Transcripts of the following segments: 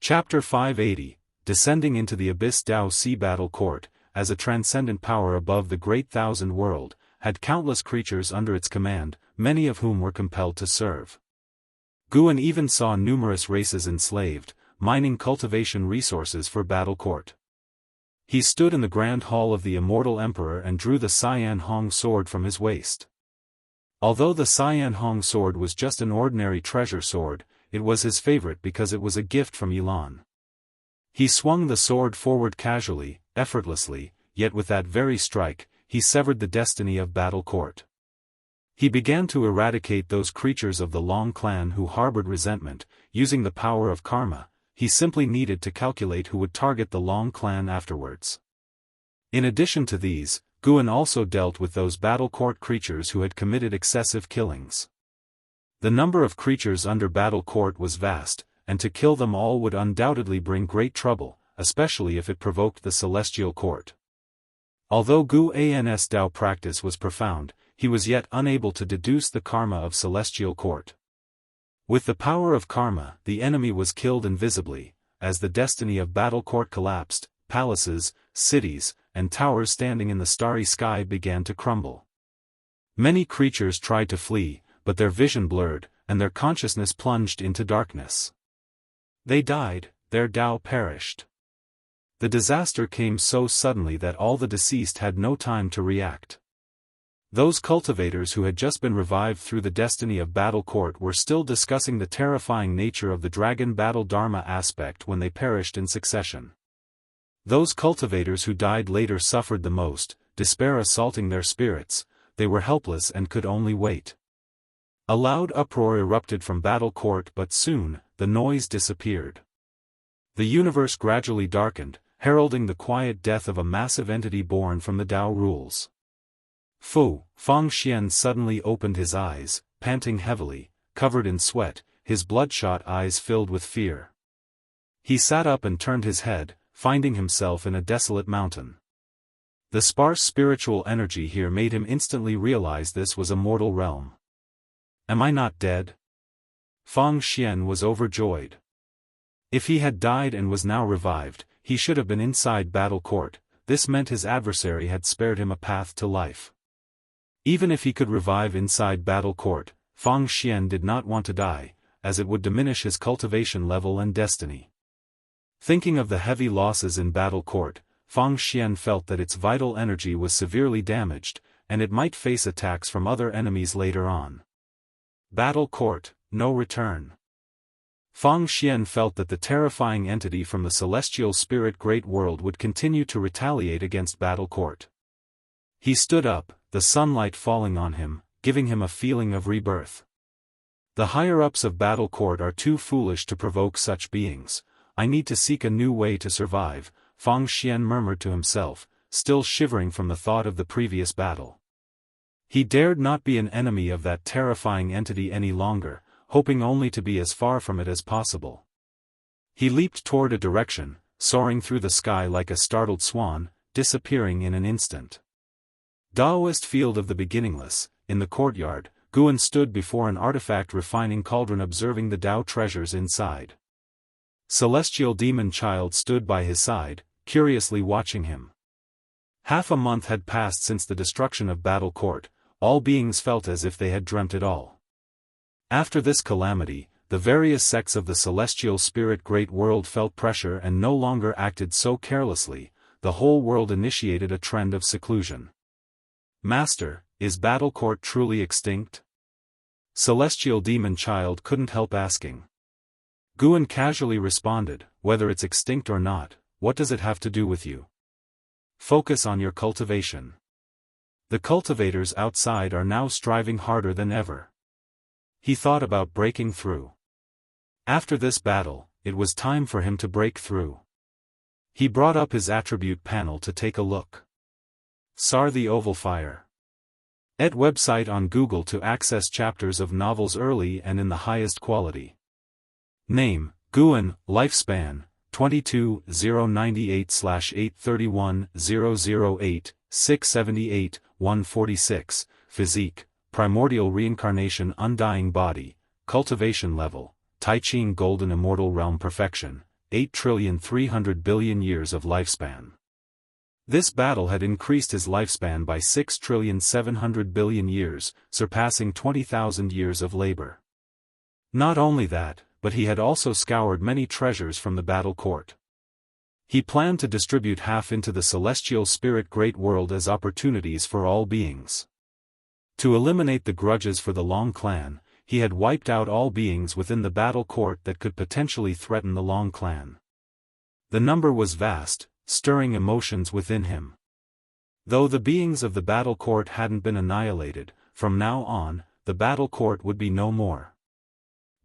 Chapter 580, Descending into the Abyss. Daoist Battle Court, as a transcendent power above the great thousand world, had countless creatures under its command, many of whom were compelled to serve. Guan even saw numerous races enslaved, mining cultivation resources for Battle Court. He stood in the Grand Hall of the Immortal Emperor and drew the Cyan Hong sword from his waist. Although the Cyan Hong sword was just an ordinary treasure sword, it was his favorite because it was a gift from Yilan. He swung the sword forward casually, effortlessly, yet with that very strike, he severed the destiny of Battle Court. He began to eradicate those creatures of the Long clan who harbored resentment, using the power of karma. He simply needed to calculate who would target the Long clan afterwards. In addition to these, Guan also dealt with those Battle Court creatures who had committed excessive killings. The number of creatures under Battle Court was vast, and to kill them all would undoubtedly bring great trouble, especially if it provoked the Celestial Court. Although Guan's Dao practice was profound, he was yet unable to deduce the karma of Celestial Court. With the power of karma, the enemy was killed invisibly. As the destiny of Battle Court collapsed, palaces, cities, and towers standing in the starry sky began to crumble. Many creatures tried to flee, but their vision blurred, and their consciousness plunged into darkness. They died, their Dao perished. The disaster came so suddenly that all the deceased had no time to react. Those cultivators who had just been revived through the destiny of Battle Court were still discussing the terrifying nature of the Dragon Battle Dharma aspect when they perished in succession. Those cultivators who died later suffered the most, despair assaulting their spirits. They were helpless and could only wait. A loud uproar erupted from Battle Court, but soon, the noise disappeared. The universe gradually darkened, heralding the quiet death of a massive entity born from the Dao rules. Fang Xian suddenly opened his eyes, panting heavily, covered in sweat, his bloodshot eyes filled with fear. He sat up and turned his head, finding himself in a desolate mountain. The sparse spiritual energy here made him instantly realize this was a mortal realm. Am I not dead? Fang Xian was overjoyed. If he had died and was now revived, he should have been inside Battle Court. This meant his adversary had spared him a path to life. Even if he could revive inside Battle Court, Fang Xian did not want to die, as it would diminish his cultivation level and destiny. Thinking of the heavy losses in Battle Court, Fang Xian felt that its vital energy was severely damaged, and it might face attacks from other enemies later on. Battle Court, no return. Fang Xian felt that the terrifying entity from the celestial spirit great world would continue to retaliate against Battle Court. He stood up, the sunlight falling on him, giving him a feeling of rebirth. The higher-ups of Battle Court are too foolish to provoke such beings. I need to seek a new way to survive, Fang Xian murmured to himself, still shivering from the thought of the previous battle. He dared not be an enemy of that terrifying entity any longer, hoping only to be as far from it as possible. He leaped toward a direction, soaring through the sky like a startled swan, disappearing in an instant. Daoist Field of the Beginningless. In the courtyard, Guan stood before an artifact refining cauldron observing the Dao treasures inside. Celestial Demon Child stood by his side, curiously watching him. Half a month had passed since the destruction of Battle Court. All beings felt as if they had dreamt it all. After this calamity, the various sects of the celestial spirit great world felt pressure and no longer acted so carelessly. The whole world initiated a trend of seclusion. Master, is Battle Court truly extinct? Celestial Demon Child couldn't help asking. Guan casually responded, whether it's extinct or not, what does it have to do with you? Focus on your cultivation. The cultivators outside are now striving harder than ever. He thought about breaking through. After this battle, it was time for him to break through. He brought up his attribute panel to take a look. SAR the Oval Fire. Website on Google to access chapters of novels early and in the highest quality. Name, Guan, lifespan, 22-098/831-008-678-146, physique, primordial reincarnation undying body, cultivation level, Tai Ching golden immortal realm perfection, 8,300,000,000,000 years of lifespan. This battle had increased his lifespan by 6,700,000,000,000 years, surpassing 20,000 years of labor. Not only that, but he had also scoured many treasures from the battle court. He planned to distribute half into the celestial spirit great world as opportunities for all beings. To eliminate the grudges for the Long clan, he had wiped out all beings within the battle court that could potentially threaten the Long clan. The number was vast, stirring emotions within him. Though the beings of the battle court hadn't been annihilated, from now on, the battle court would be no more.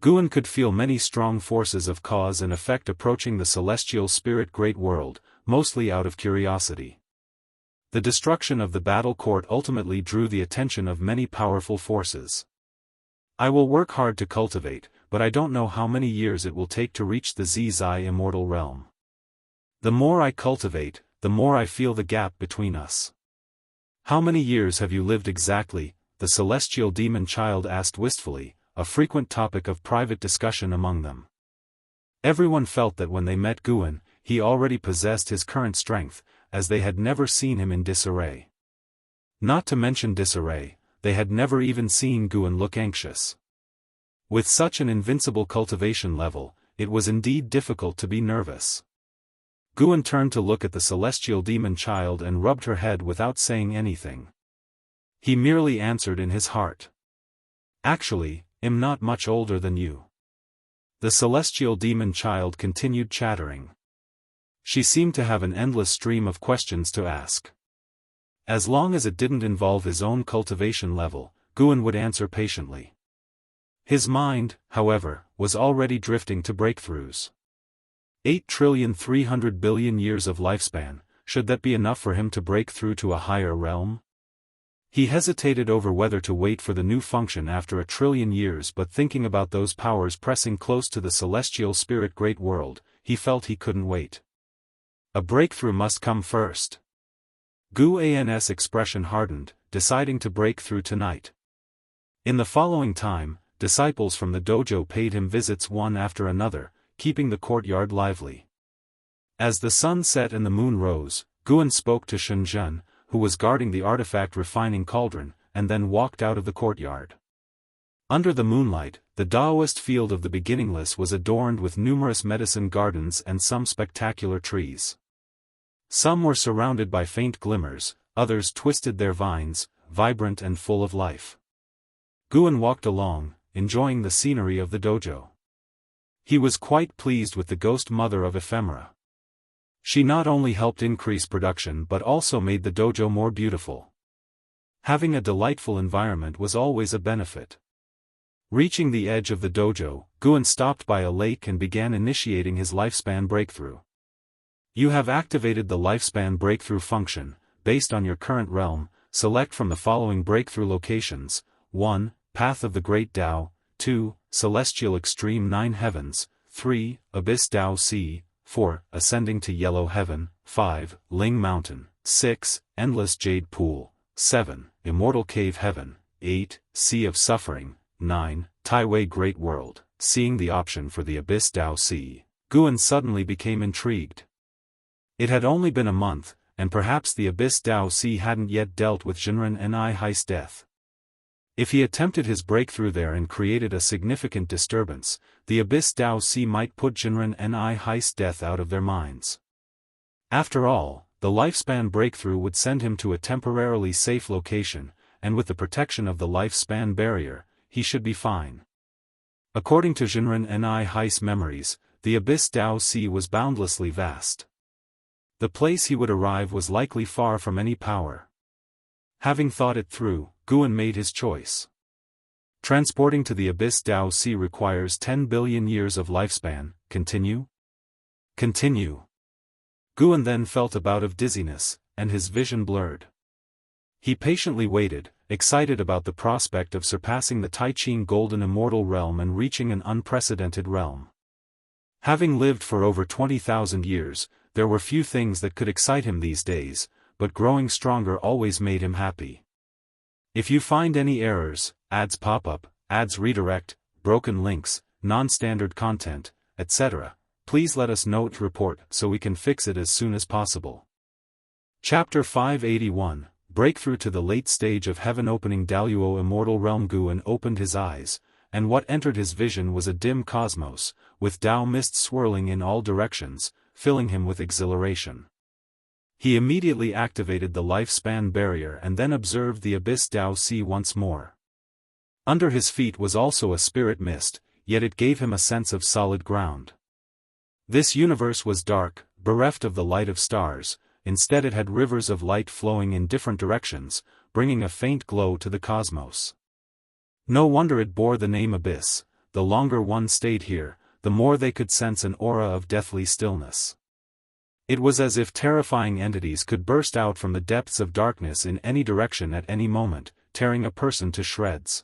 Guan could feel many strong forces of cause and effect approaching the celestial spirit great world, mostly out of curiosity. The destruction of the battle court ultimately drew the attention of many powerful forces. I will work hard to cultivate, but I don't know how many years it will take to reach the Zizai immortal realm. The more I cultivate, the more I feel the gap between us. How many years have you lived exactly? The celestial demon child asked wistfully, a frequent topic of private discussion among them. Everyone felt that when they met Guan, he already possessed his current strength, as they had never seen him in disarray. Not to mention disarray, they had never even seen Guan look anxious. With such an invincible cultivation level, it was indeed difficult to be nervous. Guan turned to look at the celestial demon child and rubbed her head without saying anything. He merely answered in his heart. Actually, I'm not much older than you. The celestial demon child continued chattering. She seemed to have an endless stream of questions to ask. As long as it didn't involve his own cultivation level, Guan would answer patiently. His mind, however, was already drifting to breakthroughs. 8,300,000,000,000 years of lifespan, should that be enough for him to break through to a higher realm? He hesitated over whether to wait for the new function after 1,000,000,000,000 years, but thinking about those powers pressing close to the celestial spirit great world, he felt he couldn't wait. A breakthrough must come first. Guan's expression hardened, deciding to break through tonight. In the following time, disciples from the dojo paid him visits one after another, keeping the courtyard lively. As the sun set and the moon rose, Guan spoke to Shenzhen, who was guarding the artifact refining cauldron, and then walked out of the courtyard. Under the moonlight, the Daoist field of the beginningless was adorned with numerous medicine gardens and some spectacular trees. Some were surrounded by faint glimmers, others twisted their vines, vibrant and full of life. Guan walked along, enjoying the scenery of the dojo. He was quite pleased with the ghost mother of ephemera. She not only helped increase production but also made the dojo more beautiful. Having a delightful environment was always a benefit. Reaching the edge of the dojo, Guan stopped by a lake and began initiating his lifespan breakthrough. You have activated the lifespan breakthrough function. Based on your current realm, select from the following breakthrough locations: 1. Path of the Great Tao, 2. Celestial Extreme 9 Heavens, 3. Abyss Tao Sea, 4. Ascending to Yellow Heaven, 5. Ling Mountain, 6. Endless Jade Pool, 7. Immortal Cave Heaven, 8. Sea of Suffering, 9. Taiwei Great World. Seeing the option for the Abyss Tao Sea, Guan suddenly became intrigued. It had only been a month, and perhaps the Abyss Tao Sea hadn't yet dealt with Jinren Ni's death. If he attempted his breakthrough there and created a significant disturbance, the Abyss Tao Sea might put Jinren Ni's death out of their minds. After all, the lifespan breakthrough would send him to a temporarily safe location, and with the protection of the lifespan barrier, he should be fine. According to Jinren Ni's memories, the Abyss Tao Sea was boundlessly vast. The place he would arrive was likely far from any power. Having thought it through, Guan made his choice. Transporting to the Abyss Tao Sea requires 10 billion years of lifespan. Continue? Continue. Guan then felt a bout of dizziness, and his vision blurred. He patiently waited, excited about the prospect of surpassing the Taiqing Golden Immortal Realm and reaching an unprecedented realm. Having lived for over 20,000 years, there were few things that could excite him these days, but growing stronger always made him happy. If you find any errors, ads pop up, ads redirect, broken links, non-standard content, etc., please let us know its report so we can fix it as soon as possible. Chapter 581, Breakthrough to the Late Stage of Heaven. Opening Daluo Immortal Realm. Guan opened his eyes, and what entered his vision was a dim cosmos, with Dao mist swirling in all directions, filling him with exhilaration. He immediately activated the lifespan barrier and then observed the abyss Dao Sea once more. Under his feet was also a spirit mist, yet it gave him a sense of solid ground. This universe was dark, bereft of the light of stars. Instead it had rivers of light flowing in different directions, bringing a faint glow to the cosmos. No wonder it bore the name Abyss. The longer one stayed here, the more they could sense an aura of deathly stillness. It was as if terrifying entities could burst out from the depths of darkness in any direction at any moment, tearing a person to shreds.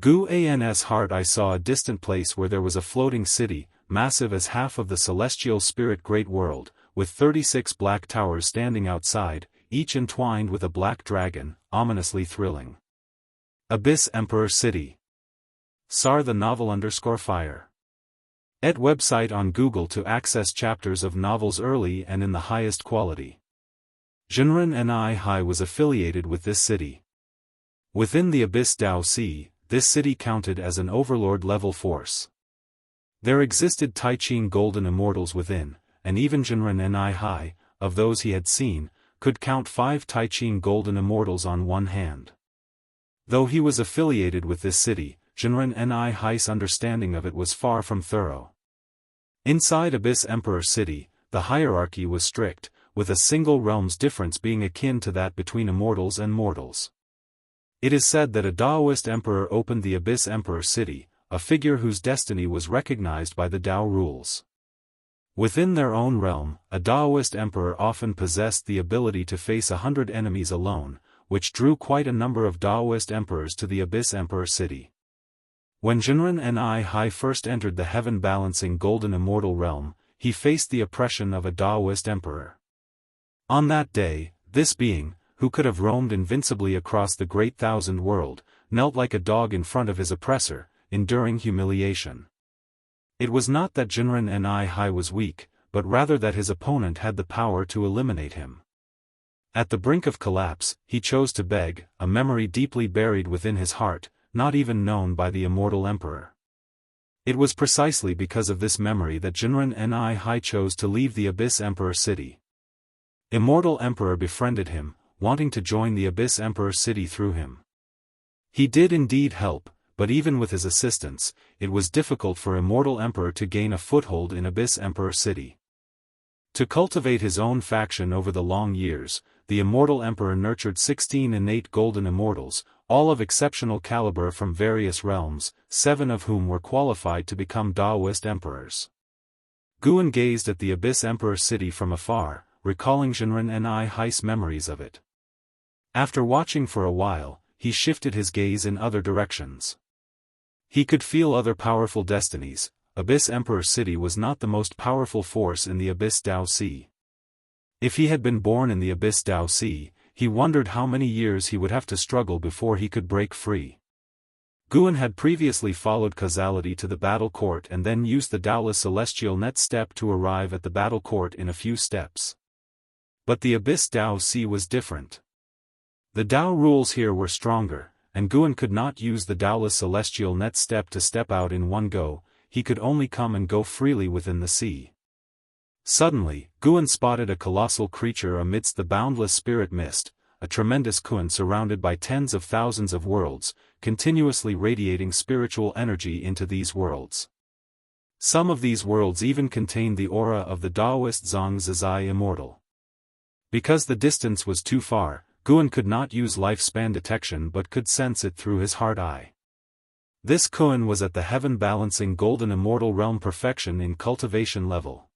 Guan's heart. I saw a distant place where there was a floating city, massive as half of the celestial spirit great world, with 36 black towers standing outside, each entwined with a black dragon, ominously thrilling. Abyss Emperor City. Sar the novel _fire. Et website on Google to access chapters of novels early and in the highest quality. Jinren Ni Hai was affiliated with this city. Within the Abyss Dao Sea, this city counted as an overlord-level force. There existed Taiqing golden immortals within, and even Jinren Ni Hai, of those he had seen, could count 5 Taiqing golden immortals on one hand. Though he was affiliated with this city, Jinren Ni Hai's understanding of it was far from thorough. Inside Abyss Emperor City, the hierarchy was strict, with a single realm's difference being akin to that between immortals and mortals. It is said that a Daoist emperor opened the Abyss Emperor City, a figure whose destiny was recognized by the Dao rules. Within their own realm, a Daoist emperor often possessed the ability to face 100 enemies alone, which drew quite a number of Daoist emperors to the Abyss Emperor City. When Jinren Ni Hai first entered the heaven-balancing golden immortal realm, he faced the oppression of a Daoist emperor. On that day, this being, who could have roamed invincibly across the great thousand world, knelt like a dog in front of his oppressor, enduring humiliation. It was not that Jinren Ni Hai was weak, but rather that his opponent had the power to eliminate him. At the brink of collapse, he chose to beg, a memory deeply buried within his heart, not even known by the immortal emperor. It was precisely because of this memory that Jinren Ni Hai chose to leave the Abyss Emperor City. Immortal Emperor befriended him, wanting to join the Abyss Emperor City through him. He did indeed help, but even with his assistance, it was difficult for Immortal Emperor to gain a foothold in Abyss Emperor City. To cultivate his own faction over the long years, the Immortal Emperor nurtured 16 innate golden immortals, all of exceptional caliber from various realms, 7 of whom were qualified to become Daoist emperors. Guan gazed at the Abyss Emperor City from afar, recalling Jinren Ni Hai's memories of it. After watching for a while, he shifted his gaze in other directions. He could feel other powerful destinies. Abyss Emperor City was not the most powerful force in the Abyss Dao Sea. If he had been born in the Abyss Dao Sea, he wondered how many years he would have to struggle before he could break free. Guan had previously followed causality to the battle court and then used the Daoist celestial net step to arrive at the battle court in a few steps. But the Abyss Dao Sea was different. The Dao rules here were stronger, and Guan could not use the Daoist celestial net step to step out in one go. He could only come and go freely within the sea. Suddenly, Guan spotted a colossal creature amidst the boundless spirit mist, a tremendous Kun surrounded by tens of thousands of worlds, continuously radiating spiritual energy into these worlds. Some of these worlds even contained the aura of the Daoist Zhang Zizai Immortal. Because the distance was too far, Guan could not use lifespan detection but could sense it through his heart eye. This Kun was at the heaven-balancing golden immortal realm perfection in cultivation level.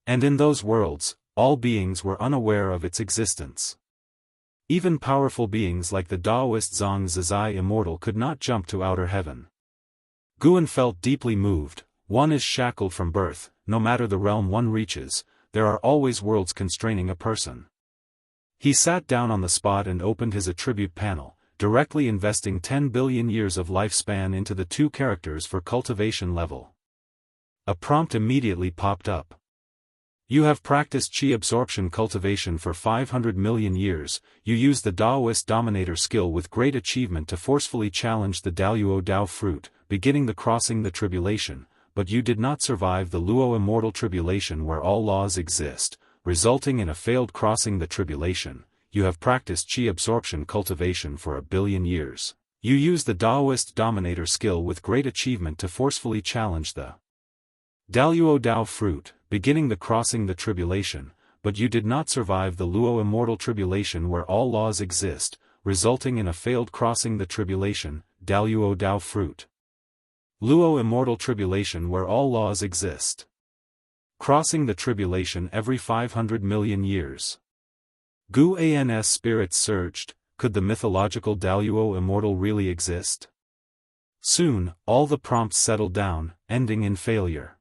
And in those worlds, all beings were unaware of its existence. Even powerful beings like the Daoist Zhang Zizai Immortal could not jump to outer heaven. Guan felt deeply moved. One is shackled from birth. No matter the realm one reaches, there are always worlds constraining a person. He sat down on the spot and opened his attribute panel, directly investing 10 billion years of lifespan into the 2 characters for cultivation level. A prompt immediately popped up. You have practiced Qi absorption cultivation for 500 million years. You used the Daoist dominator skill with great achievement to forcefully challenge the Daluo Dao fruit, beginning the crossing the tribulation, but you did not survive the Luo immortal tribulation where all laws exist, resulting in a failed crossing the tribulation. You have practiced Qi absorption cultivation for 1 billion years. You used the Daoist dominator skill with great achievement to forcefully challenge the Daluo Dao fruit, beginning the crossing the tribulation, but you did not survive the Luo immortal tribulation where all laws exist, resulting in a failed crossing the tribulation, Daluo Dao fruit. Luo immortal tribulation where all laws exist. Crossing the tribulation every 500 million years. Gu An's spirits surged. Could the mythological Daluo immortal really exist? Soon, all the prompts settled down, ending in failure.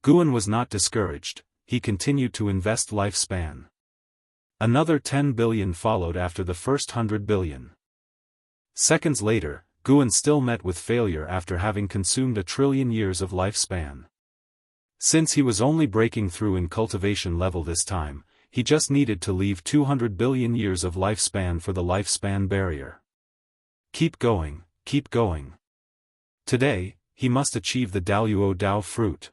Guan was not discouraged, he continued to invest lifespan. Another 10 billion followed after the first 100 billion. Seconds later, Guan still met with failure after having consumed 1 trillion years of lifespan. Since he was only breaking through in cultivation level this time, he just needed to leave 200 billion years of lifespan for the lifespan barrier. Keep going, keep going. Today, he must achieve the Daluo Dao fruit.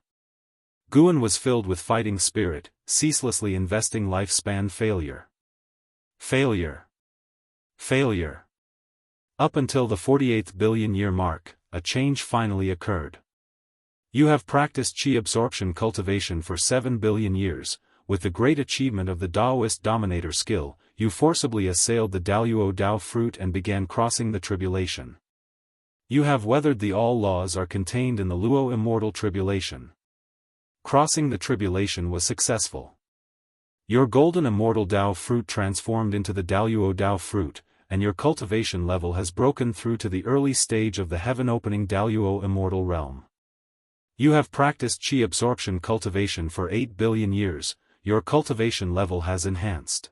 Guan was filled with fighting spirit, ceaselessly investing lifespan failure. Failure. Failure. Up until the 48th billion year mark, a change finally occurred. You have practiced Qi absorption cultivation for 7 billion years, with the great achievement of the Daoist dominator skill, you forcibly assailed the Daluo Dao fruit and began crossing the tribulation. You have weathered the all laws are contained in the Luo immortal tribulation. Crossing the tribulation was successful. Your golden immortal Dao fruit transformed into the Daluo Dao fruit, and your cultivation level has broken through to the early stage of the heaven-opening Daluo immortal realm. You have practiced Qi absorption cultivation for 8 billion years, your cultivation level has enhanced.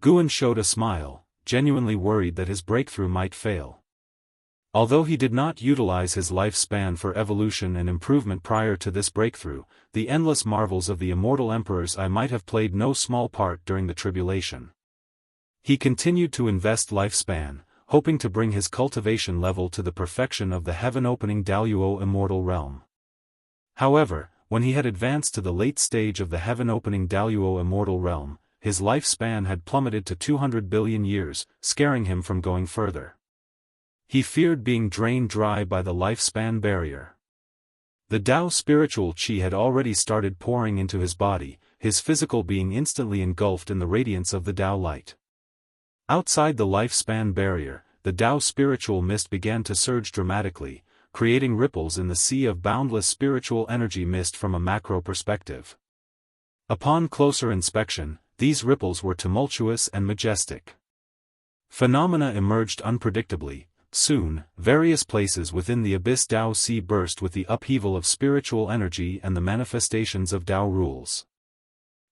Guan showed a smile, genuinely worried that his breakthrough might fail. Although he did not utilize his lifespan for evolution and improvement prior to this breakthrough, the endless marvels of the immortal emperors might have played no small part during the tribulation. He continued to invest lifespan, hoping to bring his cultivation level to the perfection of the heaven-opening Daluo immortal realm. However, when he had advanced to the late stage of the heaven-opening Daluo immortal realm, his lifespan had plummeted to 200 billion years, scaring him from going further. He feared being drained dry by the lifespan barrier. The Dao spiritual Qi had already started pouring into his body, his physical being instantly engulfed in the radiance of the Dao light. Outside the lifespan barrier, the Dao spiritual mist began to surge dramatically, creating ripples in the sea of boundless spiritual energy mist from a macro perspective. Upon closer inspection, these ripples were tumultuous and majestic. Phenomena emerged unpredictably. Soon, various places within the Abyss Dao Sea burst with the upheaval of spiritual energy and the manifestations of Dao rules.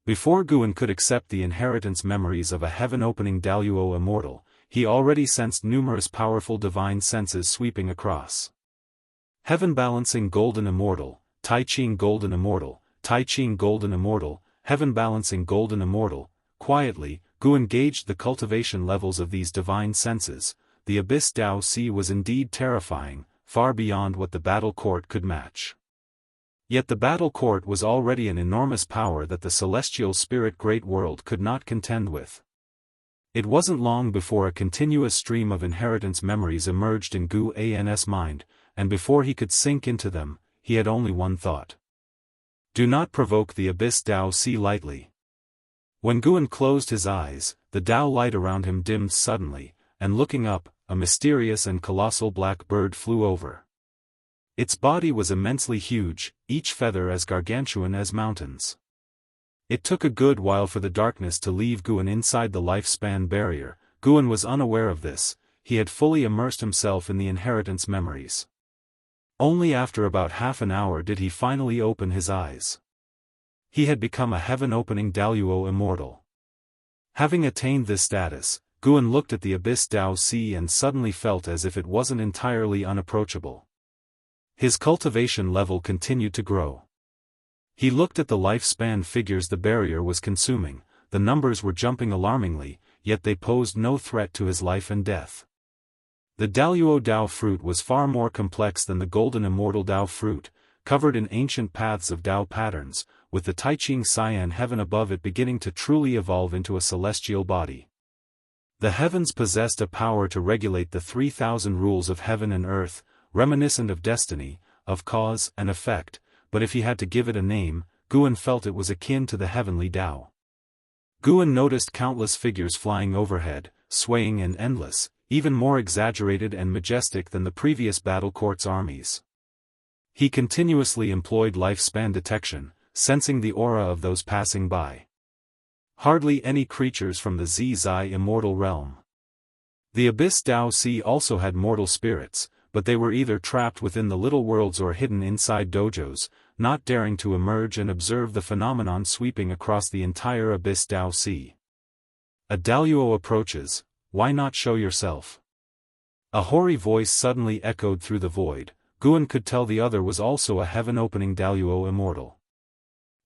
Before Guan could accept the inheritance memories of a heaven-opening Daluo immortal, he already sensed numerous powerful divine senses sweeping across. Heaven-balancing golden immortal, Tai Ching golden immortal, Tai Ching golden immortal, heaven-balancing golden immortal. Quietly, Guan gauged the cultivation levels of these divine senses. The Abyss Dao Sea was indeed terrifying, far beyond what the battle court could match. Yet the battle court was already an enormous power that the celestial spirit great world could not contend with. It wasn't long before a continuous stream of inheritance memories emerged in Gu An's mind, and before he could sink into them, he had only one thought. Do not provoke the Abyss Dao Sea lightly. When Guan closed his eyes, the Dao light around him dimmed suddenly, and looking up, a mysterious and colossal black bird flew over. Its body was immensely huge, each feather as gargantuan as mountains. It took a good while for the darkness to leave Guan inside the lifespan barrier. Guan was unaware of this, he had fully immersed himself in the inheritance memories. Only after about half an hour did he finally open his eyes. He had become a heaven-opening Daluo immortal. Having attained this status, Guan looked at the Abyss Dao Sea and suddenly felt as if it wasn't entirely unapproachable. His cultivation level continued to grow. He looked at the lifespan figures the barrier was consuming. The numbers were jumping alarmingly, yet they posed no threat to his life and death. The Daluo Dao fruit was far more complex than the golden immortal Dao fruit, covered in ancient paths of Dao patterns, with the Taiching Cyan heaven above it beginning to truly evolve into a celestial body. The heavens possessed a power to regulate the 3,000 rules of heaven and earth, reminiscent of destiny, of cause and effect, but if he had to give it a name, Guan felt it was akin to the heavenly Dao. Guan noticed countless figures flying overhead, swaying and endless, even more exaggerated and majestic than the previous battle court's armies. He continuously employed lifespan detection, sensing the aura of those passing by. Hardly any creatures from the Zizai immortal realm. The Abyss Dao Sea also had mortal spirits, but they were either trapped within the little worlds or hidden inside dojos, not daring to emerge and observe the phenomenon sweeping across the entire Abyss Dao Sea. A Daluo approaches, why not show yourself? A hoary voice suddenly echoed through the void. Guan could tell the other was also a heaven-opening Daluo immortal.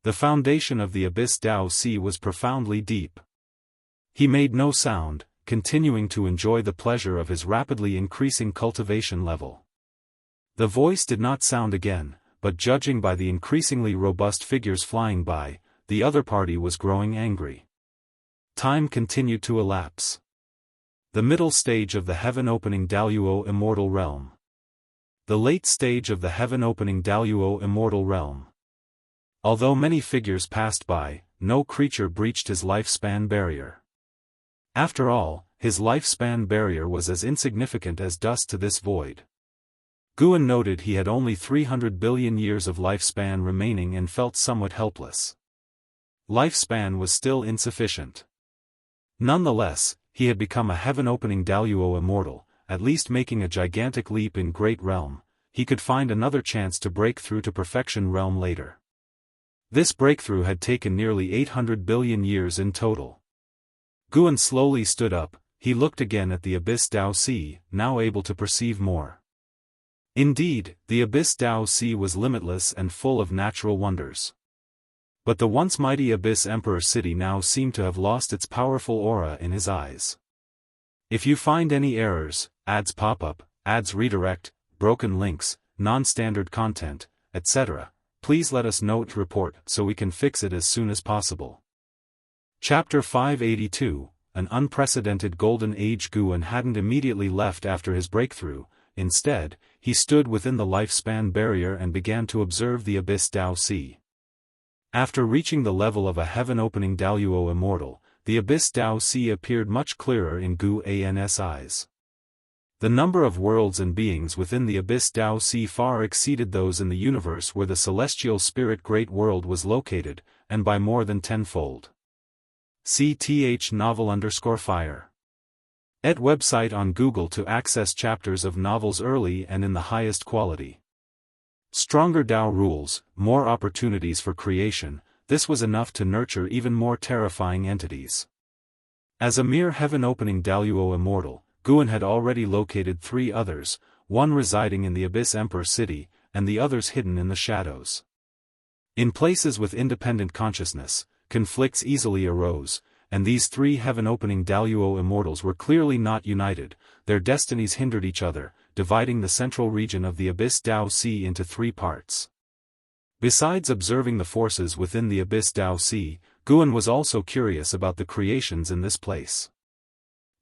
The foundation of the Abyss Dao Sea was profoundly deep. He made no sound, continuing to enjoy the pleasure of his rapidly increasing cultivation level. The voice did not sound again, but judging by the increasingly robust figures flying by, the other party was growing angry. Time continued to elapse. The middle stage of the heaven-opening Daluo immortal realm. The late stage of the heaven-opening Daluo immortal realm. Although many figures passed by, no creature breached his lifespan barrier. After all, his lifespan barrier was as insignificant as dust to this void. Guan noted he had only 300 billion years of lifespan remaining and felt somewhat helpless. Lifespan was still insufficient. Nonetheless, he had become a heaven-opening Daluo immortal, at least making a gigantic leap in Great Realm. He could find another chance to break through to Perfection Realm later. This breakthrough had taken nearly 800 billion years in total. Guan slowly stood up. He looked again at the Abyss Dao Sea, now able to perceive more. Indeed, the Abyss Dao Sea was limitless and full of natural wonders. But the once mighty Abyss Emperor City now seemed to have lost its powerful aura in his eyes. If you find any errors, ads pop up, ads redirect, broken links, non-standard content, etc., please let us know to report so we can fix it as soon as possible. Chapter 582, An Unprecedented Golden Age. Guan hadn't immediately left after his breakthrough. Instead, he stood within the lifespan barrier and began to observe the Abyss Dao Sea. After reaching the level of a heaven-opening Daluo immortal, the Abyss Dao Sea appeared much clearer in Guan's eyes. The number of worlds and beings within the Abyss Dao Sea far exceeded those in the universe where the celestial spirit Great World was located, and by more than tenfold. CTH novel_fire. Et website on Google to access chapters of novels early and in the highest quality. Stronger Dao rules, more opportunities for creation. This was enough to nurture even more terrifying entities. As a mere heaven-opening Daluo immortal, Guan had already located 3 others, one residing in the Abyss Emperor City, and the others hidden in the shadows. In places with independent consciousness, conflicts easily arose, and these 3 heaven-opening Daluo immortals were clearly not united. Their destinies hindered each other, dividing the central region of the Abyss Dao Sea into 3 parts. Besides observing the forces within the Abyss Dao Sea, Guan was also curious about the creations in this place.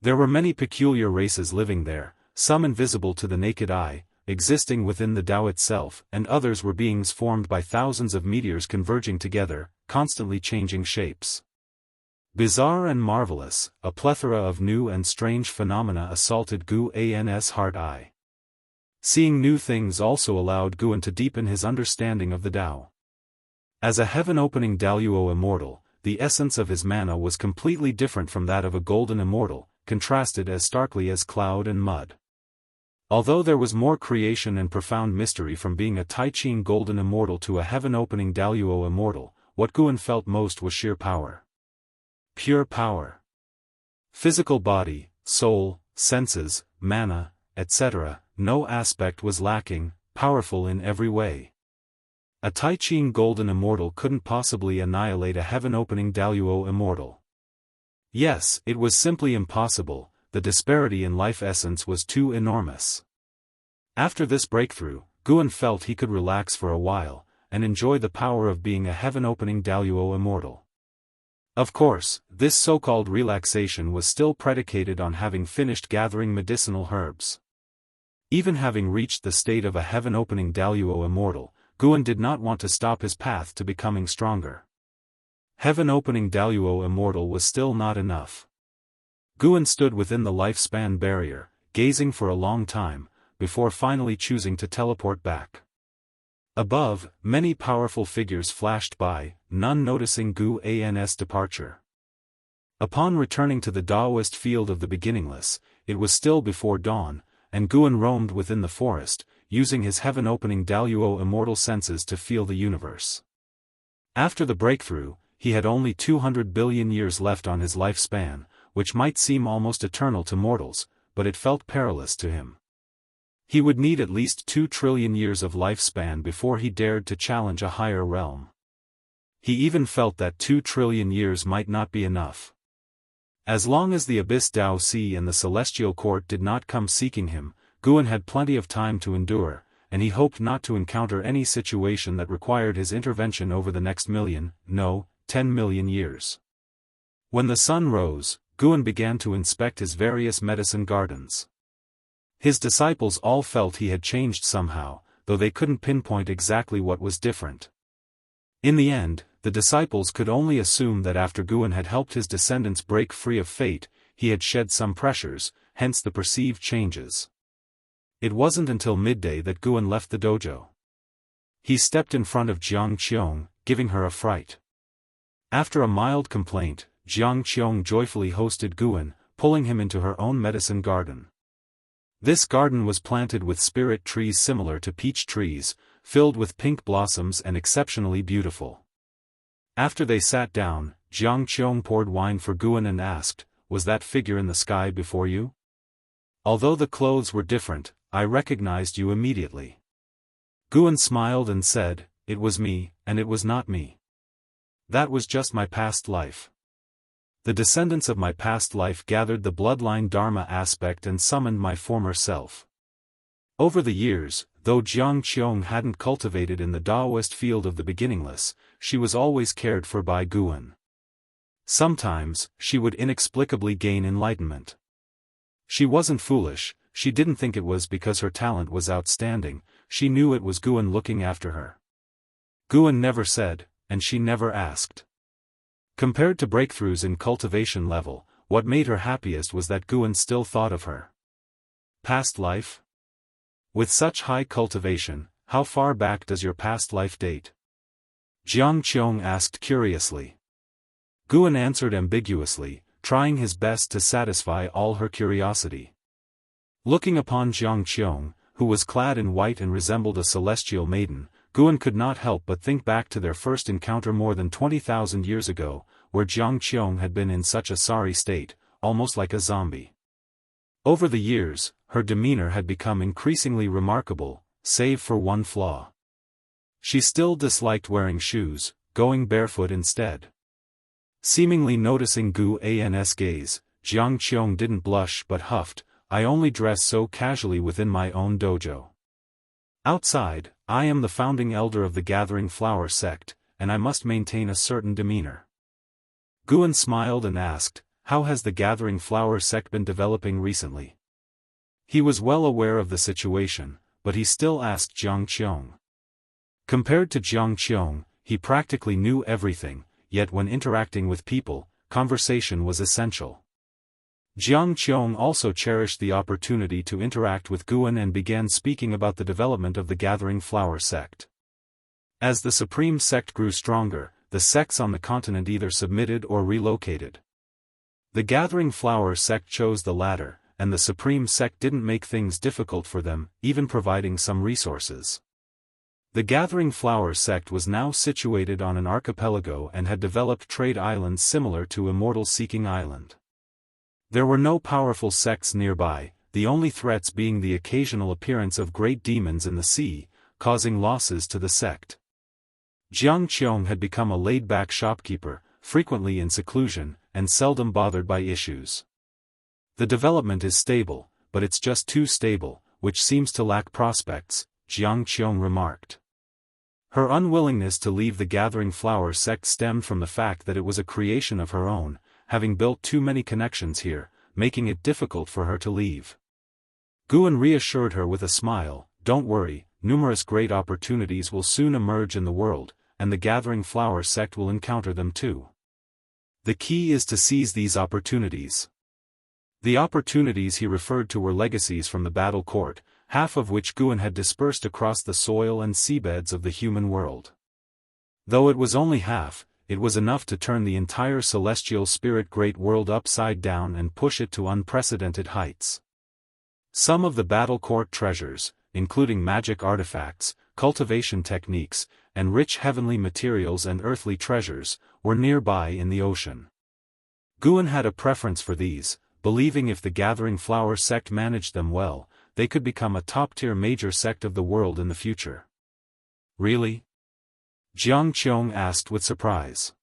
There were many peculiar races living there, some invisible to the naked eye, existing within the Dao itself, and others were beings formed by thousands of meteors converging together, constantly changing shapes. Bizarre and marvelous, a plethora of new and strange phenomena assaulted Guan's heart-eye. Seeing new things also allowed Guan to deepen his understanding of the Dao. As a heaven-opening Daluo immortal, the essence of his mana was completely different from that of a golden immortal, contrasted as starkly as cloud and mud. Although there was more creation and profound mystery from being a Taiching golden immortal to a heaven-opening Daluo immortal, what Guan felt most was sheer power. Pure power. Physical body, soul, senses, mana, etc., no aspect was lacking. powerful in every way. A Taiqing golden immortal couldn't possibly annihilate a heaven-opening Daoist immortal. Yes, it was simply impossible, the disparity in life essence was too enormous. After this breakthrough, Guan felt he could relax for a while, and enjoy the power of being a heaven-opening Daoist immortal. Of course, this so-called relaxation was still predicated on having finished gathering medicinal herbs. Even having reached the state of a heaven-opening Daoist immortal, Guan did not want to stop his path to becoming stronger. Heaven-opening Daoist immortal was still not enough. Guan stood within the lifespan barrier, gazing for a long time, before finally choosing to teleport back. Above, many powerful figures flashed by, none noticing Guan's departure. Upon returning to the Daoist field of the beginningless, it was still before dawn, and Guan roamed within the forest, using his heaven-opening Daoist immortal senses to feel the universe. After the breakthrough, he had only 200 billion years left on his lifespan, which might seem almost eternal to mortals, but it felt perilous to him. He would need at least 2 trillion years of lifespan before he dared to challenge a higher realm. He even felt that 2 trillion years might not be enough. As long as the Abyss Daoist and the Celestial Court did not come seeking him, Guan had plenty of time to endure, and he hoped not to encounter any situation that required his intervention over the next 10 million years. When the sun rose, Guan began to inspect his various medicine gardens. His disciples all felt he had changed somehow, though they couldn't pinpoint exactly what was different. In the end, the disciples could only assume that after Guan had helped his descendants break free of fate, he had shed some pressures, hence the perceived changes. It wasn't until midday that Guan left the dojo. He stepped in front of Jianghu, giving her a fright. After a mild complaint, Jianghu joyfully hosted Guan, pulling him into her own medicine garden. This garden was planted with spirit trees similar to peach trees, filled with pink blossoms and exceptionally beautiful. After they sat down, Jianghu poured wine for Guan and asked, "Was that figure in the sky before you? Although the clothes were different, I recognized you immediately." Guan smiled and said, "It was me, and it was not me. That was just my past life. The descendants of my past life gathered the bloodline dharma aspect and summoned my former self." Over the years, though Jianghu hadn't cultivated in the Daoist field of the beginningless, she was always cared for by Guan. Sometimes, she would inexplicably gain enlightenment. She wasn't foolish, she didn't think it was because her talent was outstanding, she knew it was Guan looking after her. Guan never said, and she never asked. Compared to breakthroughs in cultivation level, what made her happiest was that Guan still thought of her past life? With such high cultivation, how far back does your past life date? Jianghu asked curiously. Guan answered ambiguously, trying his best to satisfy all her curiosity. Looking upon Jianghu, who was clad in white and resembled a celestial maiden, Guan could not help but think back to their first encounter more than 20,000 years ago, where Jianghu had been in such a sorry state, almost like a zombie. Over the years, her demeanor had become increasingly remarkable, save for one flaw. She still disliked wearing shoes, going barefoot instead. Seemingly noticing Guan's gaze, Jianghu didn't blush but huffed, "I only dress so casually within my own dojo. Outside, I am the founding elder of the Gathering Flower sect, and I must maintain a certain demeanor." Guan smiled and asked, "How has the Gathering Flower sect been developing recently?" He was well aware of the situation, but he still asked Jianghu. Compared to Jianghu, he practically knew everything, yet when interacting with people, conversation was essential. Jianghu also cherished the opportunity to interact with Guan and began speaking about the development of the Gathering Flower sect. As the supreme sect grew stronger, the sects on the continent either submitted or relocated. The Gathering Flower sect chose the latter, and the supreme sect didn't make things difficult for them, even providing some resources. The Gathering Flower sect was now situated on an archipelago and had developed trade islands similar to Immortal Seeking Island. There were no powerful sects nearby, the only threats being the occasional appearance of great demons in the sea, causing losses to the sect. Jianghu had become a laid-back shopkeeper, frequently in seclusion, and seldom bothered by issues. The development is stable, but it's just too stable, which seems to lack prospects, Jianghu remarked. Her unwillingness to leave the Gathering Flower sect stemmed from the fact that it was a creation of her own, having built too many connections here, making it difficult for her to leave. Guan reassured her with a smile, "Don't worry, numerous great opportunities will soon emerge in the world, and the Gathering Flower sect will encounter them too. The key is to seize these opportunities." The opportunities he referred to were legacies from the battle court, half of which Guan had dispersed across the soil and seabeds of the human world. Though it was only half, it was enough to turn the entire celestial spirit great world upside down and push it to unprecedented heights. Some of the battle court treasures, including magic artifacts, cultivation techniques, and rich heavenly materials and earthly treasures, were nearby in the ocean. Guan had a preference for these, believing if the Gathering Flower sect managed them well, they could become a top-tier major sect of the world in the future. Really? Jianghu asked with surprise.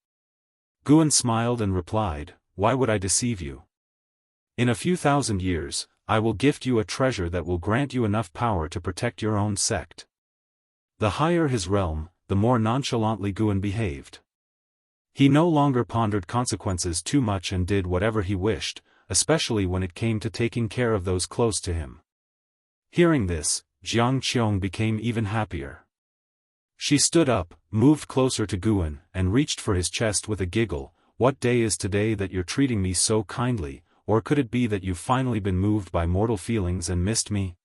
Guan smiled and replied, "Why would I deceive you? In a few thousand years, I will gift you a treasure that will grant you enough power to protect your own sect." The higher his realm, the more nonchalantly Guan behaved. He no longer pondered consequences too much and did whatever he wished, especially when it came to taking care of those close to him. Hearing this, Jianghu became even happier. She stood up, moved closer to Guan, and reached for his chest with a giggle. "What day is today that you're treating me so kindly, or could it be that you've finally been moved by mortal feelings and missed me?"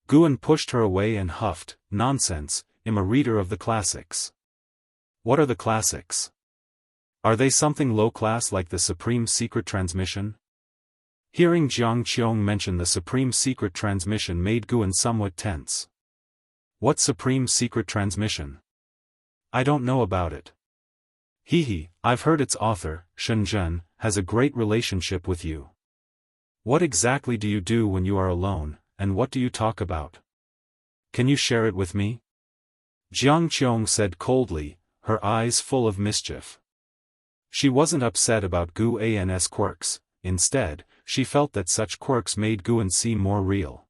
Guan pushed her away and huffed, "Nonsense, I'm a reader of the classics." "What are the classics? Are they something low-class like the Supreme Secret Transmission?" Hearing Jianghu mention the Supreme Secret Transmission made Guan somewhat tense. "What Supreme Secret Transmission? I don't know about it." I've heard its author, Shenzhen, has a great relationship with you. What exactly do you do when you are alone, and what do you talk about? Can you share it with me?" Jianghu said coldly, her eyes full of mischief. She wasn't upset about Guan's quirks. Instead, she felt that such quirks made Guan seem more real.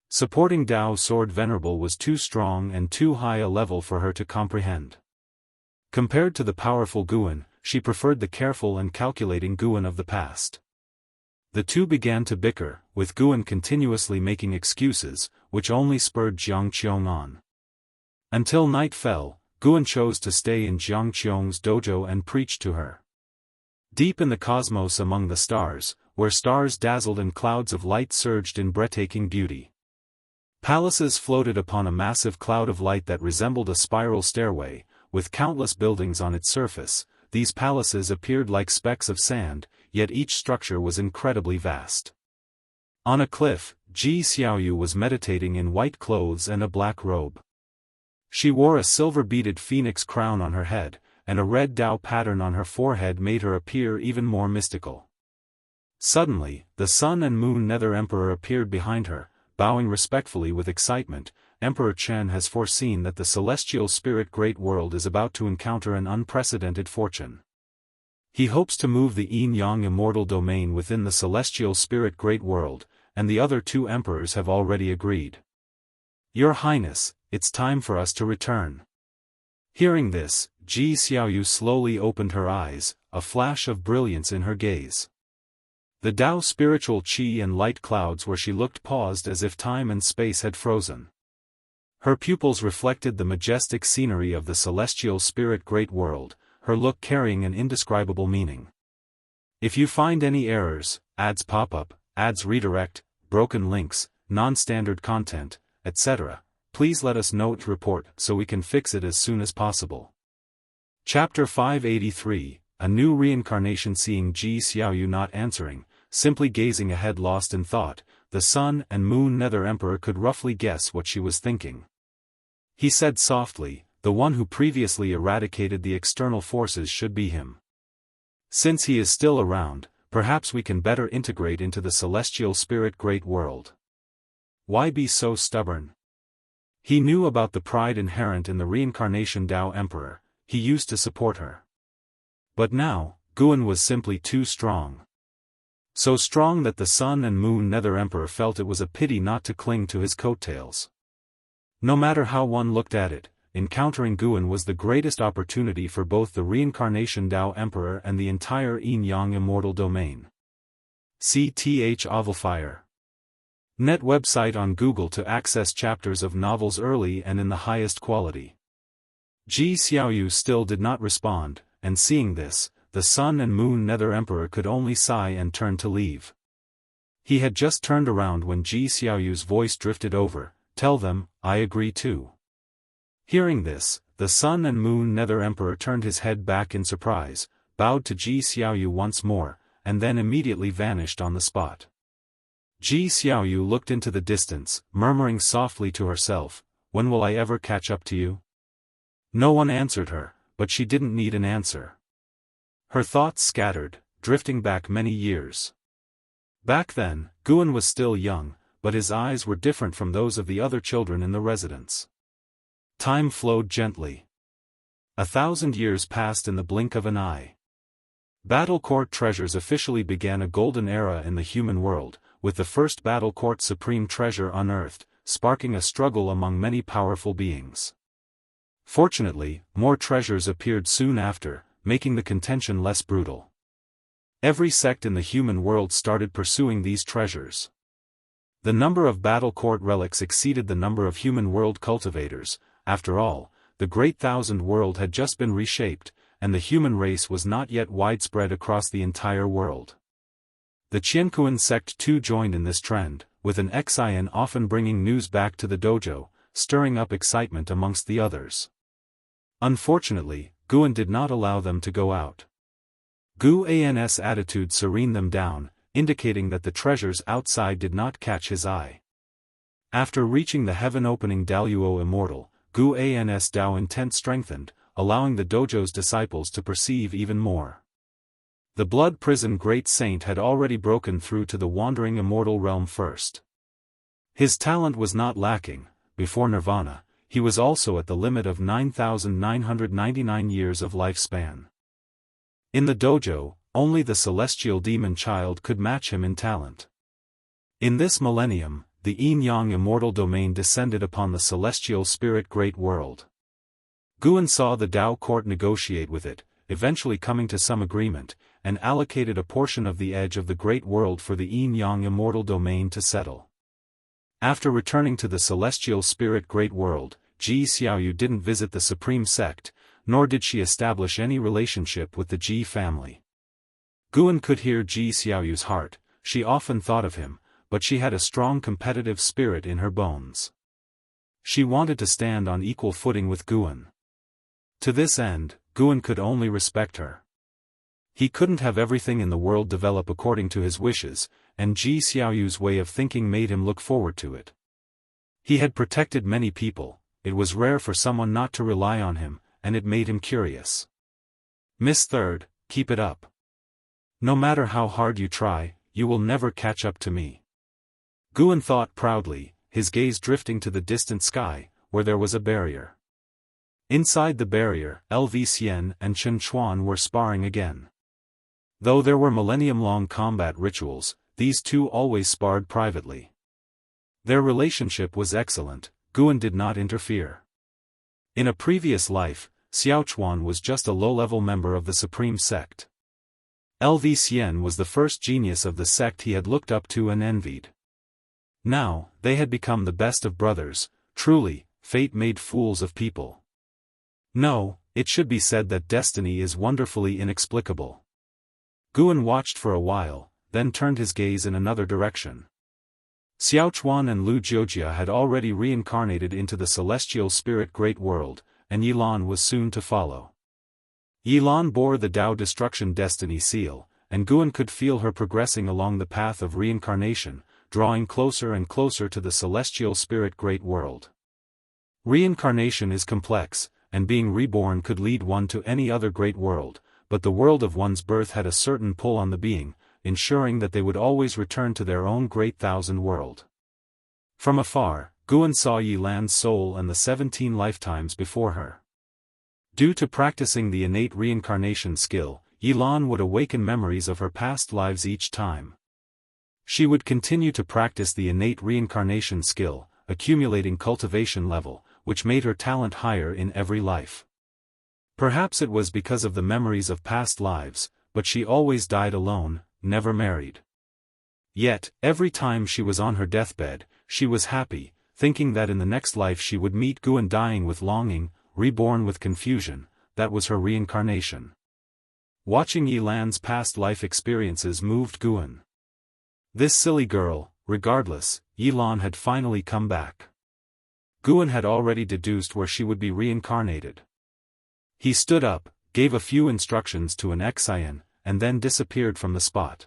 Supporting Dao Sword Venerable was too strong and too high a level for her to comprehend. Compared to the powerful Guan, she preferred the careful and calculating Guan of the past. The two began to bicker, with Guan continuously making excuses, which only spurred Jianghu on. Until night fell, Guan chose to stay in Jianghu's dojo and preach to her. Deep in the cosmos among the stars, where stars dazzled and clouds of light surged in breathtaking beauty. Palaces floated upon a massive cloud of light that resembled a spiral stairway, with countless buildings on its surface. These palaces appeared like specks of sand, yet each structure was incredibly vast. On a cliff, Ji Xiaoyu was meditating in white clothes and a black robe. She wore a silver-beaded phoenix crown on her head, and a red Dao pattern on her forehead made her appear even more mystical. Suddenly, the Sun and Moon Nether Emperor appeared behind her, bowing respectfully with excitement. "Emperor Chen has foreseen that the celestial spirit great world is about to encounter an unprecedented fortune. He hopes to move the yin-yang immortal domain within the celestial spirit great world, and the other two emperors have already agreed. Your Highness, it's time for us to return." Hearing this, Ji Xiaoyu slowly opened her eyes, a flash of brilliance in her gaze. The Dao spiritual qi and light clouds where she looked paused as if time and space had frozen. Her pupils reflected the majestic scenery of the celestial spirit great world, her look carrying an indescribable meaning. If you find any errors, ads pop up, ads redirect, broken links, non-standard content, etc., please let us know to report so we can fix it as soon as possible. Chapter 583, A New Reincarnation. Seeing Ji Xiaoyu not answering, simply gazing ahead lost in thought, the Sun and Moon Nether Emperor could roughly guess what she was thinking. He said softly, "The one who previously eradicated the external forces should be him. Since he is still around, perhaps we can better integrate into the celestial spirit great world. Why be so stubborn? He knew about the pride inherent in the reincarnation Dao Emperor. He used to support her. But now, Guan was simply too strong. So strong that the Sun and Moon Nether Emperor felt it was a pity not to cling to his coattails. No matter how one looked at it, encountering Guan was the greatest opportunity for both the reincarnation Dao Emperor and the entire Yin-Yang immortal domain. CTH Ovalfire. Net website on Google to access chapters of novels early and in the highest quality. Ji Xiaoyu still did not respond, and seeing this, the Sun and Moon Nether Emperor could only sigh and turn to leave. He had just turned around when Ji Xiaoyu's voice drifted over, "Tell them, I agree too." Hearing this, the Sun and Moon Nether Emperor turned his head back in surprise, bowed to Ji Xiaoyu once more, and then immediately vanished on the spot. Ji Xiaoyu looked into the distance, murmuring softly to herself, "When will I ever catch up to you?" No one answered her, but she didn't need an answer. Her thoughts scattered, drifting back many years. Back then, Guan was still young, but his eyes were different from those of the other children in the residence. Time flowed gently. 1,000 years passed in the blink of an eye. Battle Court treasures officially began a golden era in the human world, with the first Battle Court supreme treasure unearthed, sparking a struggle among many powerful beings. Fortunately, more treasures appeared soon after, making the contention less brutal. Every sect in the human world started pursuing these treasures. The number of Battle Court relics exceeded the number of human world cultivators. After all, the Great Thousand World had just been reshaped, and the human race was not yet widespread across the entire world. The Qianquan sect too joined in this trend, with an Xian often bringing news back to the dojo, stirring up excitement amongst the others. Unfortunately, Guan did not allow them to go out. Guan's attitude serened them down, indicating that the treasures outside did not catch his eye. After reaching the heaven-opening Daluo Immortal, Guan's Dao intent strengthened, allowing the dojo's disciples to perceive even more. The Blood Prison Great Saint had already broken through to the wandering immortal realm first. His talent was not lacking. Before Nirvana, he was also at the limit of 9,999 years of lifespan. In the dojo, only the celestial demon child could match him in talent. In this millennium, the Yin-Yang immortal domain descended upon the celestial spirit great world. Guan saw the Dao court negotiate with it, eventually coming to some agreement, and allocated a portion of the edge of the great world for the Yin-Yang immortal domain to settle. After returning to the celestial spirit great world, Ji Xiaoyu didn't visit the supreme sect, nor did she establish any relationship with the Ji family. Guan could hear Ji Xiaoyu's heart. She often thought of him, but she had a strong competitive spirit in her bones. She wanted to stand on equal footing with Guan. To this end, Guan could only respect her. He couldn't have everything in the world develop according to his wishes, and Ji Xiaoyu's way of thinking made him look forward to it. He had protected many people. It was rare for someone not to rely on him, and it made him curious. "Miss Third, keep it up. No matter how hard you try, you will never catch up to me." Guan thought proudly, his gaze drifting to the distant sky, where there was a barrier. Inside the barrier, LV Xian and Chen Chuan were sparring again. Though there were millennium-long combat rituals, these two always sparred privately. Their relationship was excellent. Guan did not interfere. In a previous life, Xiaochuan was just a low-level member of the Supreme Sect. LV Xian was the first genius of the sect he had looked up to and envied. Now, they had become the best of brothers. Truly, fate made fools of people. No, it should be said that destiny is wonderfully inexplicable. Guan watched for a while, then turned his gaze in another direction. Xiaochuan and Lu Jiojia had already reincarnated into the celestial spirit great world, and Yilan was soon to follow. Yilan bore the Dao Destruction Destiny seal, and Guan could feel her progressing along the path of reincarnation, drawing closer and closer to the celestial spirit great world. Reincarnation is complex, and being reborn could lead one to any other great world, but the world of one's birth had a certain pull on the being, ensuring that they would always return to their own great thousand world. From afar, Guan saw Yilan's soul and the 17 lifetimes before her. Due to practicing the innate reincarnation skill, Yilan would awaken memories of her past lives each time. She would continue to practice the innate reincarnation skill, accumulating cultivation level, which made her talent higher in every life. Perhaps it was because of the memories of past lives, but she always died alone, never married. Yet, every time she was on her deathbed, she was happy, thinking that in the next life she would meet Guan dying with longing, reborn with confusion. That was her reincarnation. Watching Yilan's past life experiences moved Guan. This silly girl, regardless, Yilan had finally come back. Guan had already deduced where she would be reincarnated. He stood up, gave a few instructions to an Xian, and then disappeared from the spot.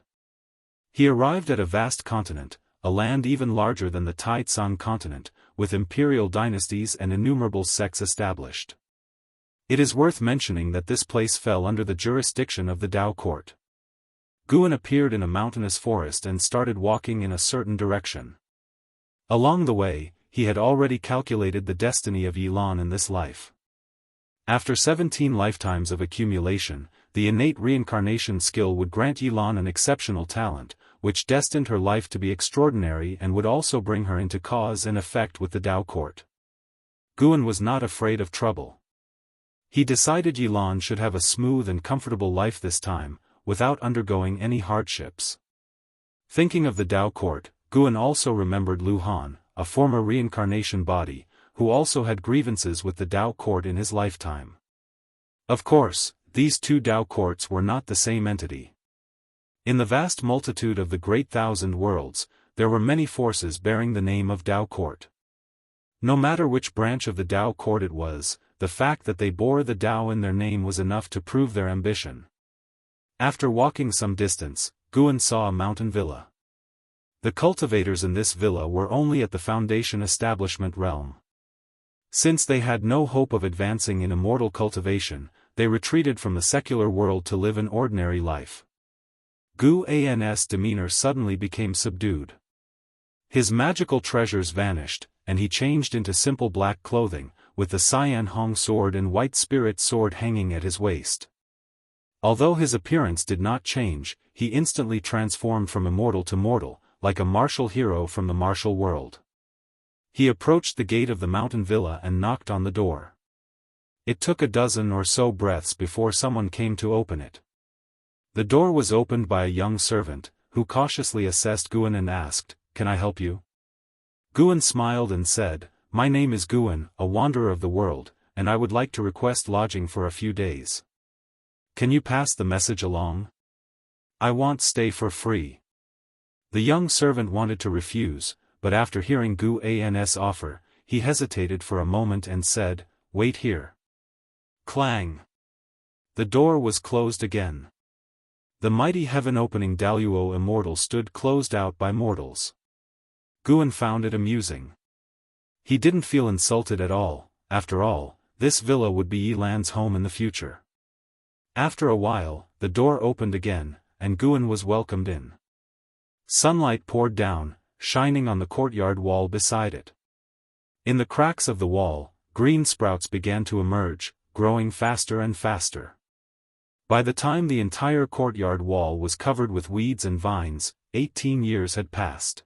He arrived at a vast continent, a land even larger than the Taizan continent, with imperial dynasties and innumerable sects established. It is worth mentioning that this place fell under the jurisdiction of the Dao court. Guan appeared in a mountainous forest and started walking in a certain direction. Along the way, he had already calculated the destiny of Yilan in this life. After 17 lifetimes of accumulation, the innate reincarnation skill would grant Yilan an exceptional talent, which destined her life to be extraordinary and would also bring her into cause and effect with the Dao court. Guan was not afraid of trouble. He decided Yilan should have a smooth and comfortable life this time, without undergoing any hardships. Thinking of the Dao court, Guan also remembered Lu Han, a former reincarnation body, who also had grievances with the Dao court in his lifetime. Of course, these two Dao courts were not the same entity. In the vast multitude of the Great Thousand Worlds, there were many forces bearing the name of Dao court. No matter which branch of the Dao court it was, the fact that they bore the Dao in their name was enough to prove their ambition. After walking some distance, Guan saw a mountain villa. The cultivators in this villa were only at the foundation establishment realm. Since they had no hope of advancing in immortal cultivation, they retreated from the secular world to live an ordinary life. Guan's demeanor suddenly became subdued. His magical treasures vanished, and he changed into simple black clothing, with the Cyan Hong sword and white spirit sword hanging at his waist. Although his appearance did not change, he instantly transformed from immortal to mortal, like a martial hero from the martial world. He approached the gate of the mountain villa and knocked on the door. It took a dozen or so breaths before someone came to open it. The door was opened by a young servant, who cautiously assessed Guan and asked, "Can I help you?" Guan smiled and said, "My name is Guan, a wanderer of the world, and I would like to request lodging for a few days. Can you pass the message along? I want stay for free." The young servant wanted to refuse, but after hearing Guan's offer, he hesitated for a moment and said, "Wait here." Clang! The door was closed again. The mighty heaven-opening Daoist Immortal stood closed out by mortals. Guan found it amusing. He didn't feel insulted at all. After all, this villa would be Yilan's home in the future. After a while, the door opened again, and Guan was welcomed in. Sunlight poured down, shining on the courtyard wall beside it. In the cracks of the wall, green sprouts began to emerge, growing faster and faster. By the time the entire courtyard wall was covered with weeds and vines, 18 years had passed.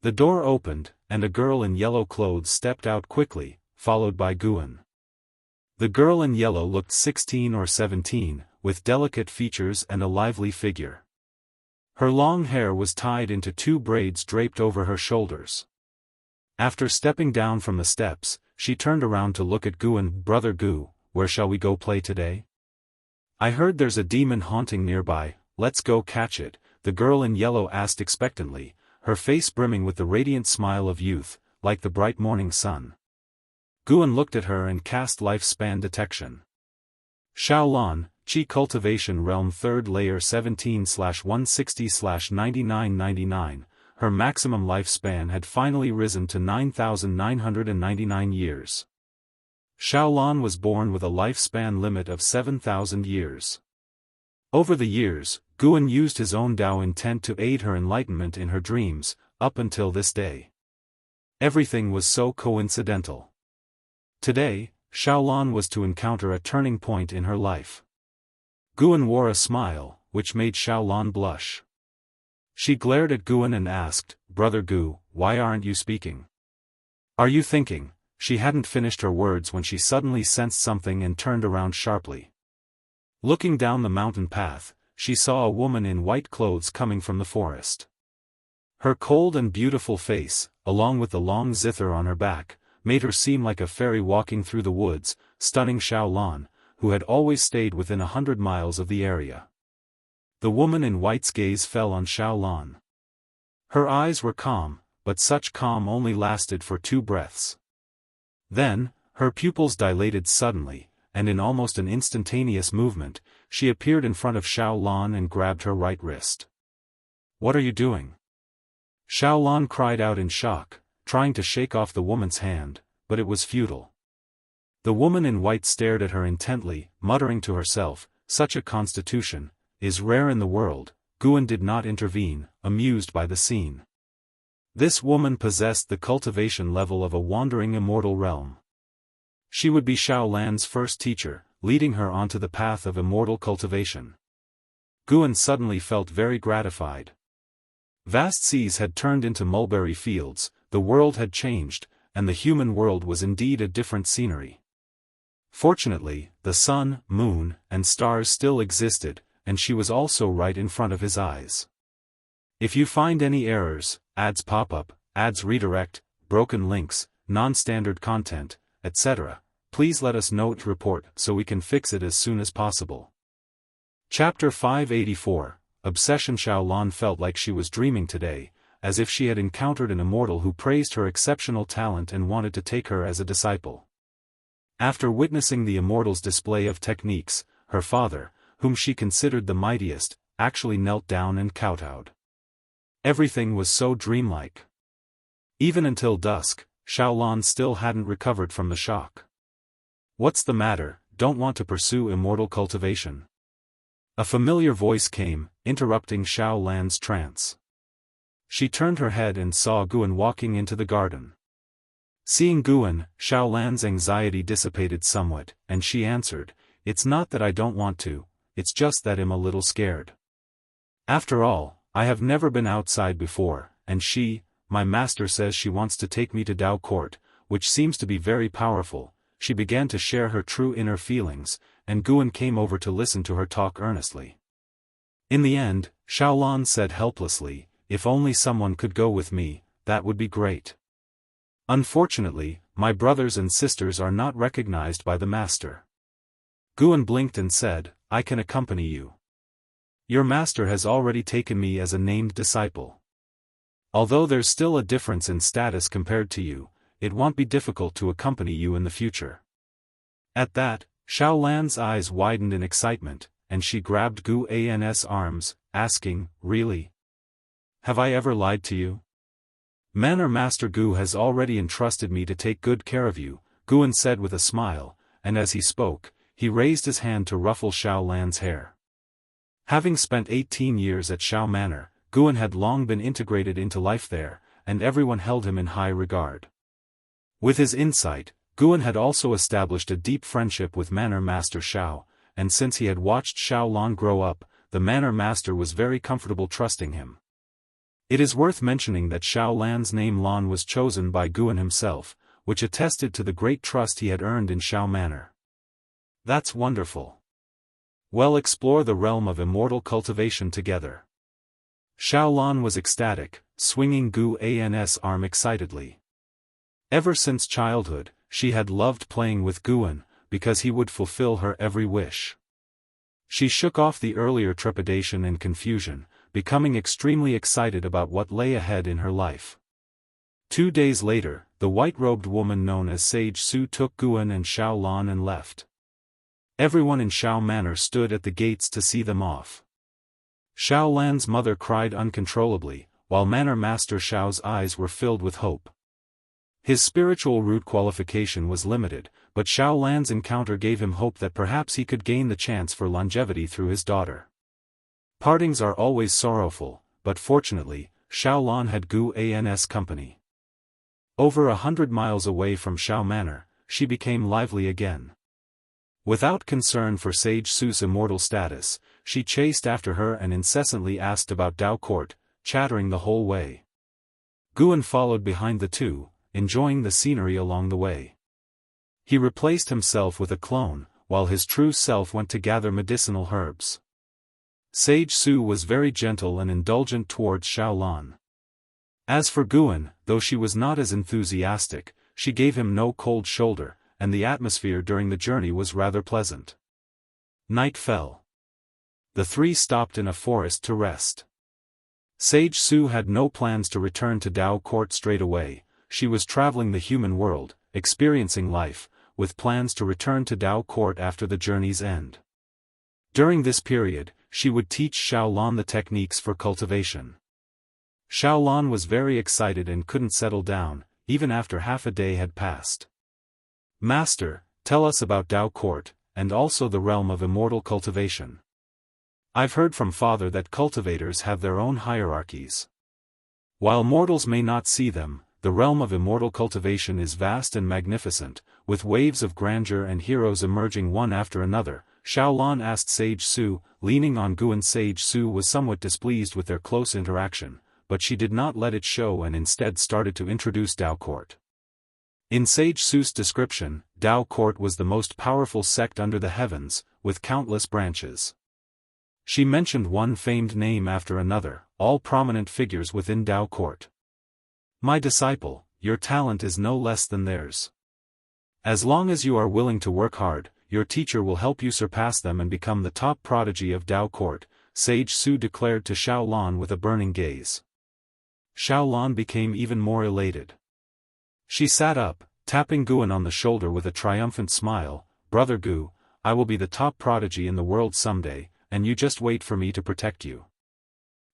The door opened, and a girl in yellow clothes stepped out quickly, followed by Guan. The girl in yellow looked 16 or 17, with delicate features and a lively figure. Her long hair was tied into 2 braids draped over her shoulders. After stepping down from the steps, she turned around to look at Guan. "Brother Gu, where shall we go play today? I heard there's a demon haunting nearby, let's go catch it," the girl in yellow asked expectantly, her face brimming with the radiant smile of youth, like the bright morning sun. Guan looked at her and cast lifespan detection. Shaolan, Qi Cultivation Realm 3rd Layer 17/160/9999, her maximum lifespan had finally risen to 9,999 years. Shaolan was born with a lifespan limit of 7,000 years. Over the years, Guan used his own Dao intent to aid her enlightenment in her dreams, up until this day. Everything was so coincidental. Today, Xiaolan was to encounter a turning point in her life. Guan wore a smile, which made Xiaolan blush. She glared at Guan and asked, "Brother Gu, why aren't you speaking? Are you thinking?" She hadn't finished her words when she suddenly sensed something and turned around sharply. Looking down the mountain path, she saw a woman in white clothes coming from the forest. Her cold and beautiful face, along with the long zither on her back, made her seem like a fairy walking through the woods, stunning Xiaolan, who had always stayed within 100 miles of the area. The woman in white's gaze fell on Xiaolan. Her eyes were calm, but such calm only lasted for 2 breaths. Then, her pupils dilated suddenly, and in almost an instantaneous movement, she appeared in front of Xiaolan and grabbed her right wrist. "What are you doing?" Xiaolan cried out in shock, trying to shake off the woman's hand, but it was futile. The woman in white stared at her intently, muttering to herself, "Such a constitution is rare in the world." Guan did not intervene, amused by the scene. This woman possessed the cultivation level of a wandering immortal realm. She would be Xiaolan's first teacher, leading her onto the path of immortal cultivation. Guan suddenly felt very gratified. Vast seas had turned into mulberry fields, the world had changed, and the human world was indeed a different scenery. Fortunately, the sun, moon, and stars still existed, and she was also right in front of his eyes. If you find any errors, ads pop up, ads redirect, broken links, non-standard content, etc., please let us know to report so we can fix it as soon as possible. Chapter 584, Obsession. Xiaolan felt like she was dreaming today, as if she had encountered an immortal who praised her exceptional talent and wanted to take her as a disciple. After witnessing the immortal's display of techniques, her father, whom she considered the mightiest, actually knelt down and kowtowed. Everything was so dreamlike. Even until dusk, Xiaolan still hadn't recovered from the shock. "What's the matter, don't want to pursue immortal cultivation?" A familiar voice came, interrupting Xiaolan's trance. She turned her head and saw Guan walking into the garden. Seeing Guan, Xiaolan's anxiety dissipated somewhat, and she answered, "It's not that I don't want to, it's just that I'm a little scared. After all, I have never been outside before, and my master says she wants to take me to Dao Court, which seems to be very powerful." She began to share her true inner feelings, and Guan came over to listen to her talk earnestly. In the end, Xiaolan said helplessly, "If only someone could go with me, that would be great. Unfortunately, my brothers and sisters are not recognized by the master." Guan blinked and said, "I can accompany you. Your master has already taken me as a named disciple. Although there's still a difference in status compared to you, it won't be difficult to accompany you in the future." At that, Xiaolan's eyes widened in excitement, and she grabbed Guan's arms, asking, "Really? Have I ever lied to you?" "Manor Master Gu has already entrusted me to take good care of you," Guan said with a smile, and as he spoke, he raised his hand to ruffle Xiaolan's hair. Having spent 18 years at Xiao Manor, Guan had long been integrated into life there, and everyone held him in high regard. With his insight, Guan had also established a deep friendship with Manor Master Xiao, and since he had watched Xiaolan grow up, the Manor Master was very comfortable trusting him. It is worth mentioning that Xiaolan's name Lan was chosen by Guan himself, which attested to the great trust he had earned in Xiao Manor. "That's wonderful. Well, explore the realm of immortal cultivation together." Xiaolan was ecstatic, swinging Guan's arm excitedly. Ever since childhood, she had loved playing with Guan, because he would fulfill her every wish. She shook off the earlier trepidation and confusion, becoming extremely excited about what lay ahead in her life. 2 days later, the white-robed woman known as Sage Su took Guan and Xiaolan and left. Everyone in Xiao Manor stood at the gates to see them off. Xiaolan's mother cried uncontrollably, while Manor Master Xiao's eyes were filled with hope. His spiritual root qualification was limited, but Xiaolan's encounter gave him hope that perhaps he could gain the chance for longevity through his daughter. Partings are always sorrowful, but fortunately, Xiaolan had Guan's company. Over 100 miles away from Shao Manor, she became lively again. Without concern for Sage Su's immortal status, she chased after her and incessantly asked about Dao Court, chattering the whole way. Guan followed behind the two, enjoying the scenery along the way. He replaced himself with a clone, while his true self went to gather medicinal herbs. Sage Su was very gentle and indulgent towards Xiaolan. As for Guan, though she was not as enthusiastic, she gave him no cold shoulder, and the atmosphere during the journey was rather pleasant. Night fell. The three stopped in a forest to rest. Sage Su had no plans to return to Dao Court straight away. She was traveling the human world, experiencing life, with plans to return to Dao Court after the journey's end. During this period, she would teach Xiaolan the techniques for cultivation. Xiaolan was very excited and couldn't settle down, even after half a day had passed. Master, tell us about Dao Court, and also the realm of immortal cultivation. I've heard from Father that cultivators have their own hierarchies. While mortals may not see them, the realm of immortal cultivation is vast and magnificent, with waves of grandeur and heroes emerging one after another. Xiaolan asked Sage Su, leaning on Guan. Sage Su was somewhat displeased with their close interaction, but she did not let it show and instead started to introduce Dao Court. In Sage Su's description, Dao Court was the most powerful sect under the heavens, with countless branches. She mentioned one famed name after another, all prominent figures within Dao Court. My disciple, your talent is no less than theirs. As long as you are willing to work hard, your teacher will help you surpass them and become the top prodigy of Dao Court, Sage Su declared to Xiaolan with a burning gaze. Xiaolan became even more elated. She sat up, tapping Guan on the shoulder with a triumphant smile. Brother Gu, I will be the top prodigy in the world someday, and you just wait for me to protect you.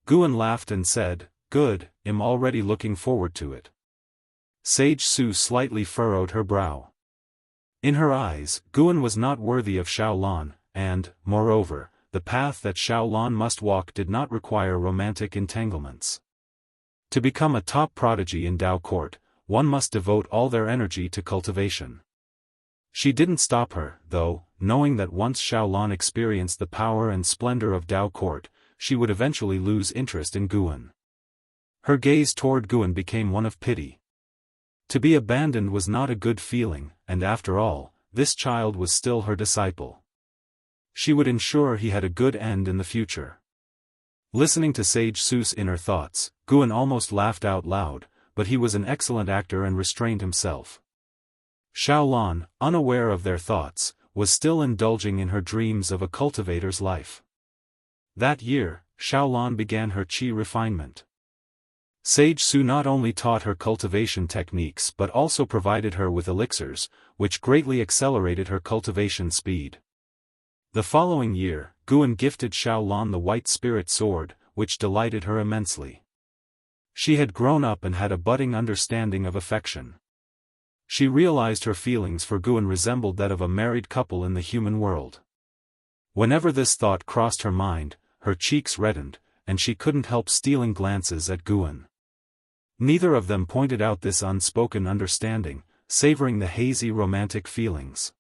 Guan laughed and said, Good, I'm already looking forward to it. Sage Su slightly furrowed her brow. In her eyes, Guan was not worthy of Xiaolan, and, moreover, the path that Xiaolan must walk did not require romantic entanglements. To become a top prodigy in Dao Court, one must devote all their energy to cultivation. She didn't stop her, though, knowing that once Xiaolan experienced the power and splendor of Dao Court, she would eventually lose interest in Guan. Her gaze toward Guan became one of pity. To be abandoned was not a good feeling, and after all, this child was still her disciple. She would ensure he had a good end in the future. Listening to Sage Su's inner thoughts, Guan almost laughed out loud, but he was an excellent actor and restrained himself. Xiaolan, unaware of their thoughts, was still indulging in her dreams of a cultivator's life. That year, Xiaolan began her qi refinement. Sage Su not only taught her cultivation techniques but also provided her with elixirs, which greatly accelerated her cultivation speed. The following year, Guan gifted Xiaolan the white spirit sword, which delighted her immensely. She had grown up and had a budding understanding of affection. She realized her feelings for Guan resembled that of a married couple in the human world. Whenever this thought crossed her mind, her cheeks reddened, and she couldn't help stealing glances at Guan. Neither of them pointed out this unspoken understanding, savoring the hazy romantic feelings.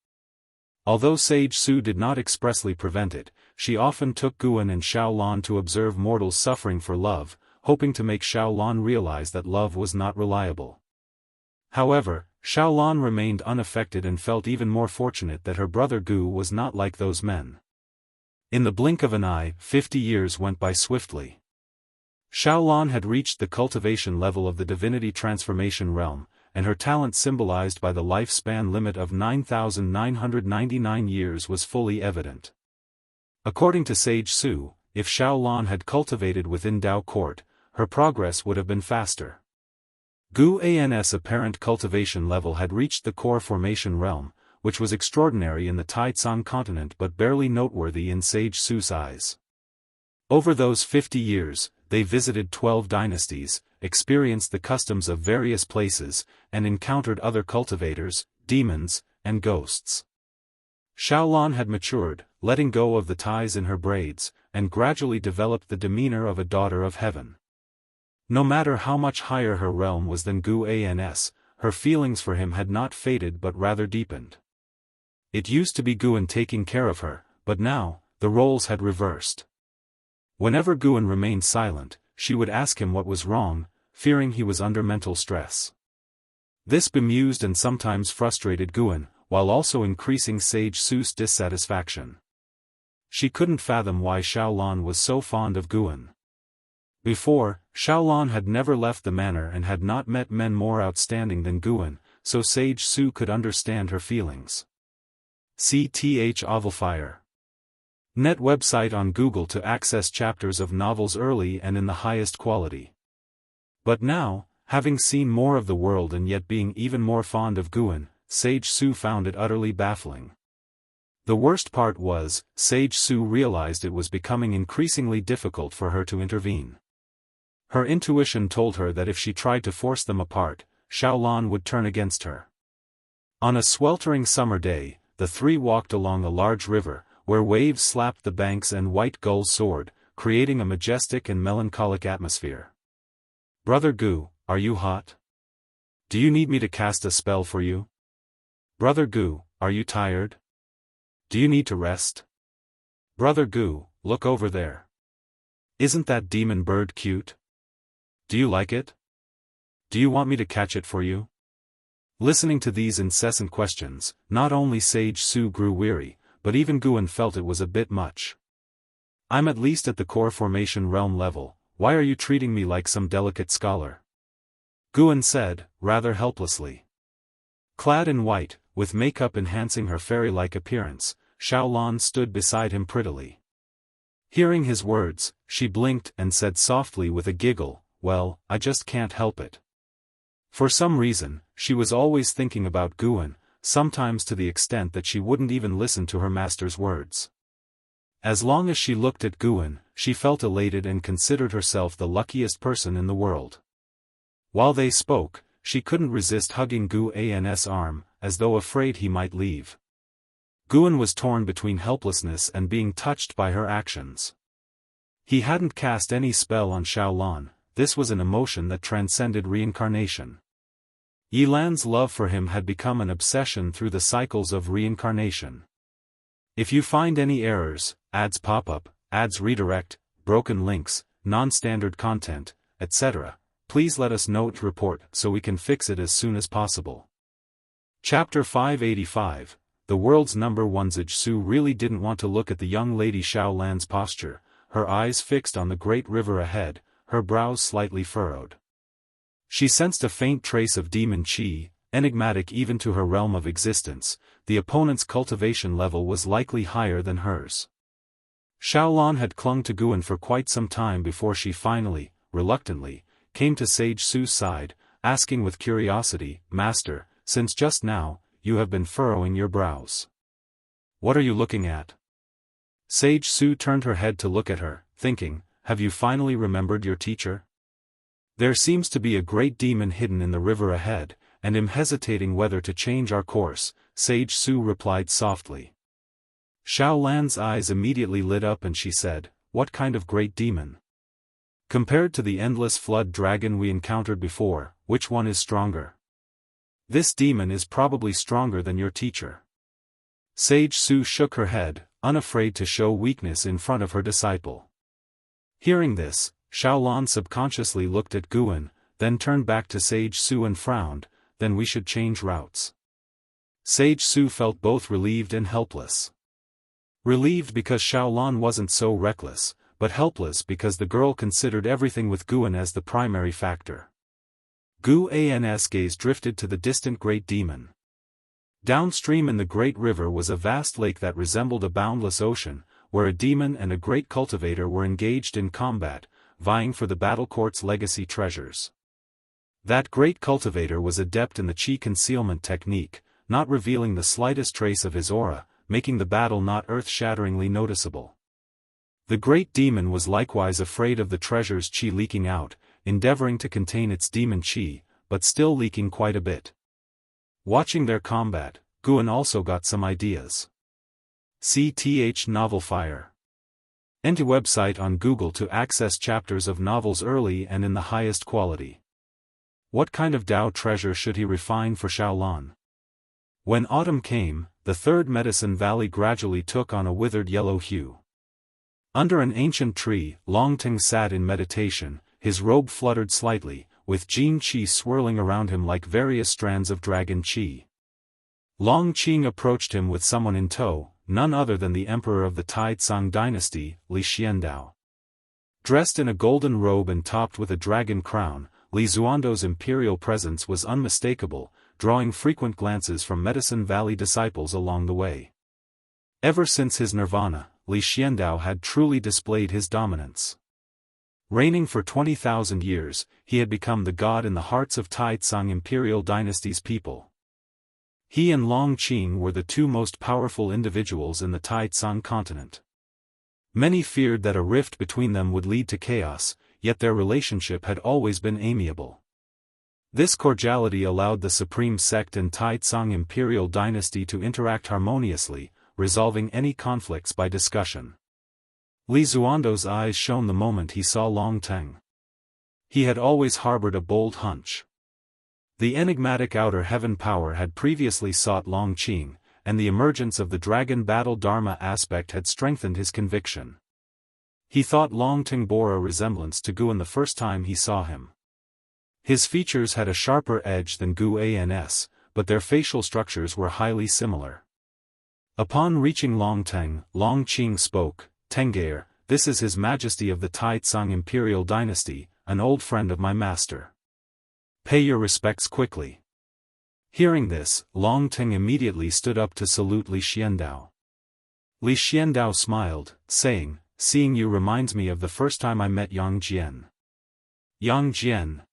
Although Sage Su did not expressly prevent it, she often took Guan and Xiaolan to observe mortals suffering for love, hoping to make Xiaolan realize that love was not reliable. However, Xiaolan remained unaffected and felt even more fortunate that her brother Gu was not like those men. In the blink of an eye, 50 years went by swiftly. Xiaolan had reached the cultivation level of the divinity transformation realm, and her talent symbolized by the lifespan limit of 9,999 years was fully evident. According to Sage Su, if Xiaolan had cultivated within Dao Court, her progress would have been faster. Gu An's apparent cultivation level had reached the core formation realm, which was extraordinary in the Taicang continent but barely noteworthy in Sage Su's eyes. Over those 50 years, they visited 12 dynasties, experienced the customs of various places, and encountered other cultivators, demons, and ghosts. Xiaolan had matured, letting go of the ties in her braids, and gradually developed the demeanor of a daughter of heaven. No matter how much higher her realm was than Gu An's, her feelings for him had not faded but rather deepened. It used to be Guan taking care of her, but now, the roles had reversed. Whenever Guan remained silent, she would ask him what was wrong, fearing he was under mental stress. This bemused and sometimes frustrated Guan, while also increasing Sage Su's dissatisfaction. She couldn't fathom why Xiaolan was so fond of Guan. Before, Xiaolan had never left the manor and had not met men more outstanding than Guan, so Sage Su could understand her feelings. CTH Ovalfire. Net website on Google to access chapters of novels early and in the highest quality. But now, having seen more of the world and yet being even more fond of Guan, Sage Su found it utterly baffling. The worst part was, Sage Su realized it was becoming increasingly difficult for her to intervene. Her intuition told her that if she tried to force them apart, Xiaolan would turn against her. On a sweltering summer day, the three walked along a large river, where waves slapped the banks and white gulls soared, creating a majestic and melancholic atmosphere. "Brother Gu, are you hot? Do you need me to cast a spell for you? Brother Gu, are you tired? Do you need to rest? Brother Gu, look over there. Isn't that demon bird cute? Do you like it? Do you want me to catch it for you?" Listening to these incessant questions, not only Sage Su grew weary, but even Guan felt it was a bit much. "I'm at least at the core formation realm level, why are you treating me like some delicate scholar?" Guan said, rather helplessly. Clad in white, with makeup enhancing her fairy-like appearance, Xiaolan stood beside him prettily. Hearing his words, she blinked and said softly with a giggle, "Well, I just can't help it." For some reason, she was always thinking about Guan, sometimes to the extent that she wouldn't even listen to her master's words. As long as she looked at Guan, she felt elated and considered herself the luckiest person in the world. While they spoke, she couldn't resist hugging Guan's arm, as though afraid he might leave. Guan was torn between helplessness and being touched by her actions. He hadn't cast any spell on Xiaolan, this was an emotion that transcended reincarnation. Yilan's love for him had become an obsession through the cycles of reincarnation. If you find any errors, ads pop up, ads redirect, broken links, non-standard content, etc., please let us know to report so we can fix it as soon as possible. Chapter 585, The World's #1 Sage Su really didn't want to look at the young lady Xiaolan's posture, her eyes fixed on the great river ahead, her brows slightly furrowed. She sensed a faint trace of demon qi, enigmatic even to her realm of existence. The opponent's cultivation level was likely higher than hers. Xiaolan had clung to Guan for quite some time before she finally, reluctantly, came to Sage Su's side, asking with curiosity, "Master, since just now, you have been furrowing your brows. What are you looking at?" Sage Su turned her head to look at her, thinking, "Have you finally remembered your teacher? There seems to be a great demon hidden in the river ahead, and am hesitating whether to change our course," Sage Su replied softly. Xiaolan's eyes immediately lit up and she said, "What kind of great demon? Compared to the endless flood dragon we encountered before, which one is stronger?" "This demon is probably stronger than your teacher." Sage Su shook her head, unafraid to show weakness in front of her disciple. Hearing this, Xiaolan subconsciously looked at Guan, then turned back to Sage Su and frowned, "Then we should change routes." Sage Su felt both relieved and helpless. Relieved because Xiaolan wasn't so reckless, but helpless because the girl considered everything with Guan as the primary factor. Guan's gaze drifted to the distant great demon. Downstream in the great river was a vast lake that resembled a boundless ocean, where a demon and a great cultivator were engaged in combat, vying for the battle court's legacy treasures. That great cultivator was adept in the chi concealment technique, not revealing the slightest trace of his aura, making the battle not earth-shatteringly noticeable. The great demon was likewise afraid of the treasure's chi leaking out, endeavoring to contain its demon chi, but still leaking quite a bit. Watching their combat, Guan also got some ideas. CTH Novelfire. Enter website on Google to access chapters of novels early and in the highest quality. What kind of Dao treasure should he refine for Shaolin? When autumn came, the third medicine valley gradually took on a withered yellow hue. Under an ancient tree, Longting sat in meditation, his robe fluttered slightly, with Jin Qi swirling around him like various strands of dragon qi. Long Qing approached him with someone in tow, none other than the emperor of the Taizong dynasty, Li Xiandao. Dressed in a golden robe and topped with a dragon crown, Li Xuando's imperial presence was unmistakable, drawing frequent glances from Medicine Valley disciples along the way. Ever since his nirvana, Li Xiandao had truly displayed his dominance. Reigning for 20,000 years, he had become the god in the hearts of Taizong imperial dynasty's people. He and Long Qing were the two most powerful individuals in the Taizong continent. Many feared that a rift between them would lead to chaos, yet their relationship had always been amiable. This cordiality allowed the supreme sect and Taizong imperial dynasty to interact harmoniously, resolving any conflicts by discussion. Li Xuando's eyes shone the moment he saw Long Teng. He had always harbored a bold hunch. The enigmatic outer heaven power had previously sought Long Qing, and the emergence of the dragon battle dharma aspect had strengthened his conviction. He thought Long Teng bore a resemblance to Guan the first time he saw him. His features had a sharper edge than Guan's, but their facial structures were highly similar. Upon reaching Long Teng, Long Qing spoke, "Tengair, this is His Majesty of the Taizong imperial dynasty, an old friend of my master. Pay your respects quickly." Hearing this, Long Teng immediately stood up to salute Li Xiandao. Li Xiandao smiled, saying, "Seeing you reminds me of the first time I met Yang Jian." Yang Jian.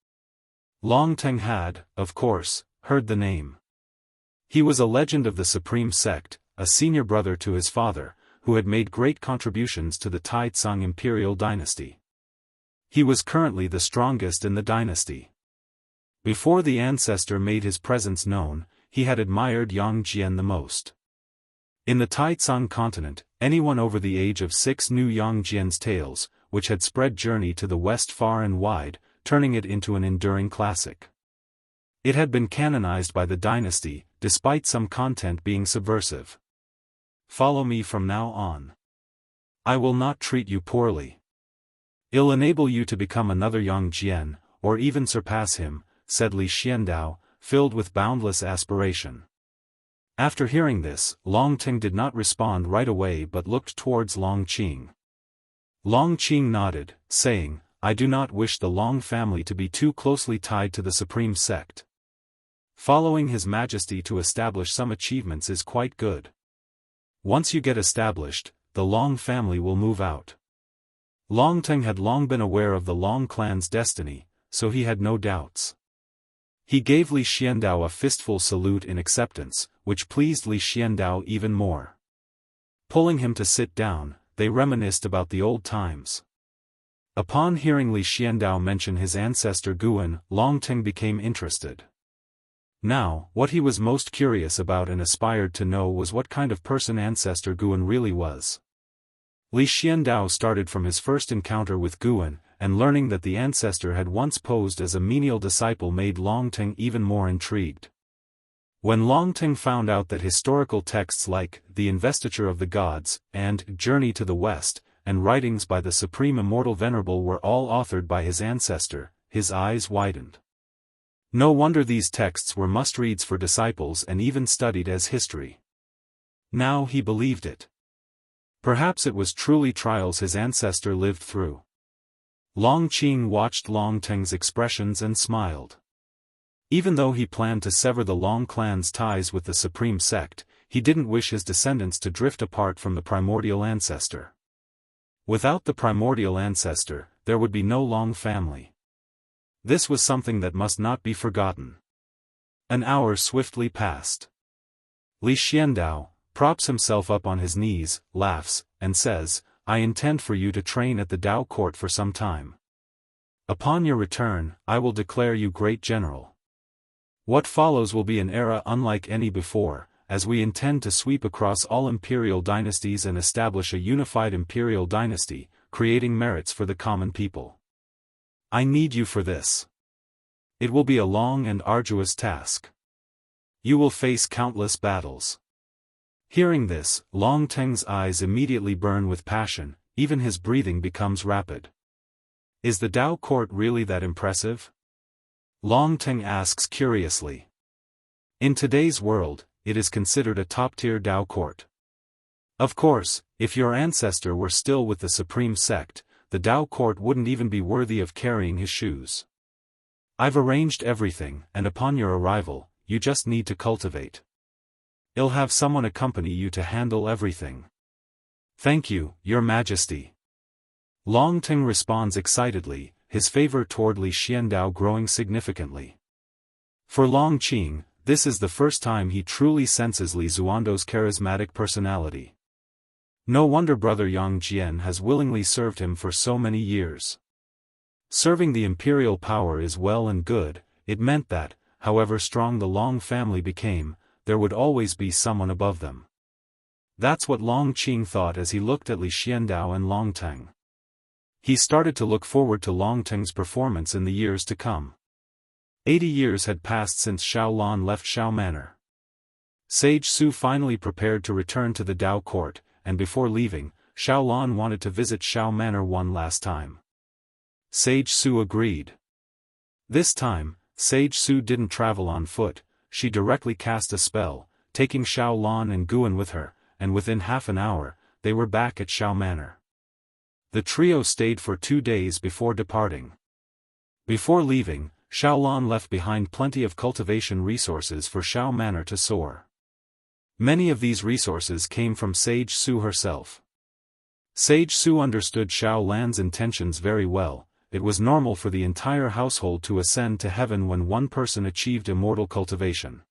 Long Teng had, of course, heard the name. He was a legend of the supreme sect, a senior brother to his father, who had made great contributions to the Taizong imperial dynasty. He was currently the strongest in the dynasty. Before the ancestor made his presence known, he had admired Yang Jian the most. In the Taizong continent, anyone over the age of 6 knew Yang Jian's tales, which had spread journey to the west far and wide, turning it into an enduring classic. It had been canonized by the dynasty, despite some content being subversive. "Follow me from now on. I will not treat you poorly. It'll enable you to become another Yang Jian, or even surpass him," said Li Xiandao, filled with boundless aspiration. After hearing this, Long Teng did not respond right away but looked towards Long Qing. Long Qing nodded, saying, "I do not wish the Long family to be too closely tied to the supreme sect. Following His Majesty to establish some achievements is quite good. Once you get established, the Long family will move out." Long Teng had long been aware of the Long clan's destiny, so he had no doubts. He gave Li Xiandao a fistful salute in acceptance, which pleased Li Xiandao even more. Pulling him to sit down, they reminisced about the old times. Upon hearing Li Xiandao mention his ancestor Guan, Long Teng became interested. Now, what he was most curious about and aspired to know was what kind of person ancestor Guan really was. Li Xiandao started from his first encounter with Guan, and learning that the ancestor had once posed as a menial disciple made Long Teng even more intrigued. When Long Teng found out that historical texts like The Investiture of the Gods, and Journey to the West, and writings by the Supreme Immortal Venerable were all authored by his ancestor, his eyes widened. No wonder these texts were must-reads for disciples and even studied as history. Now he believed it. Perhaps it was truly trials his ancestor lived through. Long Qing watched Long Teng's expressions and smiled. Even though he planned to sever the Long clan's ties with the supreme sect, he didn't wish his descendants to drift apart from the primordial ancestor. Without the primordial ancestor, there would be no Long family. This was something that must not be forgotten. An hour swiftly passed. Li Xiandao props himself up on his knees, laughs, and says, "I intend for you to train at the Dao court for some time. Upon your return, I will declare you great general. What follows will be an era unlike any before, as we intend to sweep across all imperial dynasties and establish a unified imperial dynasty, creating merits for the common people. I need you for this. It will be a long and arduous task. You will face countless battles. Hearing this, Long Teng's eyes immediately burn with passion, even his breathing becomes rapid. Is the Dao court really that impressive? Long Teng asks curiously. In today's world, it is considered a top-tier Dao court. Of course, if your ancestor were still with the supreme sect, the Dao court wouldn't even be worthy of carrying his shoes. I've arranged everything, and upon your arrival, you just need to cultivate. I'll have someone accompany you to handle everything. Thank you, Your Majesty. Long Teng responds excitedly, his favor toward Li Xiandao growing significantly. For Long Qing, this is the first time he truly senses Li Zuando's charismatic personality. No wonder Brother Yang Jian has willingly served him for so many years. Serving the imperial power is well and good. It meant that, however strong the Long family became, there would always be someone above them. That's what Long Qing thought as he looked at Li Xiandao and Long Teng. He started to look forward to Long Teng's performance in the years to come. 80 years had passed since Xiao Lan left Xiao Manor. Sage Su finally prepared to return to the Dao court, and before leaving, Xiao Lan wanted to visit Xiao Manor one last time. Sage Su agreed. This time, Sage Su didn't travel on foot, she directly cast a spell, taking Xiao Lan and Guan with her, and within half an hour, they were back at Xiao Manor. The trio stayed for 2 days before departing. Before leaving, Xiao Lan left behind plenty of cultivation resources for Xiao Manor to soar. Many of these resources came from Sage Su herself. Sage Su understood Xiao Lan's intentions very well. It was normal for the entire household to ascend to heaven when one person achieved immortal cultivation.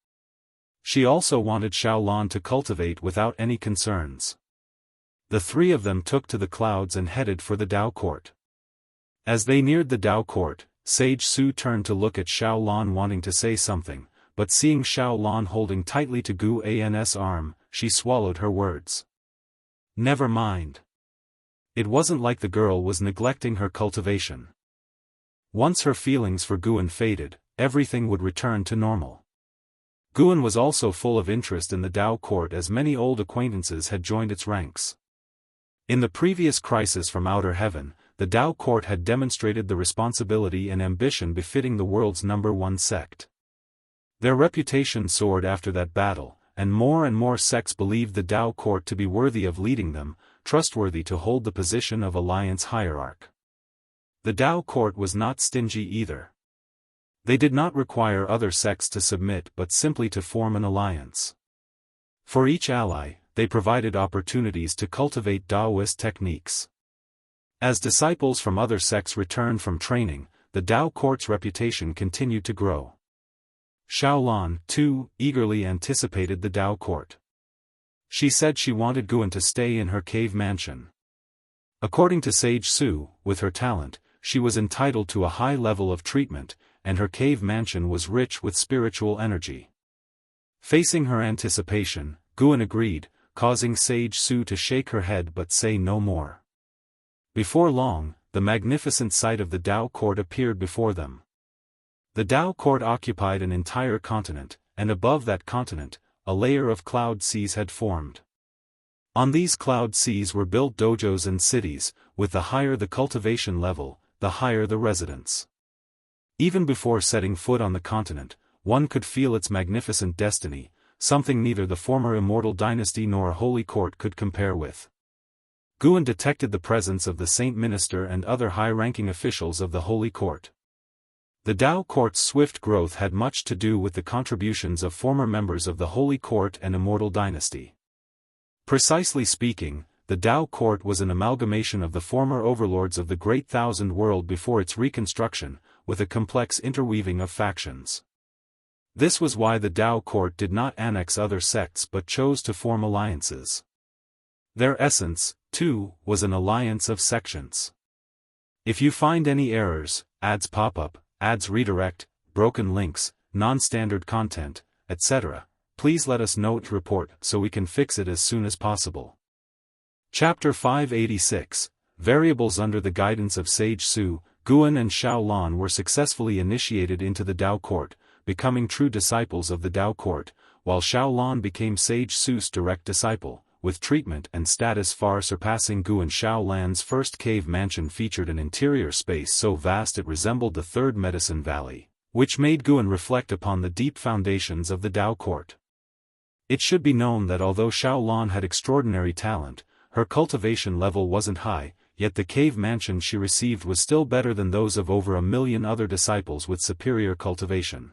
She also wanted Xiao Lan to cultivate without any concerns. The three of them took to the clouds and headed for the Dao court. As they neared the Dao court, Sage Su turned to look at Xiao Lan wanting to say something, but seeing Xiao Lan holding tightly to Gu An's arm, she swallowed her words. Never mind. It wasn't like the girl was neglecting her cultivation. Once her feelings for Guan faded, everything would return to normal. Guan was also full of interest in the Dao court as many old acquaintances had joined its ranks. In the previous crisis from outer heaven, the Dao court had demonstrated the responsibility and ambition befitting the world's #1 sect. Their reputation soared after that battle, and more sects believed the Dao court to be worthy of leading them, trustworthy to hold the position of alliance hierarch. The Dao court was not stingy either. They did not require other sects to submit but simply to form an alliance. For each ally, they provided opportunities to cultivate Daoist techniques. As disciples from other sects returned from training, the Dao court's reputation continued to grow. Xiao Lan, too, eagerly anticipated the Dao court. She said she wanted Guan to stay in her cave mansion. According to Sage Su, with her talent, she was entitled to a high level of treatment, and her cave mansion was rich with spiritual energy. Facing her anticipation, Guan agreed, causing Sage Su to shake her head but say no more. Before long, the magnificent sight of the Dao court appeared before them. The Dao court occupied an entire continent, and above that continent, a layer of cloud seas had formed. On these cloud seas were built dojos and cities, with the higher the cultivation level, the higher the residence. Even before setting foot on the continent, one could feel its magnificent destiny, something neither the former immortal dynasty nor a holy court could compare with. Guan detected the presence of the saint minister and other high-ranking officials of the holy court. The Dao court's swift growth had much to do with the contributions of former members of the holy court and immortal dynasty. Precisely speaking, the Dao court was an amalgamation of the former overlords of the Great Thousand World before its reconstruction, with a complex interweaving of factions. This was why the Dao court did not annex other sects but chose to form alliances. Their essence, too, was an alliance of sections. If you find any errors, ads pop up, ads redirect, broken links, non-standard content, etc., please let us know to report so we can fix it as soon as possible. Chapter 586, Variables. Under the guidance of Sage Su, Guan and Xiaolan were successfully initiated into the Dao court, becoming true disciples of the Dao court, while Xiaolan became Sage Su's direct disciple, with treatment and status far surpassing Guan. Xiaolan's first cave mansion featured an interior space so vast it resembled the third medicine valley, which made Guan reflect upon the deep foundations of the Dao court. It should be known that although Xiaolan had extraordinary talent, her cultivation level wasn't high, yet the cave mansion she received was still better than those of over 1 million other disciples with superior cultivation.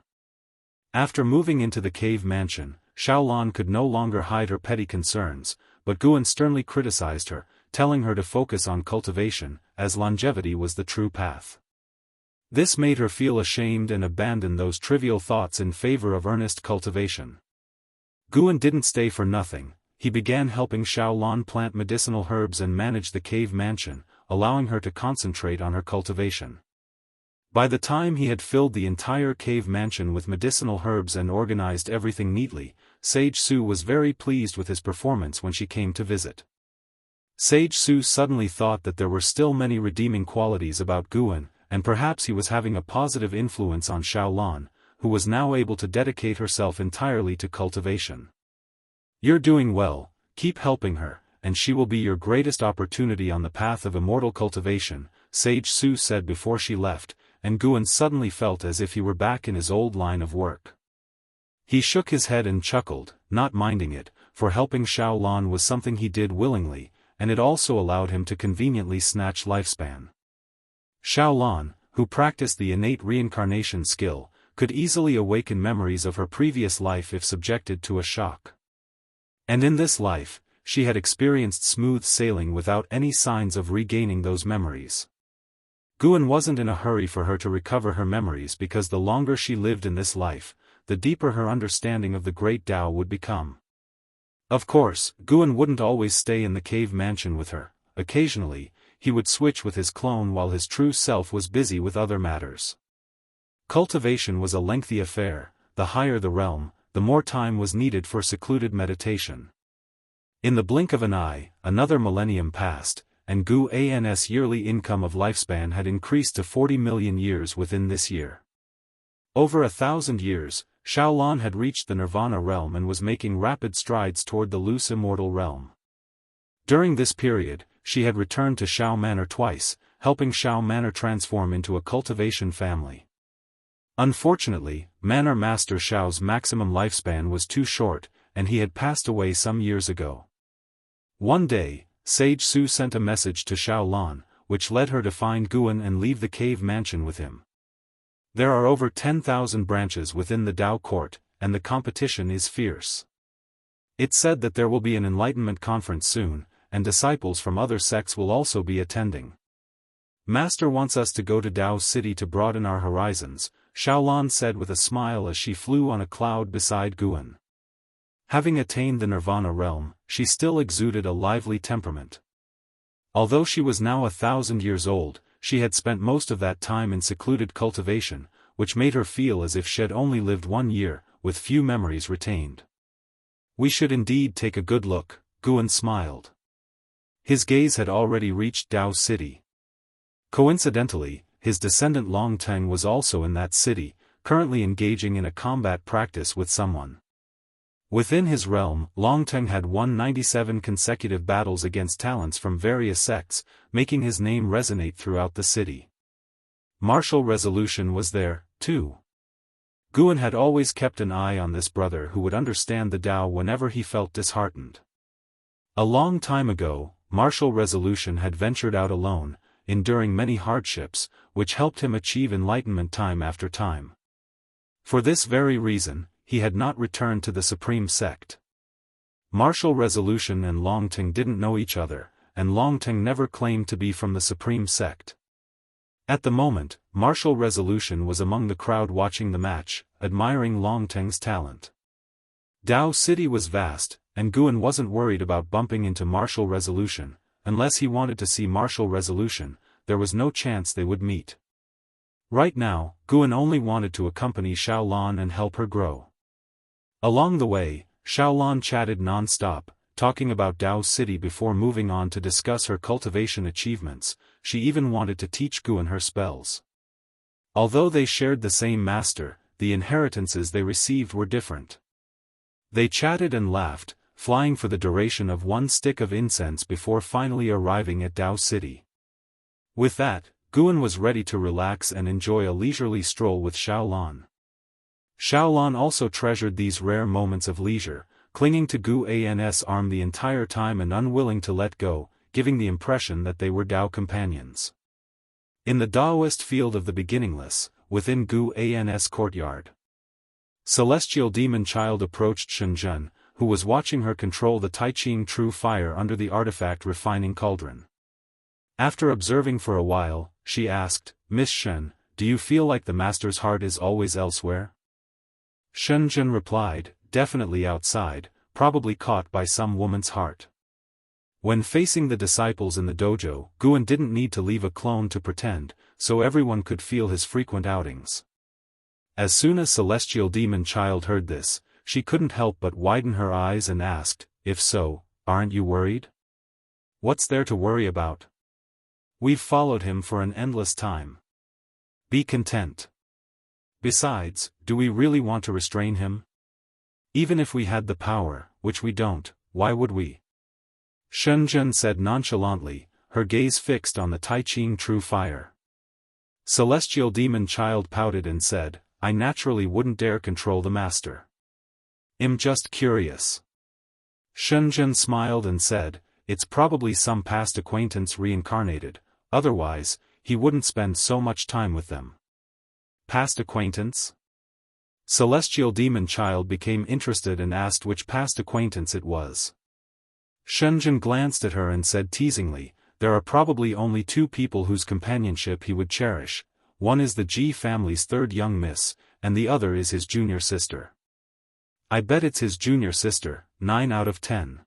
After moving into the cave mansion, Xiaolan could no longer hide her petty concerns, but Guan sternly criticized her, telling her to focus on cultivation, as longevity was the true path. This made her feel ashamed and abandon those trivial thoughts in favor of earnest cultivation. Guan didn't stay for nothing. He began helping Xiaolan plant medicinal herbs and manage the cave mansion, allowing her to concentrate on her cultivation. By the time he had filled the entire cave mansion with medicinal herbs and organized everything neatly, Sage Su was very pleased with his performance when she came to visit. Sage Su suddenly thought that there were still many redeeming qualities about Guan, and perhaps he was having a positive influence on Xiaolan, who was now able to dedicate herself entirely to cultivation. "You're doing well, keep helping her, and she will be your greatest opportunity on the path of immortal cultivation," Sage Su said before she left, and Guan suddenly felt as if he were back in his old line of work. He shook his head and chuckled, not minding it, for helping Xiaolan was something he did willingly, and it also allowed him to conveniently snatch lifespan. Xiaolan, who practiced the innate reincarnation skill, could easily awaken memories of her previous life if subjected to a shock. And in this life, she had experienced smooth sailing without any signs of regaining those memories. Guan wasn't in a hurry for her to recover her memories because the longer she lived in this life, the deeper her understanding of the great Tao would become. Of course, Guan wouldn't always stay in the cave mansion with her. Occasionally, he would switch with his clone while his true self was busy with other matters. Cultivation was a lengthy affair. The higher the realm, the more time was needed for secluded meditation. In the blink of an eye, another millennium passed, and Guan's yearly income of lifespan had increased to 40 million years within this year. Over 1,000 years, Xiaolan had reached the Nirvana realm and was making rapid strides toward the loose immortal realm. During this period, she had returned to Shao Manor twice, helping Shao Manor transform into a cultivation family. Unfortunately, Manor Master Shao's maximum lifespan was too short, and he had passed away some years ago. One day, Sage Su sent a message to Xiaolan, which led her to find Guan and leave the cave mansion with him. There are over 10,000 branches within the Dao court, and the competition is fierce. It's said that there will be an enlightenment conference soon, and disciples from other sects will also be attending. Master wants us to go to Dao City to broaden our horizons, Xiaolan said with a smile as she flew on a cloud beside Guan. Having attained the Nirvana realm, she still exuded a lively temperament. Although she was now 1,000 years old, she had spent most of that time in secluded cultivation, which made her feel as if she had only lived 1 year, with few memories retained. "We should indeed take a good look," Guan smiled. His gaze had already reached Dao City. Coincidentally, his descendant Longteng was also in that city, currently engaging in a combat practice with someone. Within his realm, Longteng had won 97 consecutive battles against talents from various sects, making his name resonate throughout the city. Martial resolution was there, too. Guan had always kept an eye on this brother who would understand the Tao whenever he felt disheartened. A long time ago, Martial Resolution had ventured out alone, enduring many hardships, which helped him achieve enlightenment time after time. For this very reason, he had not returned to the Supreme Sect. Martial Resolution and Longteng didn't know each other, and Longteng never claimed to be from the Supreme Sect. At the moment, Martial Resolution was among the crowd watching the match, admiring Longteng's talent. Dao City was vast, and Guan wasn't worried about bumping into Martial Resolution. Unless he wanted to see Martial Resolution, there was no chance they would meet. Right now, Guan only wanted to accompany Xiaolan and help her grow. Along the way, Xiaolan chatted non-stop, talking about Dao City before moving on to discuss her cultivation achievements. she even wanted to teach Guan her spells. Although they shared the same master, the inheritances they received were different. They chatted and laughed, flying for the duration of one stick of incense before finally arriving at Dao City. With that, Guan was ready to relax and enjoy a leisurely stroll with Xiaolan. Xiaolan also treasured these rare moments of leisure, clinging to Guan's arm the entire time and unwilling to let go, giving the impression that they were Dao companions. In the Daoist field of the beginningless, within Guan's courtyard, Celestial Demon Child approached Shenzhen, who was watching her control the Taiqing True Fire under the artifact refining cauldron. After observing for a while, she asked, "Miss Shen, do you feel like the master's heart is always elsewhere?" Shenzhen replied, "Definitely outside, probably caught by some woman's heart." When facing the disciples in the dojo, Guan didn't need to leave a clone to pretend, so everyone could feel his frequent outings. As soon as Celestial Demon Child heard this, she couldn't help but widen her eyes and asked, "If so, aren't you worried?" "What's there to worry about? We've followed him for an endless time. Be content. Besides, do we really want to restrain him? Even if we had the power, which we don't, why would we?" Shenzhen said nonchalantly, her gaze fixed on the Taiqing True Fire. Celestial Demon Child pouted and said, "I naturally wouldn't dare control the master. I'm just curious." Shenzhen smiled and said, "It's probably some past acquaintance reincarnated, otherwise, he wouldn't spend so much time with them." "Past acquaintance?" Celestial Demon Child became interested and asked which past acquaintance it was. Shenzhen glanced at her and said teasingly, "There are probably only two people whose companionship he would cherish. One is the Ji family's third young miss, and the other is his junior sister. I bet it's his junior sister, 9 out of 10.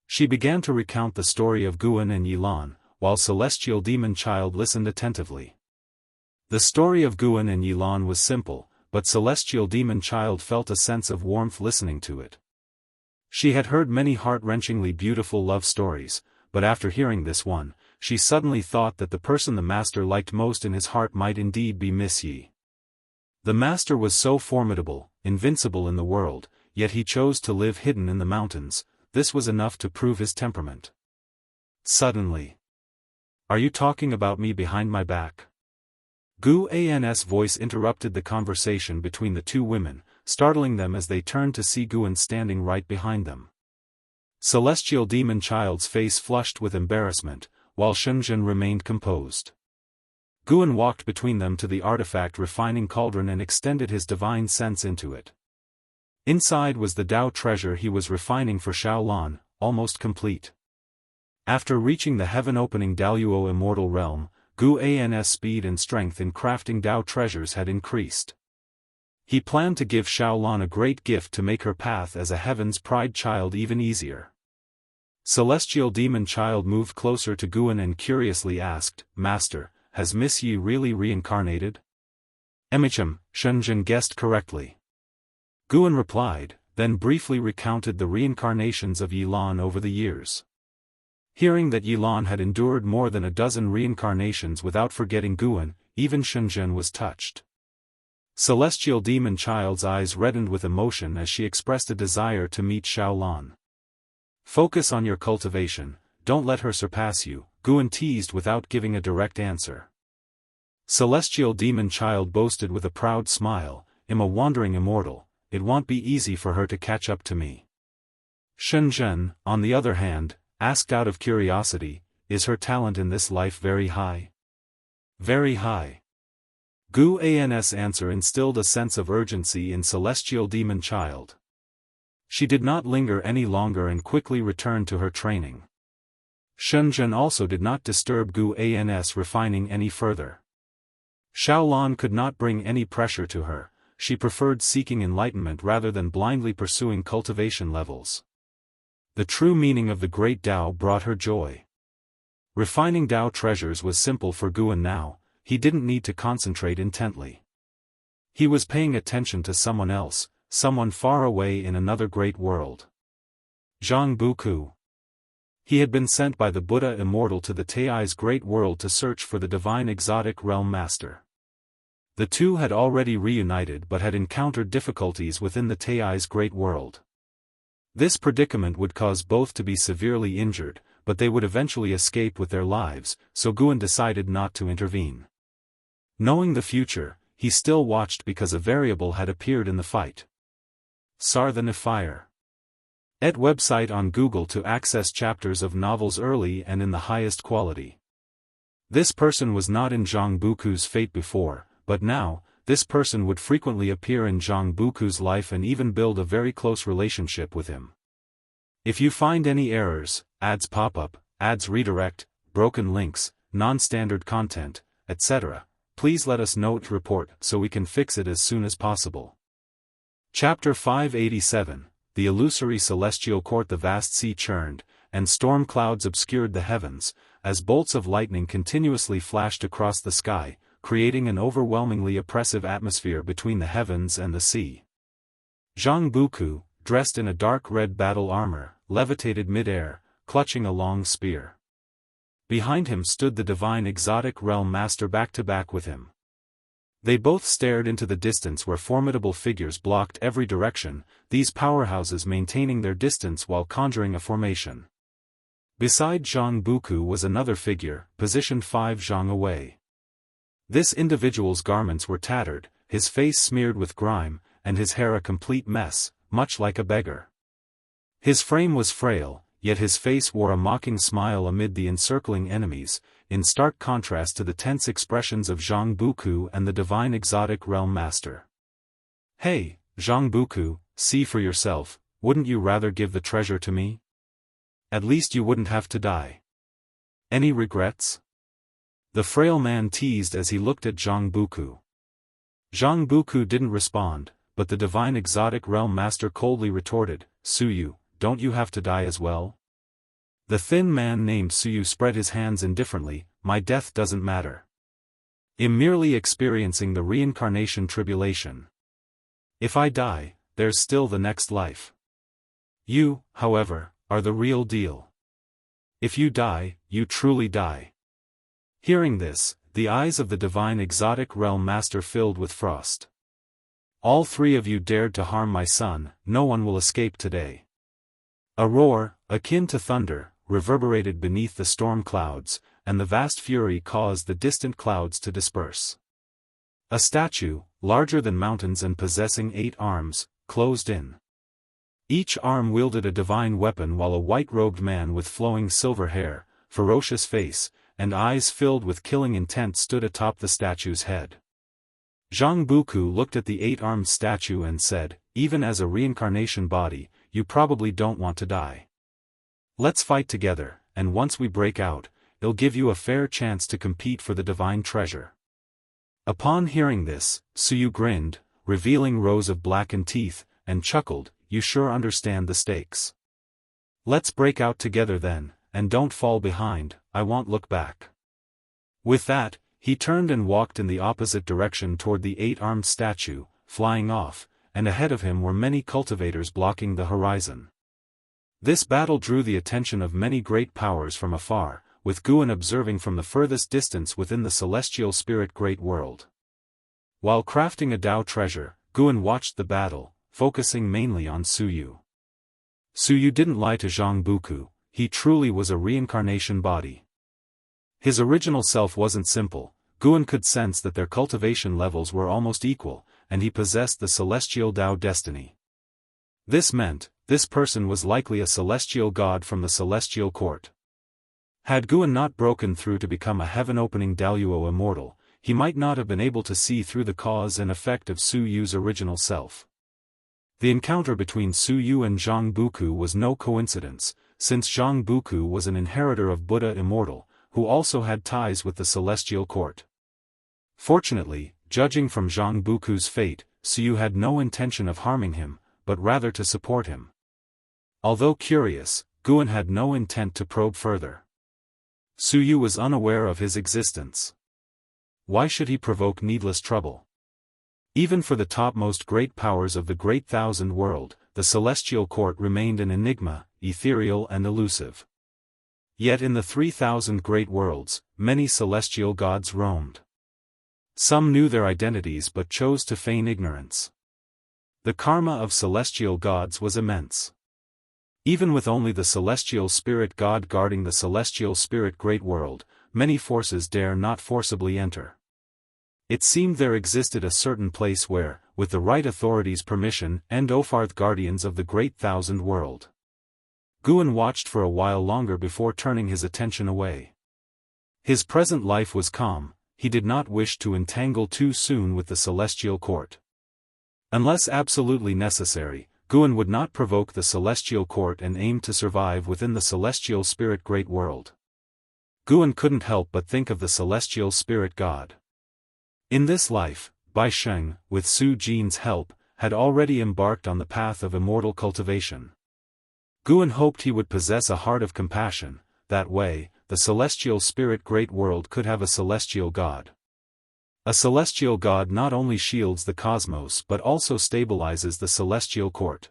She began to recount the story of Guan and Yilan, while Celestial Demon Child listened attentively. The story of Guan and Yilan was simple, but Celestial Demon Child felt a sense of warmth listening to it. She had heard many heart-wrenchingly beautiful love stories, but after hearing this one, she suddenly thought that the person the master liked most in his heart might indeed be Miss Yi. The master was so formidable, invincible in the world, yet he chose to live hidden in the mountains. This was enough to prove his temperament. Suddenly, "Are you talking about me behind my back?" Guan's voice interrupted the conversation between the two women, startling them as they turned to see Guan standing right behind them. Celestial Demon Child's face flushed with embarrassment, while Shenzhen remained composed. Guan walked between them to the artifact refining cauldron and extended his divine sense into it. Inside was the Dao treasure he was refining for Xiaolan, almost complete. After reaching the heaven-opening Daoist Immortal realm, Guan's speed and strength in crafting Dao treasures had increased. He planned to give Xiaolan a great gift to make her path as a Heaven's Pride child even easier. Celestial Demon Child moved closer to Guan and curiously asked, "Master, has Miss Yi really reincarnated?" "Emicham," Shenzhen guessed correctly. Guan replied, then briefly recounted the reincarnations of Yilan over the years. Hearing that Yilan had endured more than a dozen reincarnations without forgetting Guan, even Shenzhen was touched. Celestial Demon Child's eyes reddened with emotion as she expressed a desire to meet Xiaolan. "Focus on your cultivation, don't let her surpass you," Guan teased without giving a direct answer. Celestial Demon Child boasted with a proud smile, "I'm a wandering immortal, it won't be easy for her to catch up to me." Shenzhen, on the other hand, asked out of curiosity, "Is her talent in this life very high?" "Very high." Guan's answer instilled a sense of urgency in Celestial Demon Child. She did not linger any longer and quickly returned to her training. Shenzhen also did not disturb Guan's refining any further. Xiaolan could not bring any pressure to her, she preferred seeking enlightenment rather than blindly pursuing cultivation levels. The true meaning of the great Dao brought her joy. Refining Dao treasures was simple for Guan now, he didn't need to concentrate intently. He was paying attention to someone else, someone far away in another great world. Jianghu. He had been sent by the Buddha Immortal to the Tai's great world to search for the divine exotic realm master. The two had already reunited but had encountered difficulties within the Tai's great world. This predicament would cause both to be severely injured, but they would eventually escape with their lives, so Guan decided not to intervene. Knowing the future, he still watched because a variable had appeared in the fight. Sar the Nefire. Et website on Google to access chapters of novels early and in the highest quality. This person was not in Zhang Buku's fate before, but now, this person would frequently appear in Zhang Buku's life and even build a very close relationship with him. If you find any errors, ads pop up, ads redirect, broken links, non-standard content, etc., please let us know to report so we can fix it as soon as possible. Chapter 587. The illusory celestial court. The vast sea churned, and storm clouds obscured the heavens, as bolts of lightning continuously flashed across the sky, creating an overwhelmingly oppressive atmosphere between the heavens and the sea. Zhang Buku, dressed in a dark red battle armor, levitated mid-air, clutching a long spear. Behind him stood the divine exotic realm master back-to-back with him. They both stared into the distance where formidable figures blocked every direction, these powerhouses maintaining their distance while conjuring a formation. Beside Zhang Buku was another figure, positioned 5 zhang away. This individual's garments were tattered, his face smeared with grime, and his hair a complete mess, much like a beggar. His frame was frail, yet his face wore a mocking smile amid the encircling enemies, in stark contrast to the tense expressions of Zhang Buku and the divine exotic realm master. Hey, Zhang Buku, see for yourself, wouldn't you rather give the treasure to me? At least you wouldn't have to die. Any regrets? The frail man teased as he looked at Zhang Buku. Zhang Buku didn't respond, but the divine exotic realm master coldly retorted, Suyu, don't you have to die as well? The thin man named Suyu spread his hands indifferently, my death doesn't matter. I'm merely experiencing the reincarnation tribulation. If I die, there's still the next life. You, however, are the real deal. If you die, you truly die. Hearing this, the eyes of the divine exotic realm master filled with frost. All 3 of you dared to harm my son, no one will escape today. A roar, akin to thunder, reverberated beneath the storm clouds, and the vast fury caused the distant clouds to disperse. A statue, larger than mountains and possessing 8 arms, closed in. Each arm wielded a divine weapon while a white-robed man with flowing silver hair, ferocious face, and eyes filled with killing intent stood atop the statue's head. Zhang Buku looked at the 8-armed statue and said, even as a reincarnation body, you probably don't want to die. Let's fight together, and once we break out, it'll give you a fair chance to compete for the divine treasure. Upon hearing this, Suyu grinned, revealing rows of blackened teeth, and chuckled, you sure understand the stakes. Let's break out together then, and don't fall behind, I won't look back. With that, he turned and walked in the opposite direction toward the 8-armed statue, flying off, and ahead of him were many cultivators blocking the horizon. This battle drew the attention of many great powers from afar, with Guan observing from the furthest distance within the celestial spirit great world. While crafting a Dao treasure, Guan watched the battle, focusing mainly on Suyu. Suyu didn't lie to Zhang Buku, he truly was a reincarnation body. His original self wasn't simple, Guan could sense that their cultivation levels were almost equal, and he possessed the celestial Dao destiny. This meant, this person was likely a celestial god from the celestial court. Had Guan not broken through to become a heaven-opening Daoist immortal, he might not have been able to see through the cause and effect of Suyu's original self. The encounter between Suyu and Zhang Buku was no coincidence, since Zhang Buku was an inheritor of Buddha Immortal, who also had ties with the celestial court. Fortunately, judging from Zhang Buku's fate, Suyu had no intention of harming him, but rather to support him. Although curious, Guan had no intent to probe further. Suyu was unaware of his existence. Why should he provoke needless trouble? Even for the topmost great powers of the Great Thousand World, the celestial court remained an enigma, ethereal and elusive. Yet in the 3,000 great worlds, many celestial gods roamed. Some knew their identities but chose to feign ignorance. The karma of celestial gods was immense. Even with only the celestial spirit god guarding the celestial spirit great world, many forces dare not forcibly enter. It seemed there existed a certain place where, with the right authorities' permission, and Opharth guardians of the great thousand world. Guan watched for a while longer before turning his attention away. His present life was calm, he did not wish to entangle too soon with the celestial court. Unless absolutely necessary, Guan would not provoke the celestial court and aimed to survive within the celestial spirit great world. Guan couldn't help but think of the celestial spirit god. In this life, Bai Sheng, with Su Jin's help, had already embarked on the path of immortal cultivation. Guan hoped he would possess a heart of compassion, that way, the celestial spirit great world could have a celestial god. A celestial god not only shields the cosmos but also stabilizes the celestial court.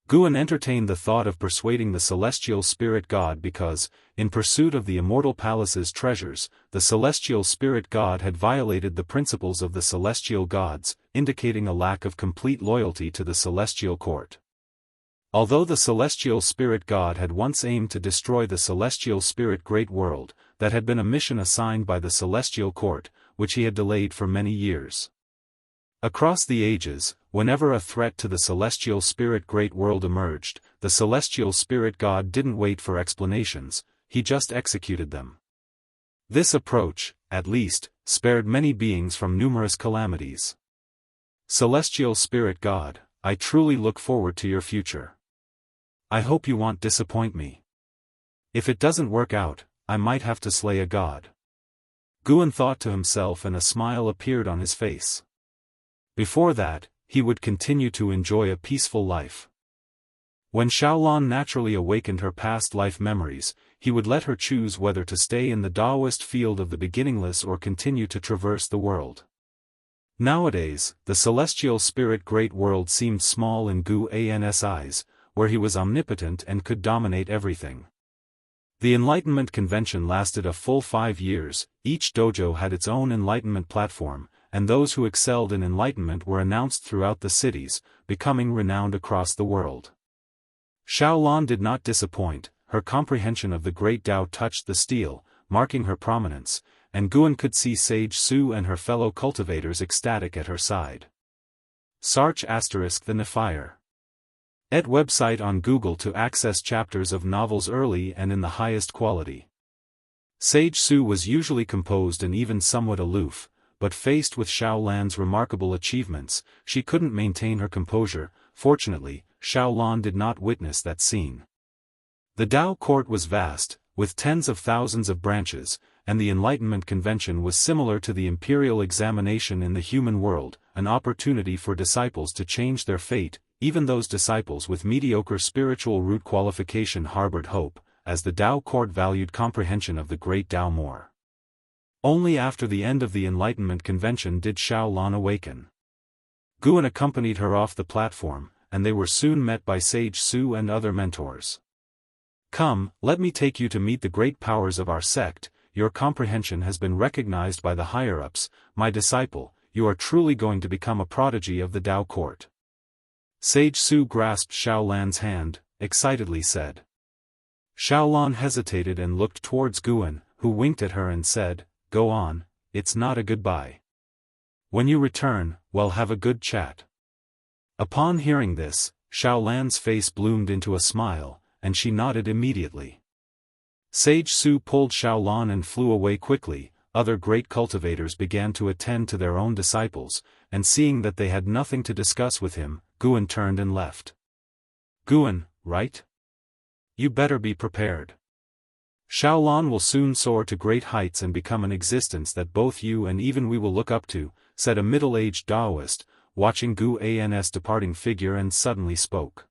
Guan entertained the thought of persuading the celestial spirit god because, in pursuit of the immortal palace's treasures, the celestial spirit god had violated the principles of the celestial gods, indicating a lack of complete loyalty to the celestial court. Although the celestial spirit god had once aimed to destroy the celestial spirit great world, that had been a mission assigned by the celestial court, which he had delayed for many years. Across the ages, whenever a threat to the celestial spirit great world emerged, the celestial spirit god didn't wait for explanations, he just executed them. This approach, at least, spared many beings from numerous calamities. Celestial spirit god, I truly look forward to your future. I hope you won't disappoint me. If it doesn't work out, I might have to slay a god. Guan thought to himself and a smile appeared on his face. Before that, he would continue to enjoy a peaceful life. When Xiaolan naturally awakened her past life memories, he would let her choose whether to stay in the Daoist field of the beginningless or continue to traverse the world. Nowadays, the celestial spirit great world seemed small in Guan's eyes, where he was omnipotent and could dominate everything. The Enlightenment Convention lasted a full 5 years, each dojo had its own enlightenment platform, and those who excelled in enlightenment were announced throughout the cities, becoming renowned across the world. Xiaolan did not disappoint, her comprehension of the great Tao touched the steel, marking her prominence, and Guan could see Sage Su and her fellow cultivators ecstatic at her side. Sarch * the Nephire. Et website on Google to access chapters of novels early and in the highest quality. Sage Su was usually composed and even somewhat aloof, but faced with Xiaolan's remarkable achievements, she couldn't maintain her composure. Fortunately, Xiaolan did not witness that scene. The Tao court was vast, with tens of thousands of branches, and the Enlightenment Convention was similar to the imperial examination in the human world, an opportunity for disciples to change their fate. Even those disciples with mediocre spiritual root qualification harbored hope, as the Tao court valued comprehension of the great Tao more. Only after the end of the Enlightenment Convention did Xiaolan awaken. Guan accompanied her off the platform, and they were soon met by Sage Su and other mentors. Come, let me take you to meet the great powers of our sect. Your comprehension has been recognized by the higher-ups, my disciple. You are truly going to become a prodigy of the Tao court. Sage Su grasped Xiaolan's hand, excitedly said. Xiaolan hesitated and looked towards Guan, who winked at her and said, Go on, it's not a goodbye. When you return, we'll have a good chat. Upon hearing this, Xiaolan's face bloomed into a smile, and she nodded immediately. Sage Su pulled Xiaolan and flew away quickly. Other great cultivators began to attend to their own disciples, and seeing that they had nothing to discuss with him, Guan turned and left. Guan, right? You better be prepared. Xiaolan will soon soar to great heights and become an existence that both you and even we will look up to, said a middle-aged Daoist, watching Guan's departing figure and suddenly spoke.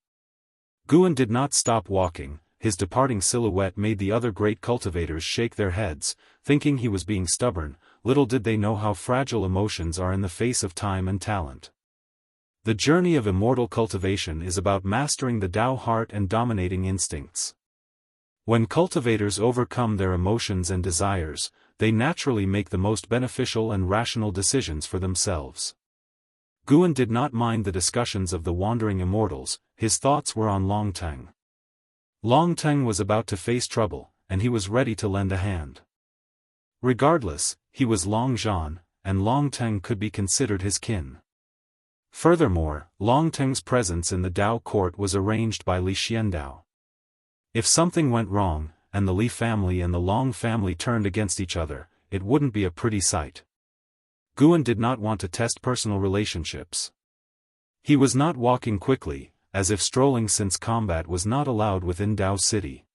Guan did not stop walking. His departing silhouette made the other great cultivators shake their heads, thinking he was being stubborn. Little did they know how fragile emotions are in the face of time and talent. The journey of immortal cultivation is about mastering the Tao heart and dominating instincts. When cultivators overcome their emotions and desires, they naturally make the most beneficial and rational decisions for themselves. Guan did not mind the discussions of the wandering immortals, his thoughts were on Longteng. Longteng was about to face trouble, and he was ready to lend a hand. Regardless, he was Longzhan, and Longteng could be considered his kin. Furthermore, Longteng's presence in the Dao court was arranged by Li Xiandao. If something went wrong, and the Li family and the Long family turned against each other, it wouldn't be a pretty sight. Guan did not want to test personal relationships. He was not walking quickly, as if strolling, since combat was not allowed within Dao City.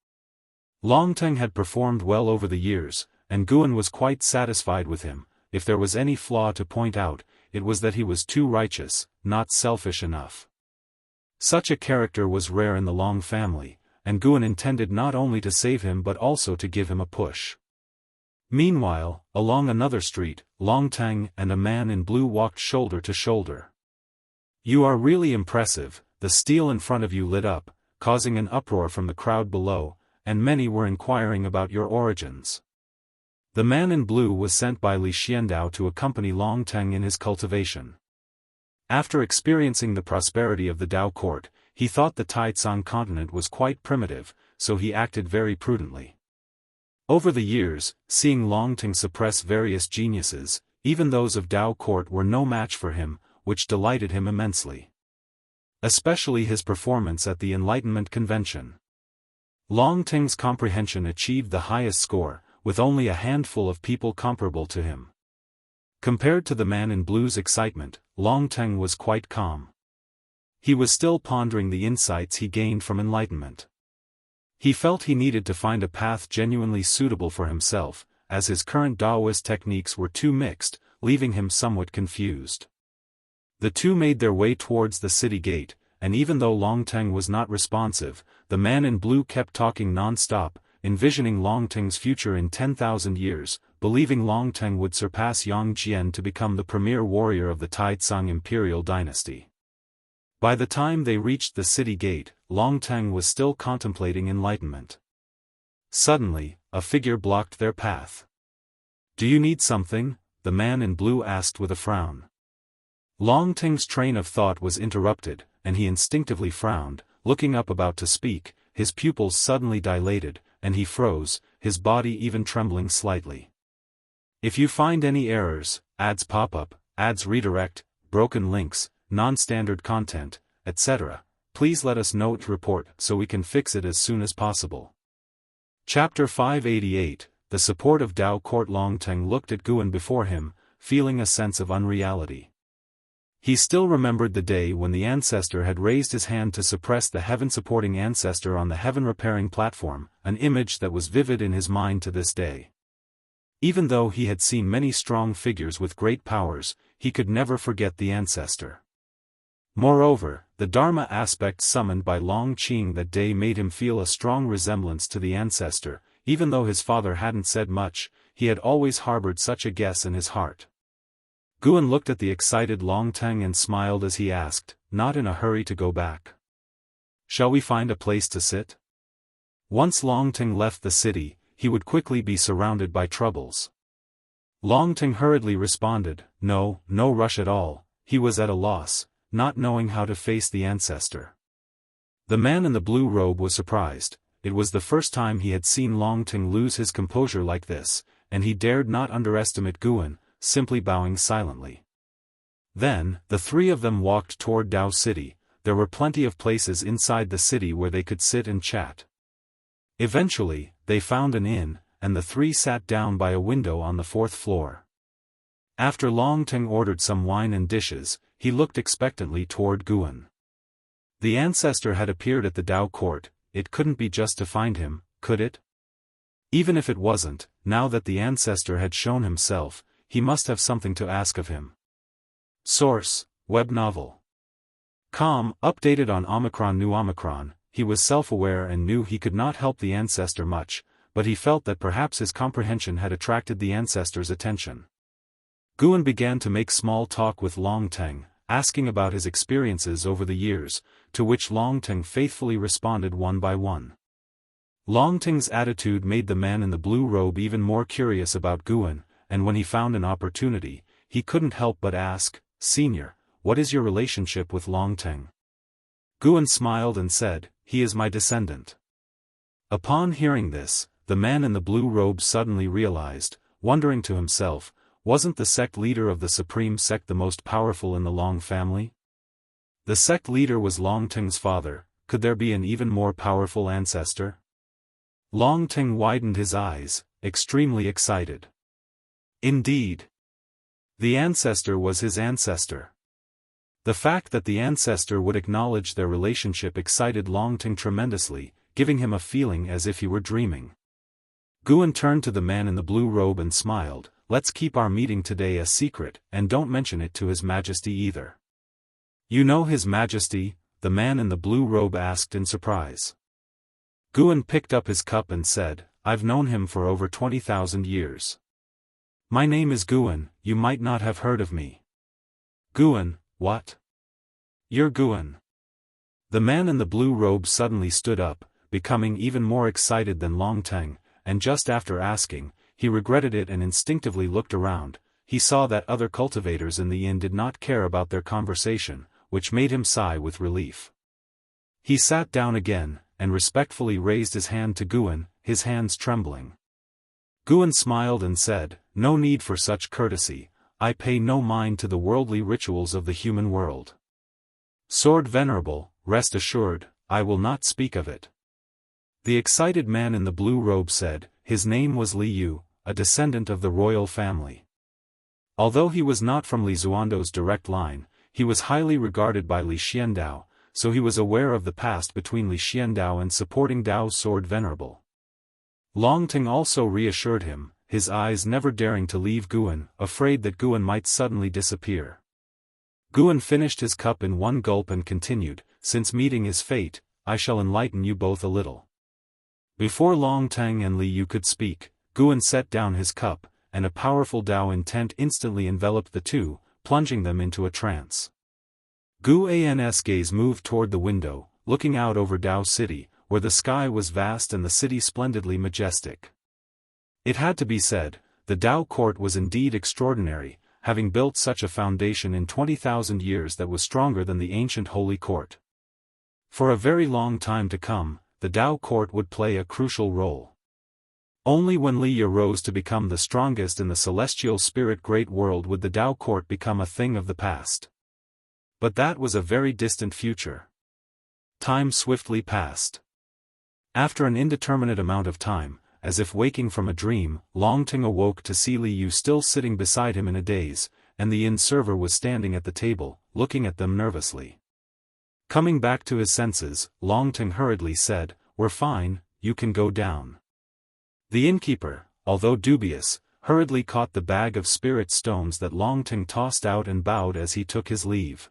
Longteng had performed well over the years, and Guan was quite satisfied with him. If there was any flaw to point out, it was that he was too righteous, not selfish enough. Such a character was rare in the Long family, and Guan intended not only to save him but also to give him a push. Meanwhile, along another street, Longteng and a man in blue walked shoulder to shoulder. "You are really impressive," the steel in front of you lit up, causing an uproar from the crowd below, and many were inquiring about your origins. The man in blue was sent by Li Xiandao to accompany Longteng in his cultivation. After experiencing the prosperity of the Dao court, he thought the Taicang continent was quite primitive, so he acted very prudently. Over the years, seeing Longteng suppress various geniuses, even those of Dao court were no match for him, which delighted him immensely. Especially his performance at the Enlightenment Convention. Longteng's comprehension achieved the highest score, with only a handful of people comparable to him. Compared to the man in blue's excitement, Longteng was quite calm. He was still pondering the insights he gained from enlightenment. He felt he needed to find a path genuinely suitable for himself, as his current Daoist techniques were too mixed, leaving him somewhat confused. The two made their way towards the city gate, and even though Longteng was not responsive, the man in blue kept talking non-stop, envisioning Longteng's future in 10,000 years, believing Longteng would surpass Yang Jian to become the premier warrior of the Taicang imperial dynasty. By the time they reached the city gate, Longteng was still contemplating enlightenment. Suddenly, a figure blocked their path. "Do you need something?" the man in blue asked with a frown. Longteng's train of thought was interrupted, and he instinctively frowned, looking up about to speak. His pupils suddenly dilated, and he froze, his body even trembling slightly. "If you find any errors, ads pop up, ads redirect, broken links, non-standard content, etc., please let us know to report so we can fix it as soon as possible." Chapter 588, The Support of Dao Court. Longteng looked at Guan before him, feeling a sense of unreality. He still remembered the day when the ancestor had raised his hand to suppress the heaven-supporting ancestor on the heaven-repairing platform, an image that was vivid in his mind to this day. Even though he had seen many strong figures with great powers, he could never forget the ancestor. Moreover, the Dharma aspect summoned by Long Qing that day made him feel a strong resemblance to the ancestor. Even though his father hadn't said much, he had always harbored such a guess in his heart. Guan looked at the excited Longteng and smiled as he asked, not in a hurry to go back. "Shall we find a place to sit?" Once Longteng left the city, he would quickly be surrounded by troubles. Longteng hurriedly responded, no rush at all. He was at a loss, not knowing how to face the ancestor. The man in the blue robe was surprised. It was the first time he had seen Longteng lose his composure like this, and he dared not underestimate Guan, simply bowing silently. Then, the three of them walked toward Dao City. There were plenty of places inside the city where they could sit and chat. Eventually, they found an inn, and the three sat down by a window on the 4th floor. After Longteng ordered some wine and dishes, he looked expectantly toward Guan. The ancestor had appeared at the Dao court. It couldn't be just to find him, could it? Even if it wasn't, now that the ancestor had shown himself, he must have something to ask of him. Source: Web Novel. Com, updated on New Omicron. He was self-aware and knew he could not help the ancestor much, but he felt that perhaps his comprehension had attracted the ancestor's attention. Guan began to make small talk with Longteng, asking about his experiences over the years, to which Longteng faithfully responded one by one. Long Ting's attitude made the man in the blue robe even more curious about Guan, and when he found an opportunity, he couldn't help but ask, "Senior, what is your relationship with Long Ting?" Guan smiled and said, "He is my descendant." Upon hearing this, the man in the blue robe suddenly realized, wondering to himself, wasn't the sect leader of the supreme sect the most powerful in the Long family? The sect leader was Long Ting's father. Could there be an even more powerful ancestor? Long Ting widened his eyes, extremely excited. Indeed, the ancestor was his ancestor. The fact that the ancestor would acknowledge their relationship excited Long Ting tremendously, giving him a feeling as if he were dreaming. Guan turned to the man in the blue robe and smiled, "Let's keep our meeting today a secret, and don't mention it to His Majesty either." "You know His Majesty?" the man in the blue robe asked in surprise. Guan picked up his cup and said, "I've known him for over 20,000 years. My name is Guan, you might not have heard of me." "Guan, what? You're Guan?" The man in the blue robe suddenly stood up, becoming even more excited than Long Ting, and just after asking, he regretted it and instinctively looked around. He saw that other cultivators in the inn did not care about their conversation, which made him sigh with relief. He sat down again, and respectfully raised his hand to Guan, his hands trembling. Guan smiled and said, "No need for such courtesy, I pay no mind to the worldly rituals of the human world. Sword Venerable, rest assured, I will not speak of it." The excited man in the blue robe said, his name was Li Yu, a descendant of the royal family. Although he was not from Li Zuando's direct line, he was highly regarded by Li Xiandao, so he was aware of the past between Li Xiandao and supporting Dao's Sword Venerable. Long Ting also reassured him, his eyes never daring to leave Guan, afraid that Guan might suddenly disappear. Guan finished his cup in one gulp and continued, "Since meeting is fate, I shall enlighten you both a little." Before Long Ting and Li Yu could speak, Guan set down his cup, and a powerful Dao intent instantly enveloped the two, plunging them into a trance. Guan's gaze moved toward the window, looking out over Dao City, where the sky was vast and the city splendidly majestic. It had to be said, the Dao court was indeed extraordinary, having built such a foundation in 20,000 years that was stronger than the ancient holy court. For a very long time to come, the Dao court would play a crucial role. Only when Li Yu rose to become the strongest in the celestial spirit great world would the Dao court become a thing of the past. But that was a very distant future. Time swiftly passed. After an indeterminate amount of time, as if waking from a dream, Long Ting awoke to see Li Yu still sitting beside him in a daze, and the inn server was standing at the table, looking at them nervously. Coming back to his senses, Long Ting hurriedly said, "We're fine, you can go down." The innkeeper, although dubious, hurriedly caught the bag of spirit stones that Long Ting tossed out and bowed as he took his leave.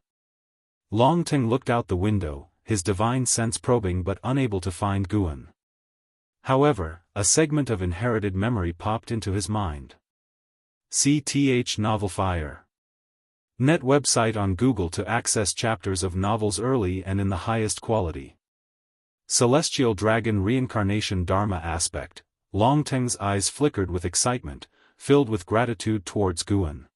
Long Ting looked out the window, his divine sense probing but unable to find Guan. However, a segment of inherited memory popped into his mind. CTH Novel Fire. Net website on Google to access chapters of novels early and in the highest quality. Celestial Dragon Reincarnation Dharma Aspect. Long Ting's eyes flickered with excitement, filled with gratitude towards Guan.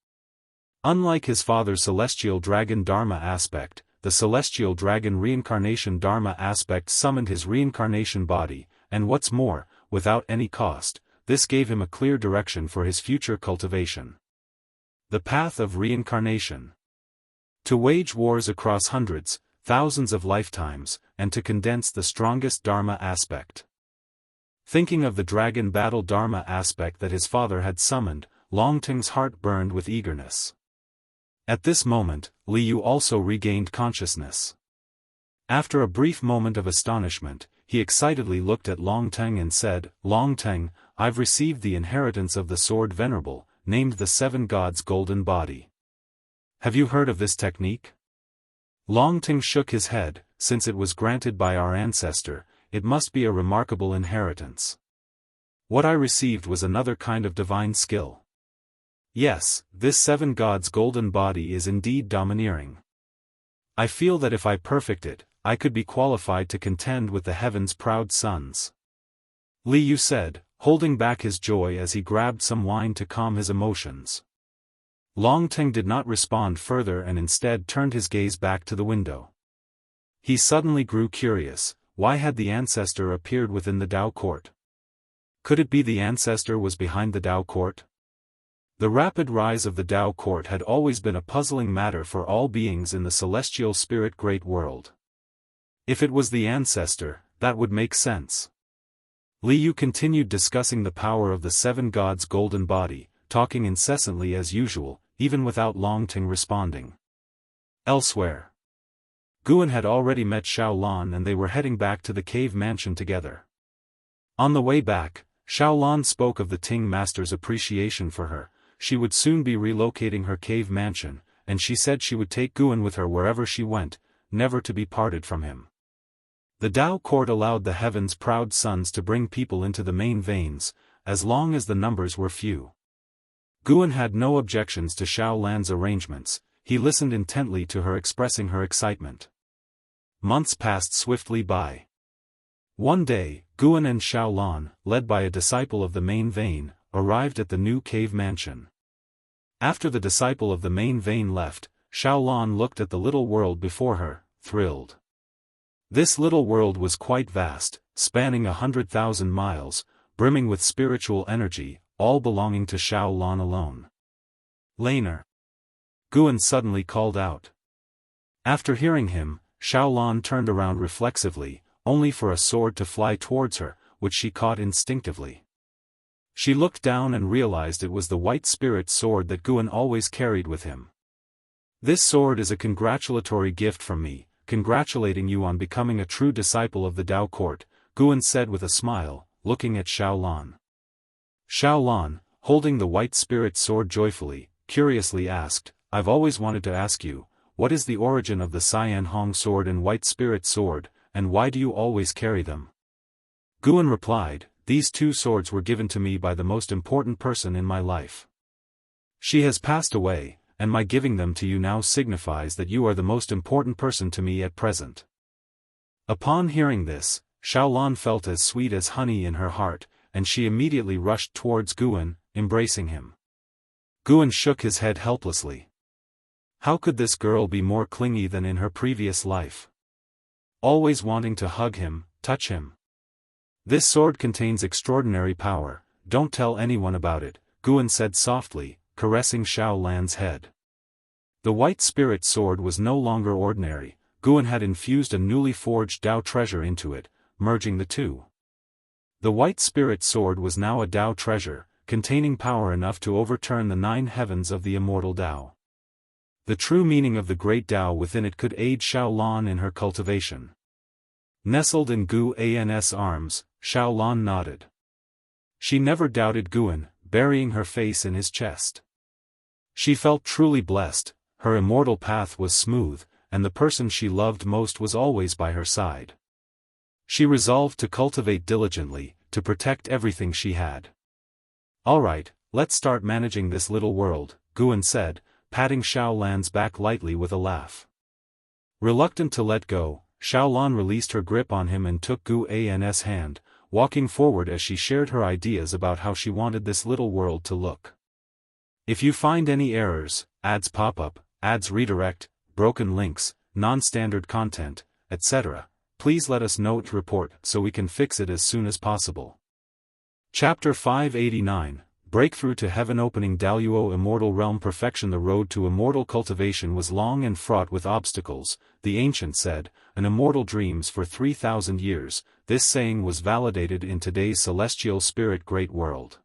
Unlike his father's Celestial Dragon Dharma Aspect, the Celestial Dragon Reincarnation Dharma Aspect summoned his reincarnation body, and what's more, without any cost, this gave him a clear direction for his future cultivation. The path of reincarnation. To wage wars across hundreds, thousands of lifetimes, and to condense the strongest Dharma aspect. Thinking of the Dragon Battle Dharma aspect that his father had summoned, Long Ting's heart burned with eagerness. At this moment, Li Yu also regained consciousness. After a brief moment of astonishment, he excitedly looked at Long Ting and said, "Long Ting, I've received the inheritance of the Sword Venerable, named the Seven Gods' Golden Body. Have you heard of this technique?" Long Ting shook his head. "Since it was granted by our ancestor, it must be a remarkable inheritance. What I received was another kind of divine skill. Yes, this Seven Gods' Golden Body is indeed domineering. I feel that if I perfect it, I could be qualified to contend with the heaven's proud sons." Li Yu said, holding back his joy as he grabbed some wine to calm his emotions. Long Teng did not respond further and instead turned his gaze back to the window. He suddenly grew curious. Why had the ancestor appeared within the Dao court? Could it be the ancestor was behind the Dao court? The rapid rise of the Dao court had always been a puzzling matter for all beings in the celestial spirit great world. If it was the ancestor, that would make sense. Li Yu continued discussing the power of the seven gods' golden body, talking incessantly as usual, even without Long Teng responding. Elsewhere, Guan had already met Xiaolan and they were heading back to the cave mansion together. On the way back, Xiaolan spoke of the Ting master's appreciation for her. She would soon be relocating her cave mansion, and she said she would take Guan with her wherever she went, never to be parted from him. The Dao court allowed the heaven's proud sons to bring people into the main veins, as long as the numbers were few. Guan had no objections to Xiaolan's arrangements. He listened intently to her expressing her excitement. Months passed swiftly by. One day, Guan and Xiaolan, led by a disciple of the main vein, arrived at the new cave mansion. After the disciple of the main vein left, Xiaolan looked at the little world before her, thrilled. This little world was quite vast, spanning 100,000 miles, brimming with spiritual energy, all belonging to Xiaolan alone. Laner. Guan suddenly called out. After hearing him, Xiaolan turned around reflexively, only for a sword to fly towards her, which she caught instinctively. She looked down and realized it was the white spirit sword that Guan always carried with him. This sword is a congratulatory gift from me, congratulating you on becoming a true disciple of the Dao court, Guan said with a smile, looking at Xiaolan. Xiaolan, holding the white spirit sword joyfully, curiously asked, I've always wanted to ask you, what is the origin of the Cyan Hong sword and white spirit sword, and why do you always carry them? Guan replied, these two swords were given to me by the most important person in my life. She has passed away, and my giving them to you now signifies that you are the most important person to me at present. Upon hearing this, Xiaolan felt as sweet as honey in her heart, and she immediately rushed towards Guan, embracing him. Guan shook his head helplessly. How could this girl be more clingy than in her previous life? Always wanting to hug him, touch him. This sword contains extraordinary power, don't tell anyone about it, Guan said softly, caressing Xiaolan's head. The white spirit sword was no longer ordinary. Guan had infused a newly forged Dao treasure into it, merging the two. The white spirit sword was now a Dao treasure, containing power enough to overturn the 9 heavens of the immortal Dao. The true meaning of the great Dao within it could aid Xiaolan in her cultivation. Nestled in Guan's arms, Xiaolan nodded. She never doubted Guan, burying her face in his chest. She felt truly blessed, her immortal path was smooth, and the person she loved most was always by her side. She resolved to cultivate diligently, to protect everything she had. Alright, let's start managing this little world, Guan said, patting Xiaolan's back lightly with a laugh. Reluctant to let go, Xiaolan released her grip on him and took Guan's hand, walking forward as she shared her ideas about how she wanted this little world to look. If you find any errors, ads pop up, ads redirect, broken links, non-standard content, etc., please let us know to report so we can fix it as soon as possible. Chapter 589, Breakthrough to Heaven. Opening Daoist Immortal Realm Perfection. The road to immortal cultivation was long and fraught with obstacles, the ancient said, an immortal dreams for 3,000 years, this saying was validated in today's celestial spirit great world.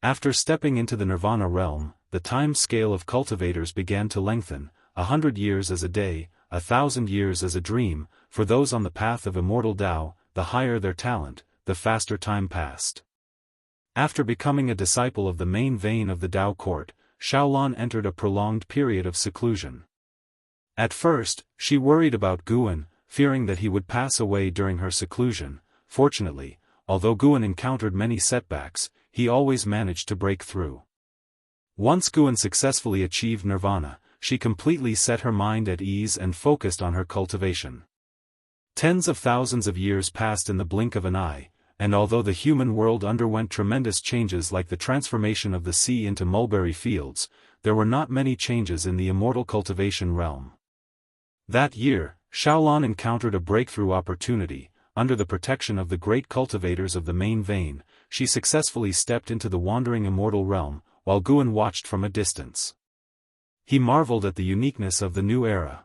After stepping into the nirvana realm, the time scale of cultivators began to lengthen, 100 years as a day, 1,000 years as a dream. For those on the path of immortal Dao, the higher their talent, the faster time passed. After becoming a disciple of the main vein of the Dao court, Xiaolan entered a prolonged period of seclusion. At first, she worried about Guan, fearing that he would pass away during her seclusion. Fortunately, although Guan encountered many setbacks, he always managed to break through. Once Guan successfully achieved nirvana, she completely set her mind at ease and focused on her cultivation. Tens of thousands of years passed in the blink of an eye, and although the human world underwent tremendous changes like the transformation of the sea into mulberry fields, there were not many changes in the immortal cultivation realm. That year, Xiaolan encountered a breakthrough opportunity. Under the protection of the great cultivators of the main vein, she successfully stepped into the wandering immortal realm, while Guan watched from a distance. He marveled at the uniqueness of the new era.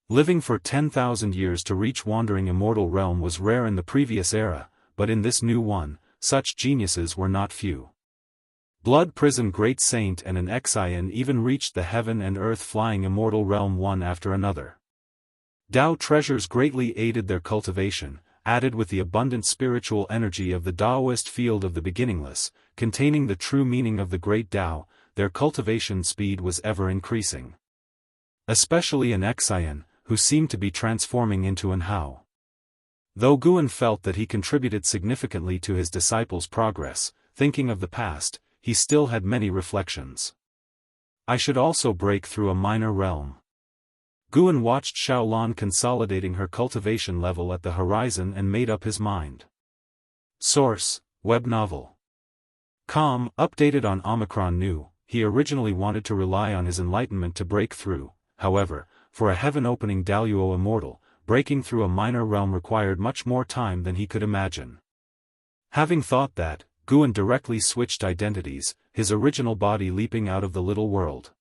Living for 10,000 years to reach wandering immortal realm was rare in the previous era, but in this new one, such geniuses were not few. Blood Prison Great Saint and an Xian even reached the heaven and earth flying immortal realm one after another. Dao treasures greatly aided their cultivation, added with the abundant spiritual energy of the Daoist field of the beginningless, containing the true meaning of the great Dao, their cultivation speed was ever increasing. Especially an Xian, who seemed to be transforming into an Hao. Though Guan felt that he contributed significantly to his disciples' progress, thinking of the past, he still had many reflections. I should also break through a minor realm. Guan watched Xiaolan consolidating her cultivation level at the horizon and made up his mind. Source: Web Novel. Com, updated on Omicron New. He originally wanted to rely on his enlightenment to break through, however, for a heaven-opening Daluo immortal, breaking through a minor realm required much more time than he could imagine. Having thought that, Guan directly switched identities, his original body leaping out of the little world.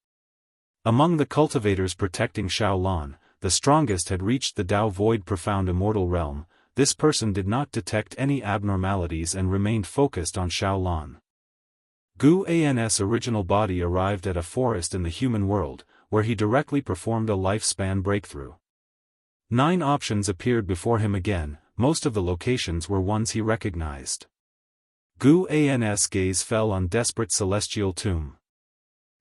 Among the cultivators protecting Xiaolan, the strongest had reached the Dao Void Profound Immortal Realm. This person did not detect any abnormalities and remained focused on Xiaolan. Gu An's original body arrived at a forest in the human world, where he directly performed a lifespan breakthrough. 9 options appeared before him again, most of the locations were ones he recognized. Gu An's gaze fell on Desperate Celestial Tomb.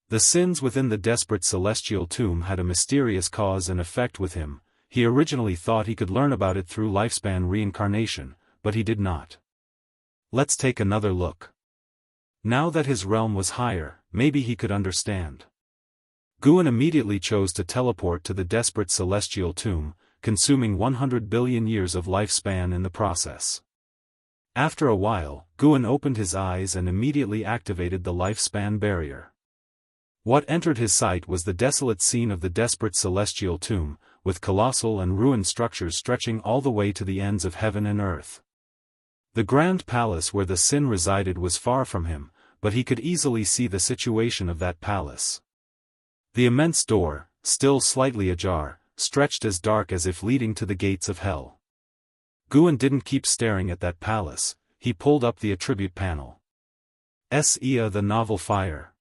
The sins within the Desperate Celestial Tomb had a mysterious cause and effect with him. He originally thought he could learn about it through lifespan reincarnation, but he did not. Let's take another look. Now that his realm was higher, maybe he could understand. Guan immediately chose to teleport to the Desperate Celestial Tomb, consuming 100 billion years of lifespan in the process. After a while, Guan opened his eyes and immediately activated the lifespan barrier. What entered his sight was the desolate scene of the Desperate Celestial Tomb, with colossal and ruined structures stretching all the way to the ends of heaven and earth. The grand palace where the Sin resided was far from him, but he could easily see the situation of that palace. The immense door, still slightly ajar, stretched as dark as if leading to the gates of hell. Guan didn't keep staring at that palace, he pulled up the attribute panel. SEA the novel Fire.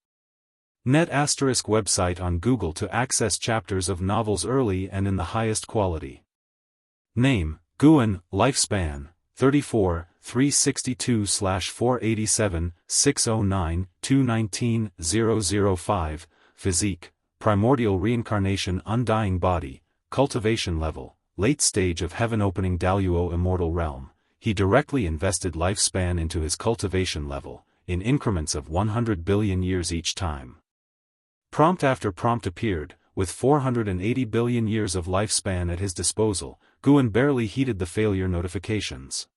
Net ** website on Google to access chapters of novels early and in the highest quality. Name, Guan, lifespan, 34, 362/487, 609, 219, 005, physique, primordial reincarnation undying body, cultivation level, late stage of heaven-opening Daluo immortal realm. He directly invested lifespan into his cultivation level, in increments of 100 billion years each time. Prompt after prompt appeared, with 480 billion years of lifespan at his disposal. Guan barely heeded the failure notifications.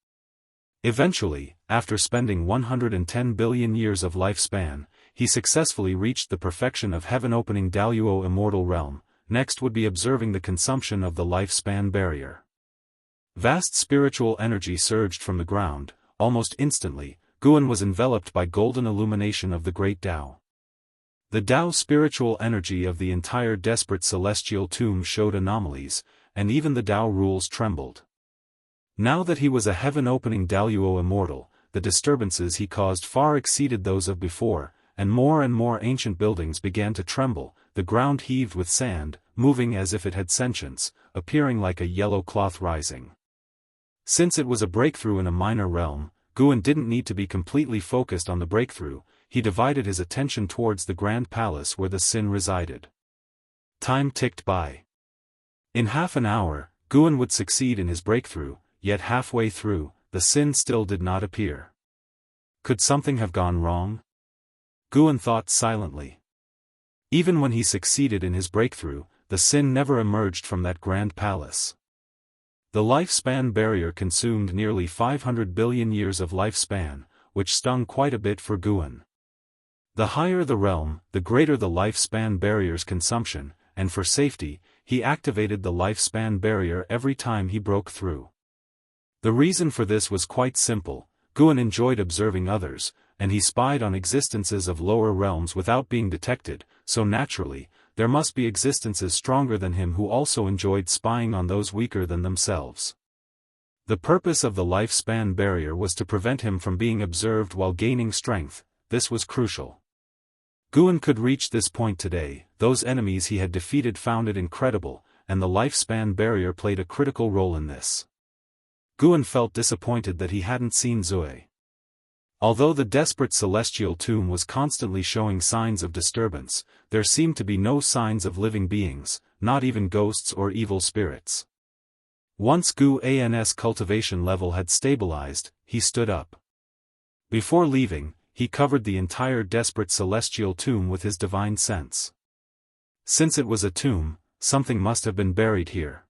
Eventually, after spending 110 billion years of lifespan, he successfully reached the perfection of heaven-opening Daluo immortal realm. Next would be observing the consumption of the lifespan barrier. Vast spiritual energy surged from the ground. Almost instantly, Guan was enveloped by golden illumination of the great Dao. The Dao spiritual energy of the entire Desperate Celestial Tomb showed anomalies, and even the Dao rules trembled. Now that he was a heaven-opening Daluo immortal, the disturbances he caused far exceeded those of before, and more ancient buildings began to tremble. The ground heaved with sand, moving as if it had sentience, appearing like a yellow cloth rising. Since it was a breakthrough in a minor realm, Guan didn't need to be completely focused on the breakthrough. He divided his attention towards the grand palace where the Sin resided. Time ticked by. In half an hour, Guan would succeed in his breakthrough, yet halfway through, the Sin still did not appear. Could something have gone wrong? Guan thought silently. Even when he succeeded in his breakthrough, the Sin never emerged from that grand palace. The lifespan barrier consumed nearly 500 billion years of lifespan, which stung quite a bit for Guan. The higher the realm, the greater the lifespan barrier's consumption, and for safety, he activated the lifespan barrier every time he broke through. The reason for this was quite simple. Guan enjoyed observing others, and he spied on existences of lower realms without being detected, so naturally, there must be existences stronger than him who also enjoyed spying on those weaker than themselves. The purpose of the lifespan barrier was to prevent him from being observed while gaining strength. This was crucial. Guan could reach this point today. Those enemies he had defeated found it incredible, and the lifespan barrier played a critical role in this. Guan felt disappointed that he hadn't seen Zui. Although the desperate celestial tomb was constantly showing signs of disturbance, there seemed to be no signs of living beings, not even ghosts or evil spirits. Once Guan's cultivation level had stabilized, he stood up. Before leaving, he covered the entire desperate celestial tomb with his divine sense. Since it was a tomb, something must have been buried here.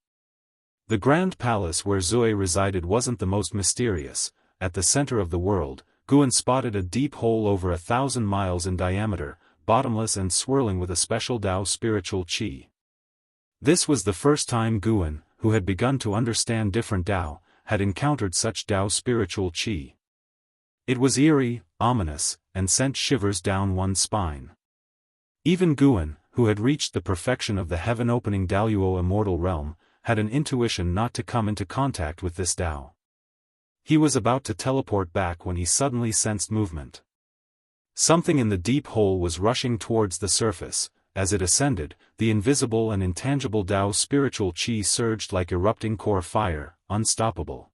The grand palace where Zui resided wasn't the most mysterious. At the center of the world, Guan spotted a deep hole over 1,000 miles in diameter, bottomless and swirling with a special Dao spiritual qi. This was the first time Guan, who had begun to understand different Dao, had encountered such Dao spiritual qi. It was eerie, ominous, and sent shivers down one's spine. Even Guan, who had reached the perfection of the heaven-opening Daoist immortal realm, had an intuition not to come into contact with this Dao. He was about to teleport back when he suddenly sensed movement. Something in the deep hole was rushing towards the surface. As it ascended, the invisible and intangible Dao spiritual qi surged like erupting core fire, unstoppable.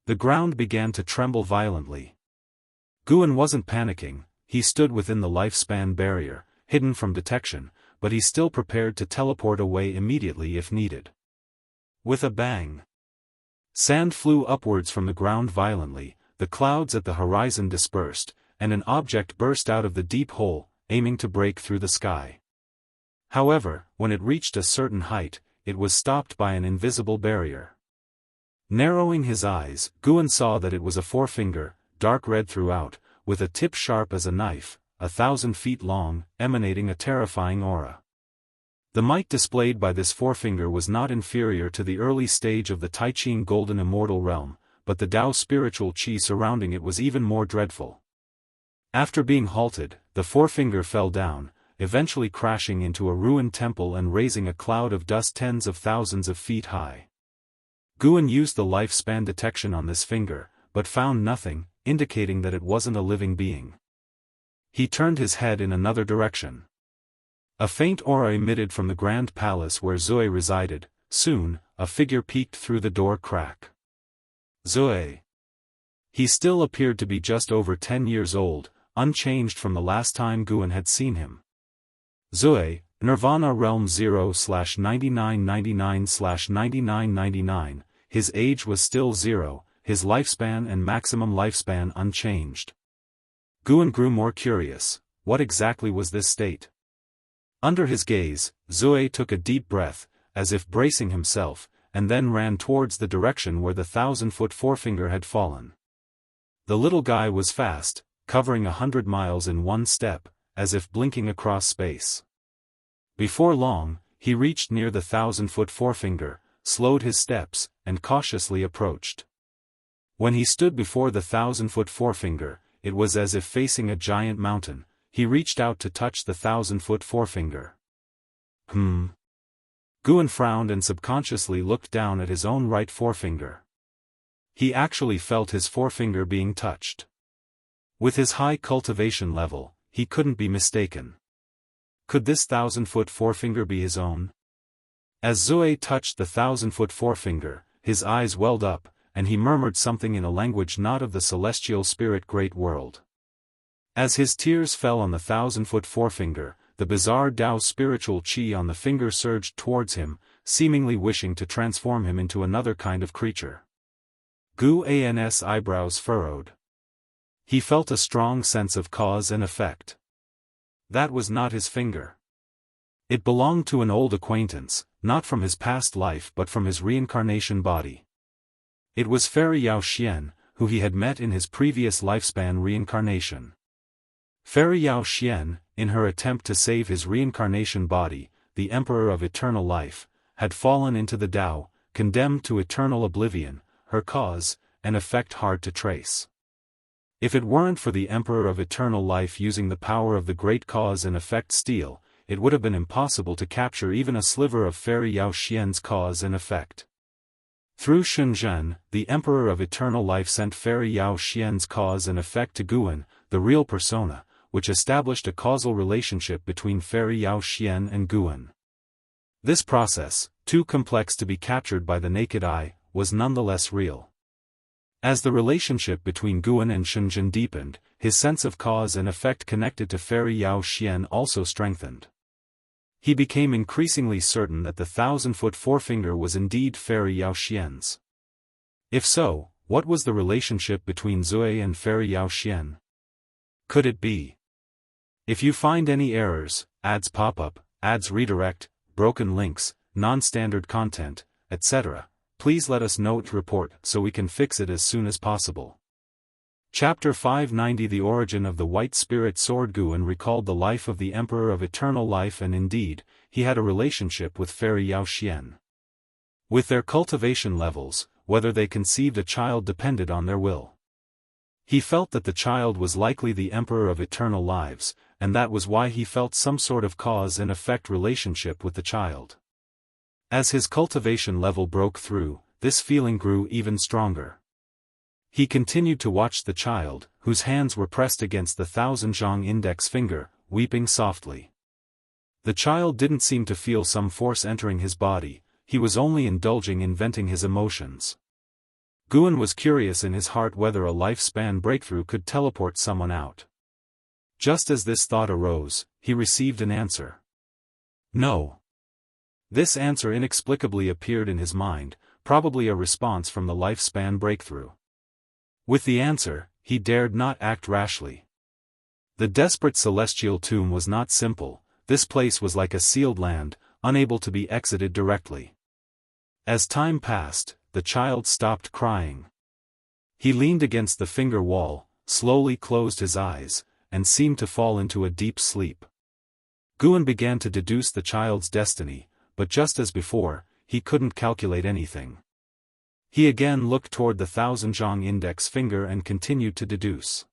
The ground began to tremble violently. Guan wasn't panicking. He stood within the lifespan barrier, hidden from detection, but he still prepared to teleport away immediately if needed. With a bang, sand flew upwards from the ground violently, the clouds at the horizon dispersed, and an object burst out of the deep hole, aiming to break through the sky. However, when it reached a certain height, it was stopped by an invisible barrier. Narrowing his eyes, Guan saw that it was a forefinger, dark red throughout, with a tip sharp as a knife, 1,000 feet long, emanating a terrifying aura. The might displayed by this forefinger was not inferior to the early stage of the Taiqing Golden Immortal Realm, but the Dao spiritual qi surrounding it was even more dreadful. After being halted, the forefinger fell down, eventually crashing into a ruined temple and raising a cloud of dust tens of thousands of feet high. Guan used the lifespan detection on this finger, but found nothing, indicating that it wasn't a living being. He turned his head in another direction. A faint aura emitted from the grand palace where Zui resided. Soon, a figure peeked through the door crack. Zui. He still appeared to be just over 10 years old, unchanged from the last time Guan had seen him. Zui, Nirvana Realm 0/9999/9999, his age was still 0, his lifespan and maximum lifespan unchanged. Guan grew more curious. What exactly was this state? Under his gaze, Zui took a deep breath, as if bracing himself, and then ran towards the direction where the 1,000-foot forefinger had fallen. The little guy was fast, covering 100 miles in one step, as if blinking across space. Before long, he reached near the 1,000-foot forefinger, slowed his steps, and cautiously approached. When he stood before the 1,000-foot forefinger, it was as if facing a giant mountain. He reached out to touch the 1,000-foot forefinger. Guan frowned and subconsciously looked down at his own right forefinger. He actually felt his forefinger being touched. With his high cultivation level, he couldn't be mistaken. Could this 1,000-foot forefinger be his own? As Zui touched the 1,000-foot forefinger, his eyes welled up, and he murmured something in a language not of the celestial spirit great world. As his tears fell on the 1,000-foot forefinger, the bizarre Dao spiritual qi on the finger surged towards him, seemingly wishing to transform him into another kind of creature. Guan's eyebrows furrowed. He felt a strong sense of cause and effect. That was not his finger. It belonged to an old acquaintance, not from his past life but from his reincarnation body. It was Fairy Yao Xian, who he had met in his previous lifespan reincarnation. Fairy Yao Xian, in her attempt to save his reincarnation body, the Emperor of Eternal Life, had fallen into the Tao, condemned to eternal oblivion, her cause, and effect hard to trace. If it weren't for the Emperor of Eternal Life using the power of the great cause and effect steel, it would have been impossible to capture even a sliver of Fairy Yao Xian's cause and effect. Through Shenzhen, the Emperor of Eternal Life sent Fairy Yao Xian's cause and effect to Guan, the real persona, which established a causal relationship between Fairy Yao Xian and Guan. This process, too complex to be captured by the naked eye, was nonetheless real. As the relationship between Guan and Shenzhen deepened, his sense of cause and effect connected to Fairy Yao Xian also strengthened. He became increasingly certain that the 1,000-foot forefinger was indeed Fairy Yao Xian's. If so, what was the relationship between Zui and Fairy Yao Xian? Could it be? If you find any errors, ads pop up, ads redirect, broken links, non-standard content, etc., please let us know to report so we can fix it as soon as possible. Chapter 590 The Origin of the White Spirit Sword. Guan recalled the life of the Emperor of Eternal Life, and indeed, he had a relationship with Fairy Yao Xian. With their cultivation levels, whether they conceived a child depended on their will. He felt that the child was likely the Emperor of Eternal Lives, and that was why he felt some sort of cause and effect relationship with the child. As his cultivation level broke through, this feeling grew even stronger. He continued to watch the child, whose hands were pressed against the 1,000 zhang index finger, weeping softly. The child didn't seem to feel some force entering his body, he was only indulging in venting his emotions. Guan was curious in his heart whether a lifespan breakthrough could teleport someone out. Just as this thought arose, he received an answer. No. This answer inexplicably appeared in his mind, probably a response from the lifespan breakthrough. With the answer, he dared not act rashly. The desperate celestial tomb was not simple, this place was like a sealed land, unable to be exited directly. As time passed, the child stopped crying. He leaned against the finger wall, slowly closed his eyes, and seemed to fall into a deep sleep. Guan began to deduce the child's destiny, but just as before, he couldn't calculate anything. He again looked toward the 1,000 zhang index finger and continued to deduce.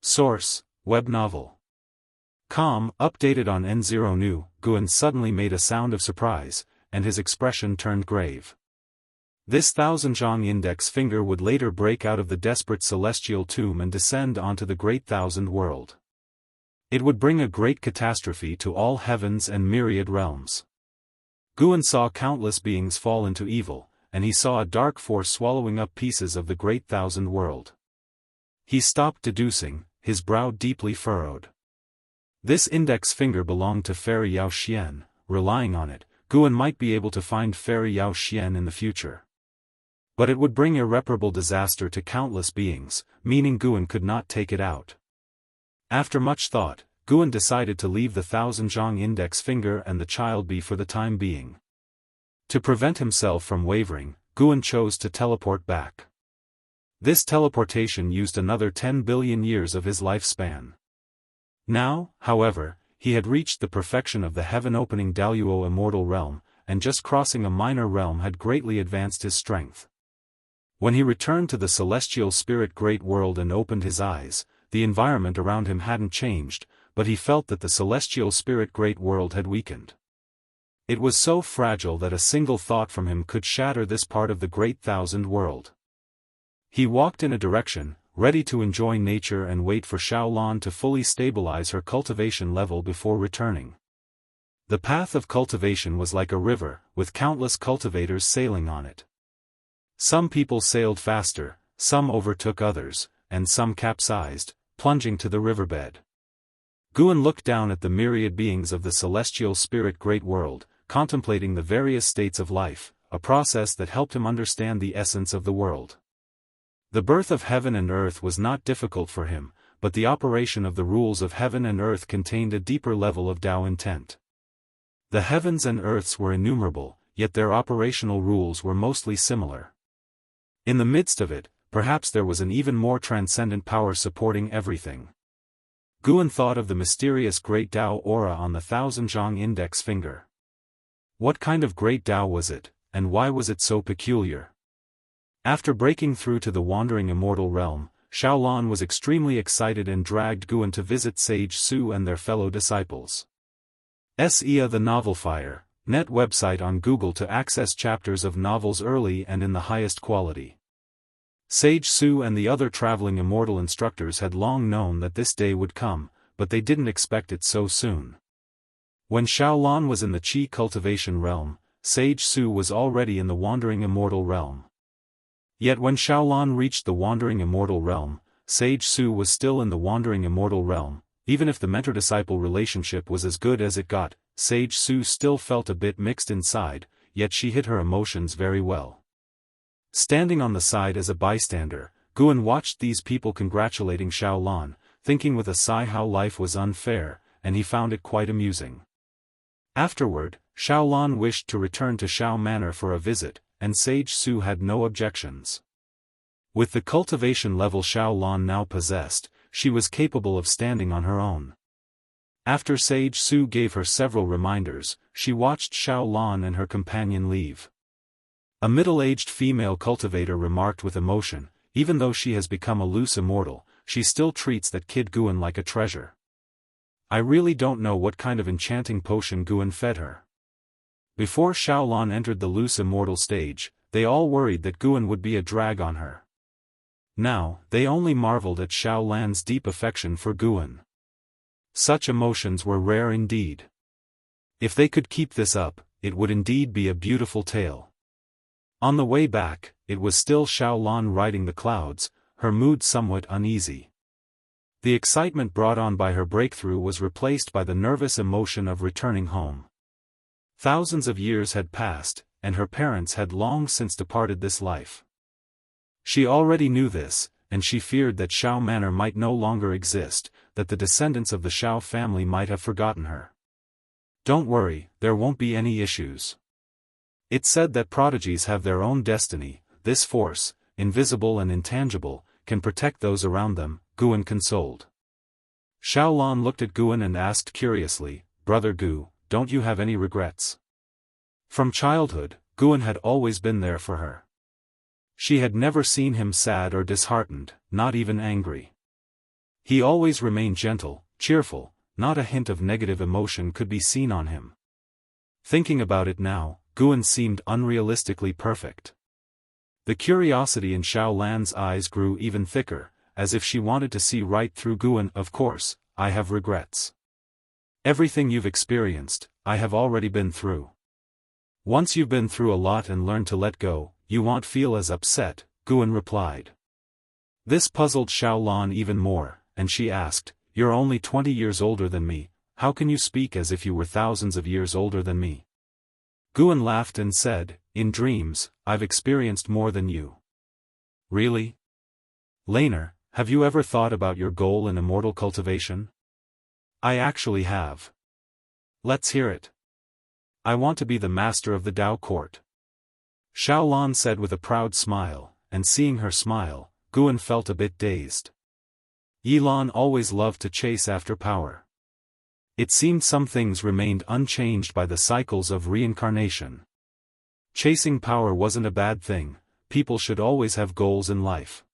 Source, web novel. Updated on N0 New. Guan suddenly made a sound of surprise, and his expression turned grave. This 1,000 zhang index finger would later break out of the desperate celestial tomb and descend onto the great thousand world. It would bring a great catastrophe to all heavens and myriad realms. Guan saw countless beings fall into evil, and he saw a dark force swallowing up pieces of the great thousand world. He stopped deducing, his brow deeply furrowed. This index finger belonged to Fairy Yao Xian. Relying on it, Guan might be able to find Fairy Yao Xian in the future. But it would bring irreparable disaster to countless beings, meaning Guan could not take it out. After much thought, Guan decided to leave the 1,000 zhang index finger and the child be for the time being. To prevent himself from wavering, Guan chose to teleport back. This teleportation used another 10 billion years of his lifespan. Now, however, he had reached the perfection of the heaven-opening Daoist immortal realm, and just crossing a minor realm had greatly advanced his strength. When he returned to the celestial spirit great world and opened his eyes, the environment around him hadn't changed, but he felt that the celestial spirit great world had weakened. It was so fragile that a single thought from him could shatter this part of the great thousand world. He walked in a direction, ready to enjoy nature and wait for Xiaolan to fully stabilize her cultivation level before returning. The path of cultivation was like a river, with countless cultivators sailing on it. Some people sailed faster, some overtook others, and some capsized, plunging to the riverbed. Guan looked down at the myriad beings of the celestial spirit great world, contemplating the various states of life, a process that helped him understand the essence of the world. The birth of heaven and earth was not difficult for him, but the operation of the rules of heaven and earth contained a deeper level of Tao intent. The heavens and earths were innumerable, yet their operational rules were mostly similar. In the midst of it, perhaps there was an even more transcendent power supporting everything. Guan thought of the mysterious Great Tao aura on the Thousand Zhang index finger. What kind of Great Tao was it, and why was it so peculiar? After breaking through to the wandering immortal realm, Xiaolan was extremely excited and dragged Guan to visit Sage Su and their fellow disciples. SEA the Novel Fire, net website on Google to access chapters of novels early and in the highest quality. Sage Su and the other traveling immortal instructors had long known that this day would come, but they didn't expect it so soon. When Xiaolan was in the Qi cultivation realm, Sage Su was already in the wandering immortal realm. Yet when Xiaolan reached the wandering immortal realm, Sage Su was still in the wandering immortal realm. Even if the mentor-disciple relationship was as good as it got, Sage Su still felt a bit mixed inside, yet she hid her emotions very well. Standing on the side as a bystander, Guan watched these people congratulating Xiaolan, thinking with a sigh how life was unfair, and he found it quite amusing. Afterward, Xiaolan wished to return to Xiao Manor for a visit, and Sage Su had no objections. With the cultivation level Xiaolan now possessed, she was capable of standing on her own. After Sage Su gave her several reminders, she watched Xiaolan and her companion leave. A middle-aged female cultivator remarked with emotion, even though she has become a loose immortal, she still treats that kid Guan like a treasure. I really don't know what kind of enchanting potion Guan fed her. Before Xiaolan entered the loose immortal stage, they all worried that Guan would be a drag on her. Now, they only marveled at Xiaolan's deep affection for Guan. Such emotions were rare indeed. If they could keep this up, it would indeed be a beautiful tale. On the way back, it was still Xiaolan riding the clouds, her mood somewhat uneasy. The excitement brought on by her breakthrough was replaced by the nervous emotion of returning home. Thousands of years had passed, and her parents had long since departed this life. She already knew this, and she feared that Xiao Manor might no longer exist, that the descendants of the Xiao family might have forgotten her. Don't worry, there won't be any issues. It's said that prodigies have their own destiny. This force, invisible and intangible, can protect those around them, Guan consoled. Xiaolan looked at Guan and asked curiously, Brother Gu, don't you have any regrets? From childhood, Guan had always been there for her. She had never seen him sad or disheartened, not even angry. He always remained gentle, cheerful, not a hint of negative emotion could be seen on him. Thinking about it now, Guan seemed unrealistically perfect. The curiosity in Xiaolan's eyes grew even thicker, as if she wanted to see right through Guan. Of course, I have regrets. Everything you've experienced, I have already been through. Once you've been through a lot and learned to let go, you won't feel as upset, Guan replied. This puzzled Xiaolan even more, and she asked, You're only 20 years older than me, how can you speak as if you were thousands of years older than me? Guan laughed and said, In dreams, I've experienced more than you. Really? Laner, have you ever thought about your goal in immortal cultivation? I actually have. Let's hear it. I want to be the master of the Tao court. Xiaolan said with a proud smile, and seeing her smile, Guan felt a bit dazed. Yilan always loved to chase after power. It seemed some things remained unchanged by the cycles of reincarnation. Chasing power wasn't a bad thing, people should always have goals in life.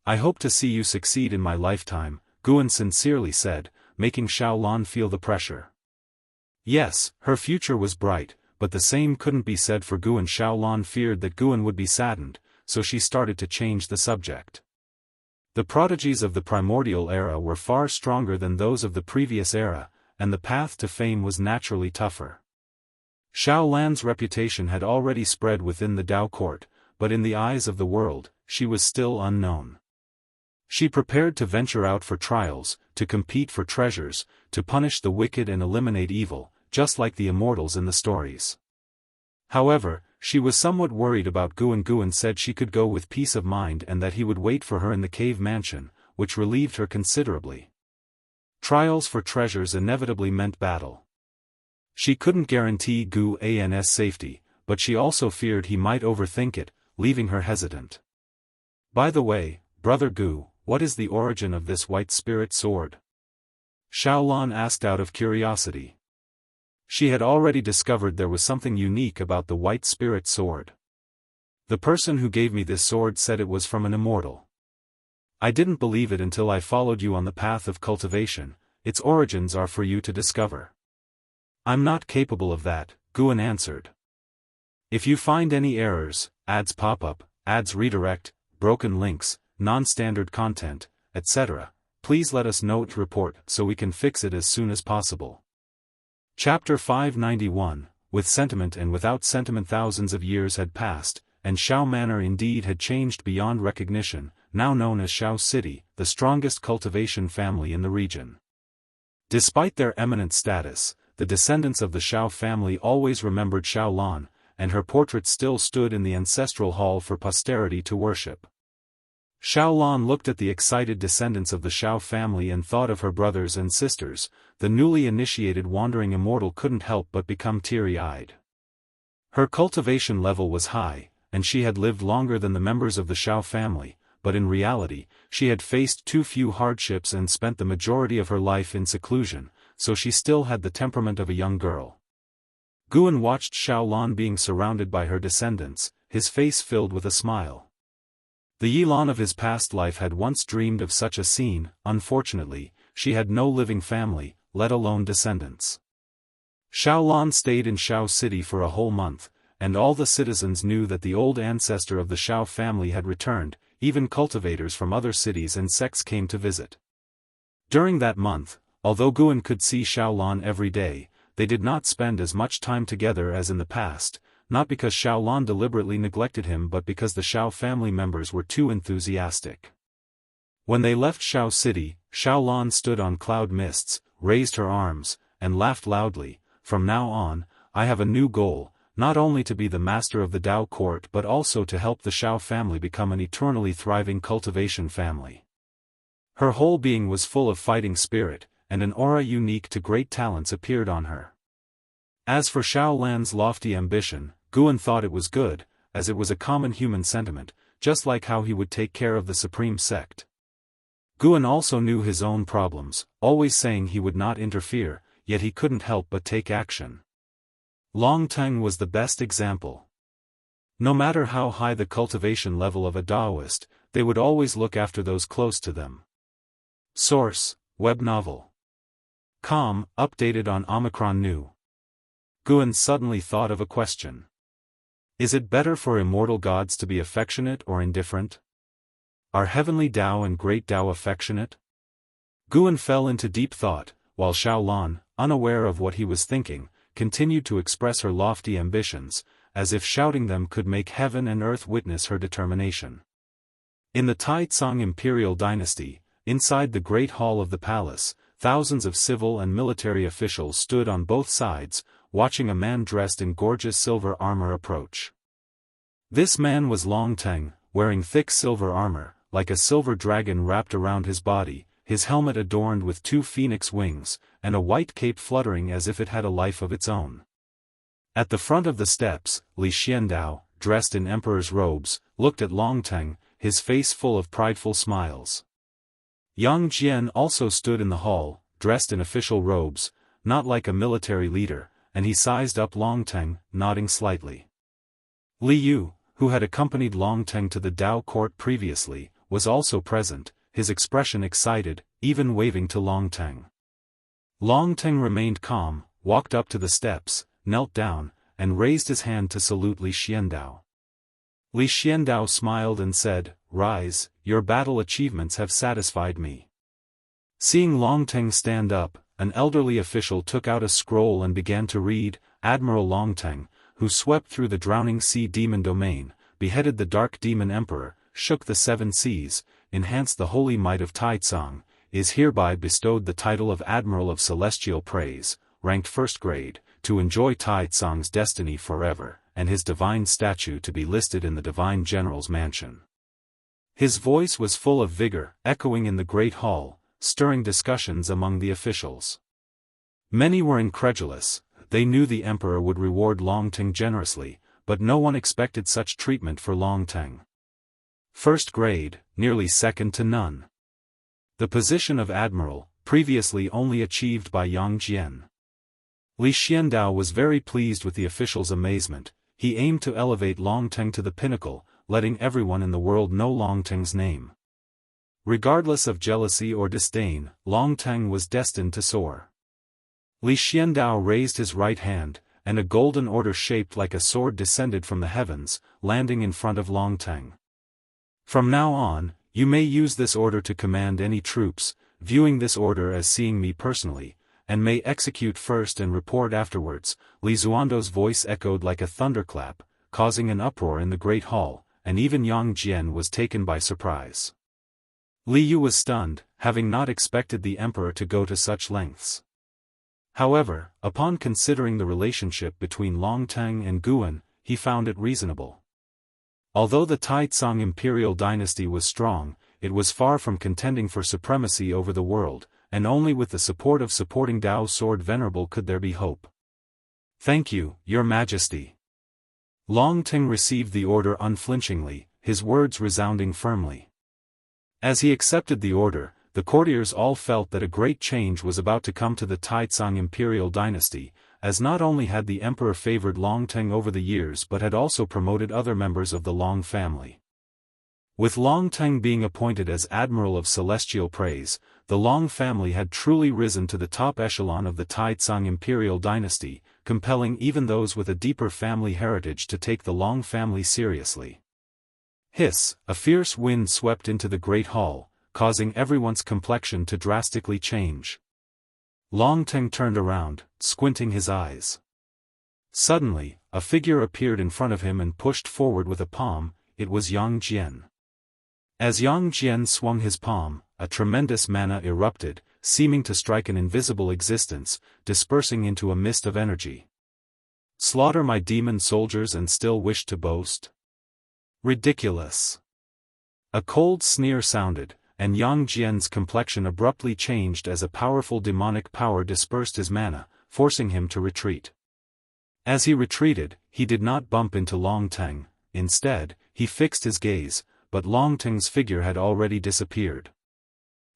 I hope to see you succeed in my lifetime, Guan sincerely said, making Xiaolan feel the pressure. Yes, her future was bright, but the same couldn't be said for Guan. Xiaolan feared that Guan would be saddened, so she started to change the subject. The prodigies of the primordial era were far stronger than those of the previous era, and the path to fame was naturally tougher. Xiaolan's reputation had already spread within the Tao court, but in the eyes of the world, she was still unknown. She prepared to venture out for trials, to compete for treasures, to punish the wicked and eliminate evil, just like the immortals in the stories. However, she was somewhat worried about Guan. Guan said she could go with peace of mind and that he would wait for her in the cave mansion, which relieved her considerably. Trials for treasures inevitably meant battle. She couldn't guarantee Gu An's safety, but she also feared he might overthink it, leaving her hesitant. "By the way, Brother Gu, what is the origin of this white spirit sword?" Xiaolan asked out of curiosity. She had already discovered there was something unique about the white spirit sword. "The person who gave me this sword said it was from an immortal. I didn't believe it until I followed you on the path of cultivation. Its origins are for you to discover." "I'm not capable of that," Guan answered. "If you find any errors, ads pop up, ads redirect, broken links, non-standard content, etc., please let us know to report so we can fix it as soon as possible." Chapter 591, with sentiment and without sentiment. Thousands of years had passed, and Shao Manor indeed had changed beyond recognition, now known as Shao City, the strongest cultivation family in the region. Despite their eminent status, the descendants of the Shao family always remembered Xiaolan, and her portrait still stood in the ancestral hall for posterity to worship. Xiaolan looked at the excited descendants of the Shao family and thought of her brothers and sisters. The newly initiated wandering immortal couldn't help but become teary-eyed. Her cultivation level was high, and she had lived longer than the members of the Shao family, but in reality, she had faced too few hardships and spent the majority of her life in seclusion, so she still had the temperament of a young girl. Guan watched Xiaolan being surrounded by her descendants, his face filled with a smile. The Yilan of his past life had once dreamed of such a scene. Unfortunately, she had no living family, let alone descendants. Xiaolan stayed in Shao City for a whole month, and all the citizens knew that the old ancestor of the Shao family had returned. Even cultivators from other cities and sects came to visit. During that month, although Guan could see Xiaolan every day, they did not spend as much time together as in the past, not because Xiaolan deliberately neglected him but because the Shao family members were too enthusiastic. When they left Shao City, Xiaolan stood on cloud mists, raised her arms, and laughed loudly. "From now on, I have a new goal, not only to be the master of the Dao court but also to help the Shao family become an eternally thriving cultivation family." Her whole being was full of fighting spirit, and an aura unique to great talents appeared on her. As for Xiaolan's lofty ambition, Guan thought it was good, as it was a common human sentiment, just like how he would take care of the supreme sect. Guan also knew his own problems, always saying he would not interfere, yet he couldn't help but take action. Long Teng was the best example. No matter how high the cultivation level of a Daoist, they would always look after those close to them. Source: Web Novel. Com, updated on Omicron New. Guan suddenly thought of a question. Is it better for immortal gods to be affectionate or indifferent? Are heavenly Dao and great Dao affectionate? Guan fell into deep thought, while Xiaolan, unaware of what he was thinking, continued to express her lofty ambitions, as if shouting them could make heaven and earth witness her determination. In the Taizong imperial dynasty, inside the great hall of the palace, thousands of civil and military officials stood on both sides, watching a man dressed in gorgeous silver armor approach. This man was Long Teng, wearing thick silver armor, like a silver dragon wrapped around his body, his helmet adorned with two phoenix wings, and a white cape fluttering as if it had a life of its own. At the front of the steps, Li Xiandao, dressed in emperor's robes, looked at Long Teng, his face full of prideful smiles. Yang Jian also stood in the hall, dressed in official robes, not like a military leader, and he sized up Long Teng, nodding slightly. Li Yu, who had accompanied Long Teng to the Dao court previously, was also present, his expression excited, even waving to Long Teng. Long Teng remained calm, walked up to the steps, knelt down, and raised his hand to salute Li Xiandao. Li Xiandao smiled and said, "Rise, your battle achievements have satisfied me." Seeing Long Teng stand up, an elderly official took out a scroll and began to read. Admiral Long Teng, who swept through the drowning sea demon domain, beheaded the dark demon emperor, shook the seven seas, enhanced the holy might of Taizong, is hereby bestowed the title of Admiral of Celestial Praise, ranked first grade, to enjoy Taizong's destiny forever, and his divine statue to be listed in the Divine General's mansion. His voice was full of vigor, echoing in the great hall, stirring discussions among the officials. Many were incredulous. They knew the emperor would reward Long Teng generously, but no one expected such treatment for Long Teng. First grade, nearly second to none. The position of admiral, previously only achieved by Yang Jian. Li Xiandao was very pleased with the official's amazement. He aimed to elevate Long Teng to the pinnacle, letting everyone in the world know Long Teng's name. Regardless of jealousy or disdain, Long Teng was destined to soar. Li Xiandao raised his right hand, and a golden order shaped like a sword descended from the heavens, landing in front of Long Teng. From now on, you may use this order to command any troops, viewing this order as seeing me personally, and may execute first and report afterwards. Li Zuando's voice echoed like a thunderclap, causing an uproar in the great hall, and even Yang Jian was taken by surprise. Li Yu was stunned, having not expected the emperor to go to such lengths. However, upon considering the relationship between Long Teng and Guan, he found it reasonable. Although the Taizong imperial dynasty was strong, it was far from contending for supremacy over the world, and only with the support of supporting Dao's sword venerable could there be hope. Thank you, Your Majesty. Long Teng received the order unflinchingly, his words resounding firmly. As he accepted the order, the courtiers all felt that a great change was about to come to the Taizong imperial dynasty, as not only had the emperor favored Long Teng over the years but had also promoted other members of the Long family. With Long Teng being appointed as Admiral of Celestial Praise, the Long family had truly risen to the top echelon of the Taizong imperial dynasty, compelling even those with a deeper family heritage to take the Long family seriously. Hiss, a fierce wind swept into the great hall, causing everyone's complexion to drastically change. Long Teng turned around, squinting his eyes. Suddenly, a figure appeared in front of him and pushed forward with a palm. It was Yang Jian. As Yang Jian swung his palm, a tremendous mana erupted, seeming to strike an invisible existence, dispersing into a mist of energy. Slaughter my demon soldiers and still wish to boast? Ridiculous. A cold sneer sounded, and Yang Jian's complexion abruptly changed as a powerful demonic power dispersed his mana, forcing him to retreat. As he retreated, he did not bump into Long Teng. Instead, he fixed his gaze, but Long Teng's figure had already disappeared.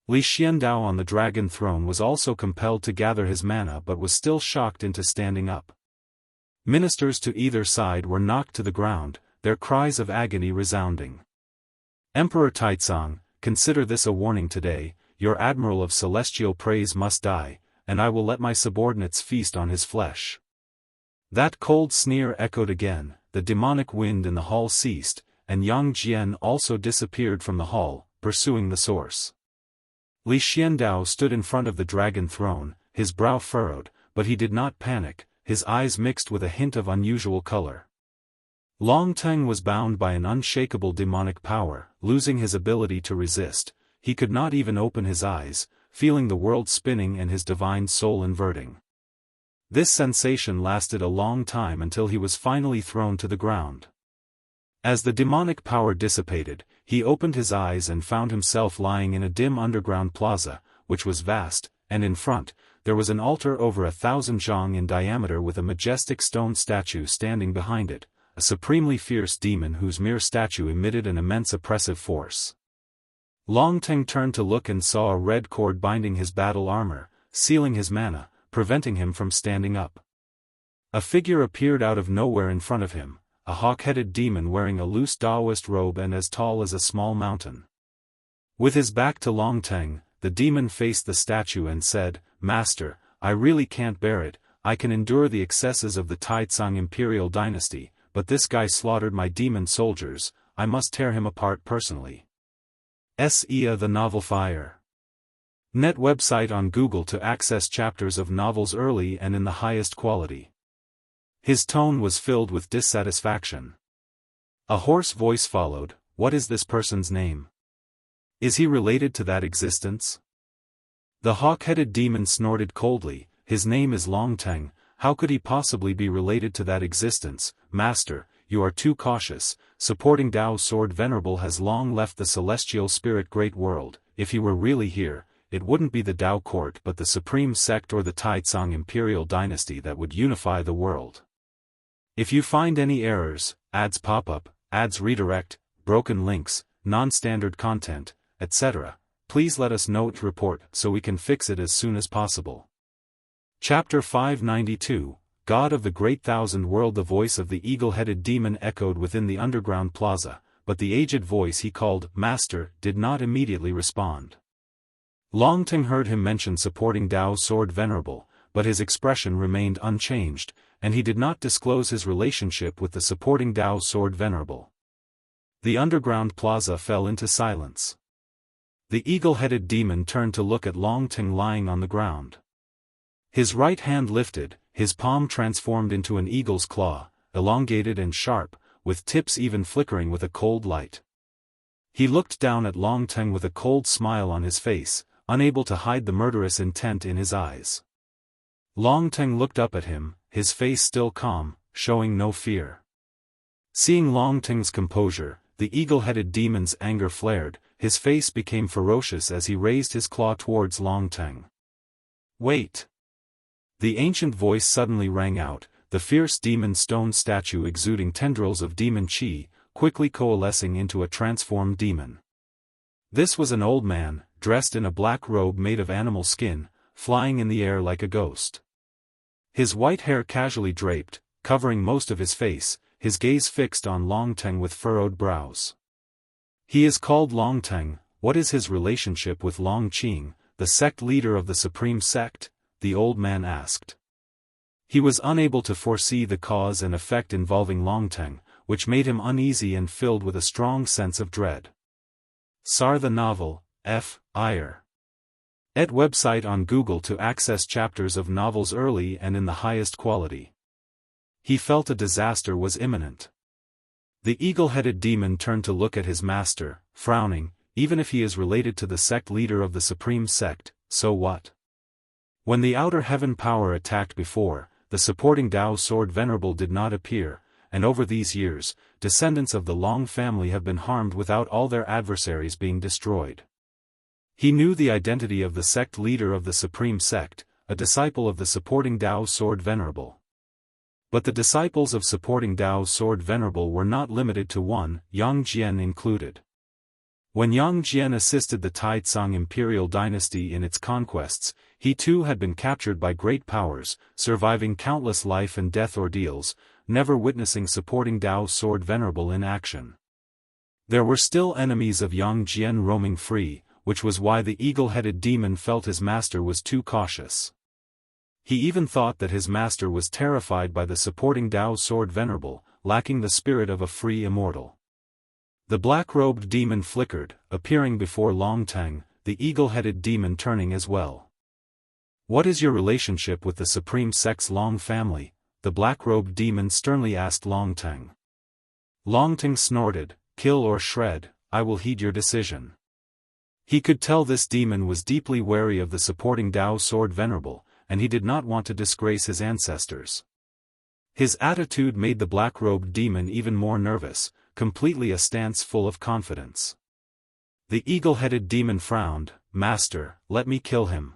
Li Xiandao on the dragon throne was also compelled to gather his mana but was still shocked into standing up. Ministers to either side were knocked to the ground, their cries of agony resounding. Emperor Taizong, consider this a warning today. Your admiral of celestial praise must die, and I will let my subordinates feast on his flesh. That cold sneer echoed again, the demonic wind in the hall ceased, and Yang Jian also disappeared from the hall, pursuing the source. Li Xiandao stood in front of the dragon throne, his brow furrowed, but he did not panic, his eyes mixed with a hint of unusual color. Long Teng was bound by an unshakable demonic power, losing his ability to resist. He could not even open his eyes, feeling the world spinning and his divine soul inverting. This sensation lasted a long time until he was finally thrown to the ground. As the demonic power dissipated, he opened his eyes and found himself lying in a dim underground plaza, which was vast, and in front, there was an altar over 1,000 zhang in diameter with a majestic stone statue standing behind it, a supremely fierce demon whose mere statue emitted an immense oppressive force. Long Teng turned to look and saw a red cord binding his battle armor, sealing his mana, preventing him from standing up. A figure appeared out of nowhere in front of him, a hawk-headed demon wearing a loose Daoist robe and as tall as a small mountain. With his back to Long Teng, the demon faced the statue and said, "Master, I really can't bear it. I can endure the excesses of the Taizong imperial dynasty, but this guy slaughtered my demon soldiers. I must tear him apart personally." Ia the Novel Fire. Net website on Google to access chapters of novels early and in the highest quality. His tone was filled with dissatisfaction. A hoarse voice followed, "What is this person's name? Is he related to that existence?" The hawk-headed demon snorted coldly, "His name is Long Teng. How could he possibly be related to that existence, Master? you are too cautious. Supporting Dao's sword Venerable has long left the celestial spirit great world. If he were really here, it wouldn't be the Dao court but the supreme sect or the Taizong imperial dynasty that would unify the world. If you find any errors, ads pop up, ads redirect, broken links, non-standard content, etc., please let us know to report so we can fix it as soon as possible. Chapter 592, God of the Great Thousand World. The voice of the eagle-headed demon echoed within the underground plaza, but the aged voice he called Master did not immediately respond. Longting heard him mention supporting Dao's sword Venerable, but his expression remained unchanged, and he did not disclose his relationship with the supporting Dao's sword Venerable. The underground plaza fell into silence. The eagle-headed demon turned to look at Longting lying on the ground. His right hand lifted, his palm transformed into an eagle's claw, elongated and sharp, with tips even flickering with a cold light. He looked down at Longting with a cold smile on his face, unable to hide the murderous intent in his eyes. Longting looked up at him, his face still calm, showing no fear. Seeing Longting's composure, the eagle-headed demon's anger flared, his face became ferocious as he raised his claw towards Longting. Wait! The ancient voice suddenly rang out, the fierce demon stone statue exuding tendrils of demon chi, quickly coalescing into a transformed demon. This was an old man, dressed in a black robe made of animal skin, flying in the air like a ghost. His white hair casually draped, covering most of his face, his gaze fixed on Longting with furrowed brows. He is called Longting. What is his relationship with Longqing, the sect leader of the supreme sect? The old man asked. He was unable to foresee the cause and effect involving Longting, which made him uneasy and filled with a strong sense of dread. Sar the novel, F. Iyer. Et website on Google to access chapters of novels early and in the highest quality. He felt a disaster was imminent. The eagle-headed demon turned to look at his master, frowning. Even if he is related to the sect leader of the supreme sect, so what? When the outer heaven power attacked before, the supporting Dao sword Venerable did not appear, and over these years, descendants of the Long family have been harmed without all their adversaries being destroyed. He knew the identity of the sect leader of the supreme sect, a disciple of the supporting Dao sword Venerable. But the disciples of supporting Dao's sword Venerable were not limited to one, Yang Jian included. When Yang Jian assisted the Taizong imperial dynasty in its conquests, he too had been captured by great powers, surviving countless life and death ordeals, never witnessing supporting Dao's sword Venerable in action. There were still enemies of Yang Jian roaming free, which was why the eagle-headed demon felt his master was too cautious. He even thought that his master was terrified by the supporting Dao's sword Venerable, lacking the spirit of a free immortal. The black-robed demon flickered, appearing before Longting, the eagle-headed demon turning as well. What is your relationship with the supreme sect's Long family? The black-robed demon sternly asked Longting. Longting snorted, kill or shred, I will heed your decision. He could tell this demon was deeply wary of the supporting Dao sword Venerable, and he did not want to disgrace his ancestors. His attitude made the black-robed demon even more nervous, completely a stance full of confidence. The eagle-headed demon frowned, Master, let me kill him.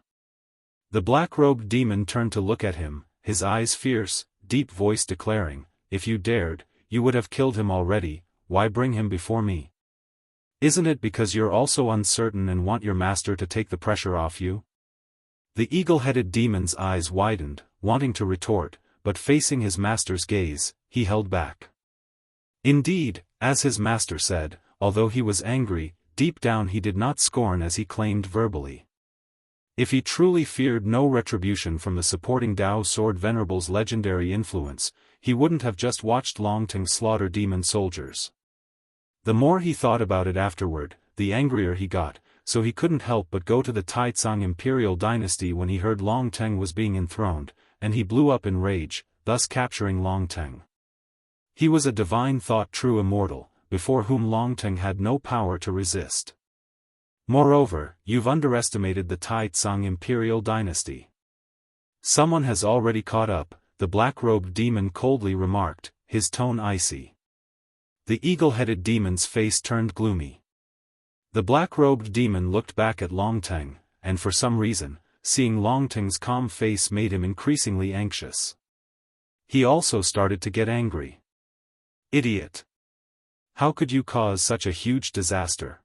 The black-robed demon turned to look at him, his eyes fierce, deep voice declaring, if you dared, you would have killed him already, why bring him before me? Isn't it because you're also uncertain and want your master to take the pressure off you? The eagle-headed demon's eyes widened, wanting to retort, but facing his master's gaze, he held back. Indeed, as his master said, although he was angry, deep down he did not scorn as he claimed verbally. If he truly feared no retribution from the supporting Dao sword Venerable's legendary influence, he wouldn't have just watched Longting slaughter demon soldiers. The more he thought about it afterward, the angrier he got, so he couldn't help but go to the Taizong imperial dynasty when he heard Longting was being enthroned, and he blew up in rage, thus capturing Longting. He was a divine thought true immortal, before whom Longting had no power to resist. Moreover, you've underestimated the Taizong imperial dynasty. Someone has already caught up, the black-robed demon coldly remarked, his tone icy. The eagle-headed demon's face turned gloomy. The black-robed demon looked back at Longteng, and for some reason, seeing Longteng's calm face made him increasingly anxious. He also started to get angry. Idiot! How could you cause such a huge disaster?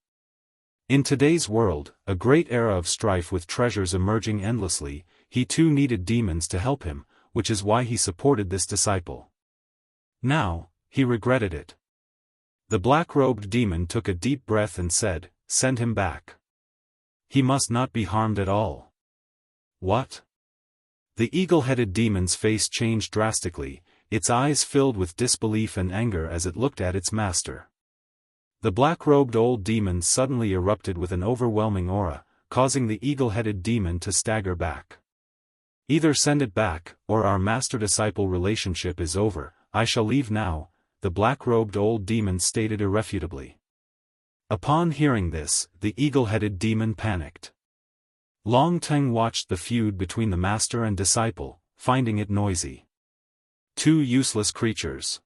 In today's world, a great era of strife with treasures emerging endlessly, he too needed demons to help him, which is why he supported this disciple. Now, he regretted it. The black-robed demon took a deep breath and said, "Send him back. He must not be harmed at all." What? The eagle-headed demon's face changed drastically, its eyes filled with disbelief and anger as it looked at its master. The black-robed old demon suddenly erupted with an overwhelming aura, causing the eagle-headed demon to stagger back. "Either send it back, or our master-disciple relationship is over. I shall leave now," the black-robed old demon stated irrefutably. Upon hearing this, the eagle-headed demon panicked. Longteng watched the feud between the master and disciple, finding it noisy. Two useless creatures.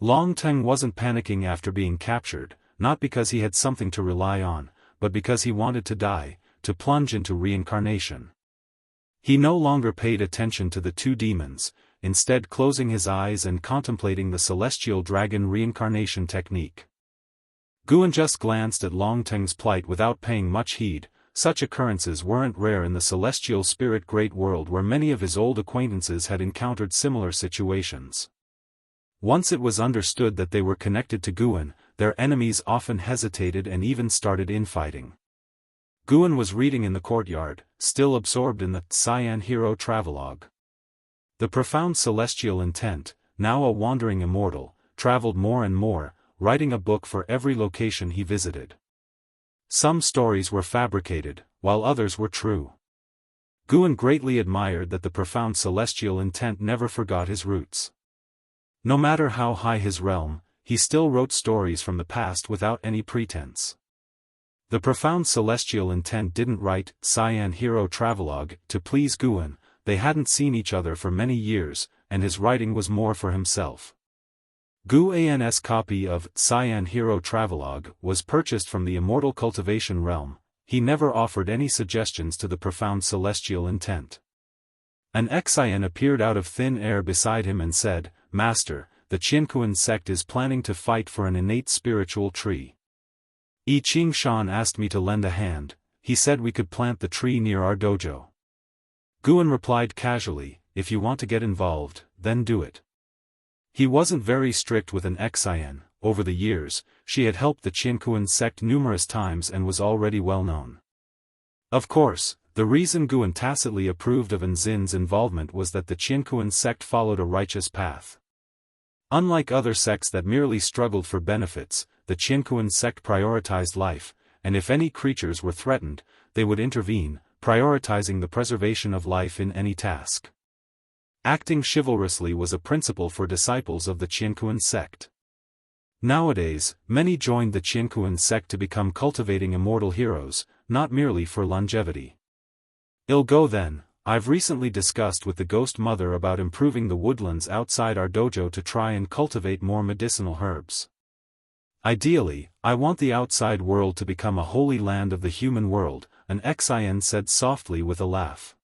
Longteng wasn't panicking after being captured, not because he had something to rely on, but because he wanted to die, to plunge into reincarnation. He no longer paid attention to the two demons, instead closing his eyes and contemplating the celestial dragon reincarnation technique. Guan just glanced at Longteng's plight without paying much heed. Such occurrences weren't rare in the celestial spirit great world where many of his old acquaintances had encountered similar situations. Once it was understood that they were connected to Guan, their enemies often hesitated and even started infighting. Guan was reading in the courtyard, still absorbed in the Cyan Hero Travelogue. The profound celestial intent, now a wandering immortal, traveled more and more, writing a book for every location he visited. Some stories were fabricated, while others were true. Guan greatly admired that the profound celestial intent never forgot his roots. No matter how high his realm, he still wrote stories from the past without any pretense. The profound celestial intent didn't write Cyan Hero Travelogue to please Guan. They hadn't seen each other for many years, and his writing was more for himself. Guan's copy of Cyan Hero Travelogue was purchased from the Immortal Cultivation realm. He never offered any suggestions to the profound celestial intent. An Xian appeared out of thin air beside him and said, "Master, the Jianghu sect is planning to fight for an innate spiritual tree. I Ching Shan asked me to lend a hand. He said we could plant the tree near our dojo." Guan replied casually, "If you want to get involved, then do it." He wasn't very strict with an Xian. Over the years, she had helped the Jianghu sect numerous times and was already well known. Of course, the reason Guan tacitly approved of Nzin's involvement was that the Jianghu sect followed a righteous path. Unlike other sects that merely struggled for benefits, the Jianghu sect prioritized life, and if any creatures were threatened, they would intervene, prioritizing the preservation of life in any task. Acting chivalrously was a principle for disciples of the Jianghu sect. Nowadays, many joined the Jianghu sect to become cultivating immortal heroes, not merely for longevity. I'll go then. I've recently discussed with the Ghost Mother about improving the woodlands outside our dojo to try and cultivate more medicinal herbs. Ideally, I want the outside world to become a holy land of the human world, an Xian said softly with a laugh.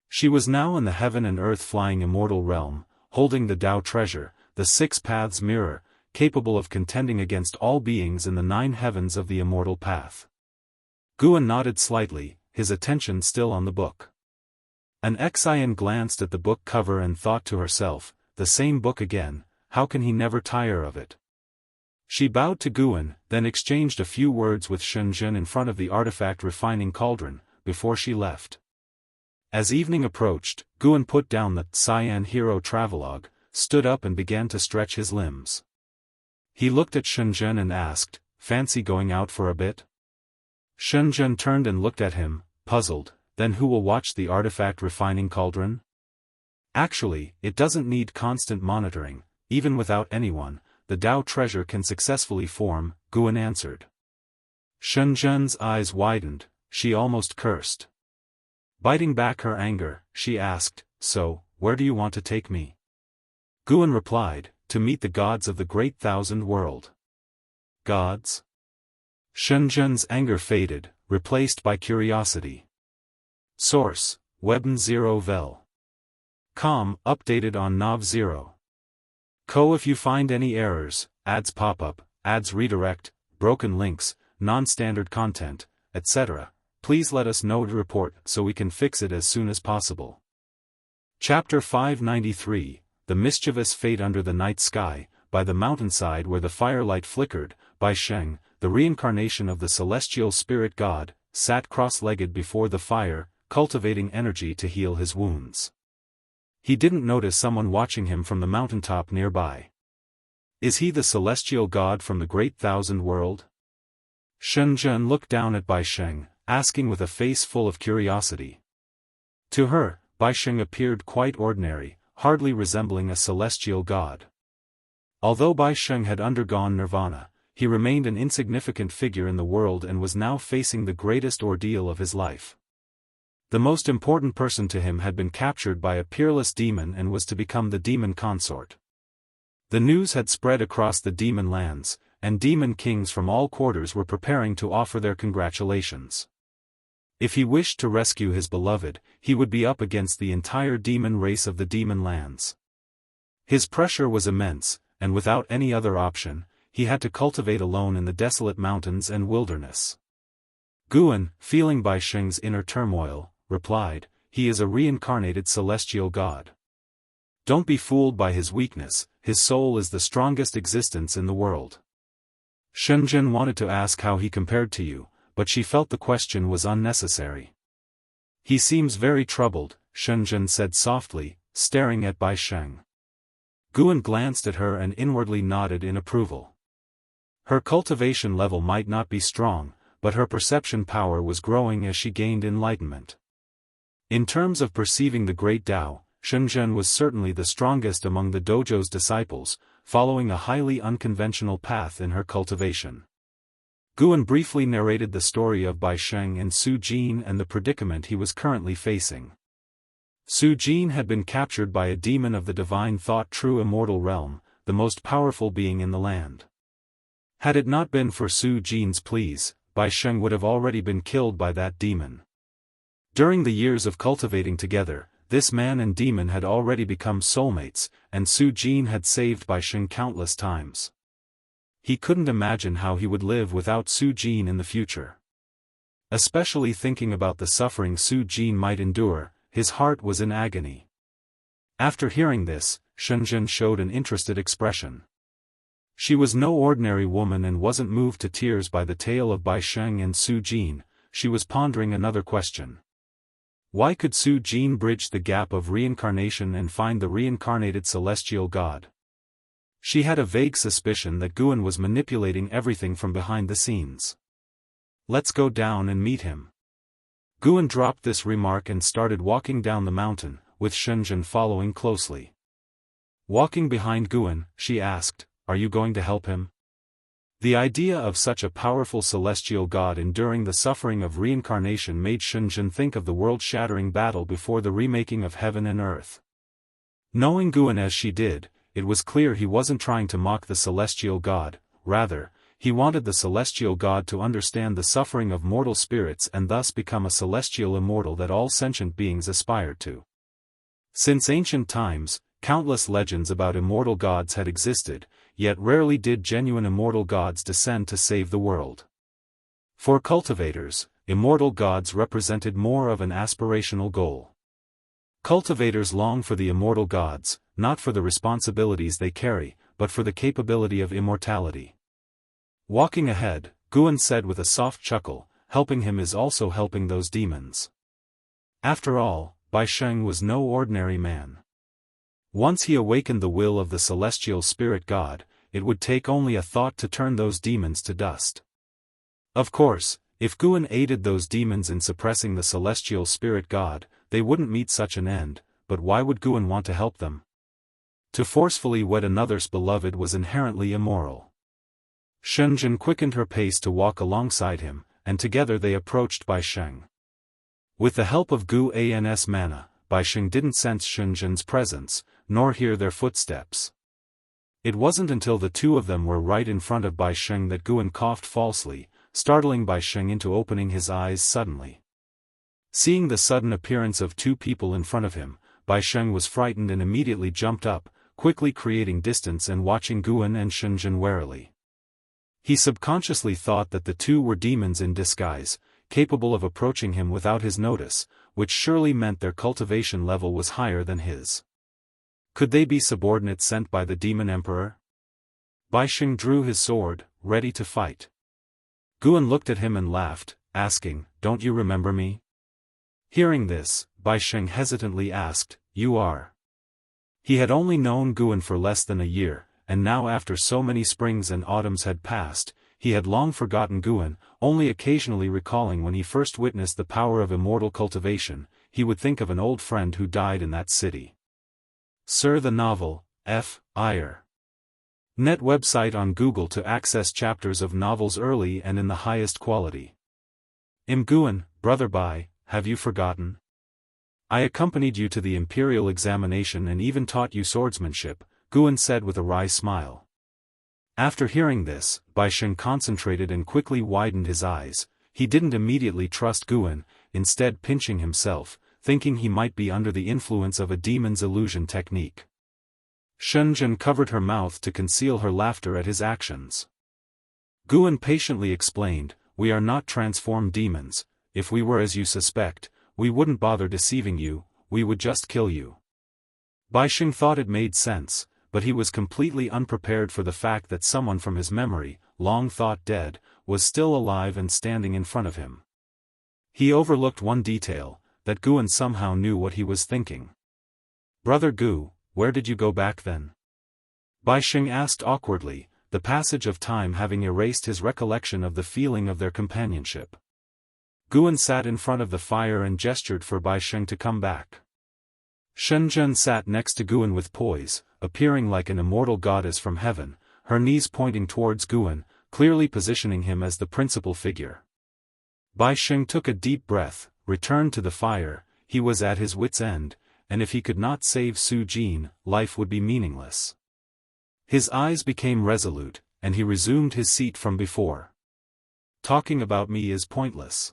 She was now in the heaven and earth flying immortal realm, holding the Tao treasure, the six paths mirror, capable of contending against all beings in the 9 heavens of the immortal path. Guan nodded slightly, his attention still on the book. An Xian glanced at the book cover and thought to herself, the same book again, how can he never tire of it? She bowed to Guan, then exchanged a few words with Shenzhen in front of the artifact refining cauldron, before she left. As evening approached, Guan put down the Cyan Hero Travelogue, stood up and began to stretch his limbs. He looked at Shenzhen and asked, "Fancy going out for a bit?" Shenzhen turned and looked at him, puzzled. "Then who will watch the artifact refining cauldron?" "Actually, it doesn't need constant monitoring. Even without anyone, the Tao treasure can successfully form," Guan answered. Shenzhen's eyes widened, she almost cursed. Biting back her anger, she asked, "So, where do you want to take me?" Guan replied, to meet the gods of the Great Thousand World. Gods? Shenzhen's anger faded, replaced by curiosity. Source: Webn 0 vel. Com, updated on Nav 0. Co. If you find any errors, ads pop up, ads redirect, broken links, non-standard content, etc., please let us know to report so we can fix it as soon as possible. Chapter 593, The Mischievous Fate Under the Night Sky. By the mountainside where the firelight flickered, Bai Sheng, the reincarnation of the celestial spirit god, sat cross-legged before the fire, cultivating energy to heal his wounds. He didn't notice someone watching him from the mountaintop nearby. Is he the celestial god from the Great Thousand World? Shenzhen looked down at Bai Sheng, asking with a face full of curiosity. To her, Bai Sheng appeared quite ordinary, hardly resembling a celestial god. Although Bai Sheng had undergone nirvana, he remained an insignificant figure in the world and was now facing the greatest ordeal of his life. The most important person to him had been captured by a peerless demon and was to become the demon consort. The news had spread across the demon lands, and demon kings from all quarters were preparing to offer their congratulations. If he wished to rescue his beloved, he would be up against the entire demon race of the demon lands. His pressure was immense, and without any other option, he had to cultivate alone in the desolate mountains and wilderness. Guan, feeling Bai Sheng's inner turmoil, replied, "He is a reincarnated celestial god. Don't be fooled by his weakness, his soul is the strongest existence in the world." Shenzhen wanted to ask how he compared to you, but she felt the question was unnecessary. "He seems very troubled," Shenzhen said softly, staring at Bai Sheng. Guan glanced at her and inwardly nodded in approval. Her cultivation level might not be strong, but her perception power was growing as she gained enlightenment. In terms of perceiving the great Tao, Shenzhen was certainly the strongest among the dojo's disciples, following a highly unconventional path in her cultivation. Guan briefly narrated the story of Bai Sheng and Su Jin and the predicament he was currently facing. Su Jin had been captured by a demon of the divine thought true immortal realm, the most powerful being in the land. Had it not been for Su Jin's pleas, Bai Sheng would have already been killed by that demon. During the years of cultivating together, this man and demon had already become soulmates, and Su Jin had saved Bai Sheng countless times. He couldn't imagine how he would live without Su Jin in the future. Especially thinking about the suffering Su Jin might endure, his heart was in agony. After hearing this, Shenzhen showed an interested expression. She was no ordinary woman and wasn't moved to tears by the tale of Bai Sheng and Su Jin. She was pondering another question. Why could Su Jin bridge the gap of reincarnation and find the reincarnated celestial god? She had a vague suspicion that Guan was manipulating everything from behind the scenes. "Let's go down and meet him." Guan dropped this remark and started walking down the mountain, with Shenzhen following closely. Walking behind Guan, she asked, "Are you going to help him?" The idea of such a powerful celestial god enduring the suffering of reincarnation made Shenzhen think of the world-shattering battle before the remaking of heaven and earth. Knowing Guan as she did, it was clear he wasn't trying to mock the celestial god, rather, he wanted the celestial god to understand the suffering of mortal spirits and thus become a celestial immortal that all sentient beings aspired to. Since ancient times, countless legends about immortal gods had existed, yet rarely did genuine immortal gods descend to save the world. For cultivators, immortal gods represented more of an aspirational goal. Cultivators long for the immortal gods, not for the responsibilities they carry, but for the capability of immortality. Walking ahead, Guan said with a soft chuckle, "Helping him is also helping those demons." After all, Bai Sheng was no ordinary man. Once he awakened the will of the celestial spirit god, it would take only a thought to turn those demons to dust. Of course, if Guan aided those demons in suppressing the celestial spirit god, they wouldn't meet such an end, but why would Guan want to help them? To forcefully wed another's beloved was inherently immoral. Shenzhen quickened her pace to walk alongside him, and together they approached Bai Sheng. With the help of Gu An's mana, Bai Sheng didn't sense Shenzhen's presence, nor hear their footsteps. It wasn't until the two of them were right in front of Bai Sheng that Guan coughed falsely, startling Bai Sheng into opening his eyes suddenly. Seeing the sudden appearance of two people in front of him, Bai Sheng was frightened and immediately jumped up, quickly creating distance and watching Guan and Shenzhen warily. He subconsciously thought that the two were demons in disguise, capable of approaching him without his notice, which surely meant their cultivation level was higher than his. Could they be subordinates sent by the demon emperor? Bai Sheng drew his sword, ready to fight. Guan looked at him and laughed, asking, "Don't you remember me?" Hearing this, Bai Sheng hesitantly asked, "You are?" He had only known Guan for less than a year, and now after so many springs and autumns had passed, he had long forgotten Guan, only occasionally recalling when he first witnessed the power of immortal cultivation. He would think of an old friend who died in that city. Sir, the novel, F. Iyer. Net website on Google to access chapters of novels early and in the highest quality. Guan, brother Bai, have you forgotten? I accompanied you to the imperial examination and even taught you swordsmanship, Guan said with a wry smile. After hearing this, Bai Sheng concentrated and quickly widened his eyes. He didn't immediately trust Guan, instead pinching himself, thinking he might be under the influence of a demon's illusion technique. Shenzhen covered her mouth to conceal her laughter at his actions. Guan patiently explained, "We are not transformed demons. If we were as you suspect, we wouldn't bother deceiving you, we would just kill you." Bai Sheng thought it made sense, but he was completely unprepared for the fact that someone from his memory, long thought dead, was still alive and standing in front of him. He overlooked one detail, that Guan somehow knew what he was thinking. "Brother Gu, where did you go back then?" Bai Sheng asked awkwardly, the passage of time having erased his recollection of the feeling of their companionship. Guan sat in front of the fire and gestured for Bai Sheng to come back. Shenzhen sat next to Guan with poise, appearing like an immortal goddess from heaven, her knees pointing towards Guan, clearly positioning him as the principal figure. Bai Sheng took a deep breath, returned to the fire. He was at his wit's end, and if he could not save Su Jin, life would be meaningless. His eyes became resolute, and he resumed his seat from before. "Talking about me is pointless.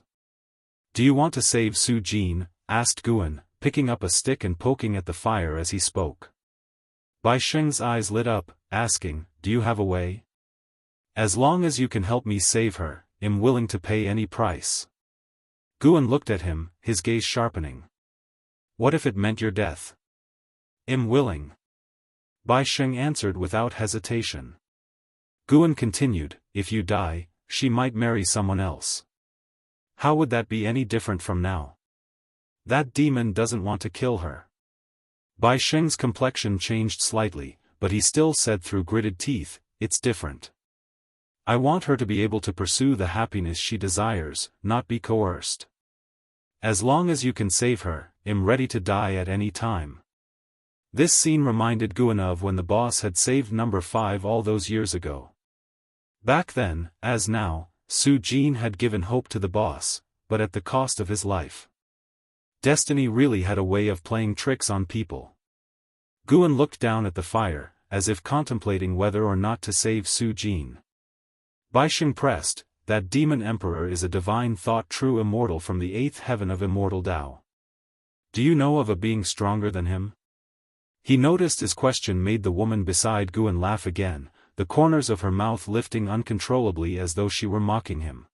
Do you want to save Su Jin?" asked Guan, picking up a stick and poking at the fire as he spoke. Bai Sheng's eyes lit up, asking, "Do you have a way?" "As long as you can help me save her, I'm willing to pay any price." Guan looked at him, his gaze sharpening. "What if it meant your death?" "I'm willing." Bai Sheng answered without hesitation. Guan continued, "If you die, she might marry someone else. How would that be any different from now? That demon doesn't want to kill her." Bai Sheng's complexion changed slightly, but he still said through gritted teeth, "It's different. I want her to be able to pursue the happiness she desires, not be coerced. As long as you can save her, I'm ready to die at any time." This scene reminded Guan of when the boss had saved number 5 all those years ago. Back then, as now, Su Jin had given hope to the boss, but at the cost of his life. Destiny really had a way of playing tricks on people. Guan looked down at the fire, as if contemplating whether or not to save Su Jin. Bai Sheng pressed, "That demon emperor is a divine thought true immortal from the 8th heaven of immortal Tao. Do you know of a being stronger than him?" He noticed his question made the woman beside Guan laugh again, the corners of her mouth lifting uncontrollably as though she were mocking him.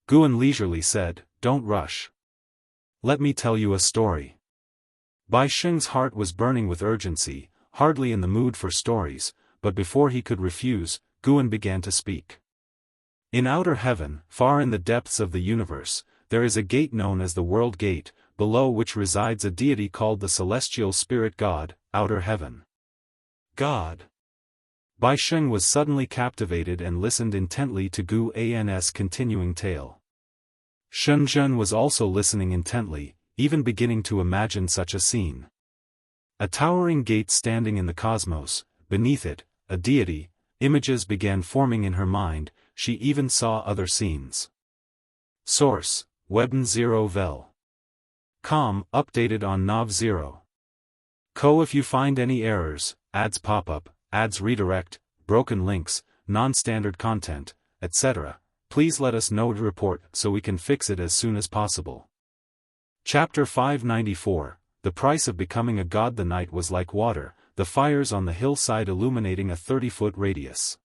Guan leisurely said, "Don't rush. Let me tell you a story." Bai Sheng's heart was burning with urgency, hardly in the mood for stories, but before he could refuse, Guan began to speak. "In outer heaven, far in the depths of the universe, there is a gate known as the World Gate, below which resides a deity called the Celestial Spirit God, Outer Heaven." "God." Bai Sheng was suddenly captivated and listened intently to Gu An's continuing tale. Shenzhen was also listening intently, even beginning to imagine such a scene. A towering gate standing in the cosmos, beneath it, a deity, images began forming in her mind, she even saw other scenes. Source, Webn 0 Vel. Com, updated on Nav 0. Co. If you find any errors, ads pop up, ads redirect, broken links, non-standard content, etc. Please let us know to report so we can fix it as soon as possible. Chapter 594, The Price of Becoming a God. The night was like water, the fires on the hillside illuminating a 30-foot radius.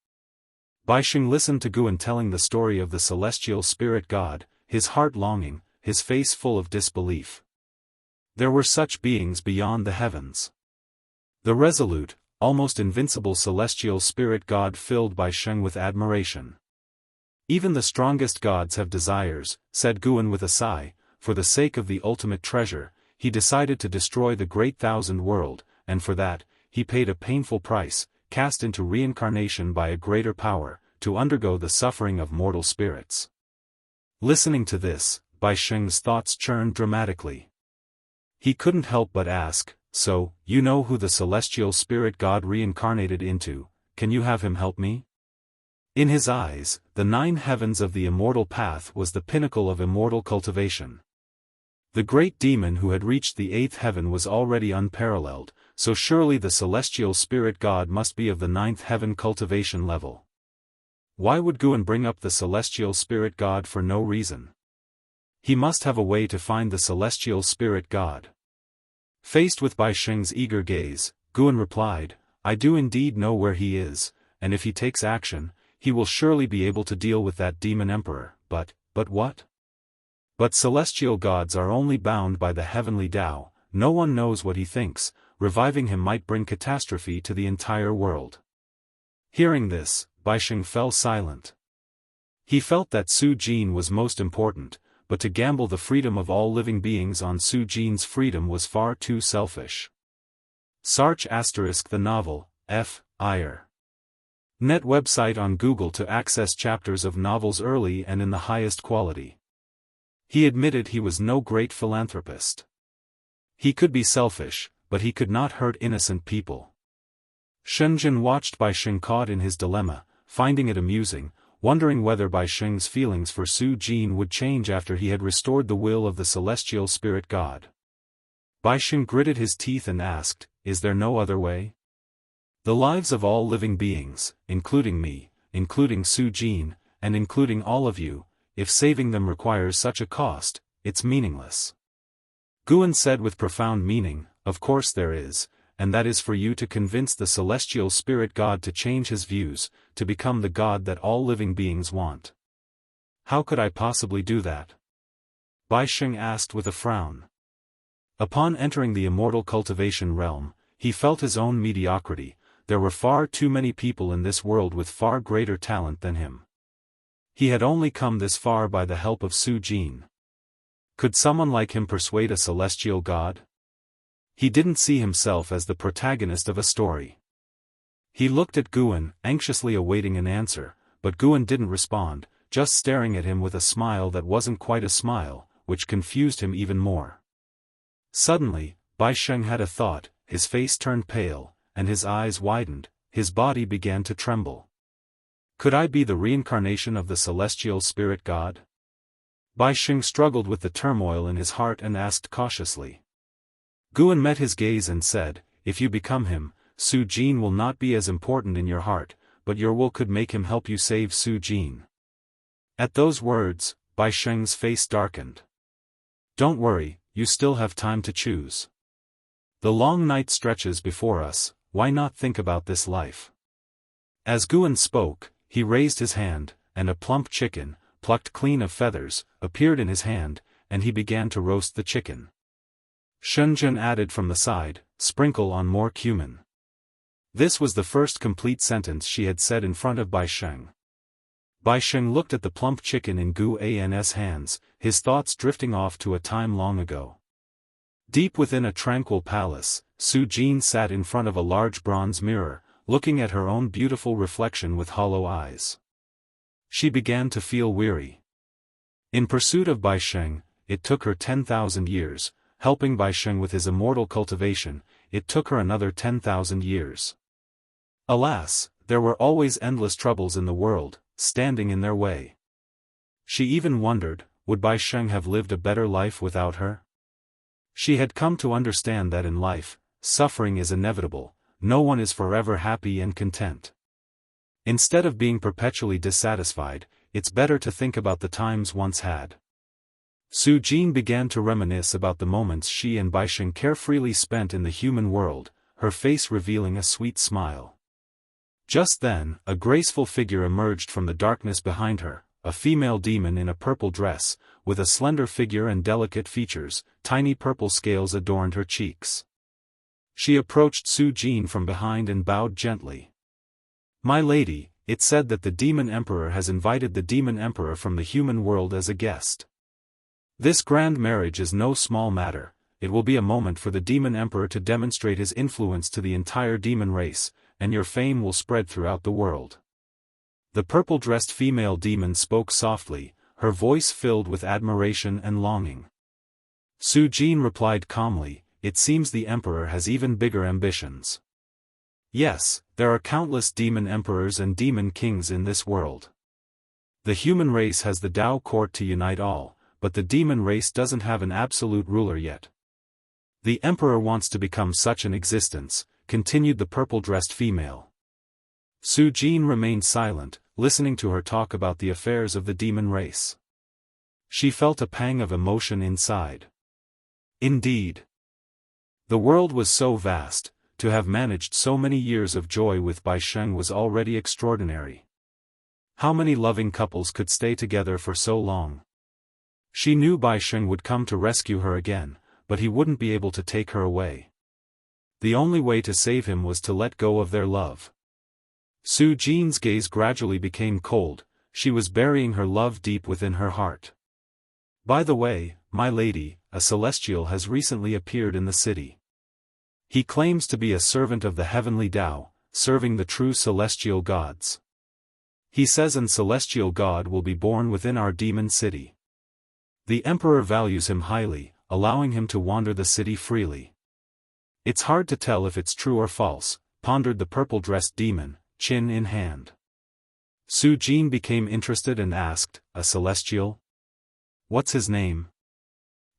Baixing listened to Guan telling the story of the celestial spirit god, his heart longing, his face full of disbelief. There were such beings beyond the heavens. The resolute, almost invincible celestial spirit god filled Baixing with admiration. Even the strongest gods have desires, said Guan with a sigh. For the sake of the ultimate treasure, he decided to destroy the great thousand world, and for that, he paid a painful price, cast into reincarnation by a greater power, to undergo the suffering of mortal spirits. Listening to this, Baixing's thoughts churned dramatically. He couldn't help but ask, so, you know who the celestial spirit god reincarnated into, can you have him help me? In his eyes, the 9 heavens of the immortal path was the pinnacle of immortal cultivation. The great demon who had reached the 8th heaven was already unparalleled, so surely the celestial spirit god must be of the 9th heaven cultivation level. Why would Guan bring up the celestial spirit god for no reason? He must have a way to find the celestial spirit god. Faced with Baixing's eager gaze, Guan replied, I do indeed know where he is, and if he takes action, he will surely be able to deal with that demon emperor, but what? But celestial gods are only bound by the heavenly Tao, no one knows what he thinks, reviving him might bring catastrophe to the entire world. Hearing this, Baixing fell silent. He felt that Su Jin was most important, but to gamble the freedom of all living beings on Su Jin's freedom was far too selfish. Sarch * the novel, F. Iyer. Net website on Google to access chapters of novels early and in the highest quality. He admitted he was no great philanthropist. He could be selfish, but he could not hurt innocent people. Shenzhen watched Baixing caught in his dilemma, finding it amusing, wondering whether Baixing's feelings for Su Jin would change after he had restored the will of the celestial spirit god. Baixing gritted his teeth and asked, is there no other way? The lives of all living beings, including me, including Su Jin, and including all of you, if saving them requires such a cost, it's meaningless. Guan said with profound meaning, of course there is, and that is for you to convince the celestial spirit god to change his views, to become the god that all living beings want. How could I possibly do that? Baixing asked with a frown. Upon entering the immortal cultivation realm, he felt his own mediocrity. There were far too many people in this world with far greater talent than him. He had only come this far by the help of Su Jin. Could someone like him persuade a celestial god? He didn't see himself as the protagonist of a story. He looked at Guan, anxiously awaiting an answer, but Guan didn't respond, just staring at him with a smile that wasn't quite a smile, which confused him even more. Suddenly, Baixing had a thought, his face turned pale, and his eyes widened, his body began to tremble. Could I be the reincarnation of the celestial spirit god? Baixing struggled with the turmoil in his heart and asked cautiously. Guan met his gaze and said, if you become him, Su Jin will not be as important in your heart, but your will could make him help you save Su Jin. At those words, Baixing's face darkened. Don't worry, you still have time to choose. The long night stretches before us, why not think about this life? As Guan spoke, he raised his hand, and a plump chicken, plucked clean of feathers, appeared in his hand, and he began to roast the chicken. Shenzhen added from the side, sprinkle on more cumin. This was the first complete sentence she had said in front of Baixing. Baixing looked at the plump chicken in Guan's hands, his thoughts drifting off to a time long ago. Deep within a tranquil palace, Su Jin sat in front of a large bronze mirror, looking at her own beautiful reflection with hollow eyes. She began to feel weary. In pursuit of Baixing, it took her 10,000 years, helping Baixing with his immortal cultivation, it took her another 10,000 years. Alas, there were always endless troubles in the world, standing in their way. She even wondered, would Baixing have lived a better life without her? She had come to understand that in life, suffering is inevitable, no one is forever happy and content. Instead of being perpetually dissatisfied, it's better to think about the times once had. Su Jin began to reminisce about the moments she and Baisheng carefreely spent in the human world, her face revealing a sweet smile. Just then, a graceful figure emerged from the darkness behind her, a female demon in a purple dress, with a slender figure and delicate features. Tiny purple scales adorned her cheeks. She approached Su Jin from behind and bowed gently. "My lady, it's said that the Demon Emperor has invited the Demon Emperor from the human world as a guest. This grand marriage is no small matter. It will be a moment for the Demon Emperor to demonstrate his influence to the entire demon race, and your fame will spread throughout the world." The purple-dressed female demon spoke softly, her voice filled with admiration and longing. Su Jin replied calmly, "It seems the Emperor has even bigger ambitions. Yes, there are countless demon emperors and demon kings in this world. The human race has the Tao court to unite all, but the demon race doesn't have an absolute ruler yet. The Emperor wants to become such an existence," continued the purple-dressed female. Su Jin remained silent, listening to her talk about the affairs of the demon race. She felt a pang of emotion inside. Indeed, the world was so vast. To have managed so many years of joy with Baisheng was already extraordinary. How many loving couples could stay together for so long? She knew Baisheng would come to rescue her again, but he wouldn't be able to take her away. The only way to save him was to let go of their love. Su Jin's gaze gradually became cold. She was burying her love deep within her heart. "By the way, my lady, a celestial has recently appeared in the city. He claims to be a servant of the heavenly Tao, serving the true celestial gods. He says an celestial god will be born within our demon city. The Emperor values him highly, allowing him to wander the city freely." "It's hard to tell if it's true or false," pondered the purple-dressed demon, chin in hand. Su Jin became interested and asked, "A celestial? What's his name?"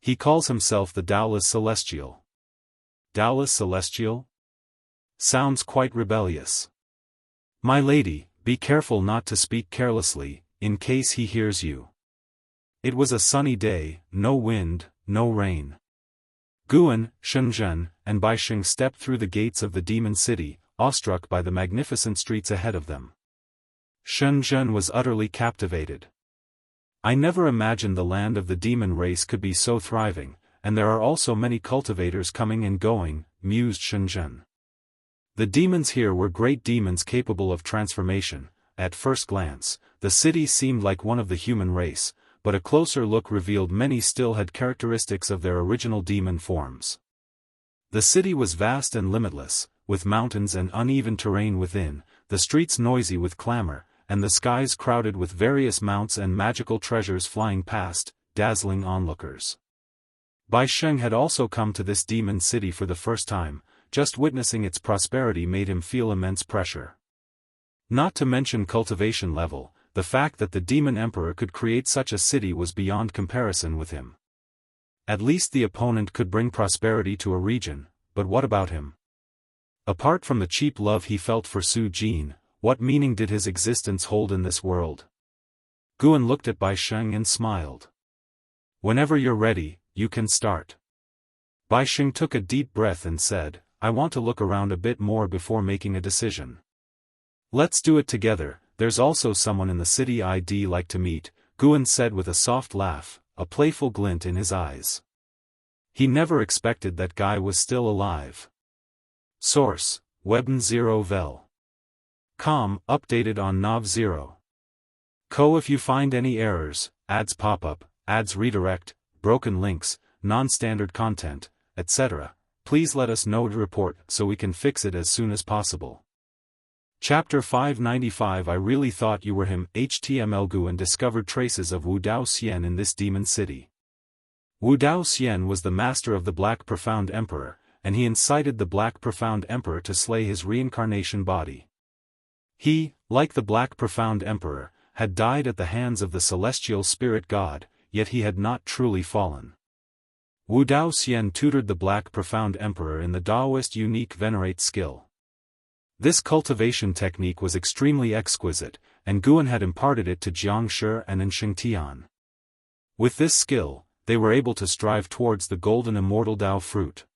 "He calls himself the Daoist Celestial." "Daoist Celestial? Sounds quite rebellious." "My lady, be careful not to speak carelessly, in case he hears you." It was a sunny day, no wind, no rain. Guan, Shenzhen, and Baisheng stepped through the gates of the demon city, awestruck by the magnificent streets ahead of them. Shenzhen was utterly captivated. "I never imagined the land of the demon race could be so thriving, and there are also many cultivators coming and going," mused Shenzhen. The demons here were great demons capable of transformation. At first glance, the city seemed like one of the human race, but a closer look revealed many still had characteristics of their original demon forms. The city was vast and limitless, with mountains and uneven terrain within, the streets noisy with clamor, and the skies crowded with various mounts and magical treasures flying past, dazzling onlookers. Baisheng had also come to this demon city for the first time. Just witnessing its prosperity made him feel immense pressure. Not to mention cultivation level, the fact that the Demon Emperor could create such a city was beyond comparison with him. At least the opponent could bring prosperity to a region, but what about him? Apart from the cheap love he felt for Su Jin, what meaning did his existence hold in this world? Guan looked at Baisheng and smiled. "Whenever you're ready, you can start." Baisheng took a deep breath and said, "I want to look around a bit more before making a decision." "Let's do it together, there's also someone in the city I'd like to meet," Guan said with a soft laugh, a playful glint in his eyes. He never expected that guy was still alive. Source: Webn0vel.com, updated on Nav0. Co. If you find any errors, ads pop up, ads redirect, broken links, non-standard content, etc., please let us know to report so we can fix it as soon as possible. Chapter 595 I really thought you were him. HTML Guan discovered traces of Wu Dao Xian in this demon city. Wu Dao Xian was the master of the Black Profound Emperor, and he incited the Black Profound Emperor to slay his reincarnation body. He, like the Black Profound Emperor, had died at the hands of the celestial spirit god, yet he had not truly fallen. Wu Dao Xian tutored the Black Profound Emperor in the Daoist unique venerate skill. This cultivation technique was extremely exquisite, and Guan had imparted it to Jianghu and Shengtian. With this skill, they were able to strive towards the golden immortal Dao fruit.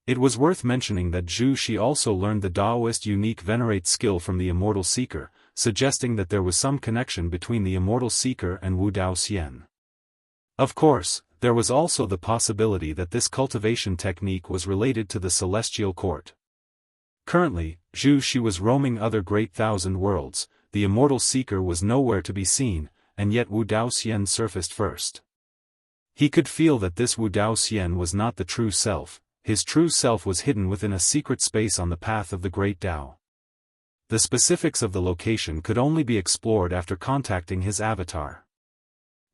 It was worth mentioning that Zhu Shi also learned the Daoist unique venerate skill from the immortal seeker, suggesting that there was some connection between the immortal seeker and Wu Dao Xian. Of course, there was also the possibility that this cultivation technique was related to the celestial court. Currently, Zhu Shi was roaming other great thousand worlds, the immortal seeker was nowhere to be seen, and yet Wu Dao Xian surfaced first. He could feel that this Wu Dao Xian was not the true self, his true self was hidden within a secret space on the path of the great Dao. The specifics of the location could only be explored after contacting his avatar.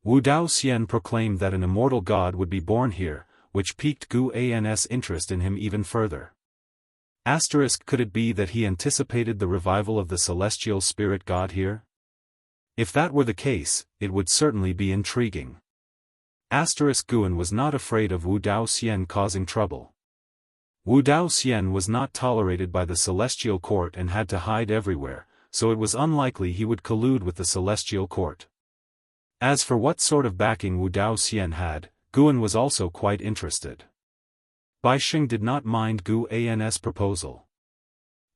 Wu Dao Xian proclaimed that an immortal god would be born here, which piqued Gu An's interest in him even further. Could it be that he anticipated the revival of the celestial spirit god here? If that were the case, it would certainly be intriguing. Guan was not afraid of Wu Dao Xian causing trouble. Wu Dao Xian was not tolerated by the celestial court and had to hide everywhere, so it was unlikely he would collude with the celestial court. As for what sort of backing Wu Dao Xian had, Guan was also quite interested. Bai Sheng did not mind Gu An's proposal.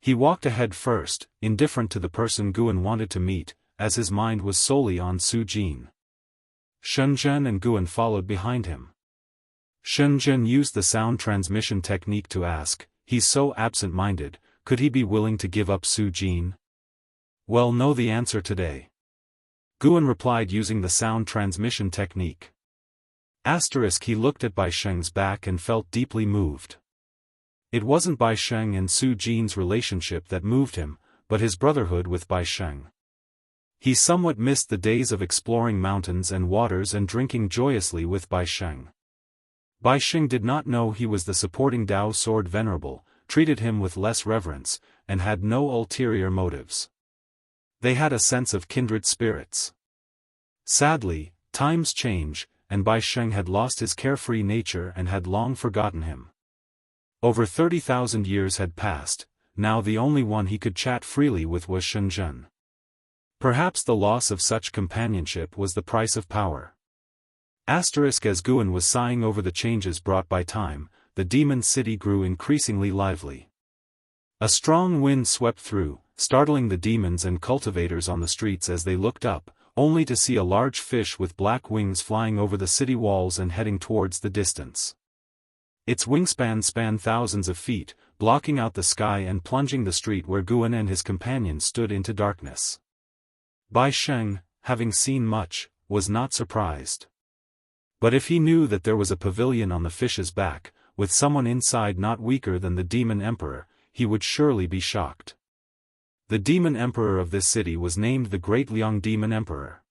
He walked ahead first, indifferent to the person Guan wanted to meet, as his mind was solely on Su Jin. Shenzhen and Guan followed behind him. Shenzhen used the sound transmission technique to ask, he's so absent-minded, could he be willing to give up Su Jin? Well, know the answer today. Guan replied using the sound transmission technique. He looked at Bai Sheng's back and felt deeply moved. It wasn't Bai Sheng and Su Jin's relationship that moved him, but his brotherhood with Bai Sheng. He somewhat missed the days of exploring mountains and waters and drinking joyously with Bai Sheng. Bai Sheng did not know he was the supporting Dao sword venerable, treated him with less reverence, and had no ulterior motives. They had a sense of kindred spirits. Sadly, times change, and Bai Sheng had lost his carefree nature and had long forgotten him. Over 30,000 years had passed, now the only one he could chat freely with was Shenzhen. Perhaps the loss of such companionship was the price of power. As Guan was sighing over the changes brought by time, the demon city grew increasingly lively. A strong wind swept through, startling the demons and cultivators on the streets as they looked up, only to see a large fish with black wings flying over the city walls and heading towards the distance. Its wingspan spanned thousands of feet, blocking out the sky and plunging the street where Guan and his companions stood into darkness. Bai Sheng, having seen much, was not surprised. But if he knew that there was a pavilion on the fish's back, with someone inside not weaker than the demon emperor, he would surely be shocked. The demon emperor of this city was named the Great Liang Demon Emperor.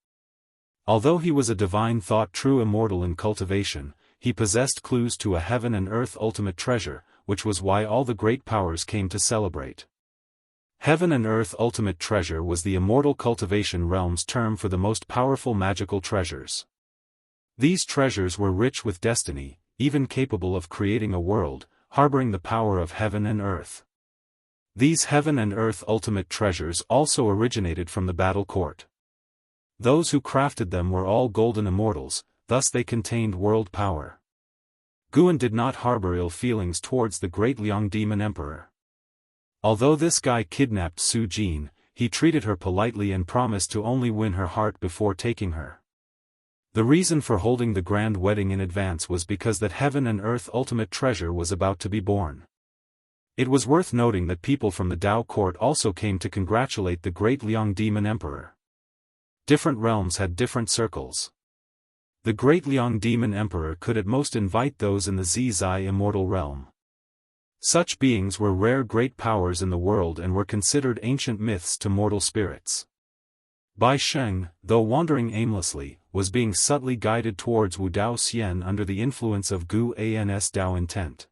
Although he was a divine thought true immortal in cultivation, he possessed clues to a heaven and earth ultimate treasure, which was why all the great powers came to celebrate. Heaven and earth ultimate treasure was the immortal cultivation realm's term for the most powerful magical treasures. These treasures were rich with destiny, even capable of creating a world, harboring the power of heaven and earth. These heaven and earth ultimate treasures also originated from the battle court. Those who crafted them were all golden immortals, thus they contained world power. Guan did not harbor ill feelings towards the Great Liang Demon Emperor. Although this guy kidnapped Su Jin, he treated her politely and promised to only win her heart before taking her. The reason for holding the grand wedding in advance was because that heaven and earth ultimate treasure was about to be born. It was worth noting that people from the Dao court also came to congratulate the Great Liang Demon Emperor. Different realms had different circles. The Great Liang Demon Emperor could at most invite those in the Zizai immortal realm. Such beings were rare great powers in the world and were considered ancient myths to mortal spirits. Bai Sheng, though wandering aimlessly, was being subtly guided towards Wu Dao Xian under the influence of Gu An's Dao intent.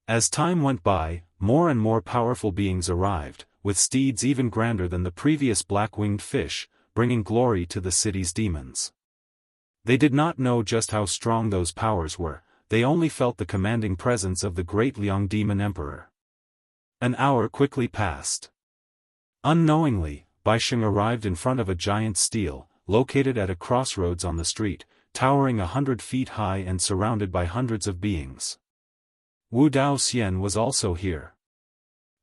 As time went by, more and more powerful beings arrived, with steeds even grander than the previous black-winged fish, bringing glory to the city's demons. They did not know just how strong those powers were, they only felt the commanding presence of the Great Liang Demon Emperor. An hour quickly passed. Unknowingly, Baisheng arrived in front of a giant stele, located at a crossroads on the street, towering 100 feet high and surrounded by hundreds of beings. Wu Daoxian was also here.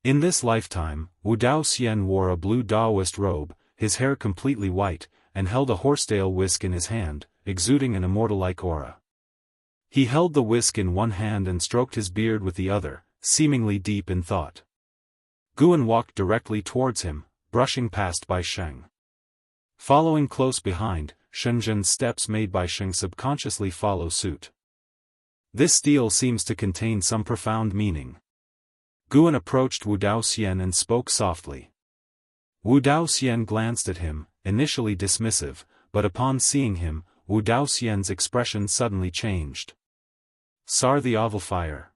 In this lifetime, Wu Daoxian wore a blue Daoist robe, his hair completely white, and held a horsetail whisk in his hand, exuding an immortal-like aura. He held the whisk in one hand and stroked his beard with the other, seemingly deep in thought. Guan walked directly towards him, brushing past Baisheng. Following close behind, Shenzhen's steps made Baisheng subconsciously follow suit. This stele seems to contain some profound meaning. Guan approached Wu Daoxian and spoke softly. Wu Daoxian glanced at him, initially dismissive, but upon seeing him, Wu Daoxian's expression suddenly changed. Sar the Ovalfire.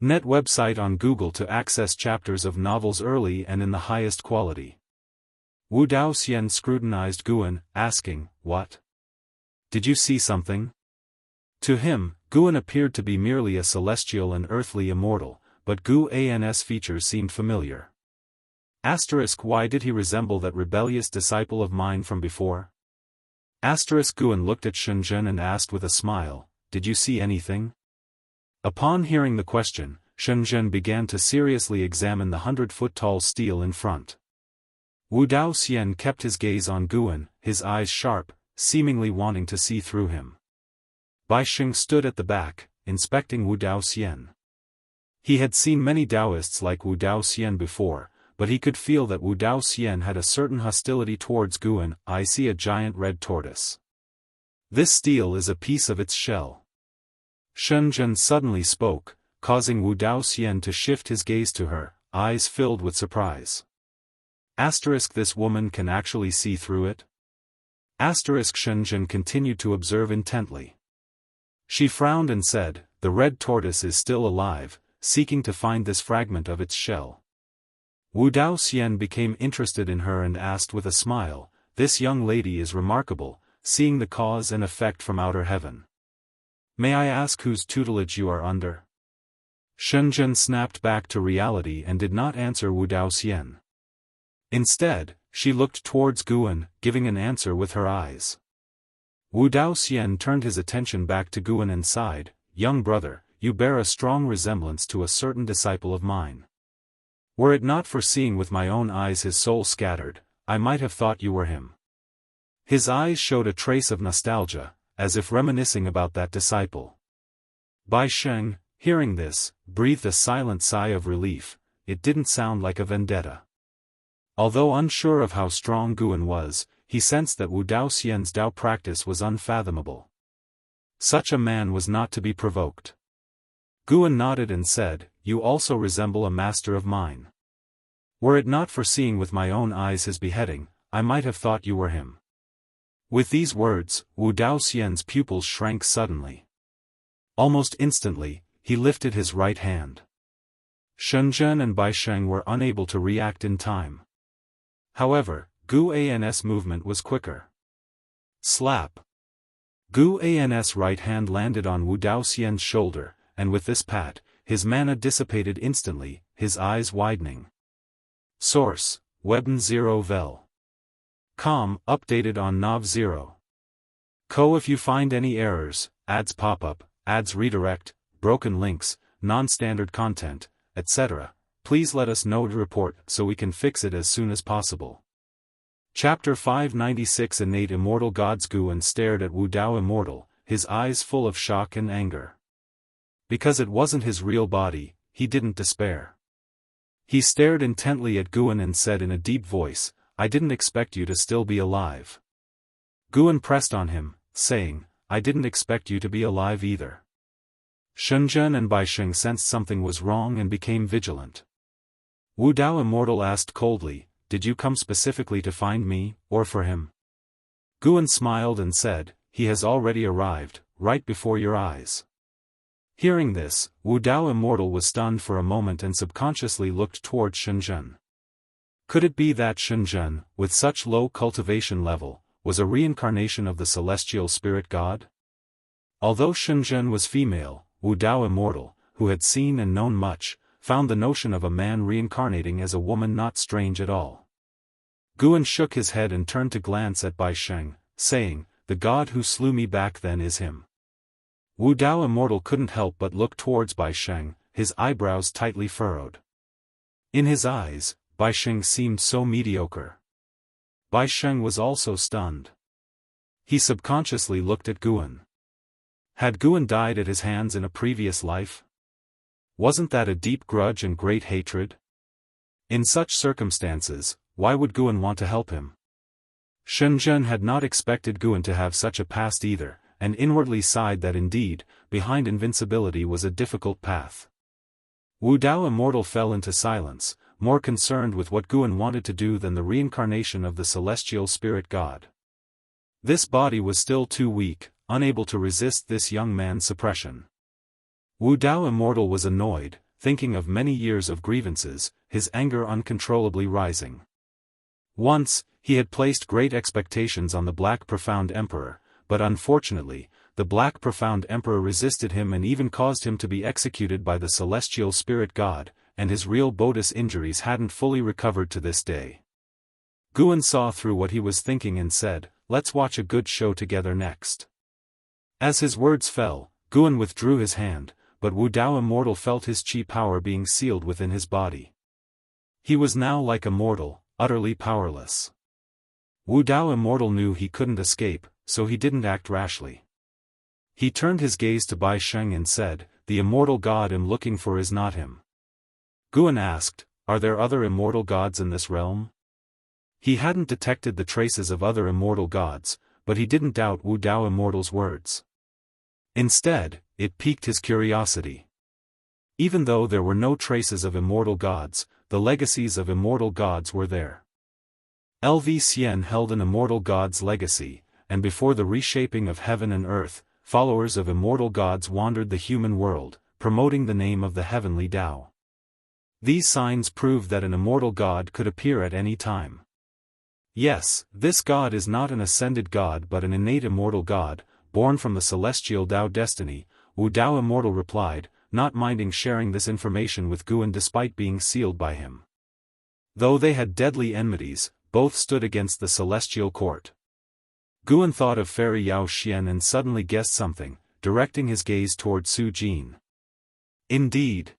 Net website on Google to access chapters of novels early and in the highest quality. Wu Daoxian scrutinized Guan, asking, "What? Did you see something?" To him, Guan appeared to be merely a celestial and earthly immortal, but Guan's features seemed familiar. Why did he resemble that rebellious disciple of mine from before? Guan looked at Shenzhen and asked with a smile, "Did you see anything?" Upon hearing the question, Shenzhen began to seriously examine the 100-foot-tall stele in front. Wu Daoxian kept his gaze on Guan, his eyes sharp, seemingly wanting to see through him. Baisheng stood at the back, inspecting Wu Daoxian. He had seen many Daoists like Wu Daoxian before, but he could feel that Wu Daoxian had a certain hostility towards Guan. "I see a giant red tortoise. This stele is a piece of its shell." Shenzhen suddenly spoke, causing Wu Daoxian to shift his gaze to her, eyes filled with surprise. This woman can actually see through it? Shenzhen continued to observe intently. She frowned and said, "The red tortoise is still alive, seeking to find this fragment of its shell." Wu Daoxian became interested in her and asked with a smile, "This young lady is remarkable, seeing the cause and effect from outer heaven. May I ask whose tutelage you are under?" Shenzhen snapped back to reality and did not answer Wu Daoxian. Instead, she looked towards Guan, giving an answer with her eyes. Wu Daoxian turned his attention back to Guan and sighed, "Young brother, you bear a strong resemblance to a certain disciple of mine. Were it not for seeing with my own eyes his soul scattered, I might have thought you were him." His eyes showed a trace of nostalgia, as if reminiscing about that disciple. Baisheng, hearing this, breathed a silent sigh of relief. It didn't sound like a vendetta. Although unsure of how strong Guan was, he sensed that Wu Daoxian's Dao practice was unfathomable. Such a man was not to be provoked. Guan nodded and said, "You also resemble a master of mine. Were it not for seeing with my own eyes his beheading, I might have thought you were him." With these words, Wu Daoxian's pupils shrank suddenly. Almost instantly, he lifted his right hand. Shenzhen and Baisheng were unable to react in time. However, Guan's movement was quicker. Slap! Guan's right hand landed on Wu Daoxian's shoulder, and with this pat, his mana dissipated instantly, his eyes widening. Source: Webn 0 vel. Com, updated on Nav 0. Co. If you find any errors, ads pop-up, ads redirect, broken links, non-standard content, etc., please let us know to report so we can fix it as soon as possible. Chapter 596 Innate Immortal Gods. Guan stared at Wu Dao Immortal, his eyes full of shock and anger. Because it wasn't his real body, he didn't despair. He stared intently at Guan and said in a deep voice, "I didn't expect you to still be alive." Guan pressed on him, saying, "I didn't expect you to be alive either." Shenzhen and Baisheng sensed something was wrong and became vigilant. Wu Dao Immortal asked coldly, "Did you come specifically to find me, or for him?" Guan smiled and said, "He has already arrived, right before your eyes." Hearing this, Wu Dao Immortal was stunned for a moment and subconsciously looked toward Shenzhen. Could it be that Shenzhen, with such low cultivation level, was a reincarnation of the celestial spirit god? Although Shenzhen was female, Wu Dao Immortal, who had seen and known much, found the notion of a man reincarnating as a woman not strange at all. Guan shook his head and turned to glance at Bai Sheng, saying, "The god who slew me back then is him." Wu Dao Immortal couldn't help but look towards Bai Sheng, his eyebrows tightly furrowed. In his eyes, Bai Sheng seemed so mediocre. Bai Sheng was also stunned. He subconsciously looked at Guan. Had Guan died at his hands in a previous life? Wasn't that a deep grudge and great hatred? In such circumstances, why would Guan want to help him? Shenzhen had not expected Guan to have such a past either, and inwardly sighed that indeed, behind invincibility was a difficult path. Wu Dao Immortal fell into silence, more concerned with what Guan wanted to do than the reincarnation of the celestial spirit god. This body was still too weak, unable to resist this young man's suppression. Wu Dao Immortal was annoyed, thinking of many years of grievances, his anger uncontrollably rising. Once, he had placed great expectations on the Black Profound Emperor, but unfortunately, the Black Profound Emperor resisted him and even caused him to be executed by the celestial spirit god, and his real Bodis injuries hadn't fully recovered to this day. Guan saw through what he was thinking and said, "Let's watch a good show together next." As his words fell, Guan withdrew his hand, but Wu Dao Immortal felt his chi power being sealed within his body. He was now like a mortal, utterly powerless. Wu Dao Immortal knew he couldn't escape, so he didn't act rashly. He turned his gaze to Bai Sheng and said, "The immortal god I'm looking for is not him." Guan asked, "Are there other immortal gods in this realm?" He hadn't detected the traces of other immortal gods, but he didn't doubt Wu Dao Immortal's words. Instead, it piqued his curiosity. Even though there were no traces of immortal gods, the legacies of immortal gods were there. LV Xian held an immortal god's legacy, and before the reshaping of heaven and earth, followers of immortal gods wandered the human world, promoting the name of the heavenly Tao. These signs proved that an immortal god could appear at any time. Yes, this god is not an ascended god but an innate immortal god, born from the celestial Tao destiny, Wu Dao Immortal replied, not minding sharing this information with Guan despite being sealed by him. Though they had deadly enmities, both stood against the celestial court. Guan thought of Fairy Yao Xian and suddenly guessed something, directing his gaze toward Su Jin. Indeed.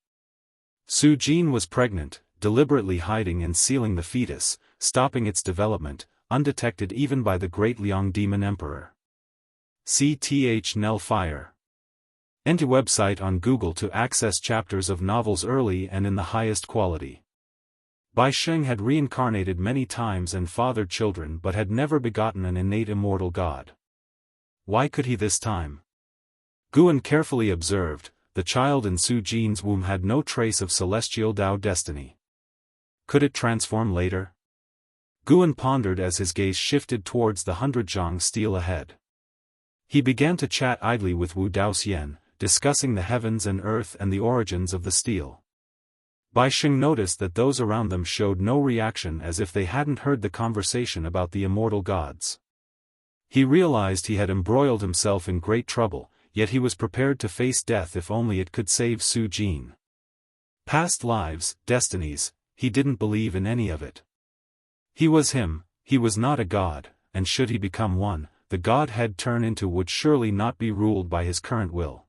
Su Jin was pregnant, deliberately hiding and sealing the fetus, stopping its development, undetected even by the great Liang Demon Emperor. CTH Nell Fire. Enter website on Google to access chapters of novels early and in the highest quality. Bai Sheng had reincarnated many times and fathered children but had never begotten an innate immortal god. Why could he this time? Guan carefully observed, the child in Su Jin's womb had no trace of celestial Tao destiny. Could it transform later? Guan pondered as his gaze shifted towards the 100 zhang steel ahead. He began to chat idly with Wu Dao Xian, discussing the heavens and earth and the origins of the steel. Bai Sheng noticed that those around them showed no reaction as if they hadn't heard the conversation about the immortal gods. He realized he had embroiled himself in great trouble, yet he was prepared to face death if only it could save Su Jin. Past lives, destinies, he didn't believe in any of it. He was him, he was not a god, and should he become one, the god he'd turn into would surely not be ruled by his current will.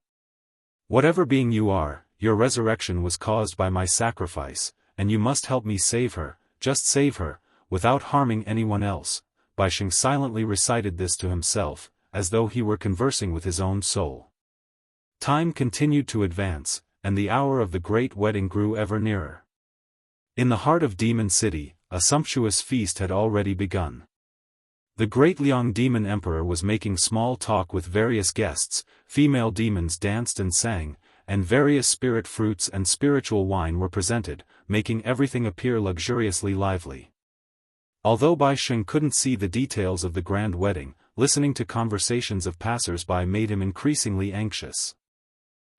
Whatever being you are, your resurrection was caused by my sacrifice, and you must help me save her, just save her, without harming anyone else. Bai Sheng silently recited this to himself, as though he were conversing with his own soul. Time continued to advance, and the hour of the great wedding grew ever nearer. In the heart of Demon City, a sumptuous feast had already begun. The great Liang Demon Emperor was making small talk with various guests, female demons danced and sang, and various spirit fruits and spiritual wine were presented, making everything appear luxuriously lively. Although Bai Sheng couldn't see the details of the grand wedding, listening to conversations of passers-by made him increasingly anxious.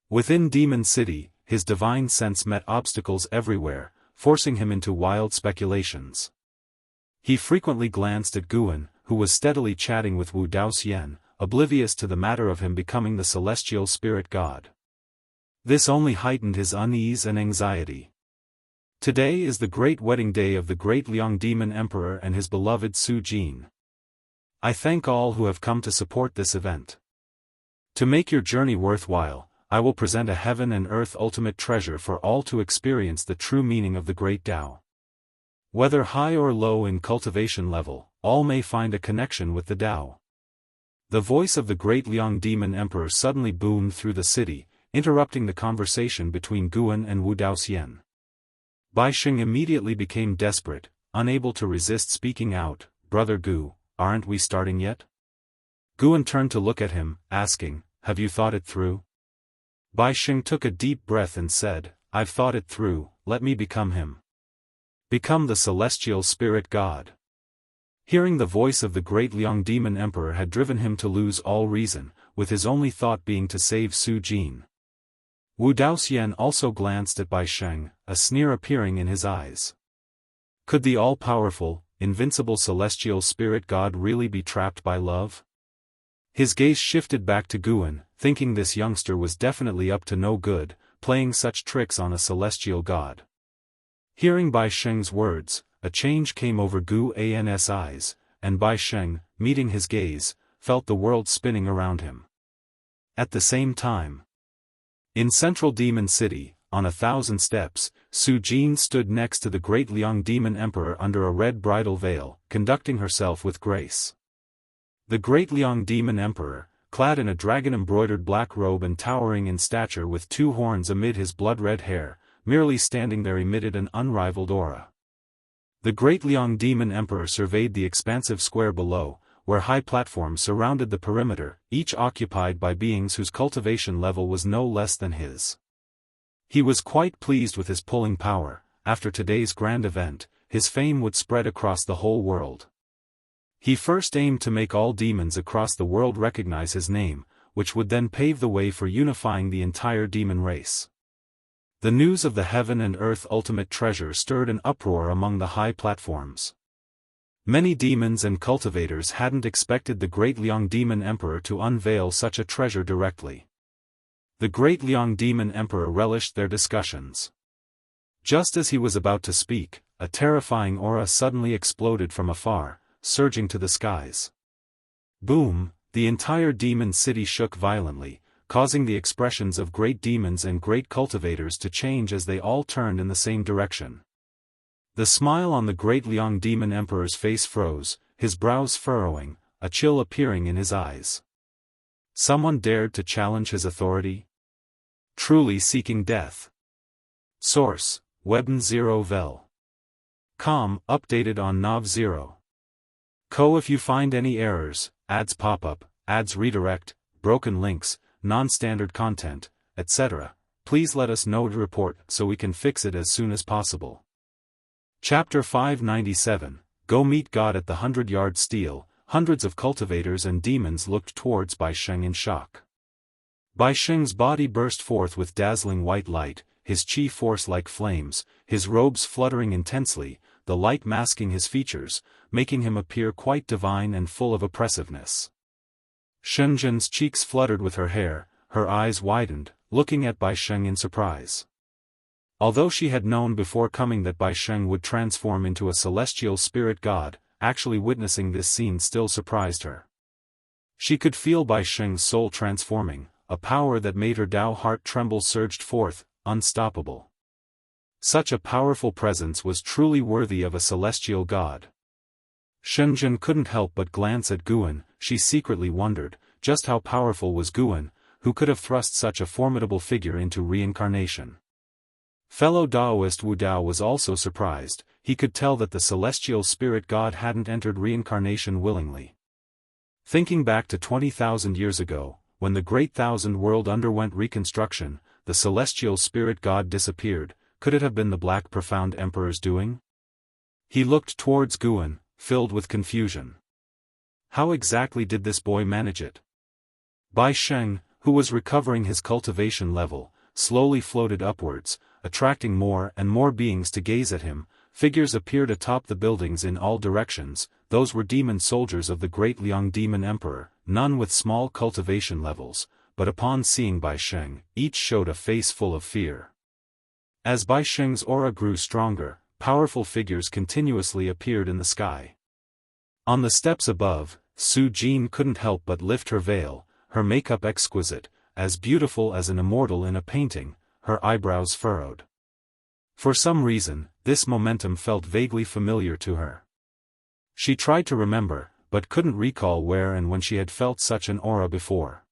Within Demon City, his divine sense met obstacles everywhere, forcing him into wild speculations. He frequently glanced at Guan, who was steadily chatting with Wu Dao Xian, oblivious to the matter of him becoming the celestial spirit god. This only heightened his unease and anxiety. Today is the great wedding day of the great Liang Demon Emperor and his beloved Su Jin. I thank all who have come to support this event. To make your journey worthwhile, I will present a heaven and earth ultimate treasure for all to experience the true meaning of the great Tao. Whether high or low in cultivation level, all may find a connection with the Tao. The voice of the great Liang Demon Emperor suddenly boomed through the city, interrupting the conversation between Guan and Wu Daoxian. Bai Xing immediately became desperate, unable to resist speaking out, "Brother Gu, aren't we starting yet?" Guan turned to look at him, asking, "Have you thought it through?" Bai Xing took a deep breath and said, "I've thought it through, let me become him. Become the celestial spirit god." Hearing the voice of the great Liang Demon Emperor had driven him to lose all reason, with his only thought being to save Su Jin. Wu Daoxian also glanced at Bai Xing, a sneer appearing in his eyes. Could the all-powerful, invincible celestial spirit god really be trapped by love? His gaze shifted back to Guan, thinking this youngster was definitely up to no good, playing such tricks on a celestial god. Hearing Bai Xing's words, a change came over Guan's eyes, and Bai Xing, meeting his gaze, felt the world spinning around him. At the same time, in central Demon City, on 1,000 steps, Su Jin stood next to the great Liang Demon Emperor under a red bridal veil, conducting herself with grace. The great Liang Demon Emperor, clad in a dragon-embroidered black robe and towering in stature with 2 horns amid his blood-red hair, merely standing there emitted an unrivaled aura. The great Liang Demon Emperor surveyed the expansive square below, where high platforms surrounded the perimeter, each occupied by beings whose cultivation level was no less than his. He was quite pleased with his pulling power. After today's grand event, his fame would spread across the whole world. He first aimed to make all demons across the world recognize his name, which would then pave the way for unifying the entire demon race. The news of the heaven and earth ultimate treasure stirred an uproar among the high platforms. Many demons and cultivators hadn't expected the great Liang Demon Emperor to unveil such a treasure directly. The great Liang Demon Emperor relished their discussions. Just as he was about to speak, a terrifying aura suddenly exploded from afar, surging to the skies. Boom! The entire demon city shook violently, causing the expressions of great demons and great cultivators to change as they all turned in the same direction. The smile on the great Liang Demon Emperor's face froze, his brows furrowing, a chill appearing in his eyes. Someone dared to challenge his authority? Truly seeking death. Source: Webn 0 vel. Com, updated on Nav 0. Co. If you find any errors, ads pop-up, ads redirect, broken links, non-standard content, etc., please let us know to report so we can fix it as soon as possible. Chapter 597, Go Meet God at the 100-Yard Steel. Hundreds of cultivators and demons looked towards Bai Xing in shock. Bai Xing's body burst forth with dazzling white light, his chi force like flames, his robes fluttering intensely, the light masking his features, making him appear quite divine and full of oppressiveness. Shenzhen's cheeks fluttered with her hair, her eyes widened, looking at Bai Xing in surprise. Although she had known before coming that Bai Xing would transform into a celestial spirit god, actually witnessing this scene still surprised her. She could feel Bai Xing's soul transforming, a power that made her Tao heart tremble surged forth, unstoppable. Such a powerful presence was truly worthy of a celestial god. Shenzhen couldn't help but glance at Guan. She secretly wondered, just how powerful was Guan, who could have thrust such a formidable figure into reincarnation. Fellow Daoist Wu Dao was also surprised. He could tell that the celestial spirit god hadn't entered reincarnation willingly. Thinking back to 20,000 years ago, when the Great Thousand World underwent reconstruction, the celestial spirit god disappeared. Could it have been the Black Profound Emperor's doing? He looked towards Guan, filled with confusion. How exactly did this boy manage it? Bai Xing, who was recovering his cultivation level, slowly floated upwards, attracting more and more beings to gaze at him. Figures appeared atop the buildings in all directions. Those were demon soldiers of the great Liang Demon Emperor, none with small cultivation levels, but upon seeing Bai Sheng, each showed a face full of fear. As Bai Sheng's aura grew stronger, powerful figures continuously appeared in the sky. On the steps above, Su Jin couldn't help but lift her veil, her makeup exquisite, as beautiful as an immortal in a painting, her eyebrows furrowed. For some reason, this momentum felt vaguely familiar to her. She tried to remember, but couldn't recall where and when she had felt such an aura before.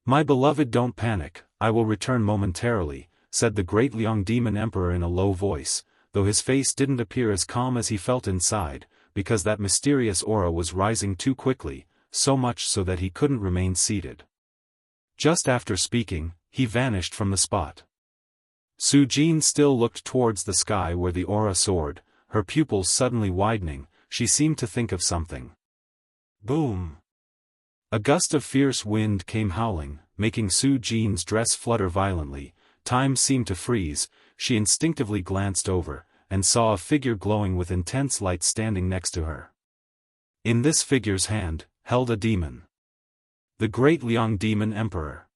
"My beloved, don't panic, I will return momentarily," said the great Liang Demon Emperor in a low voice, though his face didn't appear as calm as he felt inside, because that mysterious aura was rising too quickly, so much so that he couldn't remain seated. Just after speaking, he vanished from the spot. Su Jin still looked towards the sky where the aura soared, her pupils suddenly widening. She seemed to think of something. Boom! A gust of fierce wind came howling, making Su Jin's dress flutter violently. Time seemed to freeze. She instinctively glanced over, and saw a figure glowing with intense light standing next to her. In this figure's hand, held a demon. The great Liang Demon Emperor.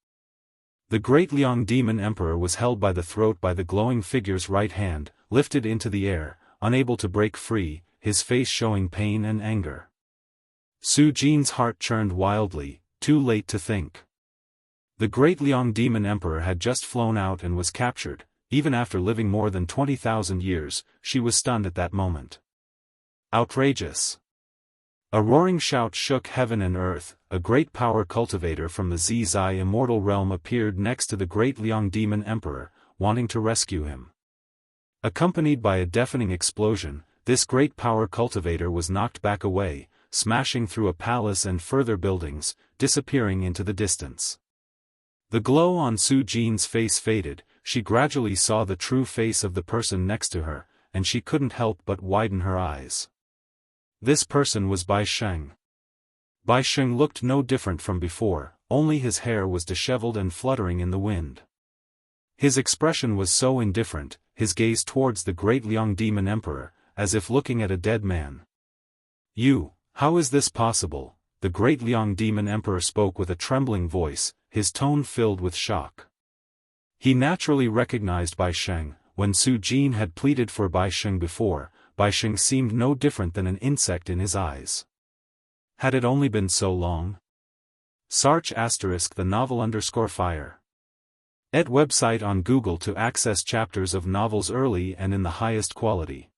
The great Liang Demon Emperor was held by the throat by the glowing figure's right hand, lifted into the air, unable to break free, his face showing pain and anger. Su Jin's heart churned wildly, too late to think. The great Liang Demon Emperor had just flown out and was captured. Even after living more than 20,000 years, she was stunned at that moment. Outrageous! A roaring shout shook heaven and earth. A great power cultivator from the Zizai Immortal realm appeared next to the great Liang Demon Emperor, wanting to rescue him. Accompanied by a deafening explosion, this great power cultivator was knocked back away, smashing through a palace and further buildings, disappearing into the distance. The glow on Su Jin's face faded. She gradually saw the true face of the person next to her, and she couldn't help but widen her eyes. This person was Bai Sheng. Bai Sheng looked no different from before, only his hair was disheveled and fluttering in the wind. His expression was so indifferent, his gaze towards the great Liang Demon Emperor, as if looking at a dead man. "You, how is this possible?" The great Liang Demon Emperor spoke with a trembling voice, his tone filled with shock. He naturally recognized Bai Sheng. When Su Jin had pleaded for Bai Sheng before, Bai Sheng seemed no different than an insect in his eyes. Had it only been so long? Sarch * the novel _fire. ed website on Google to access chapters of novels early and in the highest quality.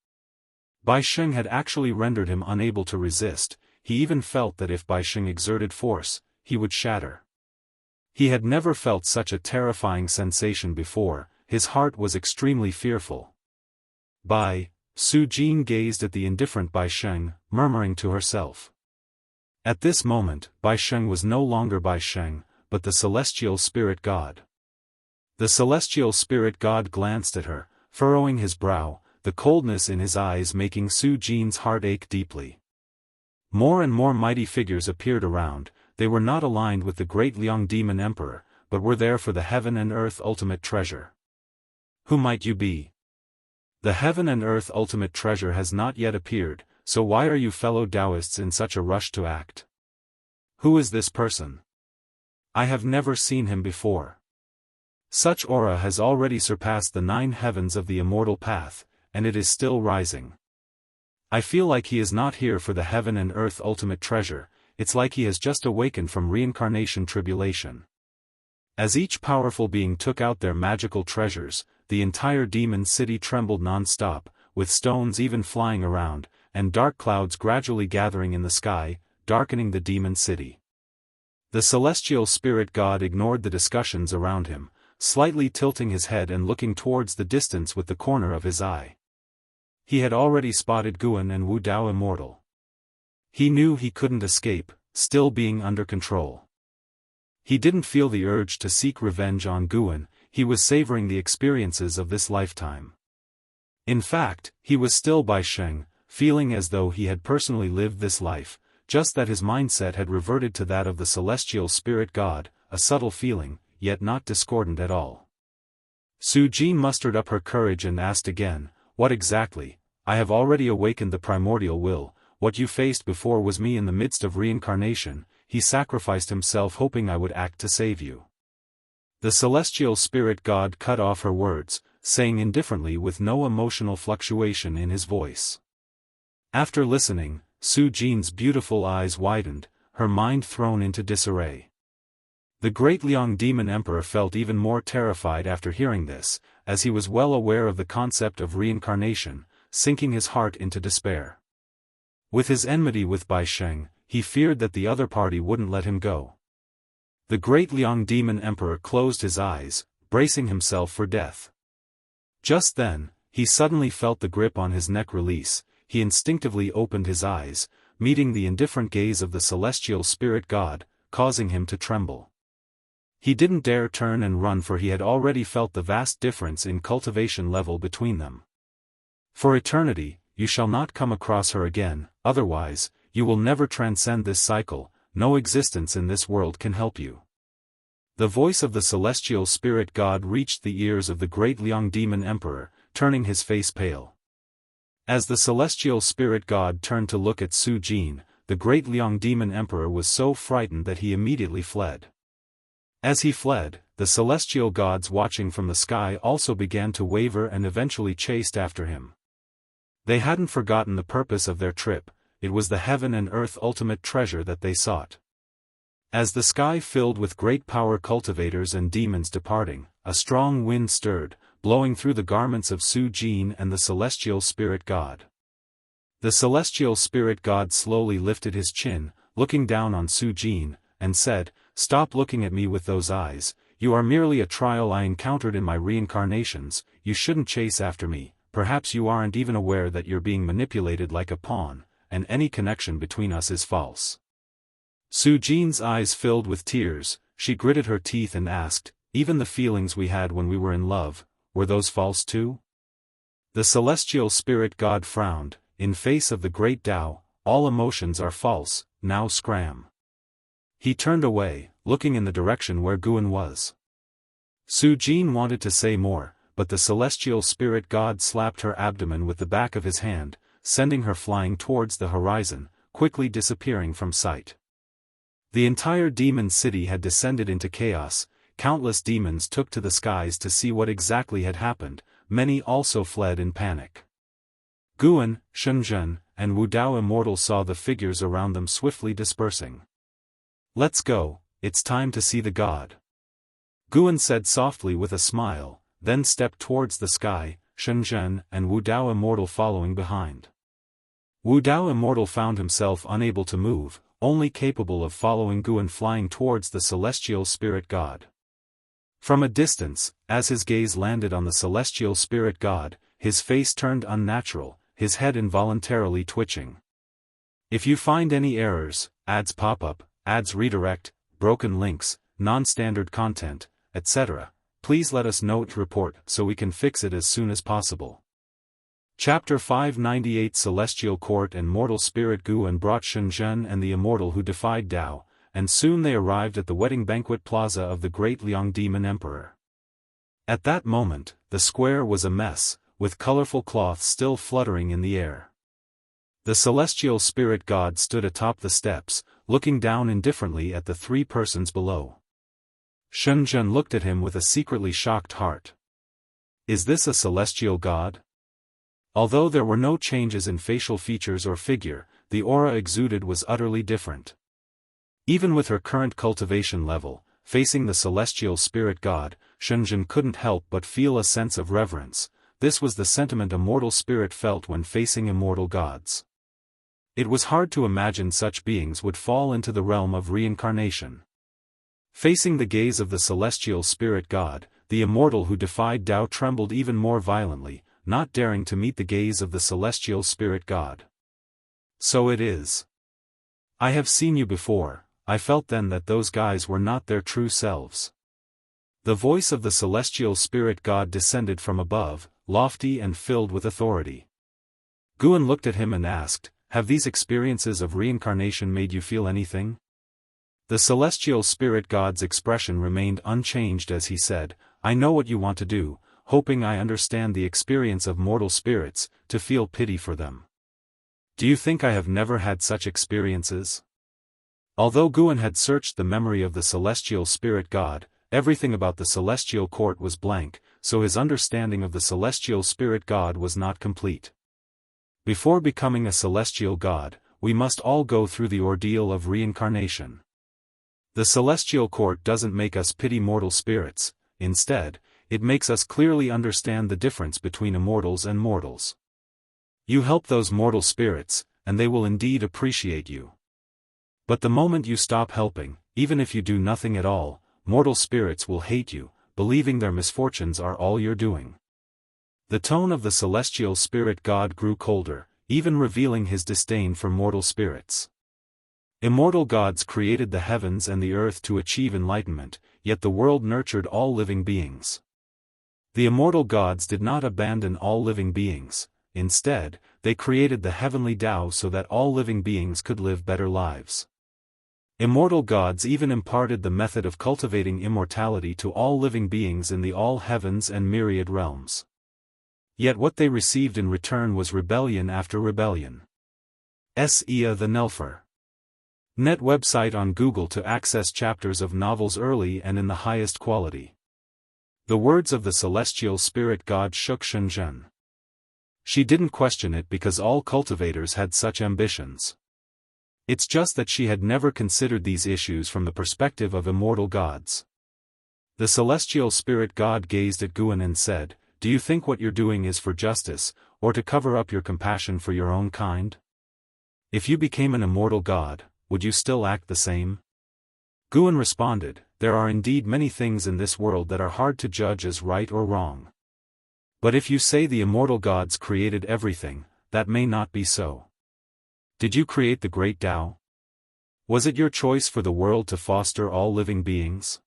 Bai Sheng had actually rendered him unable to resist. He even felt that if Bai Sheng exerted force, he would shatter. He had never felt such a terrifying sensation before. His heart was extremely fearful. Su Jin gazed at the indifferent Bai Sheng, murmuring to herself. At this moment, Bai Sheng was no longer Bai Sheng, but the celestial spirit god. The celestial spirit god glanced at her, furrowing his brow, the coldness in his eyes making Su Jin's heart ache deeply. More and more mighty figures appeared around. They were not aligned with the great Liang Demon Emperor, but were there for the heaven and earth ultimate treasure. Who might you be? The heaven and earth ultimate treasure has not yet appeared, so why are you fellow Daoists in such a rush to act? Who is this person? I have never seen him before. Such aura has already surpassed the 9 heavens of the immortal path, and it is still rising. I feel like he is not here for the heaven and earth ultimate treasure. It's like he has just awakened from reincarnation tribulation. As each powerful being took out their magical treasures, the entire demon city trembled non-stop, with stones even flying around, and dark clouds gradually gathering in the sky, darkening the demon city. The celestial spirit god ignored the discussions around him, slightly tilting his head and looking towards the distance with the corner of his eye. He had already spotted Guan and Wu Dao Immortal. He knew he couldn't escape, still being under control. He didn't feel the urge to seek revenge on Guan. He was savoring the experiences of this lifetime. In fact, he was still Bai Sheng, feeling as though he had personally lived this life, just that his mindset had reverted to that of the celestial spirit god, a subtle feeling, yet not discordant at all. Su Jin mustered up her courage and asked again, "What exactly? I have already awakened the primordial will. What you faced before was me in the midst of reincarnation." he sacrificed himself hoping I would act to save you." The celestial spirit god cut off her words, saying indifferently with no emotional fluctuation in his voice. After listening, Su Jin's beautiful eyes widened, her mind thrown into disarray. The great Liang demon emperor felt even more terrified after hearing this, as he was well aware of the concept of reincarnation, sinking his heart into despair. With his enmity with Bai Sheng, he feared that the other party wouldn't let him go. The great Liang demon emperor closed his eyes, bracing himself for death. Just then, he suddenly felt the grip on his neck release. He instinctively opened his eyes, meeting the indifferent gaze of the celestial spirit god, causing him to tremble. He didn't dare turn and run, for he had already felt the vast difference in cultivation level between them. "For eternity, you shall not come across her again, otherwise, you will never transcend this cycle. No existence in this world can help you." The voice of the celestial spirit god reached the ears of the great Liang demon emperor, turning his face pale. As the celestial spirit god turned to look at Su Jin, the great Liang demon emperor was so frightened that he immediately fled. As he fled, the celestial gods watching from the sky also began to waver and eventually chased after him. They hadn't forgotten the purpose of their trip. It was the heaven and earth ultimate treasure that they sought. As the sky filled with great power cultivators and demons departing, a strong wind stirred, blowing through the garments of Su Jin and the celestial spirit god. The celestial spirit god slowly lifted his chin, looking down on Su Jin, and said, "Stop looking at me with those eyes. You are merely a trial I encountered in my reincarnations. You shouldn't chase after me. Perhaps you aren't even aware that you're being manipulated like a pawn, and any connection between us is false." Su Jin's eyes filled with tears. She gritted her teeth and asked, "Even the feelings we had when we were in love, were those false too?" The celestial spirit god frowned. "In face of the great Tao, all emotions are false. Now scram." He turned away, looking in the direction where Guan was. Su Jin wanted to say more, but the celestial spirit god slapped her abdomen with the back of his hand, sending her flying towards the horizon, quickly disappearing from sight. The entire demon city had descended into chaos. Countless demons took to the skies to see what exactly had happened. Many also fled in panic. Guan, Shenzhen, and Wu Dao Immortal saw the figures around them swiftly dispersing. "Let's go, it's time to see the god," Guan said softly with a smile, then stepped towards the sky, Shenzhen and Wu Dao Immortal following behind. Wu Dao Immortal found himself unable to move, only capable of following Guan flying towards the celestial spirit god. From a distance, as his gaze landed on the celestial spirit god, his face turned unnatural, his head involuntarily twitching. If you find any errors, ads pop up, ads redirect, broken links, non-standard content, etc., please let us know to report so we can fix it as soon as possible. Chapter 598 Celestial Court and Mortal Spirit Guan brought Shenzhen and the Immortal who defied Tao, and soon they arrived at the wedding banquet plaza of the great Liang Demon Emperor. At that moment, the square was a mess, with colorful cloths still fluttering in the air. The celestial spirit god stood atop the steps, looking down indifferently at the three persons below. Shenzhen looked at him with a secretly shocked heart. Is this a celestial god? Although there were no changes in facial features or figure, the aura exuded was utterly different. Even with her current cultivation level, facing the celestial spirit god, Shenzhen couldn't help but feel a sense of reverence. This was the sentiment a mortal spirit felt when facing immortal gods. It was hard to imagine such beings would fall into the realm of reincarnation. Facing the gaze of the celestial spirit god, the immortal who defied Tao trembled even more violently, not daring to meet the gaze of the celestial spirit god. So it is. I have seen you before. I felt then that those guys were not their true selves. The voice of the celestial spirit god descended from above, lofty and filled with authority. Guan looked at him and asked, have these experiences of reincarnation made you feel anything? The celestial spirit god's expression remained unchanged as he said, I know what you want to do, hoping I understand the experience of mortal spirits, to feel pity for them. Do you think I have never had such experiences? Although Guan had searched the memory of the celestial spirit god, everything about the celestial court was blank, so his understanding of the celestial spirit god was not complete. Before becoming a celestial god, we must all go through the ordeal of reincarnation. The celestial court doesn't make us pity mortal spirits, instead, it makes us clearly understand the difference between immortals and mortals. You help those mortal spirits, and they will indeed appreciate you. But the moment you stop helping, even if you do nothing at all, mortal spirits will hate you, believing their misfortunes are all you're doing. The tone of the celestial spirit god grew colder, even revealing his disdain for mortal spirits. Immortal gods created the heavens and the earth to achieve enlightenment, yet the world nurtured all living beings. The immortal gods did not abandon all living beings, instead, they created the heavenly Tao so that all living beings could live better lives. Immortal gods even imparted the method of cultivating immortality to all living beings in the all heavens and myriad realms. Yet what they received in return was rebellion after rebellion. Ia the Nelfer. Net website on Google to access chapters of novels early and in the highest quality. The words of the celestial spirit god shook Shenzhen. She didn't question it because all cultivators had such ambitions. It's just that she had never considered these issues from the perspective of immortal gods. The celestial spirit god gazed at Guan and said, "Do you think what you're doing is for justice, or to cover up your compassion for your own kind? If you became an immortal god, would you still act the same?" Guan responded, "There are indeed many things in this world that are hard to judge as right or wrong. But if you say the immortal gods created everything, that may not be so. Did you create the great Tao? Was it your choice for the world to foster all living beings?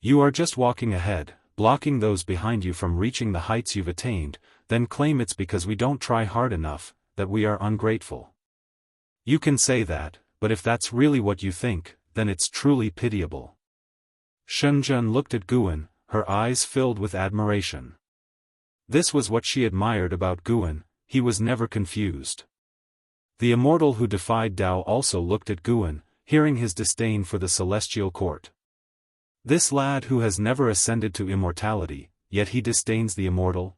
You are just walking ahead, blocking those behind you from reaching the heights you've attained, then claim it's because we don't try hard enough, that we are ungrateful. You can say that, but if that's really what you think, then it's truly pitiable." Shenzhen looked at Guan, her eyes filled with admiration. This was what she admired about Guan, he was never confused. The immortal who defied Tao also looked at Guan, hearing his disdain for the celestial court. This lad who has never ascended to immortality, yet he disdains the immortal?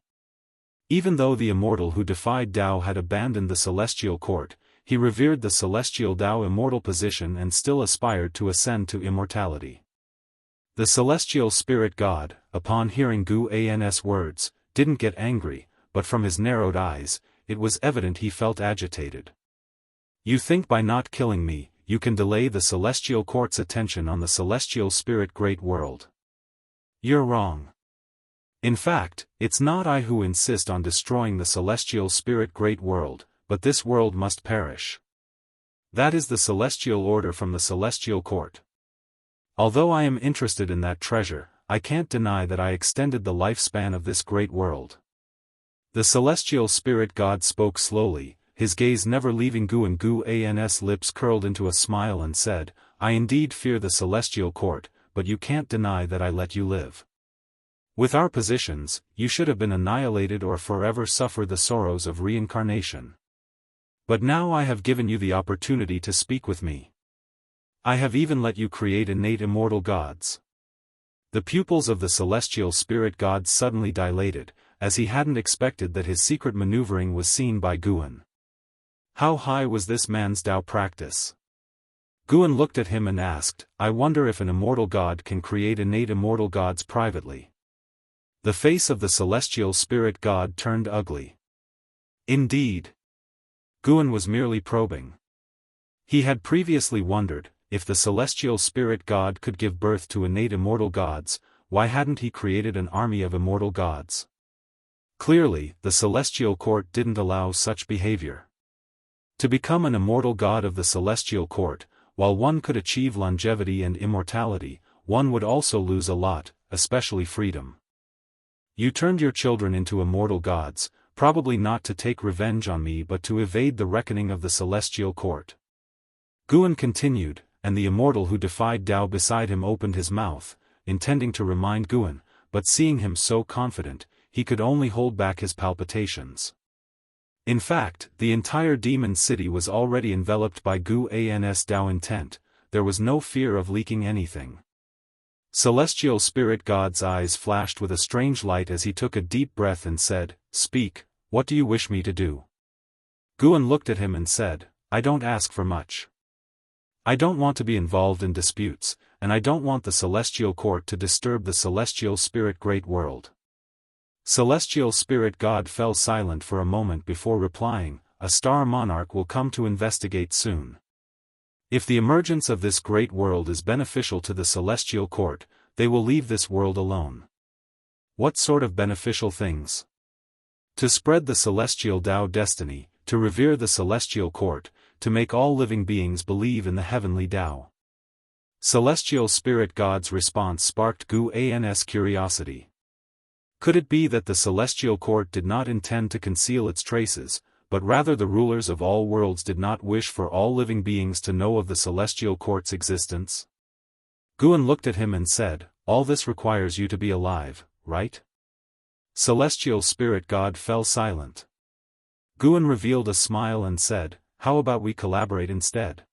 Even though the immortal who defied Tao had abandoned the celestial court, he revered the celestial Tao immortal position and still aspired to ascend to immortality. The celestial spirit god, upon hearing Guan's words, didn't get angry, but from his narrowed eyes, it was evident he felt agitated. "You think by not killing me, you can delay the celestial court's attention on the celestial spirit great world. You're wrong. In fact, it's not I who insist on destroying the celestial spirit great world, but this world must perish. That is the celestial order from the celestial court. Although I am interested in that treasure, I can't deny that I extended the lifespan of this great world." The celestial spirit god spoke slowly, his gaze never leaving Guan's lips curled into a smile and said, "I indeed fear the celestial court, but you can't deny that I let you live. With our positions, you should have been annihilated or forever suffer the sorrows of reincarnation. But now I have given you the opportunity to speak with me. I have even let you create innate immortal gods." The pupils of the celestial spirit god suddenly dilated, as he hadn't expected that his secret maneuvering was seen by Guan. How high was this man's Tao practice? Guan looked at him and asked, "I wonder if an immortal god can create innate immortal gods privately." The face of the celestial spirit god turned ugly. Indeed. Guan was merely probing. He had previously wondered, if the celestial spirit god could give birth to innate immortal gods, why hadn't he created an army of immortal gods? Clearly, the celestial court didn't allow such behavior. To become an immortal god of the celestial court, while one could achieve longevity and immortality, one would also lose a lot, especially freedom. You turned your children into immortal gods, probably not to take revenge on me but to evade the reckoning of the celestial court. Guan continued, and the immortal who defied Tao beside him opened his mouth, intending to remind Guan, but seeing him so confident, he could only hold back his palpitations. In fact, the entire demon city was already enveloped by Guan's Tao intent, there was no fear of leaking anything. Celestial Spirit God's eyes flashed with a strange light as he took a deep breath and said, "Speak, what do you wish me to do?" Guan looked at him and said, "I don't ask for much. I don't want to be involved in disputes, and I don't want the Celestial Court to disturb the Celestial Spirit Great World." Celestial Spirit God fell silent for a moment before replying, "A star monarch will come to investigate soon. If the emergence of this great world is beneficial to the Celestial Court, they will leave this world alone." "What sort of beneficial things?" "To spread the Celestial Tao destiny, to revere the Celestial Court, to make all living beings believe in the heavenly Tao." Celestial Spirit God's response sparked Guan's curiosity. Could it be that the Celestial Court did not intend to conceal its traces, but rather the rulers of all worlds did not wish for all living beings to know of the Celestial Court's existence? Guan looked at him and said, "All this requires you to be alive, right?" Celestial Spirit God fell silent. Guan revealed a smile and said, "How about we collaborate instead?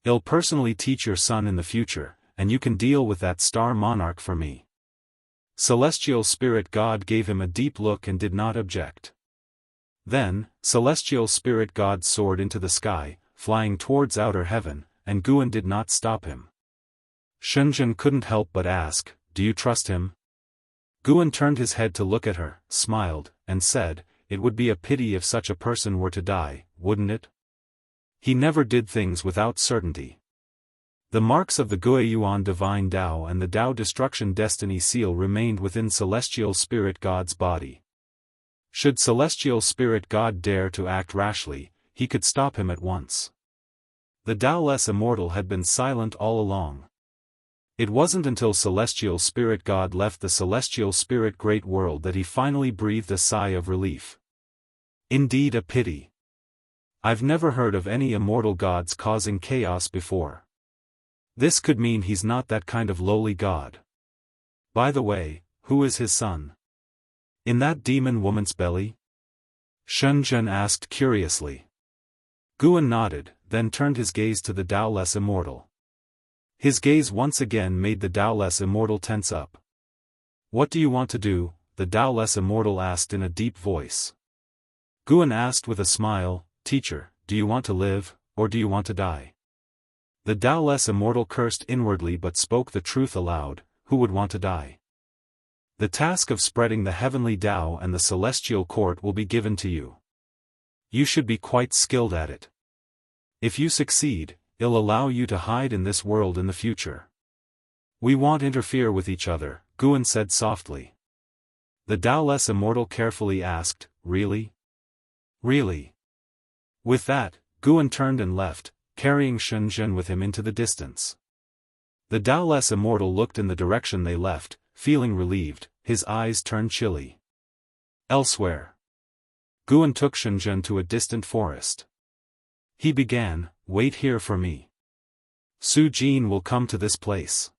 I'll personally teach your son in the future, and you can deal with that star monarch for me." Celestial Spirit God gave him a deep look and did not object. Then, Celestial Spirit God soared into the sky, flying towards outer heaven, and Guan did not stop him. Shenzhen couldn't help but ask, "Do you trust him?" Guan turned his head to look at her, smiled, and said, "It would be a pity if such a person were to die, wouldn't it? He never did things without certainty." The marks of the Guiyuan Divine Tao and the Tao Destruction Destiny Seal remained within Celestial Spirit God's body. Should Celestial Spirit God dare to act rashly, he could stop him at once. The Taoless Immortal had been silent all along. It wasn't until Celestial Spirit God left the Celestial Spirit Great World that he finally breathed a sigh of relief. Indeed a pity. I've never heard of any immortal gods causing chaos before. This could mean he's not that kind of lowly god. By the way, who is his son? In that demon woman's belly? Shenzhen asked curiously. Guan nodded, then turned his gaze to the Taoless Immortal. His gaze once again made the Taoless Immortal tense up. "What do you want to do?" the Taoless Immortal asked in a deep voice. Guan asked with a smile, "Teacher, do you want to live, or do you want to die?" The Taoless Immortal cursed inwardly but spoke the truth aloud, "Who would want to die? The task of spreading the heavenly Tao and the Celestial Court will be given to you. You should be quite skilled at it. If you succeed, it'll allow you to hide in this world in the future." "We won't interfere with each other," Guan said softly. The Taoless Immortal carefully asked, "Really? Really?" With that, Guan turned and left, carrying Shenzhen with him into the distance. The Taoless Immortal looked in the direction they left, feeling relieved, his eyes turned chilly. Elsewhere. Guan took Shenzhen to a distant forest. He began, "Wait here for me. Su Jin will come to this place.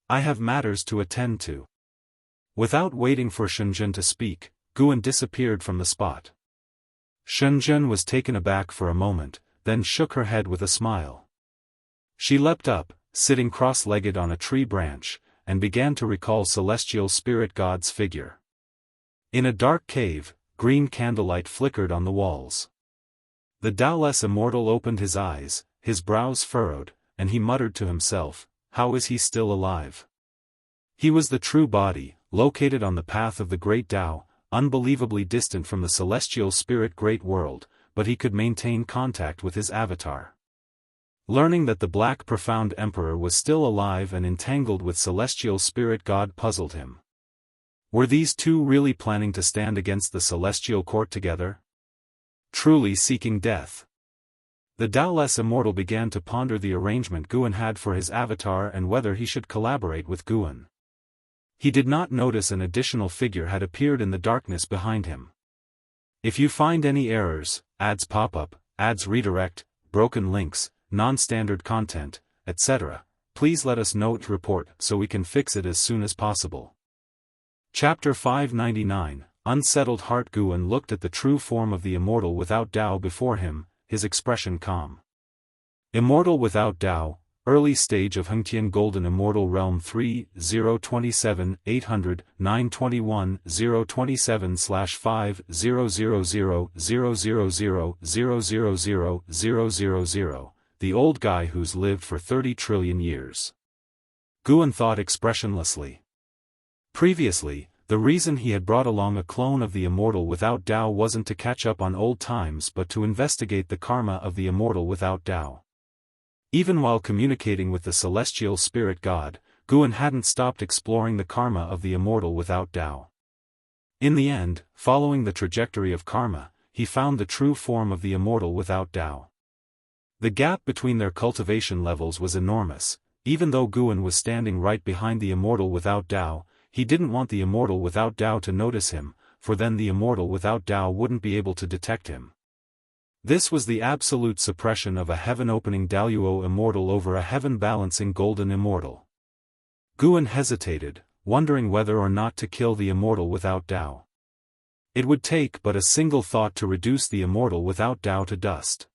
I have matters to attend to." Without waiting for Shenzhen to speak, Guan disappeared from the spot. Shenzhen was taken aback for a moment, then shook her head with a smile. She leapt up, sitting cross-legged on a tree branch, and began to recall Celestial Spirit God's figure. In a dark cave, green candlelight flickered on the walls. The Taoless Immortal opened his eyes, his brows furrowed, and he muttered to himself, "How is he still alive?" He was the true body, located on the path of the Great Tao, unbelievably distant from the Celestial Spirit Great World, but he could maintain contact with his avatar. Learning that the Black Profound Emperor was still alive and entangled with Celestial Spirit God puzzled him. Were these two really planning to stand against the Celestial Court together? Truly seeking death. The Taoless Immortal began to ponder the arrangement Guan had for his avatar and whether he should collaborate with Guan. He did not notice an additional figure had appeared in the darkness behind him. If you find any errors, ads pop-up, ads redirect, broken links, non-standard content, etc., please let us know to report so we can fix it as soon as possible. Chapter 599, Unsettled Heart. Guan looked at the true form of the Immortal without Tao before him, his expression calm. Immortal without Tao, early stage of Hengtian Golden Immortal Realm 3, 027, 800, 921, 027/5, 000, 000, the old guy who's lived for 30 trillion years. Guan thought expressionlessly. Previously, the reason he had brought along a clone of the Immortal Without Tao wasn't to catch up on old times but to investigate the karma of the Immortal Without Tao. Even while communicating with the celestial spirit god, Guan hadn't stopped exploring the karma of the Immortal Without Tao. In the end, following the trajectory of karma, he found the true form of the Immortal Without Tao. The gap between their cultivation levels was enormous. Even though Guan was standing right behind the Immortal Without Tao, he didn't want the Immortal Without Tao to notice him, for then the Immortal Without Tao wouldn't be able to detect him. This was the absolute suppression of a heaven-opening Daoist Immortal over a heaven-balancing Golden Immortal. Guan hesitated, wondering whether or not to kill the Immortal Without Tao. It would take but a single thought to reduce the Immortal Without Tao to dust.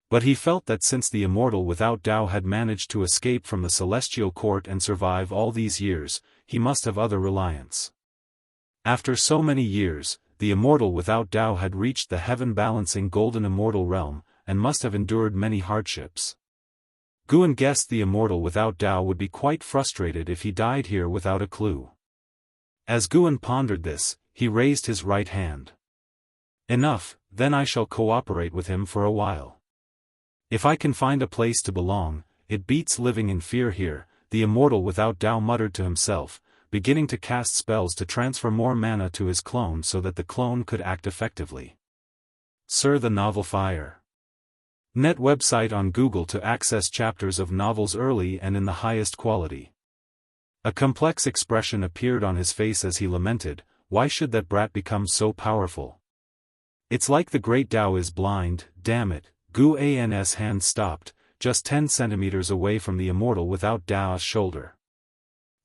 But he felt that since the Immortal Without Tao had managed to escape from the celestial court and survive all these years, he must have other reliance. After so many years, the Immortal Without Tao had reached the heaven-balancing Golden Immortal Realm, and must have endured many hardships. Guan guessed the Immortal Without Tao would be quite frustrated if he died here without a clue. As Guan pondered this, he raised his right hand. Enough, then I shall cooperate with him for a while. If I can find a place to belong, it beats living in fear here, the Immortal Without Tao muttered to himself, beginning to cast spells to transfer more mana to his clone so that the clone could act effectively. Sir, the novel Fire. Net website on Google to access chapters of novels early and in the highest quality. A complex expression appeared on his face as he lamented, why should that brat become so powerful? It's like the great Tao is blind, damn it. Guan's hand stopped, just 10 centimeters away from the Immortal Without Tao's shoulder.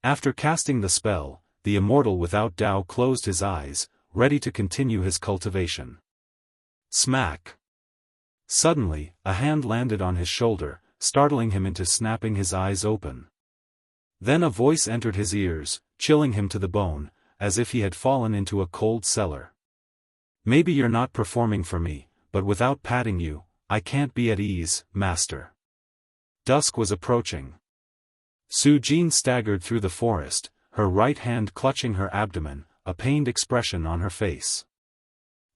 After casting the spell, the Immortal Without Tao closed his eyes, ready to continue his cultivation. Smack! Suddenly, a hand landed on his shoulder, startling him into snapping his eyes open. Then a voice entered his ears, chilling him to the bone, as if he had fallen into a cold cellar. Maybe you're not performing for me, but without patting you, I can't be at ease, master. Dusk was approaching. Su Jin staggered through the forest, her right hand clutching her abdomen, a pained expression on her face.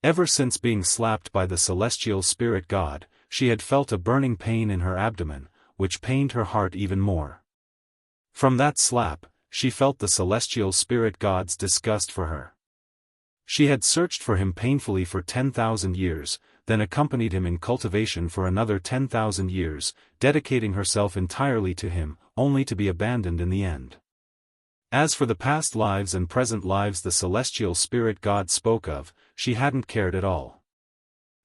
Ever since being slapped by the celestial spirit god, she had felt a burning pain in her abdomen, which pained her heart even more. From that slap, she felt the celestial spirit god's disgust for her. She had searched for him painfully for 10,000 years, then accompanied him in cultivation for another 10,000 years, dedicating herself entirely to him, only to be abandoned in the end. As for the past lives and present lives the celestial spirit god spoke of, she hadn't cared at all.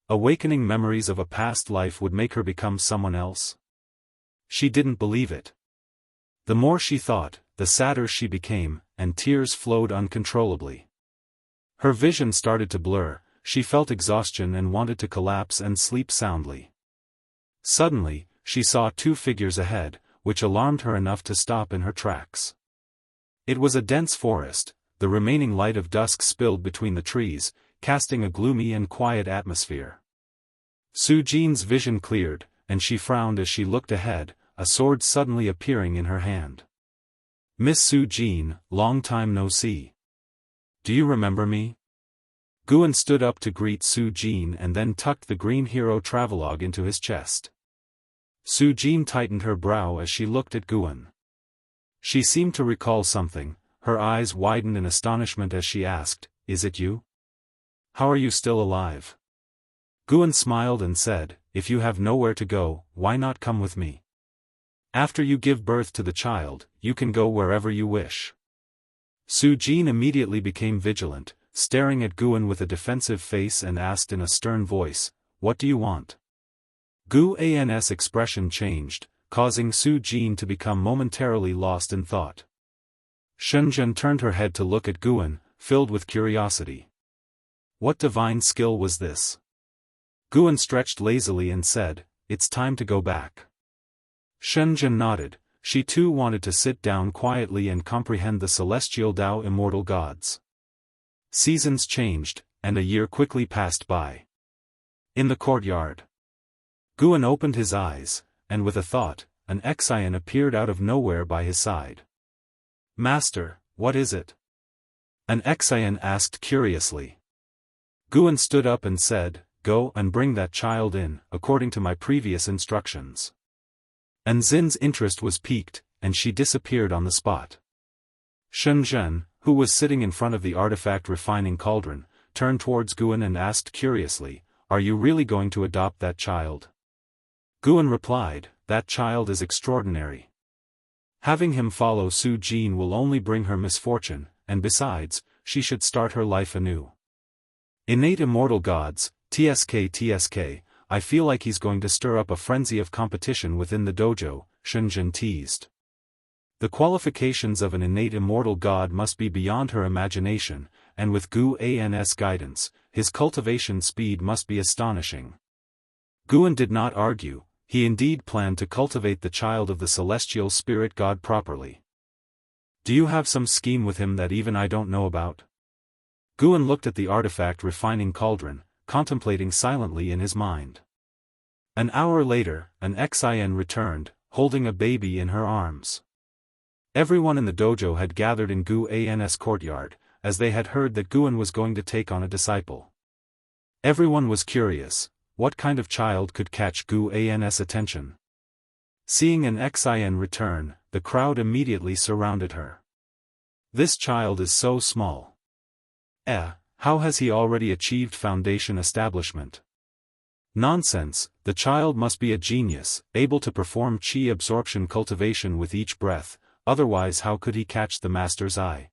Awakening memories of a past life would make her become someone else? She didn't believe it. The more she thought, the sadder she became, and tears flowed uncontrollably. Her vision started to blur, she felt exhaustion and wanted to collapse and sleep soundly. Suddenly, she saw 2 figures ahead, which alarmed her enough to stop in her tracks. It was a dense forest, the remaining light of dusk spilled between the trees, casting a gloomy and quiet atmosphere. Su Jin's vision cleared, and she frowned as she looked ahead, a sword suddenly appearing in her hand. Miss Su Jin, long time no see. Do you remember me? Guan stood up to greet Su Jin and then tucked the green hero travelogue into his chest. Su Jin tightened her brow as she looked at Guan. She seemed to recall something, her eyes widened in astonishment as she asked, "Is it you? How are you still alive?" Guan smiled and said, "If you have nowhere to go, why not come with me? After you give birth to the child, you can go wherever you wish." Su Jin immediately became vigilant, staring at Guan with a defensive face and asked in a stern voice, "What do you want?" Guan's expression changed, causing Su Jin to become momentarily lost in thought. Shenzhen turned her head to look at Guan, filled with curiosity. What divine skill was this? Guan stretched lazily and said, "It's time to go back." Xianxia nodded. She too wanted to sit down quietly and comprehend the celestial Dao immortal gods. Seasons changed, and a year quickly passed by. In the courtyard, Guan opened his eyes, and with a thought, an Xian appeared out of nowhere by his side. "Master, what is it?" An Xian asked curiously. Guan stood up and said, "Go and bring that child in, according to my previous instructions." An Xin's interest was piqued, and she disappeared on the spot. Shenzhen, who was sitting in front of the artifact refining cauldron, turned towards Guan and asked curiously, "Are you really going to adopt that child?" Guan replied, "That child is extraordinary. Having him follow Su Jin will only bring her misfortune, and besides, she should start her life anew. Innate immortal gods, TSK, I feel like he's going to stir up a frenzy of competition within the dojo," Shenzhen teased. The qualifications of an innate immortal god must be beyond her imagination, and with Guan's guidance, his cultivation speed must be astonishing. Guan did not argue. He indeed planned to cultivate the child of the celestial spirit god properly. "Do you have some scheme with him that even I don't know about?" Guan looked at the artifact refining cauldron, contemplating silently in his mind. An hour later, an Xian returned, holding a baby in her arms. Everyone in the dojo had gathered in Guan's courtyard, as they had heard that Guan was going to take on a disciple. Everyone was curious. What kind of child could catch Guan's attention? Seeing an Xian return, the crowd immediately surrounded her. "This child is so small. How has he already achieved foundation establishment?" "Nonsense, the child must be a genius, able to perform qi absorption cultivation with each breath, otherwise how could he catch the master's eye?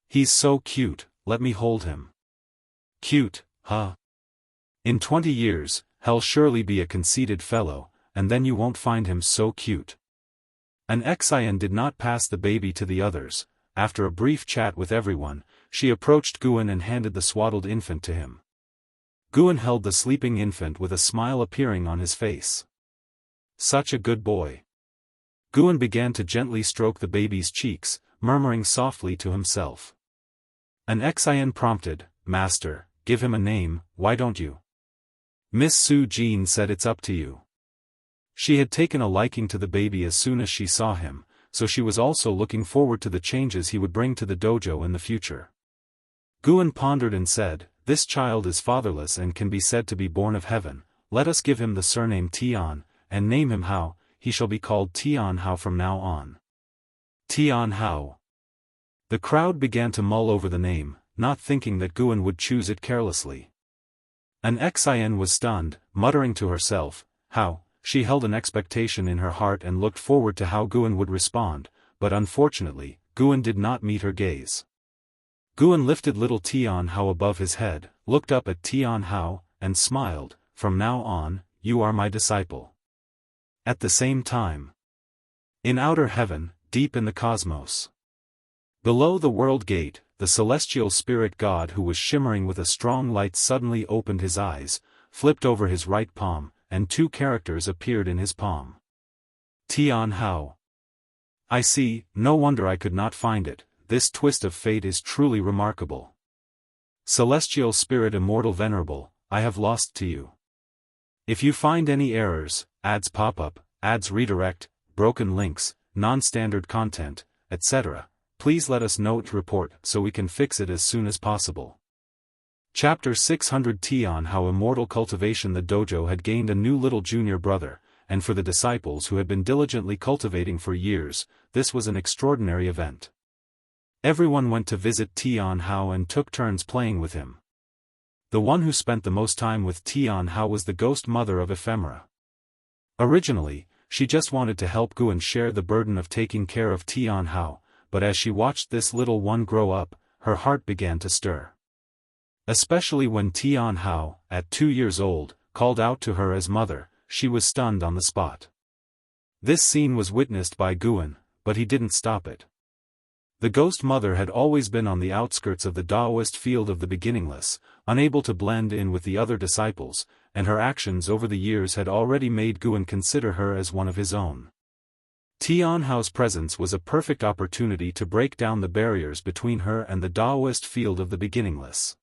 He's so cute, let me hold him." "Cute, huh? In 20 years, he'll surely be a conceited fellow, and then you won't find him so cute." An Xian did not pass the baby to the others. After a brief chat with everyone, she approached Guan and handed the swaddled infant to him. Guan held the sleeping infant with a smile appearing on his face. "Such a good boy." Guan began to gently stroke the baby's cheeks, murmuring softly to himself. An Xian prompted, "Master, give him a name, why don't you?" Miss Su Jin said, "It's up to you." She had taken a liking to the baby as soon as she saw him, so she was also looking forward to the changes he would bring to the dojo in the future. Guan pondered and said, "This child is fatherless and can be said to be born of heaven. Let us give him the surname Tian, and name him Hao. He shall be called Tian Hao from now on." Tian Hao. The crowd began to mull over the name, not thinking that Guan would choose it carelessly. An Xian was stunned, muttering to herself, "How?" She held an expectation in her heart and looked forward to how Guan would respond, but unfortunately, Guan did not meet her gaze. Guan lifted little Tian Hao above his head, looked up at Tian Hao, and smiled, "From now on, you are my disciple." At the same time, in outer heaven, deep in the cosmos, below the world gate, the celestial spirit god who was shimmering with a strong light suddenly opened his eyes, flipped over his right palm, and two characters appeared in his palm. Tian Hao. "I see, no wonder I could not find it, this twist of fate is truly remarkable. Celestial spirit immortal venerable, I have lost to you. If you find any errors, ads pop up, ads redirect, broken links, non-standard content, etc., please let us know to report so we can fix it as soon as possible." Chapter 600 Tian Hao Immortal Cultivation. The dojo had gained a new little junior brother, and for the disciples who had been diligently cultivating for years, this was an extraordinary event. Everyone went to visit Tian Hao and took turns playing with him. The one who spent the most time with Tian Hao was the ghost mother of Ephemera. Originally, she just wanted to help Guan share the burden of taking care of Tian Hao, but as she watched this little one grow up, her heart began to stir. Especially when Tian Hao, at 2 years old, called out to her as mother, she was stunned on the spot. This scene was witnessed by Guan, but he didn't stop it. The ghost mother had always been on the outskirts of the Daoist field of the beginningless, unable to blend in with the other disciples, and her actions over the years had already made Guan consider her as one of his own. Tianhao's presence was a perfect opportunity to break down the barriers between her and the Daoist field of the beginningless.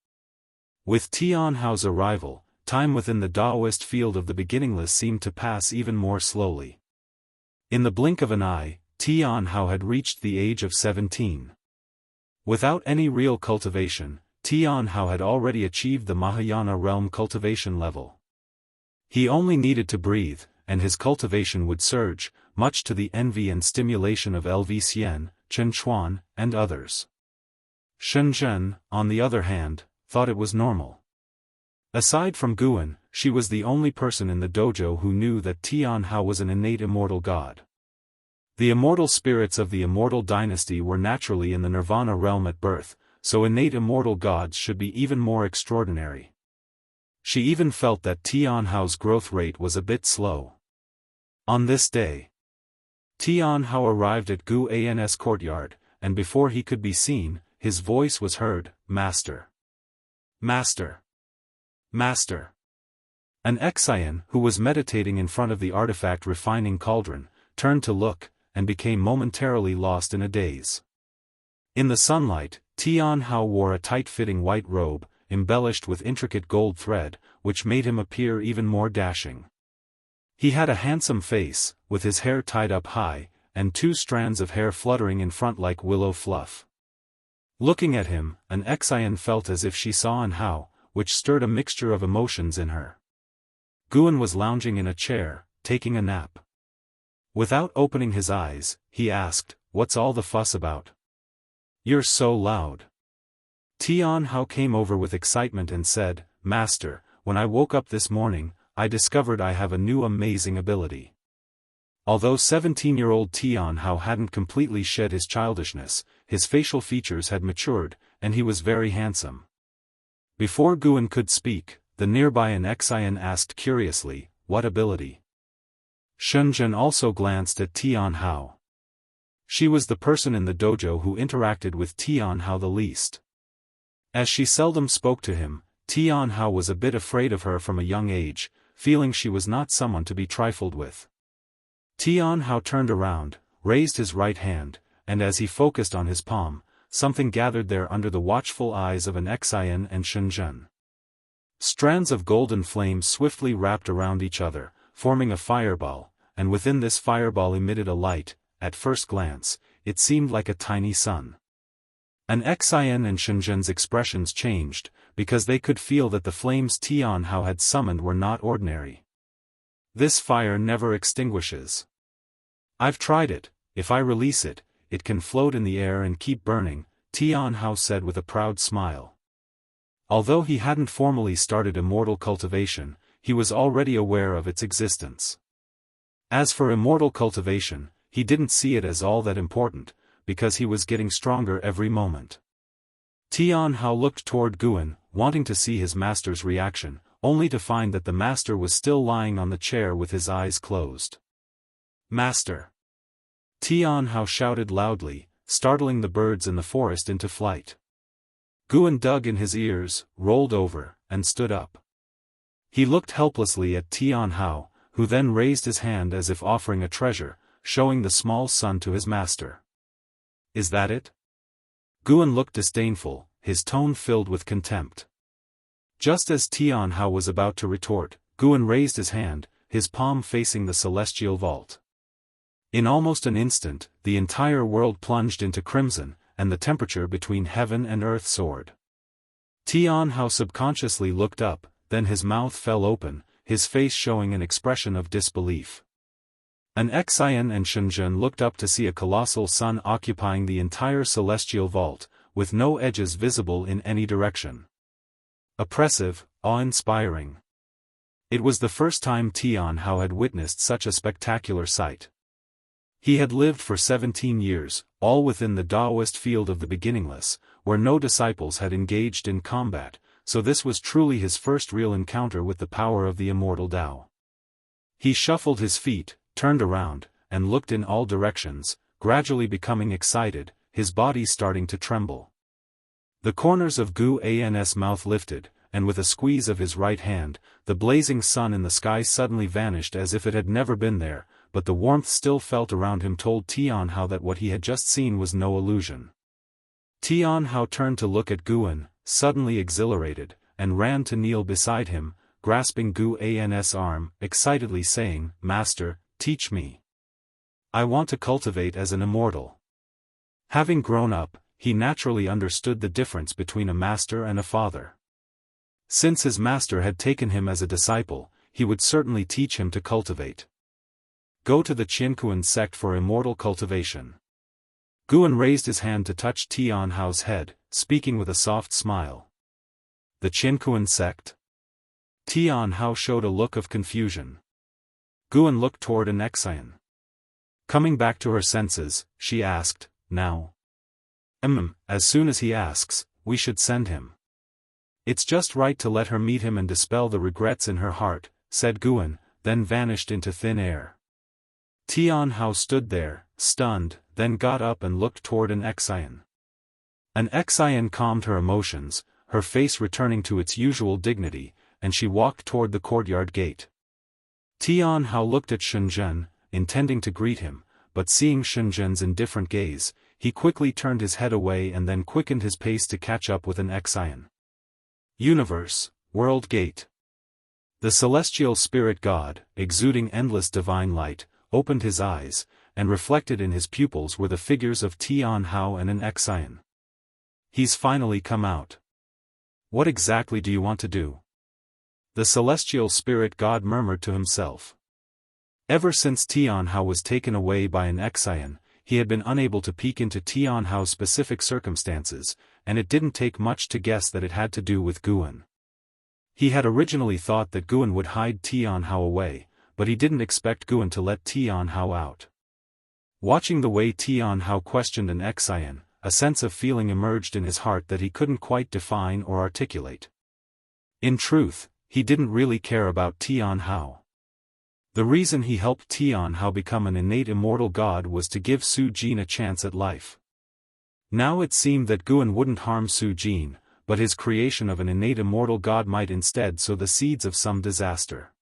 With Tianhao's arrival, time within the Daoist field of the beginningless seemed to pass even more slowly. In the blink of an eye, Tianhao had reached the age of 17. Without any real cultivation, Tianhao had already achieved the Mahayana realm cultivation level. He only needed to breathe, and his cultivation would surge, much to the envy and stimulation of Lv Xian, Chen Chuan, and others. Shenzhen, on the other hand, thought it was normal. Aside from Guan, she was the only person in the dojo who knew that Tianhao was an innate immortal god. The immortal spirits of the immortal dynasty were naturally in the nirvana realm at birth, so innate immortal gods should be even more extraordinary. She even felt that Tianhao's growth rate was a bit slow. On this day, Tianhao arrived at Gu An's courtyard, and before he could be seen, his voice was heard, "Master! Master! Master!" An Xian, who was meditating in front of the artifact refining cauldron, turned to look, and became momentarily lost in a daze. In the sunlight, Tianhao wore a tight-fitting white robe, embellished with intricate gold thread, which made him appear even more dashing. He had a handsome face, with his hair tied up high, and 2 strands of hair fluttering in front like willow fluff. Looking at him, an Xian felt as if she saw an Hao, which stirred a mixture of emotions in her. Guan was lounging in a chair, taking a nap. Without opening his eyes, he asked, "What's all the fuss about? You're so loud." Tianhao came over with excitement and said, "Master, when I woke up this morning, I discovered I have a new amazing ability." Although 17-year-old Tianhao hadn't completely shed his childishness, his facial features had matured, and he was very handsome. Before Guan could speak, the nearby an Xian asked curiously, "What ability?" Shenzhen also glanced at Tianhao. She was the person in the dojo who interacted with Tianhao the least. As she seldom spoke to him, Tianhao was a bit afraid of her from a young age, feeling she was not someone to be trifled with. Tianhao turned around, raised his right hand, and as he focused on his palm, something gathered there under the watchful eyes of an Xian and Shenzhen. Strands of golden flames swiftly wrapped around each other, forming a fireball, and within this fireball emitted a light. At first glance, it seemed like a tiny sun. An Xian and Shenzhen's expressions changed, because they could feel that the flames Tianhao had summoned were not ordinary. "This fire never extinguishes. I've tried it. If I release it, it can float in the air and keep burning," Tianhao said with a proud smile. Although he hadn't formally started immortal cultivation, he was already aware of its existence. As for immortal cultivation, he didn't see it as all that important, because he was getting stronger every moment. Tianhao looked toward Guan, wanting to see his master's reaction, only to find that the master was still lying on the chair with his eyes closed. "Master!" Tianhao shouted loudly, startling the birds in the forest into flight. Guan dug in his ears, rolled over, and stood up. He looked helplessly at Tianhao, who then raised his hand as if offering a treasure, showing the small sun to his master. "Is that it?" Guan looked disdainful, his tone filled with contempt. Just as Tianhao was about to retort, Guan raised his hand, his palm facing the celestial vault. In almost an instant, the entire world plunged into crimson, and the temperature between heaven and earth soared. Tianhao subconsciously looked up, then his mouth fell open, his face showing an expression of disbelief. An Xian and Shenzhen looked up to see a colossal sun occupying the entire celestial vault, with no edges visible in any direction. Oppressive, awe-inspiring. It was the first time Tianhao had witnessed such a spectacular sight. He had lived for 17 years, all within the Daoist field of the beginningless, where no disciples had engaged in combat, so this was truly his first real encounter with the power of the immortal Dao. He shuffled his feet, turned around, and looked in all directions, gradually becoming excited, his body starting to tremble. The corners of Gu An's mouth lifted, and with a squeeze of his right hand, the blazing sun in the sky suddenly vanished as if it had never been there, but the warmth still felt around him told Tianhao that what he had just seen was no illusion. Tianhao turned to look at Guan, suddenly exhilarated, and ran to kneel beside him, grasping Guan's arm, excitedly saying, "Master, teach me. I want to cultivate as an immortal." Having grown up, he naturally understood the difference between a master and a father. Since his master had taken him as a disciple, he would certainly teach him to cultivate. Go to the Jianghu sect for immortal cultivation. Guan raised his hand to touch Tianhao's head, speaking with a soft smile. The Jianghu sect? Tianhao showed a look of confusion. Guan looked toward an Wuxia. Coming back to her senses, she asked, "Now?" As soon as he asks, we should send him. It's just right to let her meet him and dispel the regrets in her heart, said Guan, then vanished into thin air. Tianhao stood there, stunned, then got up and looked toward an Wuxia. An Wuxia calmed her emotions, her face returning to its usual dignity, and she walked toward the courtyard gate. Tianhao looked at Shenzhen, intending to greet him, but seeing Shenzhen's indifferent gaze, he quickly turned his head away and then quickened his pace to catch up with an Wuxia. Universe, World Gate. The celestial spirit god, exuding endless divine light, opened his eyes, and reflected in his pupils were the figures of Tianhao and an Wuxia. He's finally come out. What exactly do you want to do? The celestial spirit god murmured to himself. Ever since Tianhao was taken away by an Wuxia, he had been unable to peek into Tianhao's specific circumstances, and it didn't take much to guess that it had to do with Guan. He had originally thought that Guan would hide Tianhao away, but he didn't expect Guan to let Tianhao out. Watching the way Tianhao questioned an Wuxia, a sense of feeling emerged in his heart that he couldn't quite define or articulate. In truth, he didn't really care about Tianhao. The reason he helped Tianhao become an innate immortal god was to give Su Jin a chance at life. Now it seemed that Guan wouldn't harm Su Jin, but his creation of an innate immortal god might instead sow the seeds of some disaster.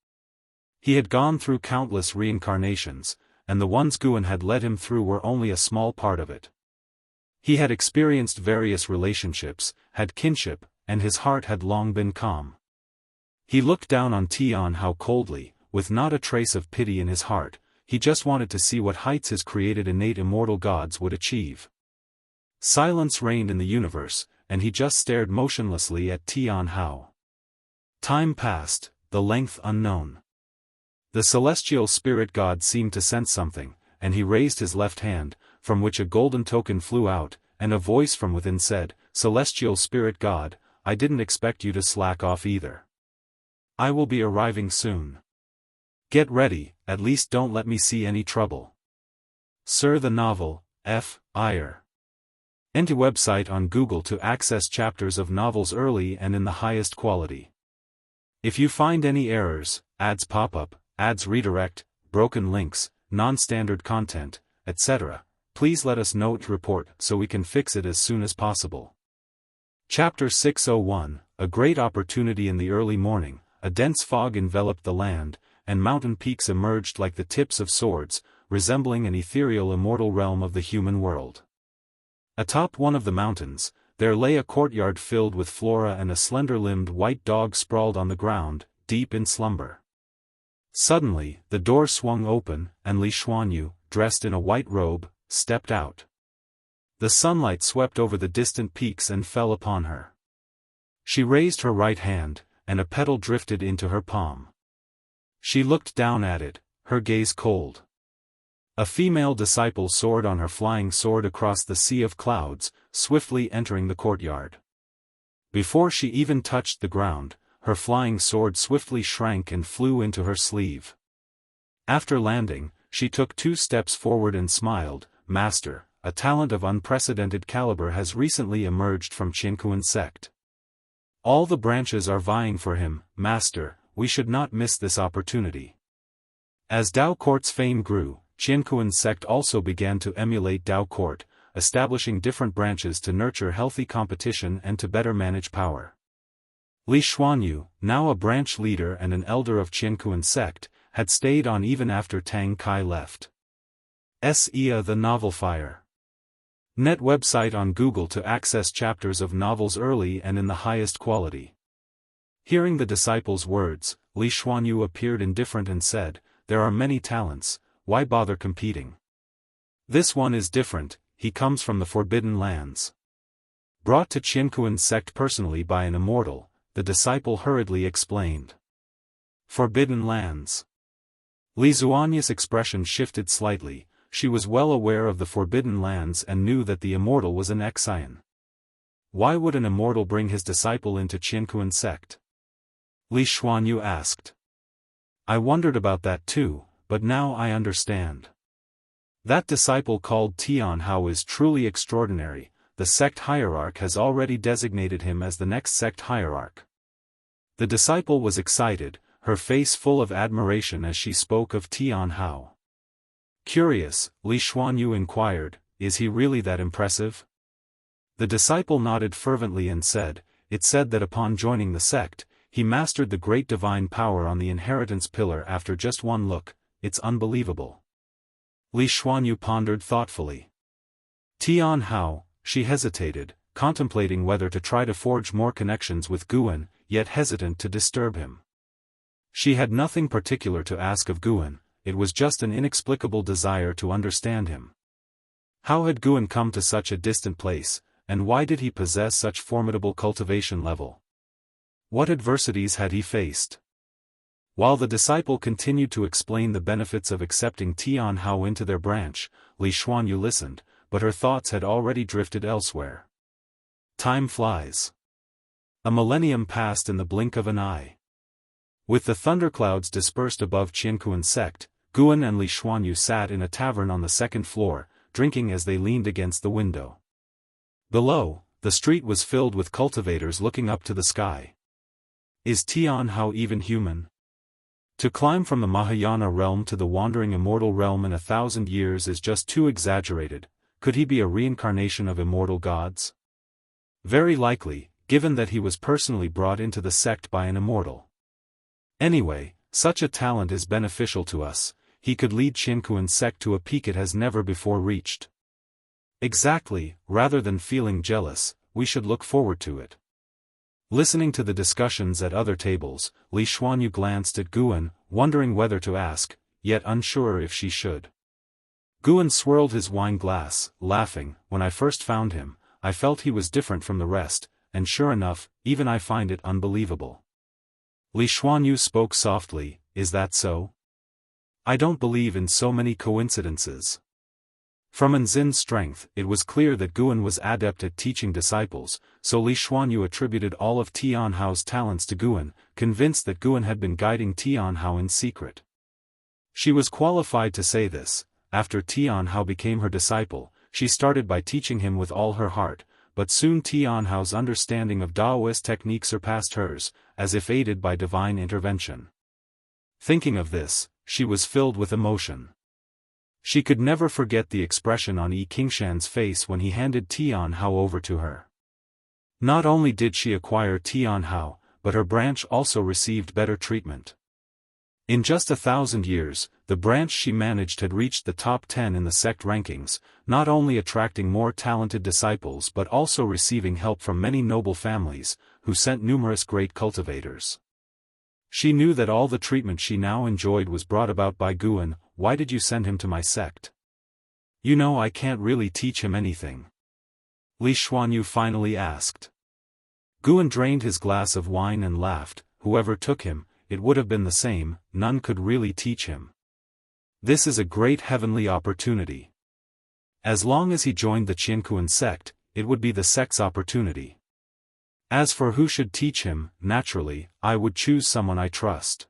He had gone through countless reincarnations, and the ones Guan had led him through were only a small part of it. He had experienced various relationships, had kinship, and his heart had long been calm. He looked down on Tianhao coldly, with not a trace of pity in his heart. He just wanted to see what heights his created innate immortal gods would achieve. Silence reigned in the universe, and he just stared motionlessly at Tianhao. Time passed, the length unknown. The celestial spirit god seemed to sense something, and he raised his left hand, from which a golden token flew out, and a voice from within said, "Celestial spirit god, I didn't expect you to slack off either. I will be arriving soon. Get ready, at least don't let me see any trouble." Sir, the novel, F.I.R. Enter website on Google to access chapters of novels early and in the highest quality. If you find any errors, ads pop up, ads redirect, broken links, non-standard content, etc., please let us know to report so we can fix it as soon as possible. Chapter 601, A Great Opportunity. In the early morning, a dense fog enveloped the land, and mountain peaks emerged like the tips of swords, resembling an ethereal immortal realm of the human world. Atop one of the mountains, there lay a courtyard filled with flora, and a slender-limbed white dog sprawled on the ground, deep in slumber. Suddenly, the door swung open, and Li Xuanyu, dressed in a white robe, stepped out. The sunlight swept over the distant peaks and fell upon her. She raised her right hand, and a petal drifted into her palm. She looked down at it, her gaze cold. A female disciple soared on her flying sword across the sea of clouds, swiftly entering the courtyard. Before she even touched the ground, her flying sword swiftly shrank and flew into her sleeve. After landing, she took 2 steps forward and smiled. "Master, a talent of unprecedented caliber has recently emerged from Jianghu sect. All the branches are vying for him, Master. We should not miss this opportunity." As Dao Court's fame grew, Jianghu sect also began to emulate Dao Court, establishing different branches to nurture healthy competition and to better manage power. Li Xuanyu, now a branch leader and an elder of Jianghu sect, had stayed on even after Tang Kai left. Ia the Novel Fire. Net website on Google to access chapters of novels early and in the highest quality. Hearing the disciple's words, Li Xuanyu appeared indifferent and said, "There are many talents, why bother competing? This one is different, he comes from the Forbidden Lands." Brought to Qianquan's sect personally by an immortal, the disciple hurriedly explained. Forbidden Lands. Li Xuanya's expression shifted slightly. She was well aware of the Forbidden Lands and knew that the immortal was an Xian. Why would an immortal bring his disciple into Qianquan's sect? Li Xuanyu asked. I wondered about that too, but now I understand. That disciple called Tianhao is truly extraordinary. The sect hierarch has already designated him as the next sect hierarch. The disciple was excited, her face full of admiration as she spoke of Tianhao. Curious, Li Xuanyu inquired, is he really that impressive? The disciple nodded fervently and said, it said that upon joining the sect, he mastered the great divine power on the inheritance pillar after just one look. It's unbelievable. Li Xuanyu pondered thoughtfully. Tianhao, she hesitated, contemplating whether to try to forge more connections with Guan, yet hesitant to disturb him. She had nothing particular to ask of Guan, it was just an inexplicable desire to understand him. How had Guan come to such a distant place, and why did he possess such formidable cultivation level? What adversities had he faced? While the disciple continued to explain the benefits of accepting Tianhao into their branch, Li Xuanyu listened, but her thoughts had already drifted elsewhere. Time flies. A millennium passed in the blink of an eye. With the thunderclouds dispersed above Qianquan's sect, Guan and Li Xuanyu sat in a tavern on the second floor, drinking as they leaned against the window. Below, the street was filled with cultivators looking up to the sky. Is Tianhao even human? To climb from the Mahayana realm to the wandering immortal realm in 1,000 years is just too exaggerated. Could he be a reincarnation of immortal gods? Very likely, given that he was personally brought into the sect by an immortal. Anyway, such a talent is beneficial to us. He could lead Qianquan's sect to a peak it has never before reached. Exactly, rather than feeling jealous, we should look forward to it. Listening to the discussions at other tables, Li Xuanyu glanced at Guan, wondering whether to ask, yet unsure if she should. Guan swirled his wine glass, laughing. When I first found him, I felt he was different from the rest, and sure enough, even I find it unbelievable. Li Xuanyu spoke softly, is that so? I don't believe in so many coincidences. From Anzin's strength, it was clear that Guan was adept at teaching disciples, so Li Xuanyu attributed all of Tianhao's talents to Guan, convinced that Guan had been guiding Tianhao in secret. She was qualified to say this. After Tianhao became her disciple, she started by teaching him with all her heart, but soon Tianhao's understanding of Daoist technique surpassed hers, as if aided by divine intervention. Thinking of this, she was filled with emotion. She could never forget the expression on Yi Qingshan's face when he handed Tianhao over to her. Not only did she acquire Tianhao, but her branch also received better treatment. In just 1,000 years, the branch she managed had reached the top 10 in the sect rankings, not only attracting more talented disciples but also receiving help from many noble families, who sent numerous great cultivators. She knew that all the treatment she now enjoyed was brought about by Guan. Why did you send him to my sect? You know I can't really teach him anything. Li Xuanyu finally asked. Guan drained his glass of wine and laughed. Whoever took him, it would have been the same, none could really teach him. This is a great heavenly opportunity. As long as he joined the Qianquan sect, it would be the sect's opportunity. As for who should teach him, naturally, I would choose someone I trust.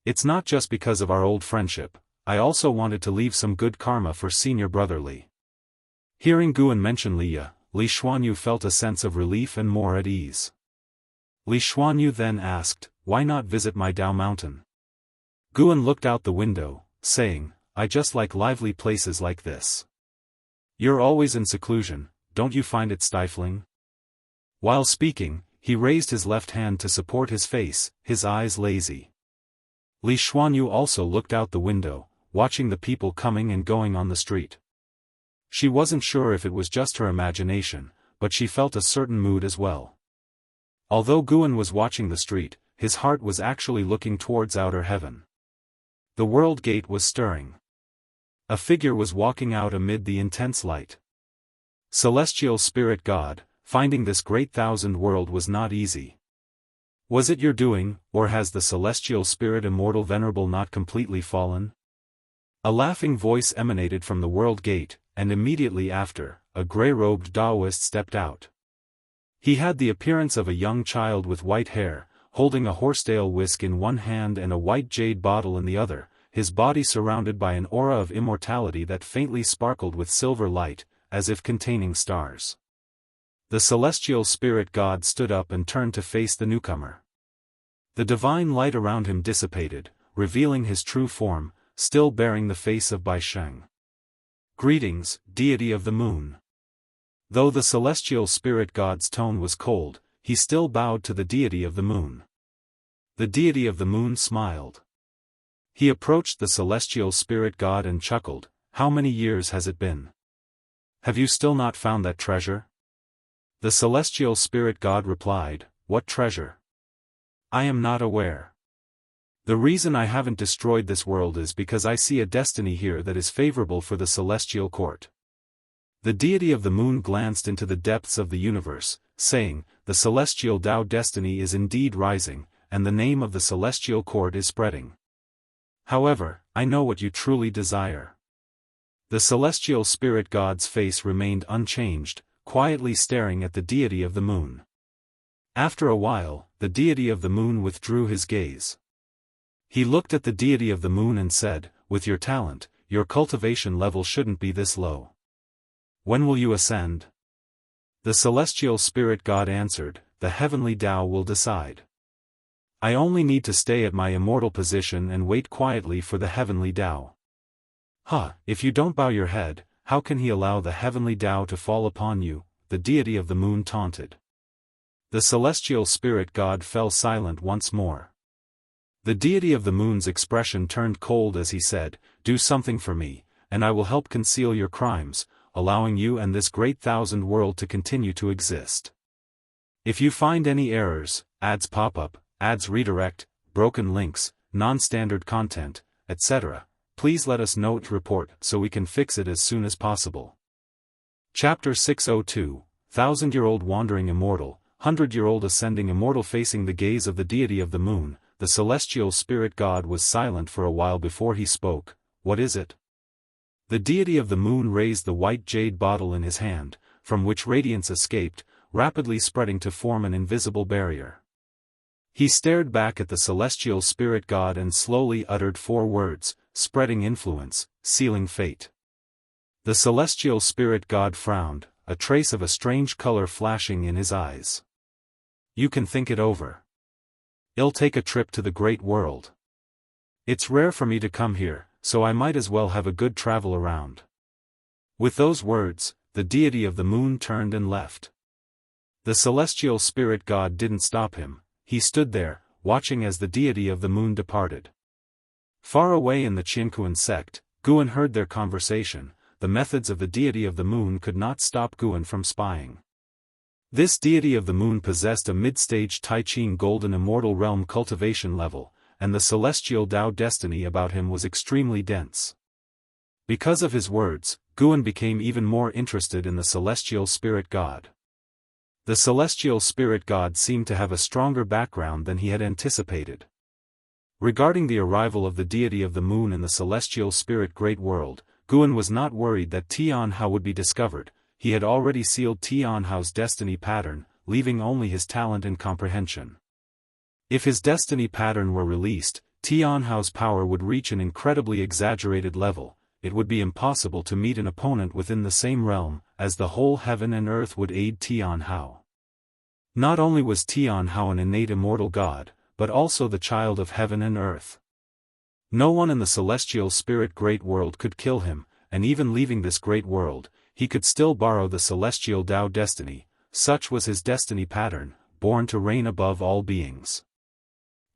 It's not just because of our old friendship, I also wanted to leave some good karma for senior brother Li. Hearing Guan mention Liya, Li Xuanyu felt a sense of relief and more at ease. Li Xuanyu then asked, why not visit my Dao mountain? Guan looked out the window, saying, I just like lively places like this. You're always in seclusion, don't you find it stifling? While speaking, he raised his left hand to support his face, his eyes lazy. Li Xuanyu also looked out the window, watching the people coming and going on the street. She wasn't sure if it was just her imagination, but she felt a certain mood as well. Although Guan was watching the street, his heart was actually looking towards outer heaven. The world gate was stirring. A figure was walking out amid the intense light. Celestial Spirit God, finding this great thousand world was not easy. Was it your doing, or has the Celestial Spirit Immortal Venerable not completely fallen? A laughing voice emanated from the world gate, and immediately after, a grey-robed Daoist stepped out. He had the appearance of a young child with white hair, holding a horsetail whisk in one hand and a white jade bottle in the other, his body surrounded by an aura of immortality that faintly sparkled with silver light, as if containing stars. The Celestial Spirit God stood up and turned to face the newcomer. The divine light around him dissipated, revealing his true form, still bearing the face of Bai Sheng. Greetings, deity of the moon. Though the Celestial Spirit God's tone was cold, he still bowed to the deity of the moon. The deity of the moon smiled. He approached the Celestial Spirit God and chuckled, "How many years has it been? Have you still not found that treasure?" The Celestial Spirit God replied, "What treasure? I am not aware. The reason I haven't destroyed this world is because I see a destiny here that is favorable for the celestial court." The deity of the moon glanced into the depths of the universe, saying, "The celestial Tao destiny is indeed rising, and the name of the celestial court is spreading. However, I know what you truly desire." The Celestial Spirit God's face remained unchanged, quietly staring at the deity of the moon. After a while, the deity of the moon withdrew his gaze. He looked at the deity of the moon and said, "With your talent, your cultivation level shouldn't be this low. When will you ascend?" The Celestial Spirit God answered, "The heavenly Tao will decide. I only need to stay at my immortal position and wait quietly for the heavenly Tao." If you don't bow your head, how can he allow the heavenly Tao to fall upon you?" the deity of the moon taunted. The Celestial Spirit God fell silent once more. The deity of the moon's expression turned cold as he said, "Do something for me, and I will help conceal your crimes, allowing you and this great thousand world to continue to exist. If you find any errors, ads pop up, ads redirect, broken links, non-standard content, etc., please let us know to report so we can fix it as soon as possible." Chapter 602, 1000-year-old Wandering Immortal, 100-year-old Ascending Immortal. Facing the gaze of the deity of the moon, the Celestial Spirit God was silent for a while before he spoke. "What is it?" The deity of the moon raised the white jade bottle in his hand, from which radiance escaped, rapidly spreading to form an invisible barrier. He stared back at the Celestial Spirit God and slowly uttered 4 words, "Spreading influence, sealing fate." The Celestial Spirit God frowned, a trace of a strange color flashing in his eyes. "You can think it over. I'll take a trip to the great world. It's rare for me to come here, so I might as well have a good travel around." With those words, the deity of the moon turned and left. The Celestial Spirit God didn't stop him. He stood there, watching as the deity of the moon departed. Far away in the Jianghu sect, Guan heard their conversation. The methods of the deity of the moon could not stop Guan from spying. This deity of the moon possessed a mid-stage Tai-Ching golden immortal realm cultivation level, and the celestial Tao destiny about him was extremely dense. Because of his words, Guan became even more interested in the Celestial Spirit God. The Celestial Spirit God seemed to have a stronger background than he had anticipated. Regarding the arrival of the deity of the moon in the Celestial Spirit Great World, Guan was not worried that Tianhao would be discovered. He had already sealed Tianhao's destiny pattern, leaving only his talent and comprehension. If his destiny pattern were released, Tianhao's power would reach an incredibly exaggerated level. It would be impossible to meet an opponent within the same realm, as the whole heaven and earth would aid Tianhao. Not only was Tianhao an innate immortal god, but also the child of heaven and earth. No one in the Celestial Spirit Great World could kill him, and even leaving this great world, he could still borrow the celestial Tao destiny. Such was his destiny pattern, born to reign above all beings.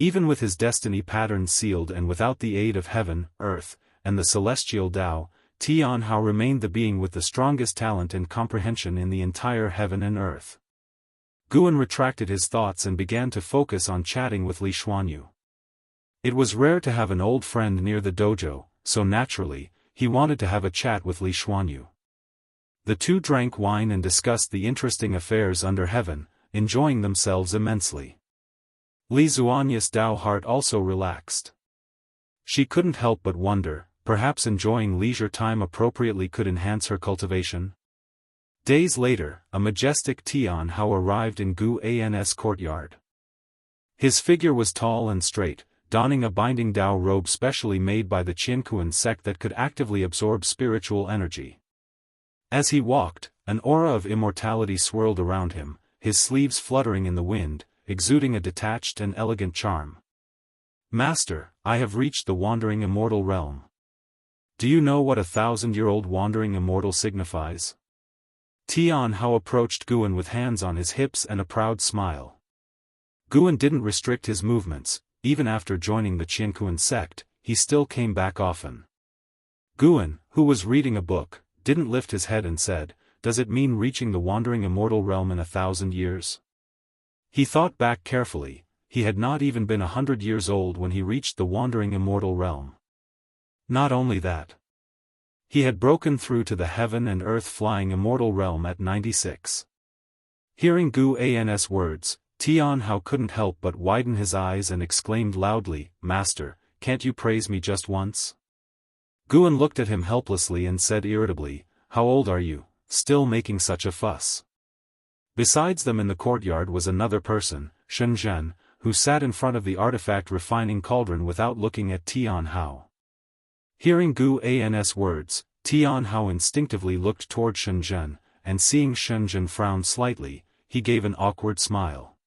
Even with his destiny pattern sealed and without the aid of heaven, earth, and the celestial Tao, Tianhao remained the being with the strongest talent and comprehension in the entire heaven and earth. Guan retracted his thoughts and began to focus on chatting with Li Xuanyu. It was rare to have an old friend near the dojo, so naturally, he wanted to have a chat with Li Xuanyu. The two drank wine and discussed the interesting affairs under heaven, enjoying themselves immensely. Li Xuanyu's Dao heart also relaxed. She couldn't help but wonder, perhaps enjoying leisure time appropriately could enhance her cultivation. Days later, a majestic Tianhao arrived in Guan's courtyard. His figure was tall and straight, donning a binding Dao robe specially made by the Jianghu sect that could actively absorb spiritual energy. As he walked, an aura of immortality swirled around him, his sleeves fluttering in the wind, exuding a detached and elegant charm. "Master, I have reached the wandering immortal realm. Do you know what 1,000-year-old wandering immortal signifies?" Tianhao approached Guan with hands on his hips and a proud smile. Guan didn't restrict his movements, even after joining the Jianghu sect, he still came back often. Guan, who was reading a book, didn't lift his head and said, "Does it mean reaching the wandering immortal realm in 1,000 years? He thought back carefully, he had not even been 100 years old when he reached the wandering immortal realm. Not only that, he had broken through to the heaven and earth flying immortal realm at 96. Hearing Guan's words, Tianhao couldn't help but widen his eyes and exclaimed loudly, "Master, can't you praise me just once?" Guan looked at him helplessly and said irritably, "How old are you, still making such a fuss?" Besides them in the courtyard was another person, Shenzhen, who sat in front of the artifact refining cauldron without looking at Tianhao. Hearing Guan's words, Tianhao instinctively looked toward Shenzhen, and seeing Shenzhen frown slightly, he gave an awkward smile.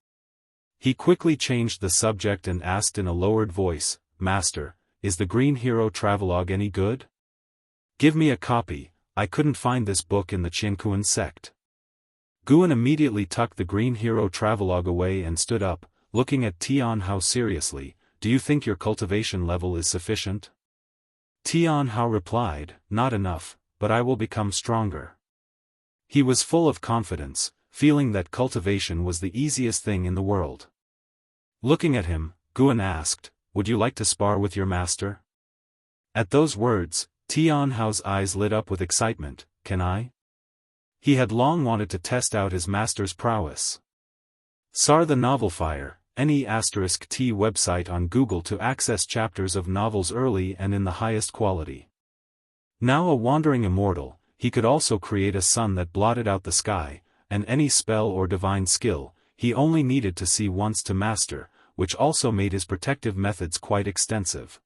He quickly changed the subject and asked in a lowered voice, "Master, is the Green Hero Travelogue any good? Give me a copy, I couldn't find this book in the Jianghu sect." Guan immediately tucked the Green Hero Travelogue away and stood up, looking at Tianhao seriously, "Do you think your cultivation level is sufficient?" Tianhao replied, "Not enough, but I will become stronger." He was full of confidence, feeling that cultivation was the easiest thing in the world. Looking at him, Guan asked, "Would you like to spar with your master?" At those words, Tianhao's eyes lit up with excitement. "Can I?" He had long wanted to test out his master's prowess. SAR the Novel Fire, NE*T website on Google to access chapters of novels early and in the highest quality. Now a wandering immortal, he could also create a sun that blotted out the sky, and any spell or divine skill, he only needed to see once to master, which also made his protective methods quite extensive.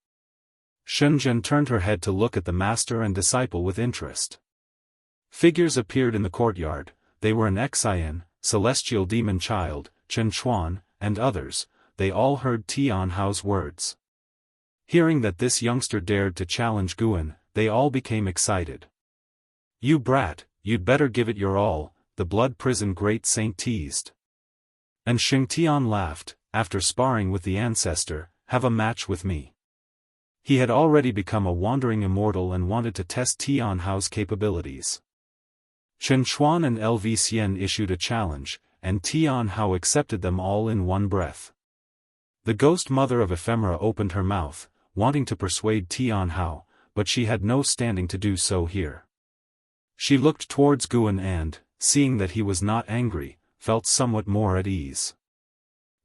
Shenzhen turned her head to look at the master and disciple with interest. Figures appeared in the courtyard, they were an Xian, celestial demon child, Chen Chuan, and others. They all heard Tianhao's words. Hearing that this youngster dared to challenge Guan, they all became excited. "You brat, you'd better give it your all," the blood prison great saint teased. And Xingtian laughed, "After sparring with the ancestor, have a match with me." He had already become a wandering immortal and wanted to test Tianhao's capabilities. Chen Chuan and LV Xian issued a challenge, and Tianhao accepted them all in one breath. The ghost mother of ephemera opened her mouth, wanting to persuade Tianhao, but she had no standing to do so here. She looked towards Guan and, seeing that he was not angry, felt somewhat more at ease.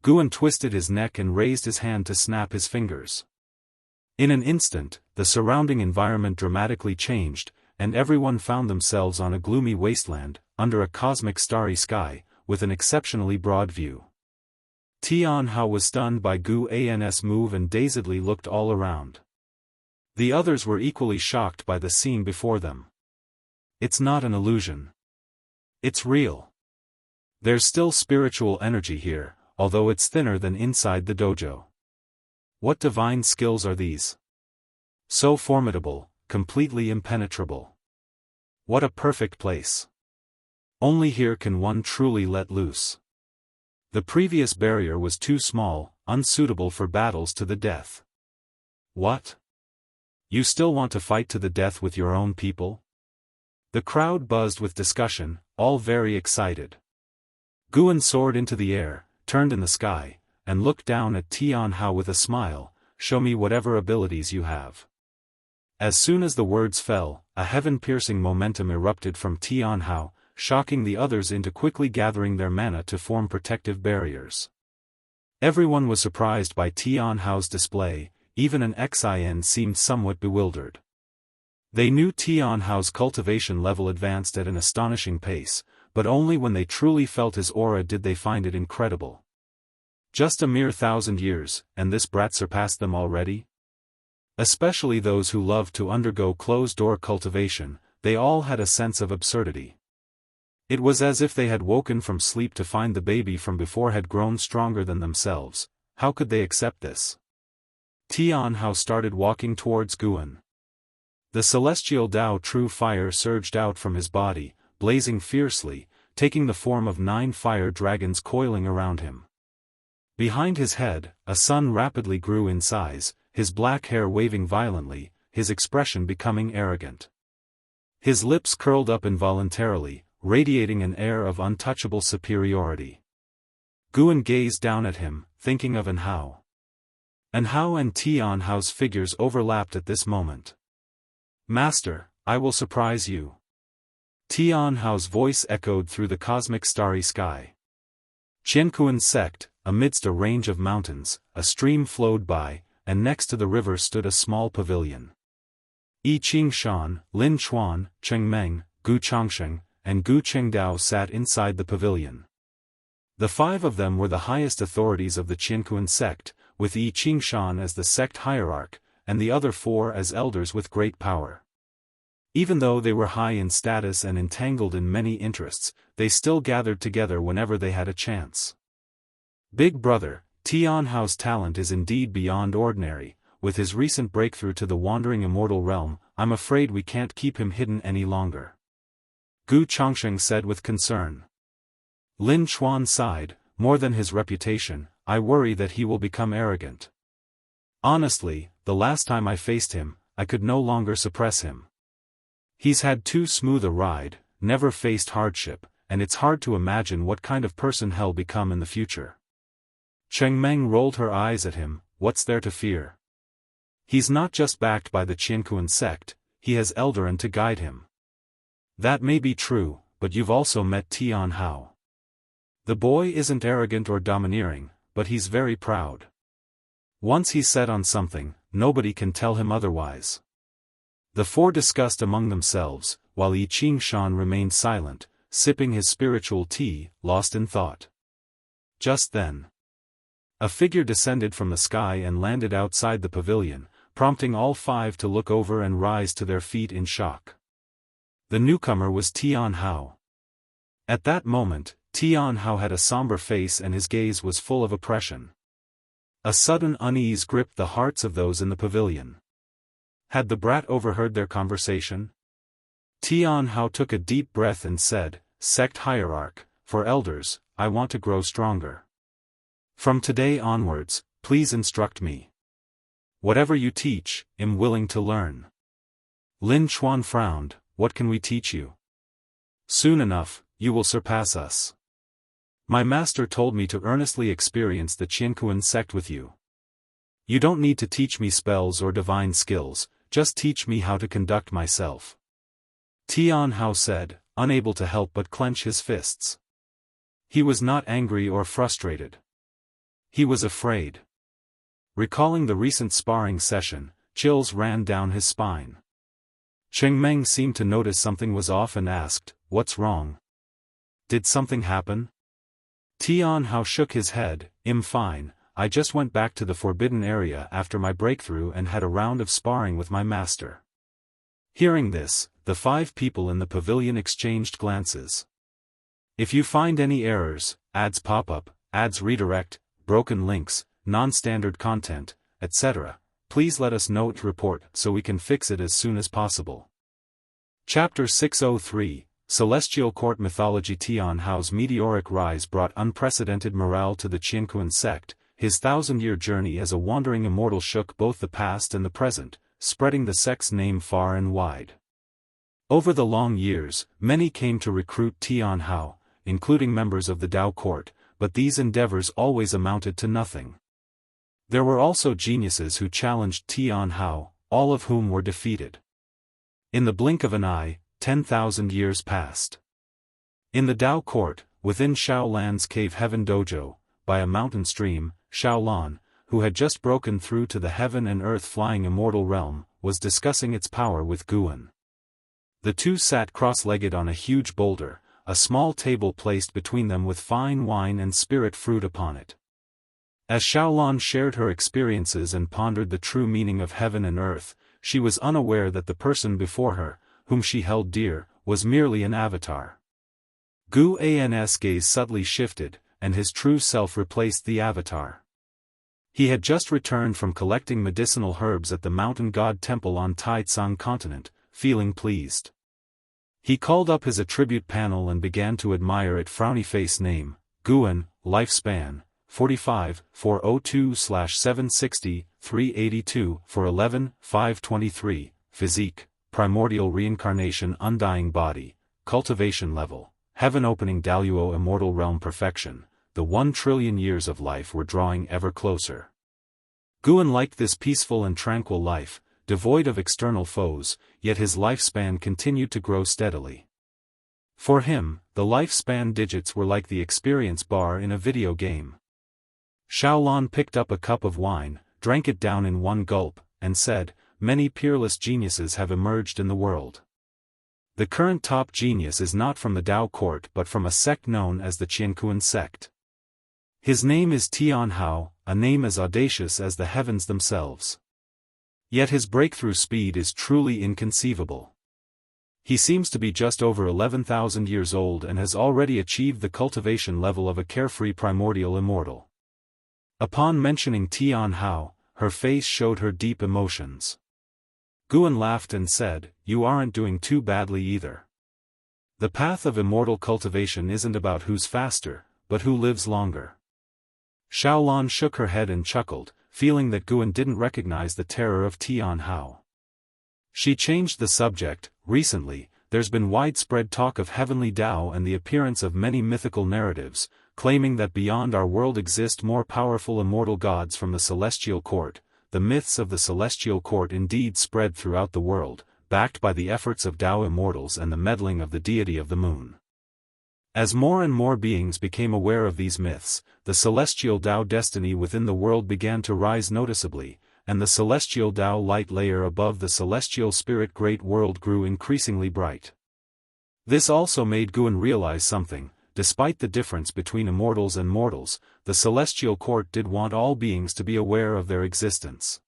Guan twisted his neck and raised his hand to snap his fingers. In an instant, the surrounding environment dramatically changed, and everyone found themselves on a gloomy wasteland, under a cosmic starry sky, with an exceptionally broad view. Tianhao was stunned by Guan's move and dazedly looked all around. The others were equally shocked by the scene before them. It's not an illusion. It's real. There's still spiritual energy here, although it's thinner than inside the dojo. What divine skills are these? So formidable, completely impenetrable. What a perfect place. Only here can one truly let loose. The previous barrier was too small, unsuitable for battles to the death. What? You still want to fight to the death with your own people? The crowd buzzed with discussion, all very excited. Guan soared into the air, turned in the sky, and looked down at Tian Hao with a smile. Show me whatever abilities you have. As soon as the words fell, a heaven-piercing momentum erupted from Tian Hao, shocking the others into quickly gathering their mana to form protective barriers. Everyone was surprised by Tian Hao's display, even an Xin seemed somewhat bewildered. They knew Tian Hao's cultivation level advanced at an astonishing pace, but only when they truly felt his aura did they find it incredible. Just a mere 1,000 years, and this brat surpassed them already? Especially those who loved to undergo closed-door cultivation, they all had a sense of absurdity. It was as if they had woken from sleep to find the baby from before had grown stronger than themselves. How could they accept this? Tian Hao started walking towards Guan. The celestial Dao true fire surged out from his body, blazing fiercely, taking the form of 9 fire dragons coiling around him. Behind his head, a sun rapidly grew in size, his black hair waving violently, his expression becoming arrogant. His lips curled up involuntarily, radiating an air of untouchable superiority. Guan gazed down at him, thinking of An Hao. An Hao and Tian Hao's figures overlapped at this moment. Master, I will surprise you. Tian Hao's voice echoed through the cosmic starry sky. Qianquan's sect, amidst a range of mountains, a stream flowed by, and next to the river stood a small pavilion. Yi Qingshan, Lin Chuan, Cheng Meng, Gu Changsheng, and Gu Chengdao sat inside the pavilion. The 5 of them were the highest authorities of the Qianquan sect, with Yi Qingshan as the sect hierarch, and the other 4 as elders with great power. Even though they were high in status and entangled in many interests, they still gathered together whenever they had a chance. Big brother, Tian Hao's talent is indeed beyond ordinary. With his recent breakthrough to the wandering immortal realm, I'm afraid we can't keep him hidden any longer. Gu Changsheng said with concern. Lin Chuan sighed, more than his reputation, I worry that he will become arrogant. Honestly, the last time I faced him, I could no longer suppress him. He's had too smooth a ride, never faced hardship, and it's hard to imagine what kind of person he'll become in the future. Cheng Meng rolled her eyes at him. What's there to fear? He's not just backed by the Qianquan sect, he has Eldarin to guide him. That may be true, but you've also met Tian Hao. The boy isn't arrogant or domineering, but he's very proud. Once he's set on something, nobody can tell him otherwise. The 4 discussed among themselves, while Yi Qingshan remained silent, sipping his spiritual tea, lost in thought. Just then, a figure descended from the sky and landed outside the pavilion, prompting all 5 to look over and rise to their feet in shock. The newcomer was Tian Hao. At that moment, Tian Hao had a somber face and his gaze was full of oppression. A sudden unease gripped the hearts of those in the pavilion. Had the brat overheard their conversation? Tian Hao took a deep breath and said, Sect hierarch, for elders, I want to grow stronger. From today onwards, please instruct me. Whatever you teach, I'm willing to learn. Lin Chuan frowned, what can we teach you? Soon enough, you will surpass us. My master told me to earnestly experience the Qianquan sect with you. You don't need to teach me spells or divine skills, just teach me how to conduct myself. Tian Hao said, unable to help but clench his fists. He was not angry or frustrated. He was afraid. Recalling the recent sparring session, chills ran down his spine. Cheng Meng seemed to notice something was off and asked, what's wrong? Did something happen? Tian Hao shook his head, I'm fine, I just went back to the forbidden area after my breakthrough and had a round of sparring with my master. Hearing this, the 5 people in the pavilion exchanged glances. If you find any errors, ads pop up, ads redirect, broken links, non-standard content, etc., please let us know to report so we can fix it as soon as possible. Chapter 603, celestial court mythology. Tian Hao's meteoric rise brought unprecedented morale to the Qianquan sect. His 1,000-year journey as a wandering immortal shook both the past and the present, spreading the sect's name far and wide. Over the long years, many came to recruit Tian Hao, including members of the Dao court, but these endeavors always amounted to nothing. There were also geniuses who challenged Tian Hao, all of whom were defeated. In the blink of an eye, 10,000 years passed. In the Dao court, within Shaolan's cave heaven dojo, by a mountain stream, Shaolan, who had just broken through to the heaven and earth flying immortal realm, was discussing its power with Guan. The two sat cross-legged on a huge boulder, a small table placed between them with fine wine and spirit fruit upon it. As Shaolan shared her experiences and pondered the true meaning of heaven and earth, she was unaware that the person before her, whom she held dear, was merely an avatar. Guan's gaze subtly shifted, and his true self replaced the avatar. He had just returned from collecting medicinal herbs at the mountain god temple on Taicang continent, feeling pleased. He called up his attribute panel and began to admire it. Frowny face name, Guan, lifespan, 45, 402/760, 382, 411, 523, physique, primordial reincarnation, undying body, cultivation level, heaven opening Daluo immortal realm perfection. The 1 trillion years of life were drawing ever closer. Guan liked this peaceful and tranquil life, devoid of external foes, yet his lifespan continued to grow steadily. For him, the lifespan digits were like the experience bar in a video game. Shaolan picked up a cup of wine, drank it down in one gulp, and said, "Many peerless geniuses have emerged in the world. The current top genius is not from the Dao court but from a sect known as the Qianquan sect. His name is Tian Hao, a name as audacious as the heavens themselves. Yet his breakthrough speed is truly inconceivable. He seems to be just over 11,000 years old and has already achieved the cultivation level of a carefree primordial immortal." Upon mentioning Tian Hao, her face showed her deep emotions. Guan laughed and said, "You aren't doing too badly either. The path of immortal cultivation isn't about who's faster, but who lives longer." Shaolan shook her head and chuckled, feeling that Guan didn't recognize the terror of Tian Hao. She changed the subject. "Recently, there's been widespread talk of heavenly Dao and the appearance of many mythical narratives, claiming that beyond our world exist more powerful immortal gods from the celestial court." The myths of the celestial court indeed spread throughout the world, backed by the efforts of Dao immortals and the meddling of the deity of the moon. As more and more beings became aware of these myths, the celestial Dao destiny within the world began to rise noticeably, and the celestial Dao light layer above the celestial spirit great world grew increasingly bright. This also made Guan realize something. Despite the difference between immortals and mortals, the celestial court did want all beings to be aware of their existence.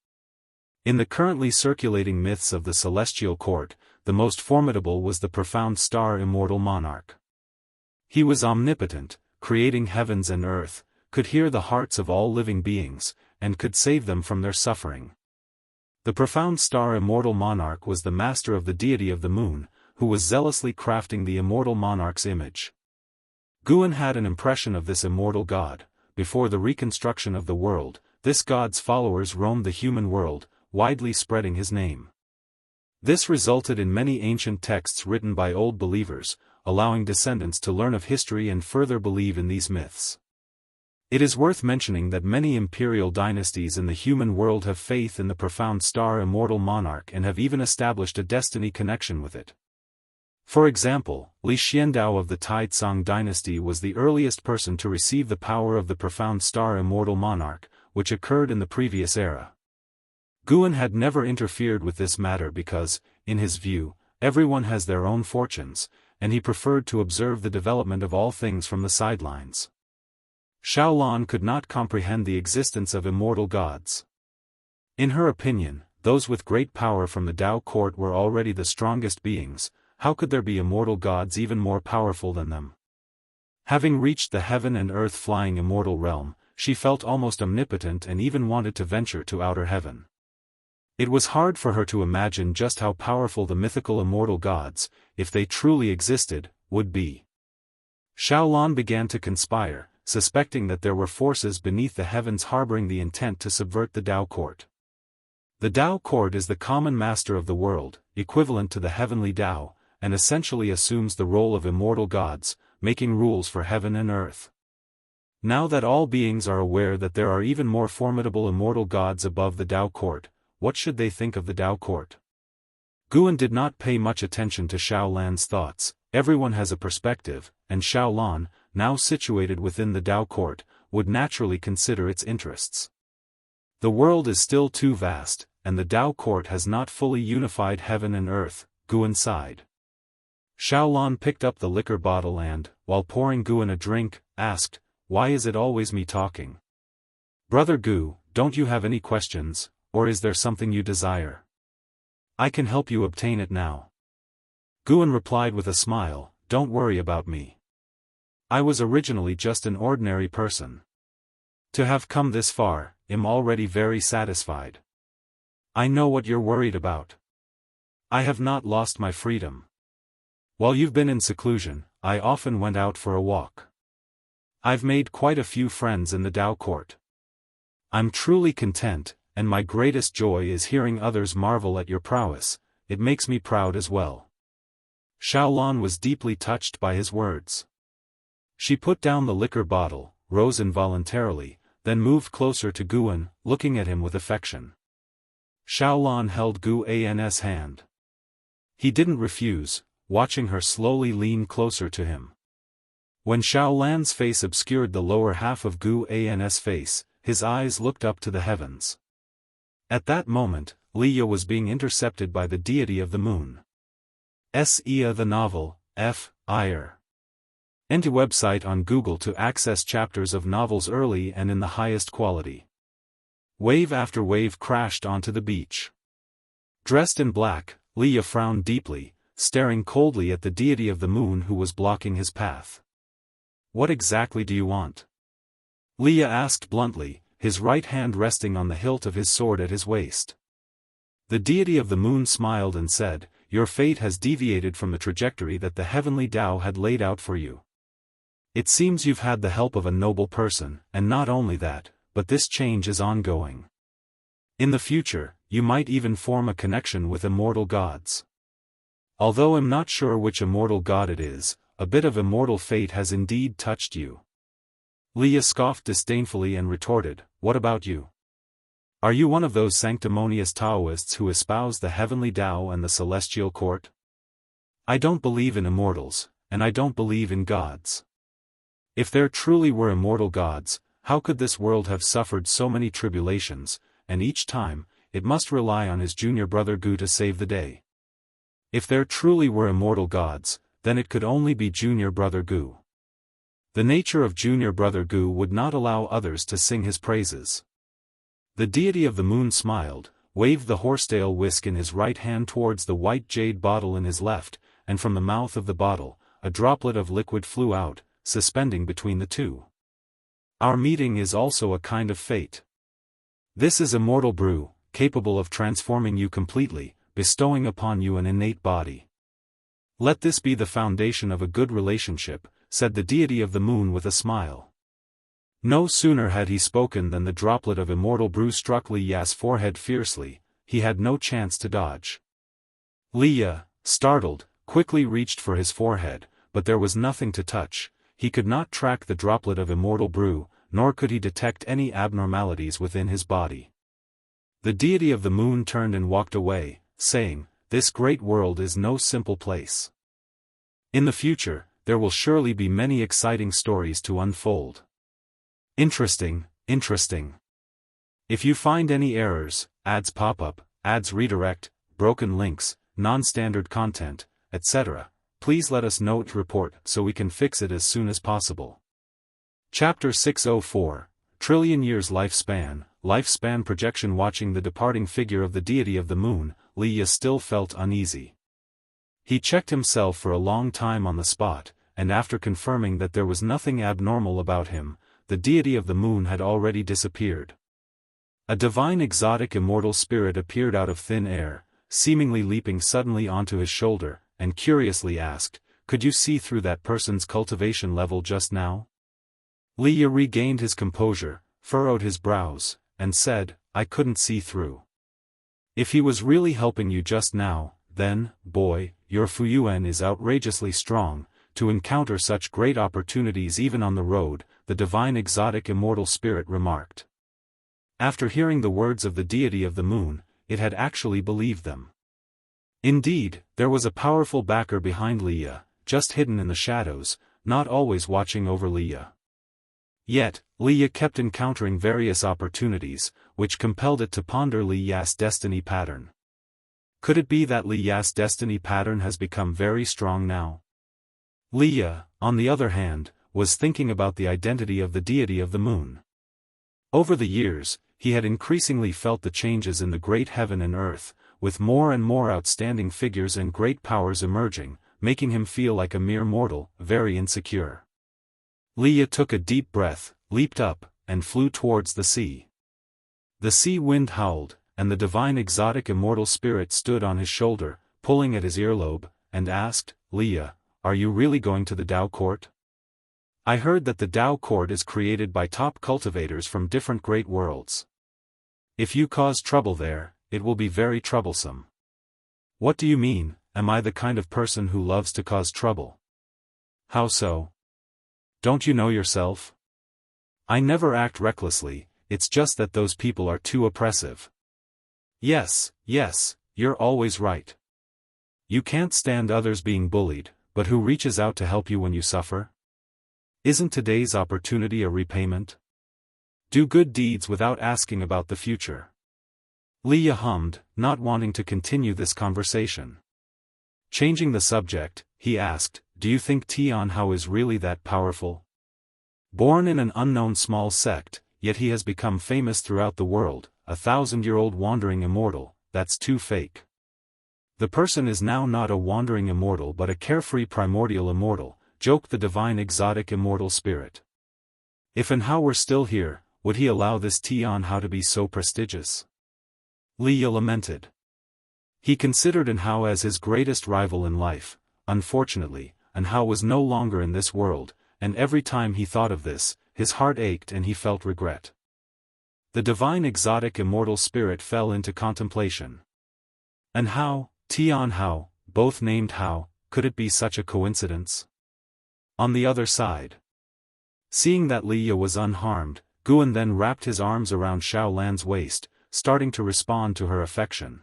In the currently circulating myths of the celestial court, the most formidable was the profound star immortal monarch. He was omnipotent, creating heavens and earth, could hear the hearts of all living beings, and could save them from their suffering. The profound star immortal monarch was the master of the deity of the moon, who was zealously crafting the immortal monarch's image. Guan had an impression of this immortal god. Before the reconstruction of the world, this god's followers roamed the human world, widely spreading his name. This resulted in many ancient texts written by old believers, allowing descendants to learn of history and further believe in these myths. It is worth mentioning that many imperial dynasties in the human world have faith in the profound star immortal monarch and have even established a destiny connection with it. For example, Li Xiandao of the Taicang dynasty was the earliest person to receive the power of the profound star immortal monarch, which occurred in the previous era. Guan had never interfered with this matter because, in his view, everyone has their own fortunes, and he preferred to observe the development of all things from the sidelines. Shaolan could not comprehend the existence of immortal gods. In her opinion, those with great power from the Dao court were already the strongest beings. How could there be immortal gods even more powerful than them? Having reached the heaven and earth flying immortal realm, she felt almost omnipotent and even wanted to venture to outer heaven. It was hard for her to imagine just how powerful the mythical immortal gods, if they truly existed, would be. Xiaolan began to conspire, suspecting that there were forces beneath the heavens harboring the intent to subvert the Tao court. The Tao court is the common master of the world, equivalent to the heavenly Tao, and essentially assumes the role of immortal gods, making rules for heaven and earth. Now that all beings are aware that there are even more formidable immortal gods above the Tao court, what should they think of the Tao court? Guan did not pay much attention to Xiaolan's thoughts. Everyone has a perspective, and Xiaolan, now situated within the Tao court, would naturally consider its interests. The world is still too vast, and the Tao court has not fully unified heaven and earth, Guan sighed. Xiaolan picked up the liquor bottle and, while pouring Guan a drink, asked, "Why is it always me talking? Brother Gu, don't you have any questions, or is there something you desire? I can help you obtain it now." Guan replied with a smile, "Don't worry about me. I was originally just an ordinary person. To have come this far, I'm already very satisfied. I know what you're worried about. I have not lost my freedom. While you've been in seclusion, I often went out for a walk. I've made quite a few friends in the Tao court. I'm truly content, and my greatest joy is hearing others marvel at your prowess. It makes me proud as well." Xiaolan was deeply touched by his words. She put down the liquor bottle, rose involuntarily, then moved closer to Guan, looking at him with affection. Xiaolan held Guan's hand. He didn't refuse, watching her slowly lean closer to him. When Xiaolan's face obscured the lower half of Guan's face, his eyes looked up to the heavens. At that moment, Leia was being intercepted by the deity of the moon. Sia the novel, F.I.R. Enter website on Google to access chapters of novels early and in the highest quality. Wave after wave crashed onto the beach. Dressed in black, Leia frowned deeply, staring coldly at the deity of the moon who was blocking his path. "What exactly do you want?" Leia asked bluntly, his right hand resting on the hilt of his sword at his waist. The deity of the moon smiled and said, "Your fate has deviated from the trajectory that the heavenly Tao had laid out for you. It seems you've had the help of a noble person, and not only that, but this change is ongoing. In the future, you might even form a connection with immortal gods. Although I'm not sure which immortal god it is, a bit of immortal fate has indeed touched you." Leia scoffed disdainfully and retorted, "What about you? Are you one of those sanctimonious Daoists who espouse the heavenly Tao and the celestial court? I don't believe in immortals, and I don't believe in gods. If there truly were immortal gods, how could this world have suffered so many tribulations, and each time, it must rely on his junior brother Gu to save the day? If there truly were immortal gods, then it could only be junior brother Gu. The nature of junior brother Gu would not allow others to sing his praises." The deity of the moon smiled, waved the horsetail whisk in his right hand towards the white jade bottle in his left, and from the mouth of the bottle, a droplet of liquid flew out, suspending between the two. "Our meeting is also a kind of fate. This is immortal brew, capable of transforming you completely, bestowing upon you an innate body. Let this be the foundation of a good relationship," said the deity of the moon with a smile. No sooner had he spoken than the droplet of immortal brew struck Leia's forehead fiercely. He had no chance to dodge. Leia, startled, quickly reached for his forehead, but there was nothing to touch. He could not track the droplet of immortal brew, nor could he detect any abnormalities within his body. The deity of the moon turned and walked away, saying, "This great world is no simple place. In the future, there will surely be many exciting stories to unfold. Interesting, interesting. If you find any errors, ads pop up, ads redirect, broken links, non-standard content, etc., please let us know to report so we can fix it as soon as possible." Chapter 604, Trillion Years Lifespan Projection. Watching the departing figure of the deity of the moon, Leia still felt uneasy. He checked himself for a long time on the spot, and after confirming that there was nothing abnormal about him, the deity of the moon had already disappeared. A divine exotic immortal spirit appeared out of thin air, seemingly leaping suddenly onto his shoulder, and curiously asked, could you see through that person's cultivation level just now? Liya regained his composure, furrowed his brows, and said, I couldn't see through. If he was really helping you just now, then, boy, your Fuyuan is outrageously strong. To encounter such great opportunities even on the road, the divine exotic immortal spirit remarked. After hearing the words of the deity of the moon, it had actually believed them. Indeed, there was a powerful backer behind Liya, just hidden in the shadows, not always watching over Liya. Yet, Liya kept encountering various opportunities, which compelled it to ponder Liya's destiny pattern. Could it be that Liya's destiny pattern has become very strong now? Liya, on the other hand, was thinking about the identity of the deity of the moon. Over the years, he had increasingly felt the changes in the great heaven and earth, with more and more outstanding figures and great powers emerging, making him feel like a mere mortal, very insecure. Liya took a deep breath, leaped up, and flew towards the sea. The sea wind howled, and the divine exotic immortal spirit stood on his shoulder, pulling at his earlobe, and asked, Liya, are you really going to the Dao court? I heard that the Dao court is created by top cultivators from different great worlds. If you cause trouble there, it will be very troublesome. What do you mean, am I the kind of person who loves to cause trouble? How so? Don't you know yourself? I never act recklessly, it's just that those people are too oppressive. Yes, you're always right. You can't stand others being bullied, but who reaches out to help you when you suffer? Isn't today's opportunity a repayment? Do good deeds without asking about the future. Liya hummed, not wanting to continue this conversation. Changing the subject, he asked, do you think Tianhao is really that powerful? Born in an unknown small sect, yet he has become famous throughout the world, 1,000-year-old wandering immortal, that's too fake. The person is now not a wandering immortal but a carefree primordial immortal, joked the divine exotic immortal spirit. If Anhao were still here, would he allow this Tianhao to be so prestigious? Liya lamented. He considered Anhao as his greatest rival in life. Unfortunately, Anhao was no longer in this world, and every time he thought of this, his heart ached and he felt regret. The divine exotic immortal spirit fell into contemplation. Anhao, Tianhao, both named Hao, could it be such a coincidence? On the other side. Seeing that Liya was unharmed, Guan then wrapped his arms around Xiaolan's waist, starting to respond to her affection.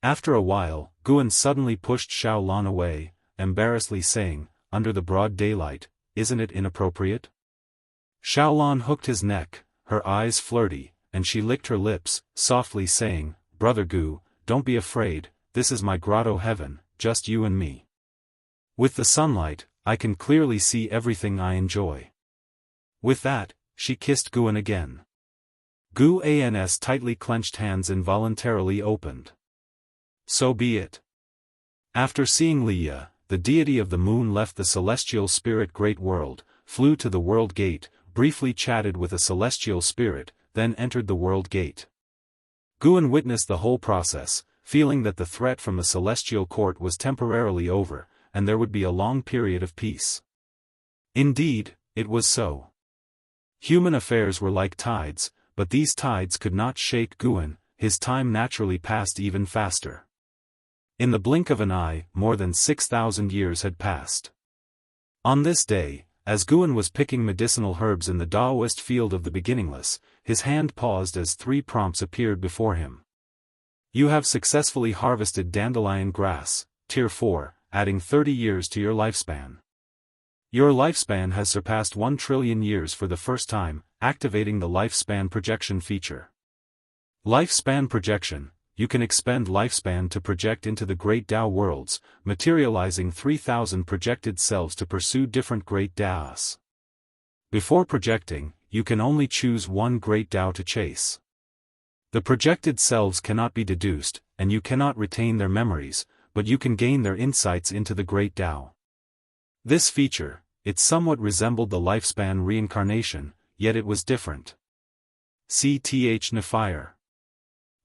After a while, Guan suddenly pushed Xiaolan away, embarrassedly saying, under the broad daylight, isn't it inappropriate? Xiaolan hooked his neck, her eyes flirty, and she licked her lips, softly saying, Brother Gu, don't be afraid, this is my grotto heaven, just you and me. With the sunlight, I can clearly see everything I enjoy. With that, she kissed Guan again. Guan's tightly clenched hands involuntarily opened. So be it. After seeing Liya, the deity of the moon left the celestial spirit great world, flew to the world gate, briefly chatted with a celestial spirit, then entered the world gate. Guan witnessed the whole process, feeling that the threat from the celestial court was temporarily over, and there would be a long period of peace. Indeed, it was so. Human affairs were like tides, but these tides could not shake Guan, his time naturally passed even faster. In the blink of an eye, more than 6,000 years had passed. On this day, as Guan was picking medicinal herbs in the Daoist field of the beginningless, his hand paused as 3 prompts appeared before him. You have successfully harvested dandelion grass, Tier 4, adding 30 years to your lifespan. Your lifespan has surpassed 1 trillion years for the first time, activating the lifespan projection feature. Lifespan projection, you can expend lifespan to project into the great Dao worlds, materializing 3,000 projected selves to pursue different great Daos. Before projecting, you can only choose one great Dao to chase. The projected selves cannot be deduced, and you cannot retain their memories, but you can gain their insights into the great Dao. This feature, it somewhat resembled the lifespan reincarnation, yet it was different. CTH Nefire.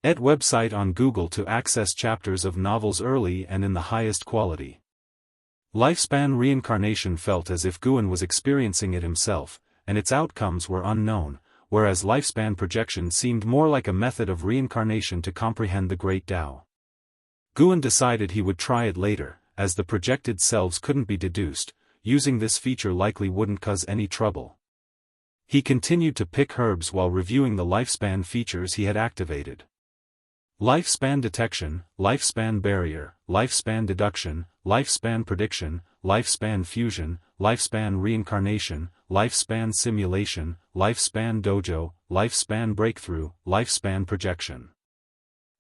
Et website on Google to access chapters of novels early and in the highest quality. Lifespan reincarnation felt as if Guan was experiencing it himself, and its outcomes were unknown, whereas lifespan projection seemed more like a method of reincarnation to comprehend the great Tao. Guan decided he would try it later, as the projected selves couldn't be deduced. Using this feature likely wouldn't cause any trouble. He continued to pick herbs while reviewing the lifespan features he had activated. Lifespan detection, lifespan barrier, lifespan deduction, lifespan prediction, lifespan fusion, lifespan reincarnation, lifespan simulation, lifespan dojo, lifespan breakthrough, lifespan projection.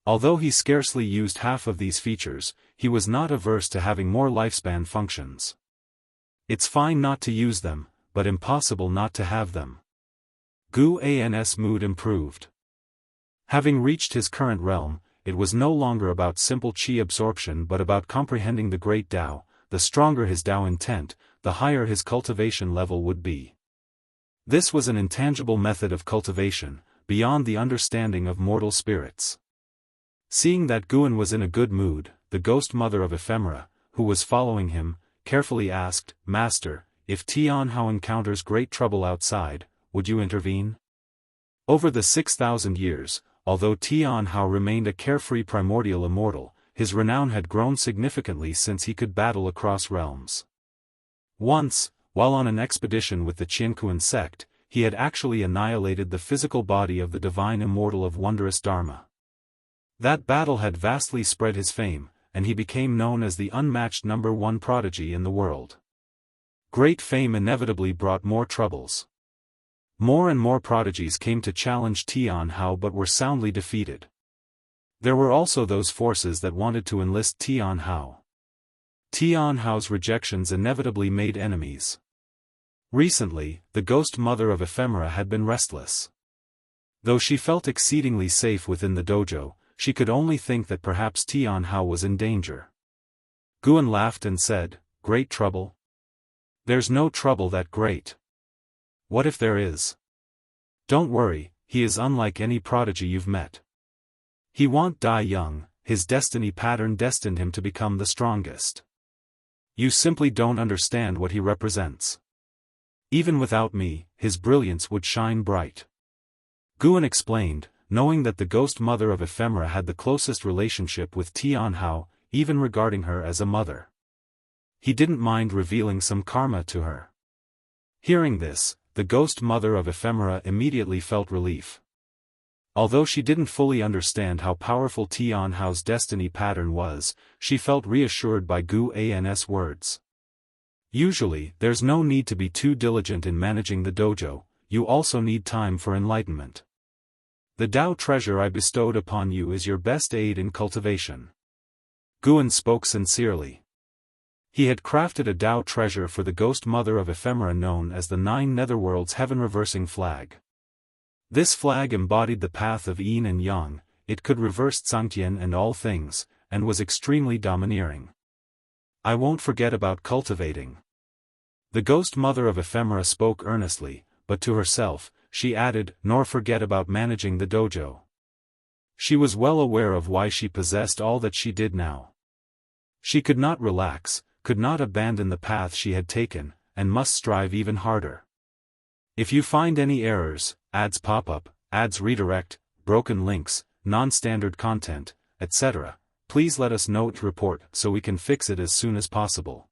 Although he scarcely used half of these features, he was not averse to having more lifespan functions. It's fine not to use them, but impossible not to have them. Guan's mood improved. Having reached his current realm, it was no longer about simple qi absorption but about comprehending the great Tao. The stronger his Tao intent, the higher his cultivation level would be. This was an intangible method of cultivation, beyond the understanding of mortal spirits. Seeing that Guan was in a good mood, the ghost mother of ephemera, who was following him, carefully asked, "Master, if Tianhao encounters great trouble outside, would you intervene?" Over the 6,000 years, although Tianhao remained a carefree primordial immortal, his renown had grown significantly since he could battle across realms. Once, while on an expedition with the Jianghu sect, he had actually annihilated the physical body of the divine immortal of wondrous Dharma. That battle had vastly spread his fame, and he became known as the unmatched #1 prodigy in the world. Great fame inevitably brought more troubles. More and more prodigies came to challenge Tianhao but were soundly defeated. There were also those forces that wanted to enlist Tianhao. Tianhao's rejections inevitably made enemies. Recently, the ghost mother of ephemera had been restless. Though she felt exceedingly safe within the dojo, she could only think that perhaps Tianhao was in danger. Guan laughed and said, "Great trouble? There's no trouble that great. What if there is? Don't worry, he is unlike any prodigy you've met. He won't die young, his destiny pattern destined him to become the strongest. You simply don't understand what he represents. Even without me, his brilliance would shine bright." Guan explained, knowing that the ghost mother of ephemera had the closest relationship with Tianhao, even regarding her as a mother. He didn't mind revealing some karma to her. Hearing this, the ghost mother of ephemera immediately felt relief. Although she didn't fully understand how powerful Tianhao's destiny pattern was, she felt reassured by Guan's words. Usually, there's no need to be too diligent in managing the dojo, you also need time for enlightenment. The Tao treasure I bestowed upon you is your best aid in cultivation. Guan spoke sincerely. He had crafted a Tao treasure for the ghost mother of ephemera known as the 9 Netherworlds heaven-reversing flag. This flag embodied the path of yin and yang, it could reverse Tsangtian and all things, and was extremely domineering. "I won't forget about cultivating." The ghost mother of ephemera spoke earnestly, but to herself, she added, "Nor forget about managing the dojo." She was well aware of why she possessed all that she did now. She could not relax, could not abandon the path she had taken, and must strive even harder. If you find any errors, ads pop up, ads redirect, broken links, non-standard content, etc., please let us know to report so we can fix it as soon as possible.